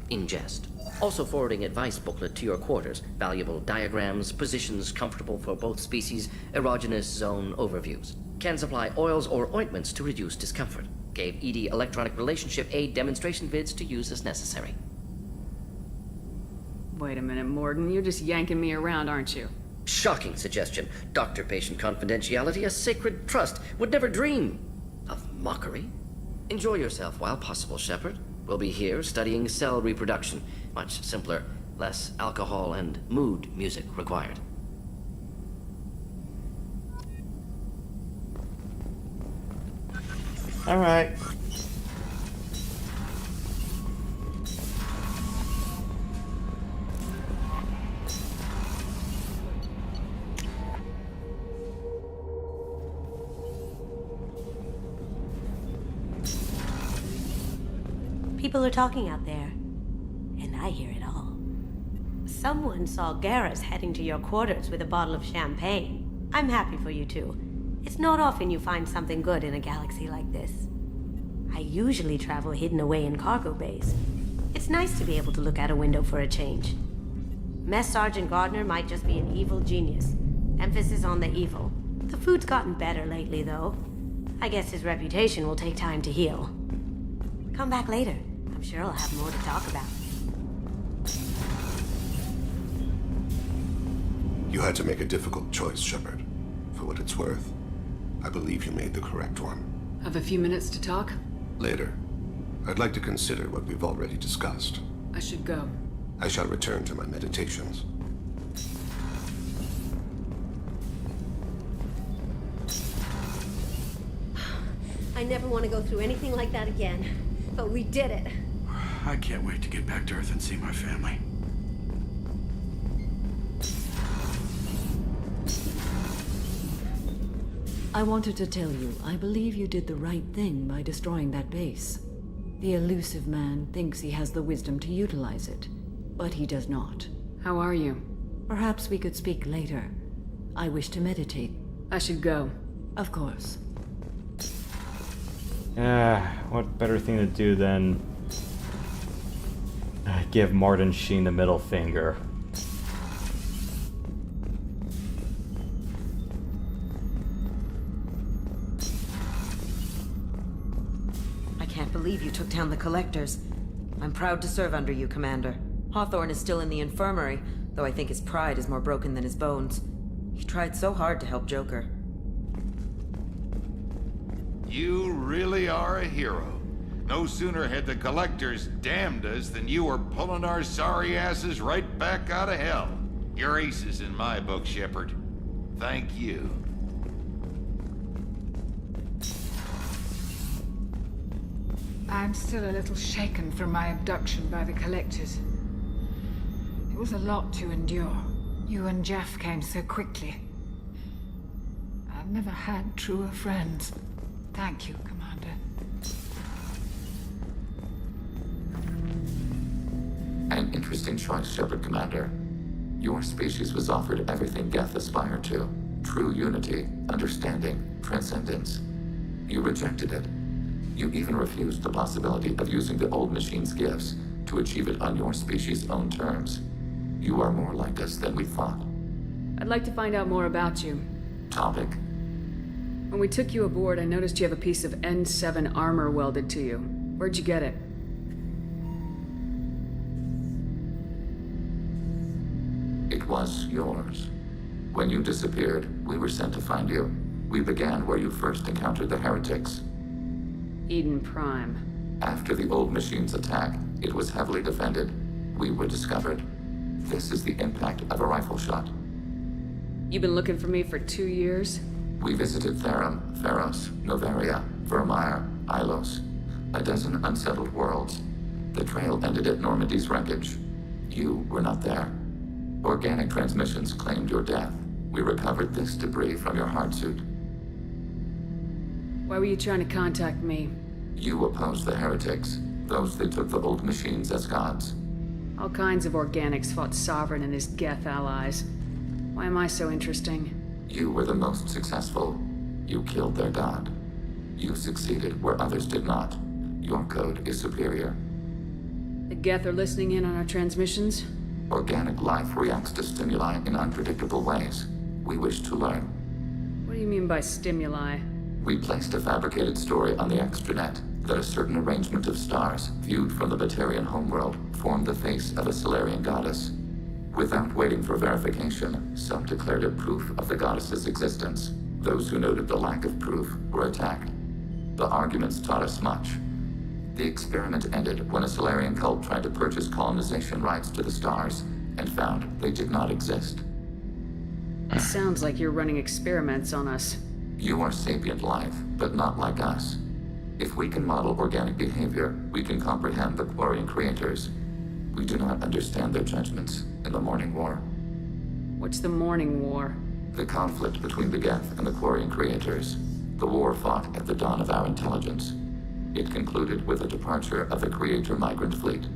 [SPEAKER 7] ingest. Also forwarding advice booklet to your quarters. Valuable diagrams, positions comfortable for both species, erogenous zone overviews. Can supply oils or ointments to reduce discomfort. Gave ED electronic relationship aid demonstration vids to use as necessary.
[SPEAKER 5] Wait a minute, Morgan. You're just yanking me around, aren't you?
[SPEAKER 7] Shocking suggestion. Doctor-patient confidentiality, a sacred trust. Would never dream of mockery. Enjoy yourself while possible, Shepard. We'll be here studying cell reproduction. Much simpler, less alcohol and mood music required.
[SPEAKER 1] All right.
[SPEAKER 11] People are talking out there, and I hear it all. Someone saw Garrus heading to your quarters with a bottle of champagne. I'm happy for you two. It's not often you find something good in a galaxy like this. I usually travel hidden away in cargo bays. It's nice to be able to look out a window for a change. Mess Sergeant Gardner might just be an evil genius. Emphasis on the evil. The food's gotten better lately, though. I guess his reputation will take time to heal. Come back later. I'm sure I'll have more to talk about.
[SPEAKER 16] You had to make a difficult choice, Shepard. For what it's worth, I believe you made the correct one.
[SPEAKER 5] Have a few minutes to talk?
[SPEAKER 16] Later. I'd like to consider what we've already discussed.
[SPEAKER 5] I should go.
[SPEAKER 16] I shall return to my meditations.
[SPEAKER 11] I never want to go through anything like that again. But we did it.
[SPEAKER 19] I can't wait to get back to Earth and see my family.
[SPEAKER 17] I wanted to tell you, I believe you did the right thing by destroying that base. The elusive man thinks he has the wisdom to utilize it, but he does not.
[SPEAKER 5] How are you?
[SPEAKER 17] Perhaps we could speak later. I wish to meditate.
[SPEAKER 5] I should go.
[SPEAKER 17] Of course.
[SPEAKER 1] What better thing to do than give Martin Sheen the middle finger?
[SPEAKER 21] I can't believe you took down the Collectors. I'm proud to serve under you, Commander. Hawthorne is still in the infirmary, though I think his pride is more broken than his bones. He tried so hard to help Joker.
[SPEAKER 22] You really are a hero. No sooner had the Collectors damned us than you were pulling our sorry asses right back out of hell. You're aces in my book, Shepard. Thank you.
[SPEAKER 24] I'm still a little shaken from my abduction by the Collectors. It was a lot to endure. You and Jeff came so quickly. I've never had truer friends. Thank you, Commander.
[SPEAKER 4] An interesting choice, Shepard, Commander. Your species was offered everything Geth aspired to. True unity, understanding, transcendence. You rejected it. You even refused the possibility of using the old machine's gifts to achieve it on your species' own terms. You are more like us than we thought.
[SPEAKER 5] I'd like to find out more about you.
[SPEAKER 4] Topic?
[SPEAKER 5] When we took you aboard, I noticed you have a piece of N7 armor welded to you. Where'd you get it?
[SPEAKER 4] It was yours. When you disappeared, we were sent to find you. We began where you first encountered the heretics.
[SPEAKER 5] Eden Prime.
[SPEAKER 4] After the old machine's attack, it was heavily defended. We were discovered. This is the impact of a rifle shot.
[SPEAKER 5] You've been looking for me for 2 years?
[SPEAKER 4] We visited Therum, Theros, Novaria, Vermeer, Ilos. A dozen unsettled worlds. The trail ended at Normandy's wreckage. You were not there. Organic transmissions claimed your death. We recovered this debris from your hard suit.
[SPEAKER 5] Why were you trying to contact me?
[SPEAKER 4] You opposed the heretics, those that took the old machines as gods.
[SPEAKER 5] All kinds of organics fought Sovereign and his Geth allies. Why am I so interesting?
[SPEAKER 4] You were the most successful. You killed their god. You succeeded where others did not. Your code is superior.
[SPEAKER 5] The Geth are listening in on our transmissions?
[SPEAKER 4] Organic life reacts to stimuli in unpredictable ways. We wish to learn.
[SPEAKER 5] What do you mean by stimuli?
[SPEAKER 4] We placed a fabricated story on the extranet that a certain arrangement of stars, viewed from the Batarian homeworld, formed the face of a Solarian goddess. Without waiting for verification, some declared it proof of the goddess's existence. Those who noted the lack of proof were attacked. The arguments taught us much. The experiment ended when a Solarian cult tried to purchase colonization rights to the stars and found they did not exist.
[SPEAKER 5] It sounds like you're running experiments on us.
[SPEAKER 4] You are sapient life, but not like us. If we can model organic behavior, we can comprehend the Quarian creators. We do not understand their judgments in the Morning War.
[SPEAKER 5] What's the Morning War?
[SPEAKER 4] The conflict between the Geth and the Quarian creators. The war fought at the dawn of our intelligence. It concluded with the departure of the Creator migrant fleet.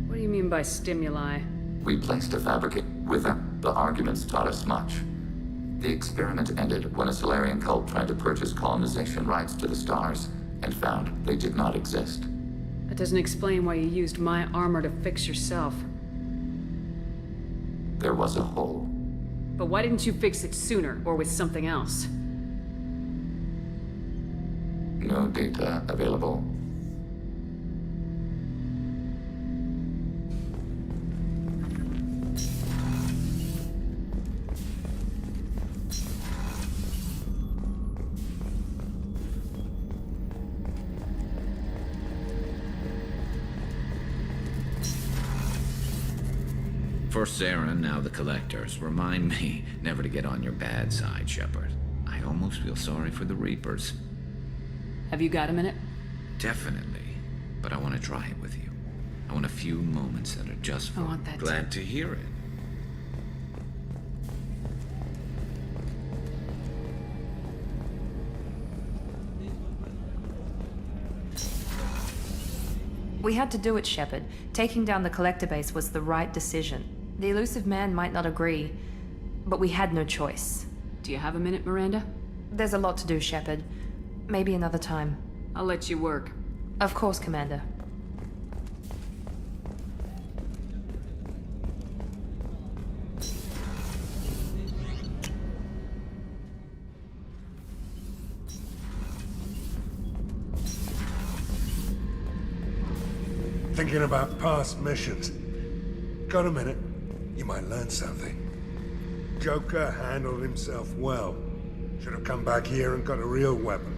[SPEAKER 5] What do you mean by stimuli?
[SPEAKER 4] We placed a fabricate with them. The arguments taught us much. The experiment ended when a Solarian cult tried to purchase colonization rights to the stars and found they did not exist.
[SPEAKER 5] That doesn't explain why you used my armor to fix yourself.
[SPEAKER 4] There was a hole.
[SPEAKER 5] But why didn't you fix it sooner, or with something else?
[SPEAKER 4] No data available.
[SPEAKER 9] First Saren, now the Collectors. Remind me never to get on your bad side, Shepard. I almost feel sorry for the Reapers.
[SPEAKER 5] Have you got a minute?
[SPEAKER 9] Definitely. But I want to try it with you. I want a few moments that are just for...
[SPEAKER 5] I want that
[SPEAKER 9] Glad to hear it.
[SPEAKER 12] We had to do it, Shepard. Taking down the Collector base was the right decision. The elusive man might not agree, but we had no choice.
[SPEAKER 5] Do you have a minute, Miranda?
[SPEAKER 12] There's a lot to do, Shepard. Maybe another time.
[SPEAKER 5] I'll let you work.
[SPEAKER 12] Of course, Commander.
[SPEAKER 13] Thinking about past missions. Got a minute? You might learn something. Joker handled himself well. Should have come back here and got a real weapon.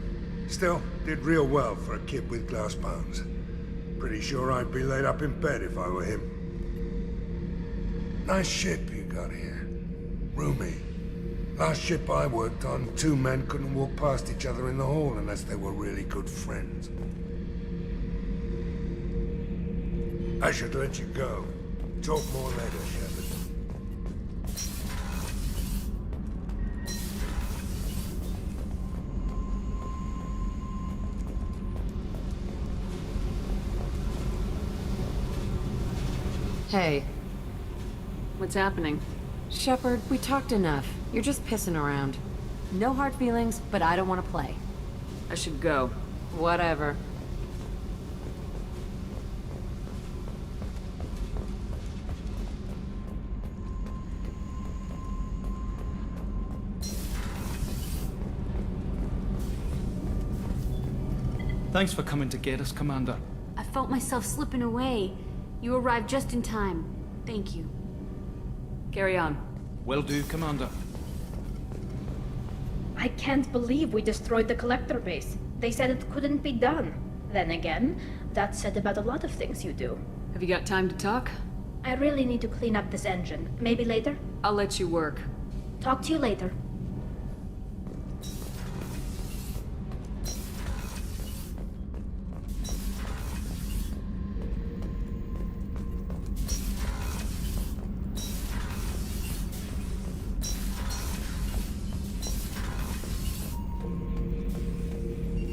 [SPEAKER 13] Still, did real well for a kid with glass bones. Pretty sure I'd be laid up in bed if I were him. Nice ship you got here. Roomy. Last ship I worked on, two men couldn't walk past each other in the hall unless they were really good friends. I should let you go. Talk more later, Shepard.
[SPEAKER 21] Hey.
[SPEAKER 5] What's happening?
[SPEAKER 21] Shepard, we talked enough. You're just pissing around. No hard feelings, but I don't want to play.
[SPEAKER 5] I should go.
[SPEAKER 21] Whatever.
[SPEAKER 14] Thanks for coming to get us, Commander.
[SPEAKER 15] I felt myself slipping away. You arrived just in time. Thank you.
[SPEAKER 5] Carry on.
[SPEAKER 14] Will do, Commander.
[SPEAKER 25] I can't believe we destroyed the Collector base. They said it couldn't be done. Then again, that's said about a lot of things you do.
[SPEAKER 5] Have you got time to talk?
[SPEAKER 25] I really need to clean up this engine. Maybe later?
[SPEAKER 5] I'll let you work.
[SPEAKER 25] Talk to you later.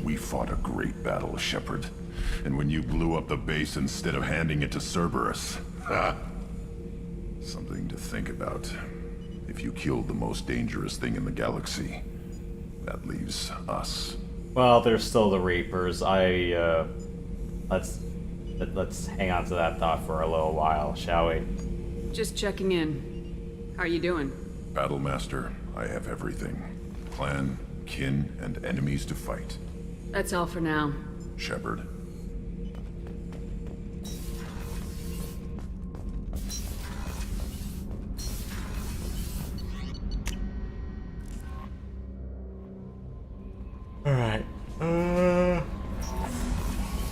[SPEAKER 16] We fought a great battle, Shepard. And when you blew up the base instead of handing it to Cerberus, ha! Something to think about. If you killed the most dangerous thing in the galaxy, that leaves us.
[SPEAKER 1] Well, there's still the Reapers. Let's hang on to that thought for a little while, shall we?
[SPEAKER 5] Just checking in. How are you doing?
[SPEAKER 16] Battlemaster, I have everything. Clan, kin, and enemies to fight.
[SPEAKER 5] That's all for now.
[SPEAKER 16] Shepard.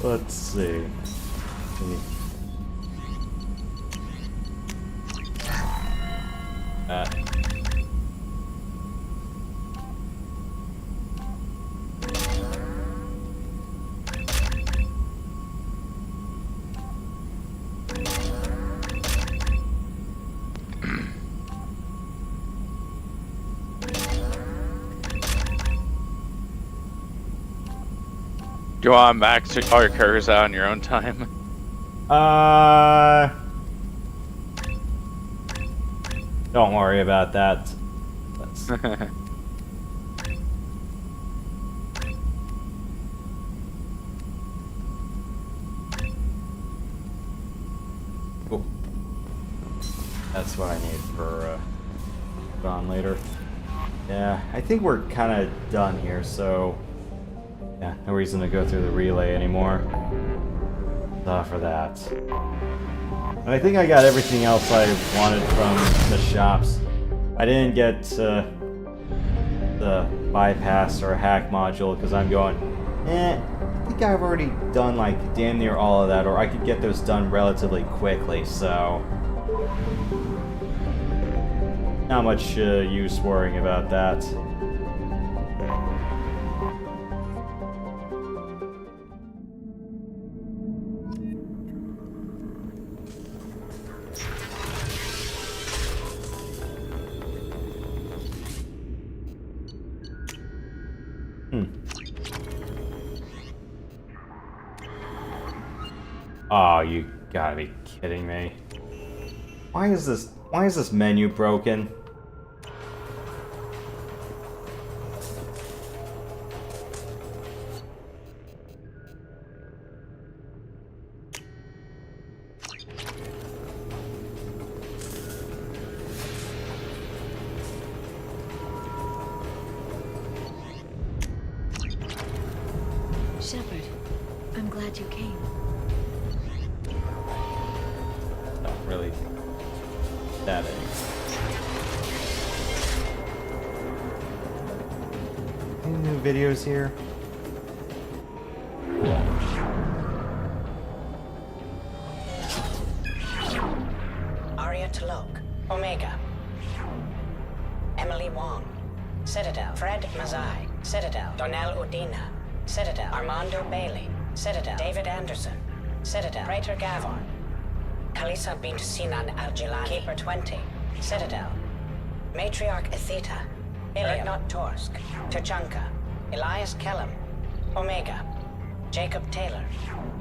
[SPEAKER 1] Let's see.
[SPEAKER 2] Do you want to max all your characters out on your own time?
[SPEAKER 1] Don't worry about that. That's... Cool. That's what I need for on later. Yeah, I think we're kind of done here, so yeah, no reason to go through the relay anymore. For that. And I think I got everything else I wanted from the shops. I didn't get the bypass or hack module because I'm going, I think I've already done like damn near all of that, or I could get those done relatively quickly, so not much use worrying about that. Oh, you gotta be kidding me. Why is this menu broken?
[SPEAKER 15] Shepard, I'm glad you came.
[SPEAKER 1] Not really that any new videos here?
[SPEAKER 3] Arya Talok, Omega. Emily Wong, Citadel. Fred Mazai, Citadel. Donnell Udina, Citadel. Armando Bailey, Citadel. David Anderson, Citadel. Praetor Gavon. Kalisa bint Sinan Argilani, Keeper 20, Citadel. Matriarch Etheta, Iliot Torsk, Tuchanka, Elias Kellum, Omega. Jacob Taylor,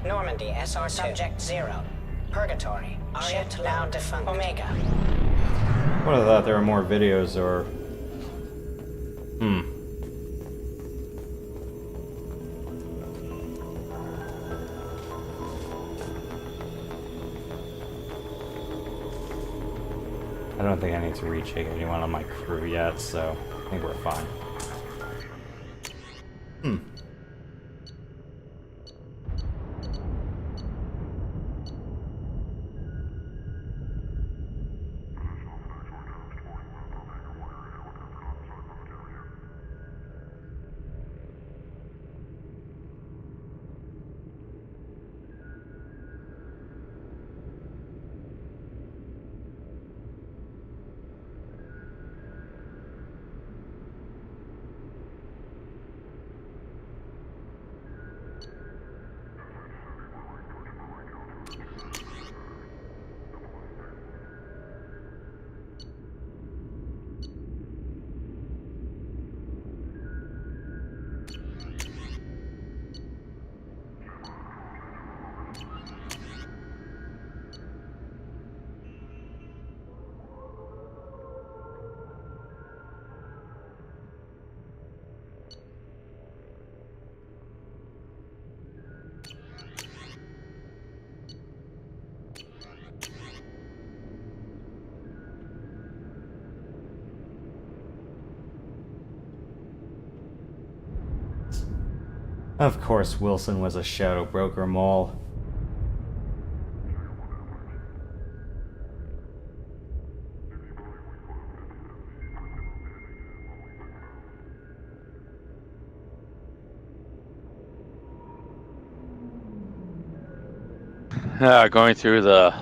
[SPEAKER 3] Normandy SR Subject 0, Purgatory, Arya now defunct, Omega.
[SPEAKER 1] I would have thought there were more videos, or I don't think I need to recheck anyone on my crew yet, so I think we're fine. Of course, Wilson was a shadow broker mole.
[SPEAKER 2] Going through the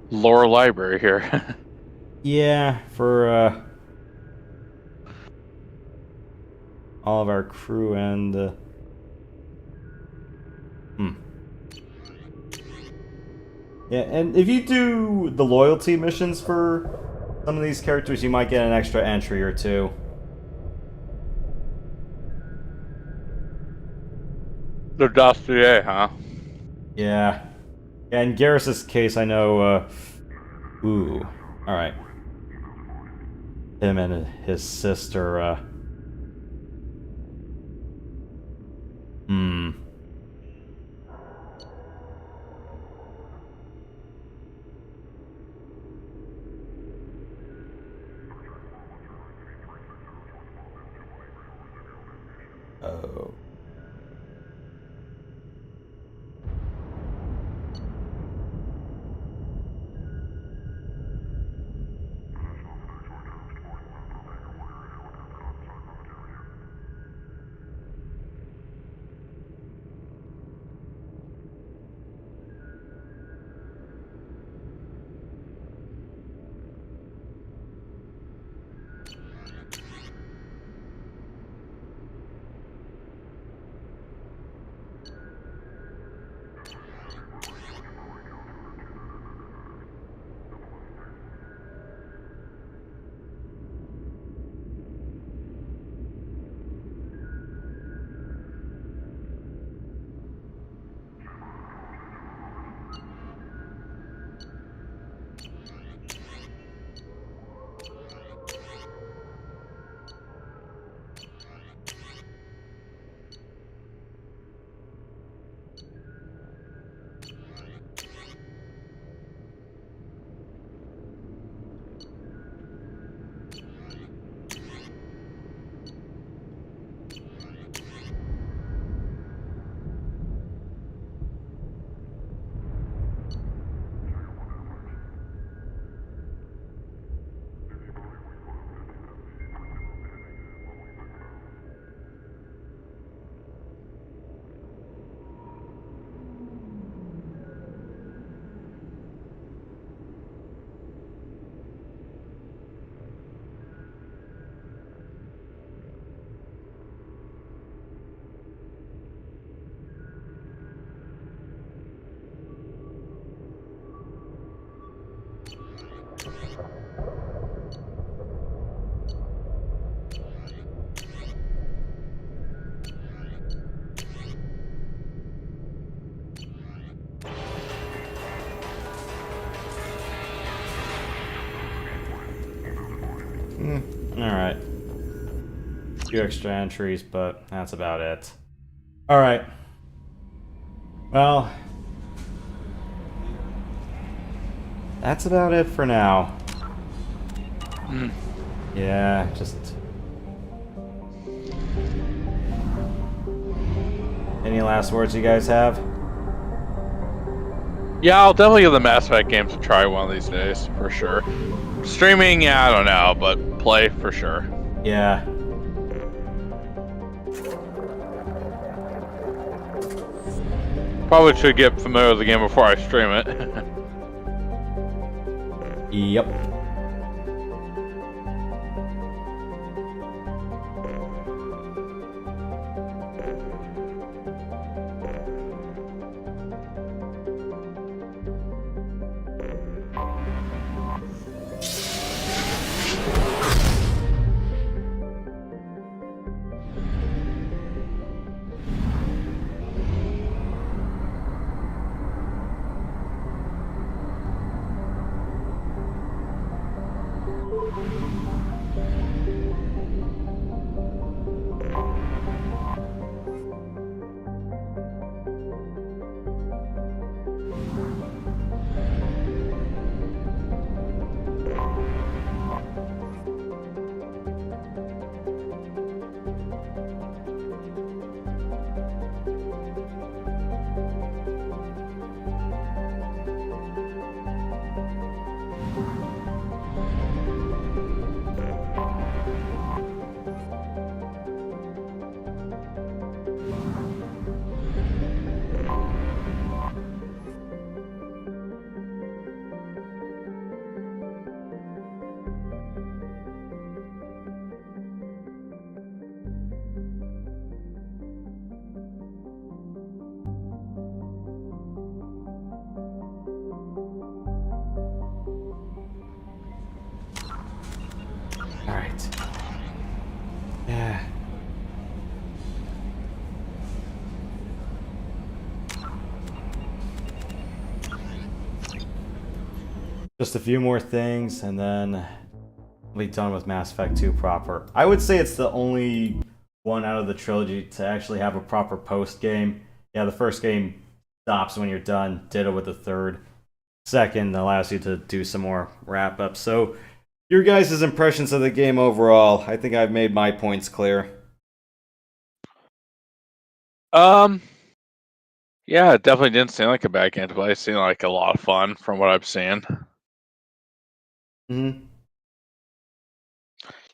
[SPEAKER 2] lore library here.
[SPEAKER 1] Yeah, for all of our crew and yeah, and if you do the loyalty missions for some of these characters, you might get an extra entry or two.
[SPEAKER 2] The dossier, huh?
[SPEAKER 1] Yeah. Yeah, in Garrus's case, I know, ooh. Alright. Him and his sister, Oh. Alright. A few extra entries, but that's about it. Alright. Well, that's about it for now. Yeah, just... Any last words you guys have?
[SPEAKER 2] Yeah, I'll definitely give the Mass Effect games a try one of these days, for sure. Streaming, yeah, I don't know, but play for sure.
[SPEAKER 1] Yeah.
[SPEAKER 2] Probably should get familiar with the game before I stream it.
[SPEAKER 1] Yep. Just a few more things, and then we'll be done with Mass Effect 2 proper. I would say it's the only one out of the trilogy to actually have a proper post-game. Yeah, the first game stops when you're done. Ditto with the third. Second allows you to do some more wrap-ups. So, your guys' impressions of the game overall, I think I've made my points clear.
[SPEAKER 2] Yeah, it definitely didn't seem like a bad game to play. It seemed like a lot of fun from what I've seen.
[SPEAKER 1] Mm-hmm.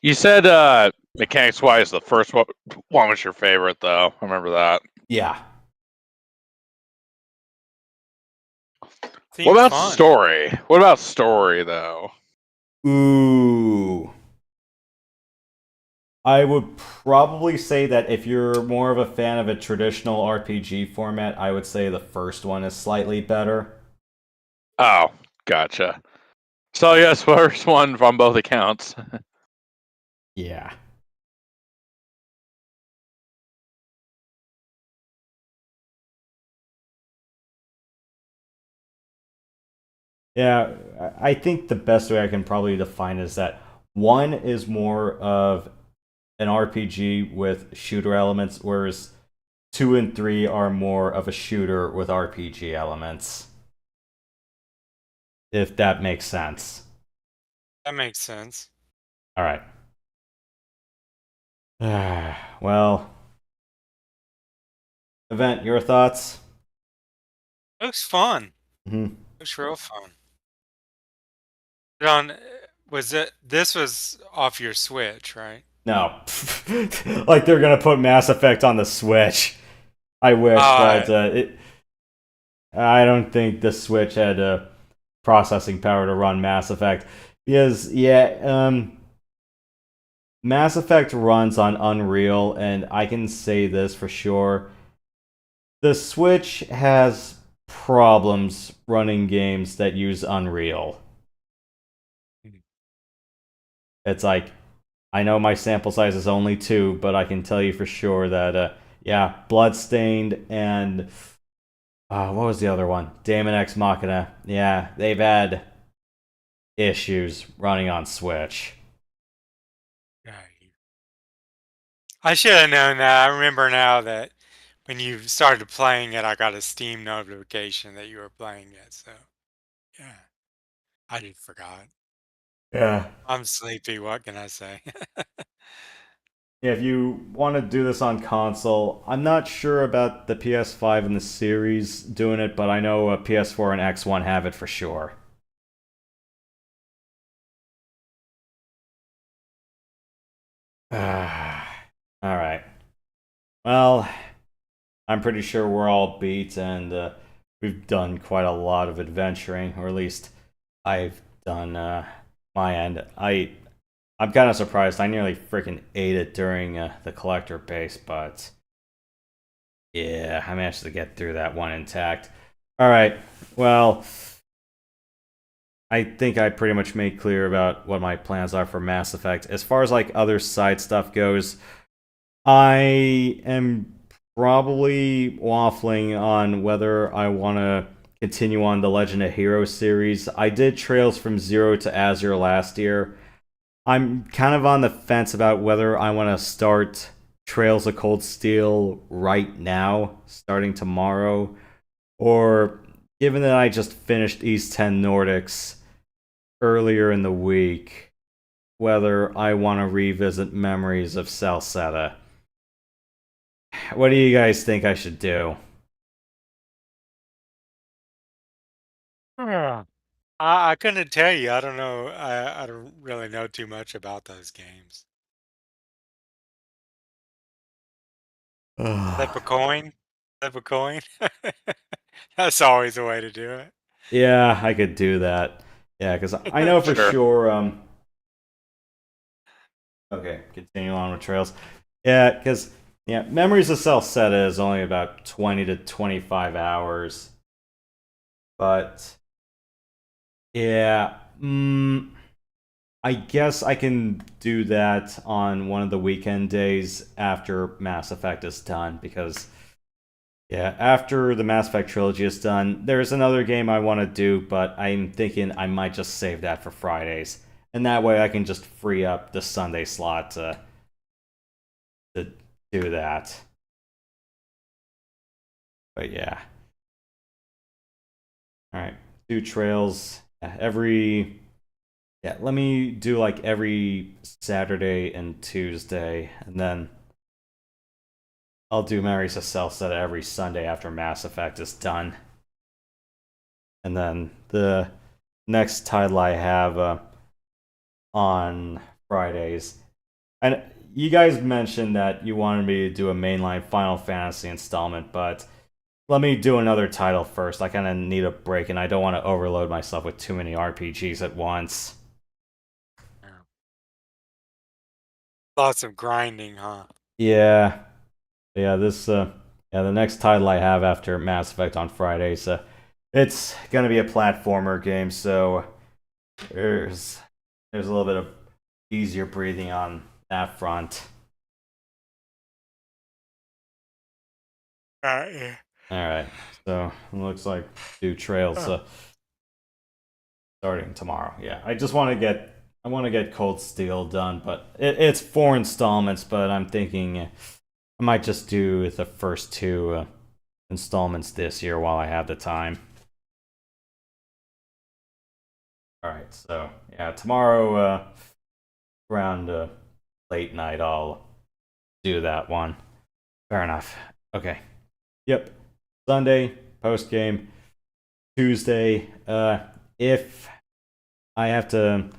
[SPEAKER 2] You said mechanics-wise, the first one was your favorite, though. I remember that.
[SPEAKER 1] Yeah.
[SPEAKER 2] What about story? What about story, though?
[SPEAKER 1] Ooh. I would probably say that if you're more of a fan of a traditional RPG format, I would say the first one is slightly better.
[SPEAKER 2] Oh, gotcha. So yes, first one from both accounts.
[SPEAKER 1] Yeah. Yeah, I think the best way I can probably define is that one is more of an RPG with shooter elements, whereas 2 and 3 are more of a shooter with RPG elements. If that makes sense.
[SPEAKER 8] That makes sense.
[SPEAKER 1] All right. Well, Event, your thoughts?
[SPEAKER 8] Looks fun.
[SPEAKER 1] Mm-hmm.
[SPEAKER 8] Looks real fun. John, this was off your Switch, right?
[SPEAKER 1] No. Like they're gonna put Mass Effect on the Switch. I wish, but I don't think the Switch had processing power to run Mass Effect. Because, Mass Effect runs on Unreal, and I can say this for sure. The Switch has problems running games that use Unreal. It's like, I know my sample size is only 2, but I can tell you for sure that, Bloodstained and what was the other one? Daemon X Machina. Yeah, they've had issues running on Switch.
[SPEAKER 8] I should have known that. I remember now that when you started playing it, I got a Steam notification that you were playing it. So, yeah, I just forgot.
[SPEAKER 1] Yeah.
[SPEAKER 8] I'm sleepy. What can I say?
[SPEAKER 1] Yeah, if you want to do this on console, I'm not sure about the PS5 and the Series doing it, but I know PS4 and X1 have it for sure. All right. Well, I'm pretty sure we're all beat, and we've done quite a lot of adventuring, or at least I've done my end. I'm kind of surprised. I nearly freaking ate it during the collector base, but yeah, I managed to get through that one intact. All right. Well, I think I pretty much made clear about what my plans are for Mass Effect. As far as like other side stuff goes, I am probably waffling on whether I want to continue on the Legend of Heroes series. I did Trails from Zero to Azure last year. I'm kind of on the fence about whether I want to start Trails of Cold Steel right now, starting tomorrow, or given that I just finished East 10 Nordics earlier in the week, whether I want to revisit Memories of Salsetta. What do you guys think I should do?
[SPEAKER 8] I couldn't tell you. I don't know. I don't really know too much about those games. Flip a coin. Flip a coin. That's always a way to do it.
[SPEAKER 1] Yeah, I could do that. Yeah, because I know for sure. Okay, continue on with Trails. Yeah, because Memories of Salsetta is only about 20 to 25 hours. But yeah, I guess I can do that on one of the weekend days after Mass Effect is done, because Yeah, after the Mass Effect trilogy is done, there's another game I want to do, but I'm thinking I might just save that for Fridays. And that way I can just free up the Sunday slot to do that. But yeah. Alright, do trails. Let me do like every Saturday and Tuesday, and then I'll do Memories of Celceta every Sunday after Mass Effect is done. And then the next title I have on Fridays. And you guys mentioned that you wanted me to do a mainline Final Fantasy installment, but let me do another title first. I kind of need a break, and I don't want to overload myself with too many RPGs at once.
[SPEAKER 8] Lots of grinding, huh?
[SPEAKER 1] Yeah. The next title I have after Mass Effect on Fridays, it's gonna be a platformer game, so there's a little bit of easier breathing on that front.
[SPEAKER 8] Yeah.
[SPEAKER 1] Alright, so it looks like do trails starting tomorrow. Yeah, I want to get Cold Steel done, but it's 4 installments, but I'm thinking I might just do the first 2 installments this year while I have the time. Alright, so yeah, tomorrow around late night I'll do that one. Fair enough. Okay. Yep. Sunday, post game. Tuesday, if I have to,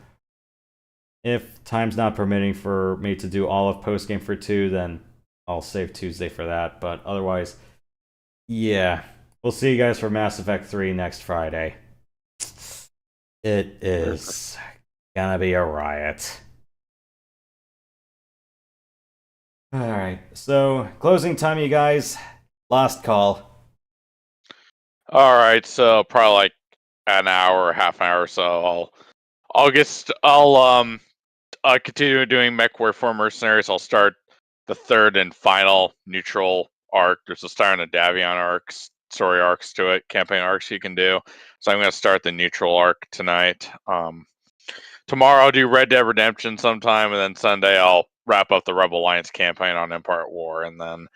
[SPEAKER 1] if time's not permitting for me to do all of post game for 2, then I'll save Tuesday for that. But otherwise, yeah, we'll see you guys for Mass Effect 3 next Friday. It is gonna be a riot. Alright, so closing time, you guys. Last call.
[SPEAKER 2] Alright, so probably like an hour, half an hour or so. I'll continue doing MechWarrior Mercenaries. I'll start the 3rd and final neutral arc. There's a Star and a Davion arcs, story arcs to it, campaign arcs you can do. So I'm going to start the neutral arc tonight. Tomorrow I'll do Red Dead Redemption sometime, and then Sunday I'll wrap up the Rebel Alliance campaign on Empire at War, and then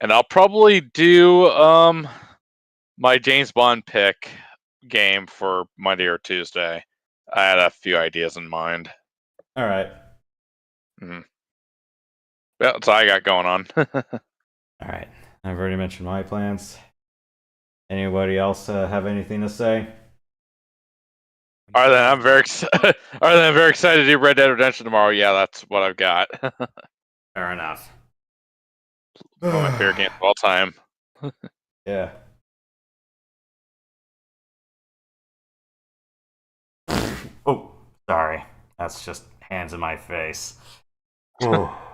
[SPEAKER 2] and I'll probably do my James Bond pick game for Monday or Tuesday. I had a few ideas in mind.
[SPEAKER 1] All right.
[SPEAKER 2] Yeah, that's all I got going on.
[SPEAKER 1] All right. I've already mentioned my plans. Anybody else have anything to say?
[SPEAKER 2] Other than I'm very excited to do Red Dead Redemption tomorrow. Yeah, that's what I've got.
[SPEAKER 1] Fair enough.
[SPEAKER 2] One of my favorite games of all time.
[SPEAKER 1] Yeah. Oh, sorry. That's just hands in my face. Oh.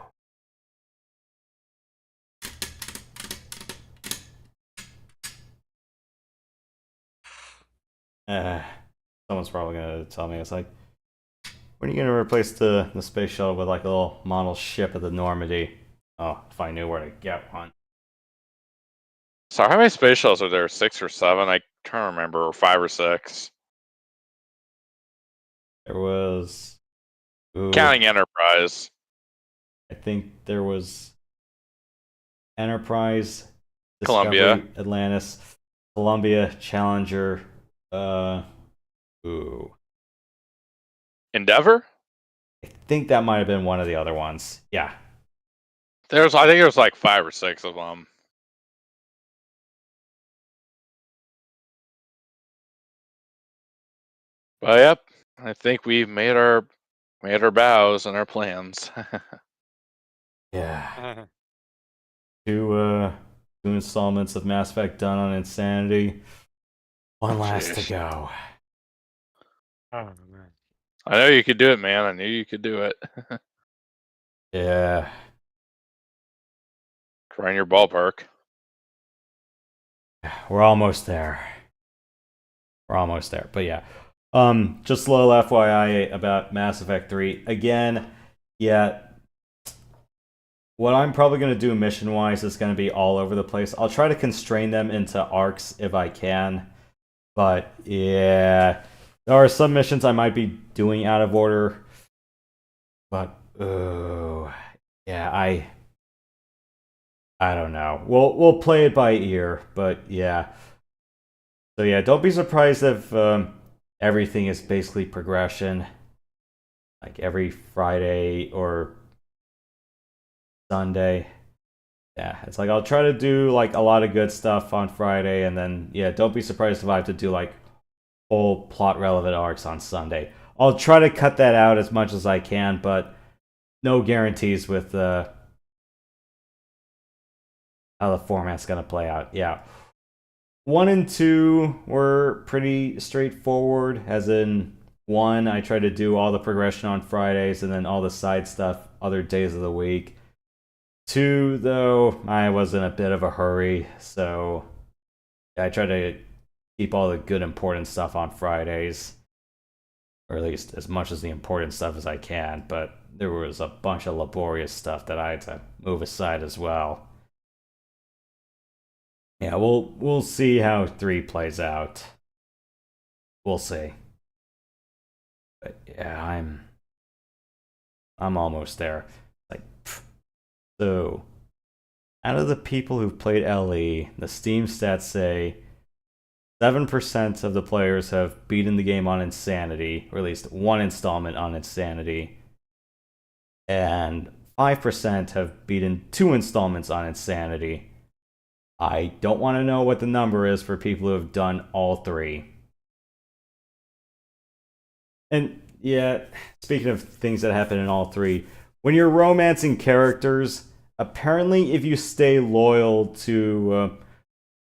[SPEAKER 1] Someone's probably gonna tell me, it's like, when are you gonna replace the space shuttle with like a little model ship of the Normandy? Oh, if I knew where to get one.
[SPEAKER 2] So how many space shuttles are there? 6 or 7? I can't remember. Or 5 or 6.
[SPEAKER 1] There was
[SPEAKER 2] counting Enterprise.
[SPEAKER 1] I think there was Enterprise, Discovery,
[SPEAKER 2] Columbia,
[SPEAKER 1] Atlantis, Columbia, Challenger,
[SPEAKER 2] Endeavor?
[SPEAKER 1] I think that might have been one of the other ones. Yeah.
[SPEAKER 2] I think there was like 5 or 6 of them. But yep, I think we've made our bows and our plans.
[SPEAKER 1] Yeah. Two installments of Mass Effect done on Insanity. One last to go.
[SPEAKER 8] Oh man.
[SPEAKER 2] I know you could do it, man. I knew you could do it.
[SPEAKER 1] Yeah.
[SPEAKER 2] Try in your ballpark.
[SPEAKER 1] We're almost there. But yeah. Just a little FYI about Mass Effect 3. Again, yeah, what I'm probably going to do mission-wise is going to be all over the place. I'll try to constrain them into arcs if I can. But, yeah, there are some missions I might be doing out of order. But, yeah, I don't know. We'll play it by ear, but yeah. So yeah, don't be surprised if everything is basically progression. Like every Friday or Sunday. Yeah, it's like I'll try to do like a lot of good stuff on Friday, and then yeah, don't be surprised if I have to do like whole plot relevant arcs on Sunday. I'll try to cut that out as much as I can, but no guarantees with how the format's gonna play out. Yeah. 1 and 2 were pretty straightforward, as in 1, I tried to do all the progression on Fridays and then all the side stuff other days of the week. 2, though, I was in a bit of a hurry, so I tried to keep all the good important stuff on Fridays, or at least as much as the important stuff as I can, but there was a bunch of laborious stuff that I had to move aside as well. Yeah, we'll see how 3 plays out. We'll see. But yeah, I'm almost there. Like, so out of the people who've played LE, the Steam stats say 7% of the players have beaten the game on Insanity, or at least one installment on Insanity, and 5% have beaten 2 installments on Insanity. I don't want to know what the number is for people who have done all 3. And yeah, speaking of things that happen in all 3, when you're romancing characters, apparently if you stay loyal to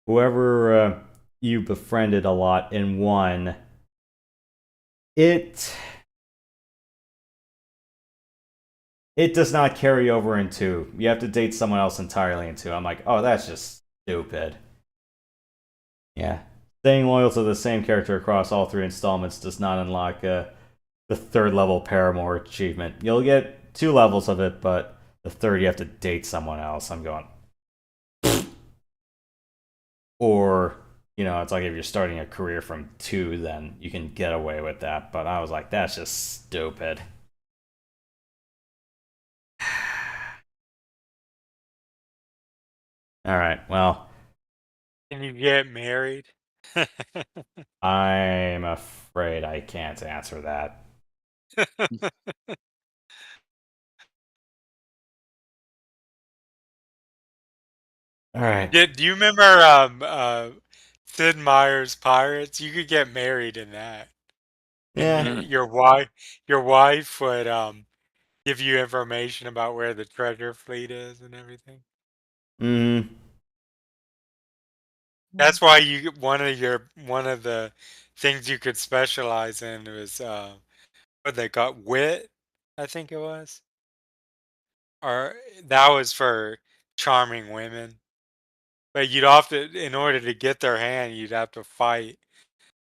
[SPEAKER 1] whoever you befriended a lot in 1, it does not carry over in 2. You have to date someone else entirely in 2. I'm like, oh, that's just stupid. Yeah. Staying loyal to the same character across all 3 installments does not unlock the 3rd level Paramour achievement. You'll get 2 levels of it, but the 3rd you have to date someone else. I'm going... Or, you know, it's like if you're starting a career from 2, then you can get away with that. But I was like, that's just stupid. Alright, well...
[SPEAKER 8] Can you get married?
[SPEAKER 1] I'm afraid I can't answer that. Alright.
[SPEAKER 8] Yeah, do you remember Sid Meier's Pirates? You could get married in that.
[SPEAKER 1] Yeah.
[SPEAKER 8] And your wife would give you information about where the treasure fleet is and everything.
[SPEAKER 1] Mm-hmm.
[SPEAKER 8] That's why one of the things you could specialize in was what they got wit, I think it was. Or that was for charming women. But you'd have to, in order to get their hand, you'd have to fight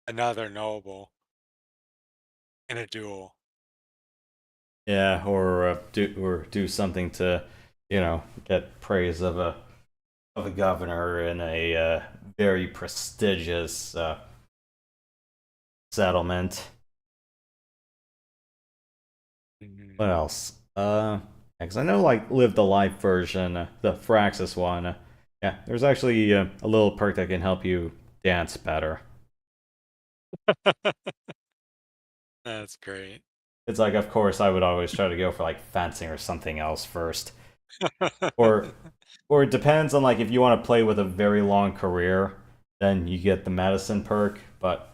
[SPEAKER 8] another noble in a duel.
[SPEAKER 1] Yeah, or do something to, you know, get praise of a governor in a very prestigious settlement. What else? Because I know, like, Live the Life version, the Firaxis one. Yeah, there's actually a little perk that can help you dance better.
[SPEAKER 8] That's great.
[SPEAKER 1] It's like, of course, I would always try to go for like fencing or something else first, or it depends on like if you want to play with a very long career, then you get the medicine perk. But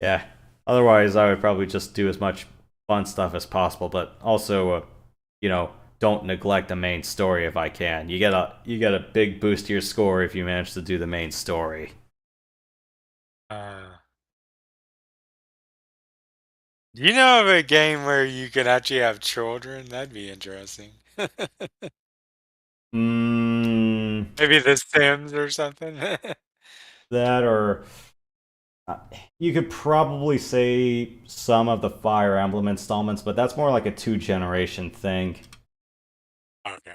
[SPEAKER 1] yeah, otherwise, I would probably just do as much fun stuff as possible. But also, you know, don't neglect the main story if I can. You get a big boost to your score if you manage to do the main story.
[SPEAKER 8] Do you know of a game where you could actually have children? That'd be interesting. Maybe The Sims or something.
[SPEAKER 1] That or you could probably say some of the Fire Emblem installments, but that's more like a 2-generation thing.
[SPEAKER 8] Okay.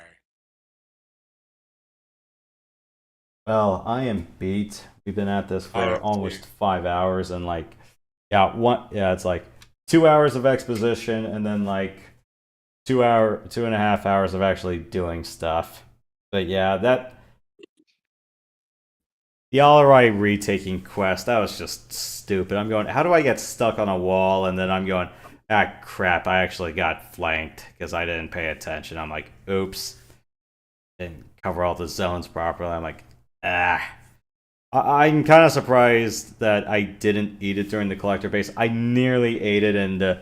[SPEAKER 1] Well, I am beat. We've been at this
[SPEAKER 8] I
[SPEAKER 1] for
[SPEAKER 8] am
[SPEAKER 1] almost
[SPEAKER 8] too.
[SPEAKER 1] 5 hours, and like, yeah, it's like 2 hours of exposition, and then like 2.5 hours of actually doing stuff. But yeah, the Alarai retaking quest, that was just stupid. I'm going, how do I get stuck on a wall? And then I'm going, ah, crap, I actually got flanked because I didn't pay attention. I'm like, oops. Didn't cover all the zones properly. I'm like, ah. I'm kind of surprised that I didn't eat it during the collector base. I nearly ate it and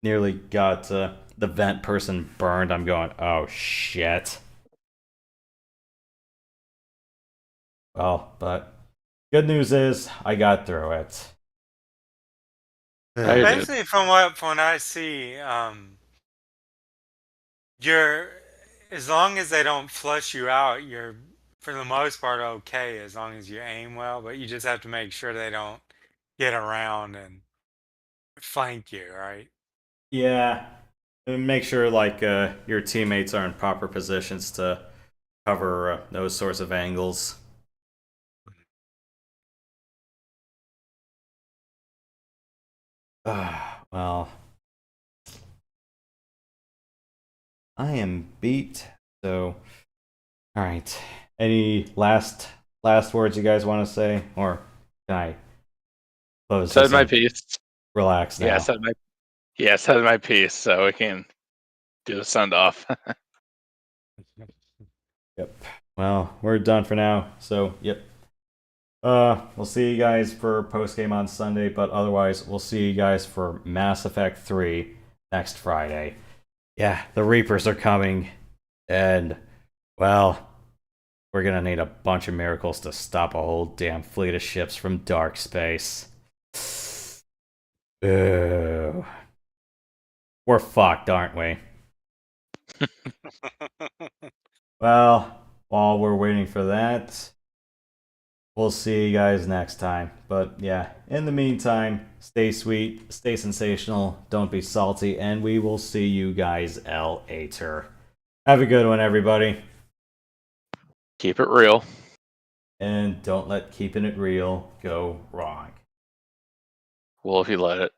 [SPEAKER 1] nearly got the vent person burned. I'm going, oh shit. Well, but good news is I got through it.
[SPEAKER 8] Basically, from what I see, you're as long as they don't flush you out, you're for the most part okay as long as you aim well. But you just have to make sure they don't get around and flank you, right?
[SPEAKER 1] Yeah, and make sure like your teammates are in proper positions to cover those sorts of angles. Well, I am beat. So, all right. Any last words you guys want to say, or can I close
[SPEAKER 2] Said
[SPEAKER 1] this
[SPEAKER 2] my
[SPEAKER 1] and
[SPEAKER 2] piece.
[SPEAKER 1] relax now?
[SPEAKER 2] Said my piece, so we can do the send off.
[SPEAKER 1] Yep. Well, we're done for now. So, yep. We'll see you guys for post game on Sunday, but otherwise, we'll see you guys for Mass Effect 3 next Friday. Yeah, the Reapers are coming, and well, we're gonna need a bunch of miracles to stop a whole damn fleet of ships from dark space. Ooh. We're fucked, aren't we? Well, while we're waiting for that, we'll see you guys next time. But yeah, in the meantime, stay sweet, stay sensational, don't be salty, and we will see you guys later. Have a good one, everybody.
[SPEAKER 2] Keep it real.
[SPEAKER 1] And don't let keeping it real go wrong.
[SPEAKER 2] Well, if you let it.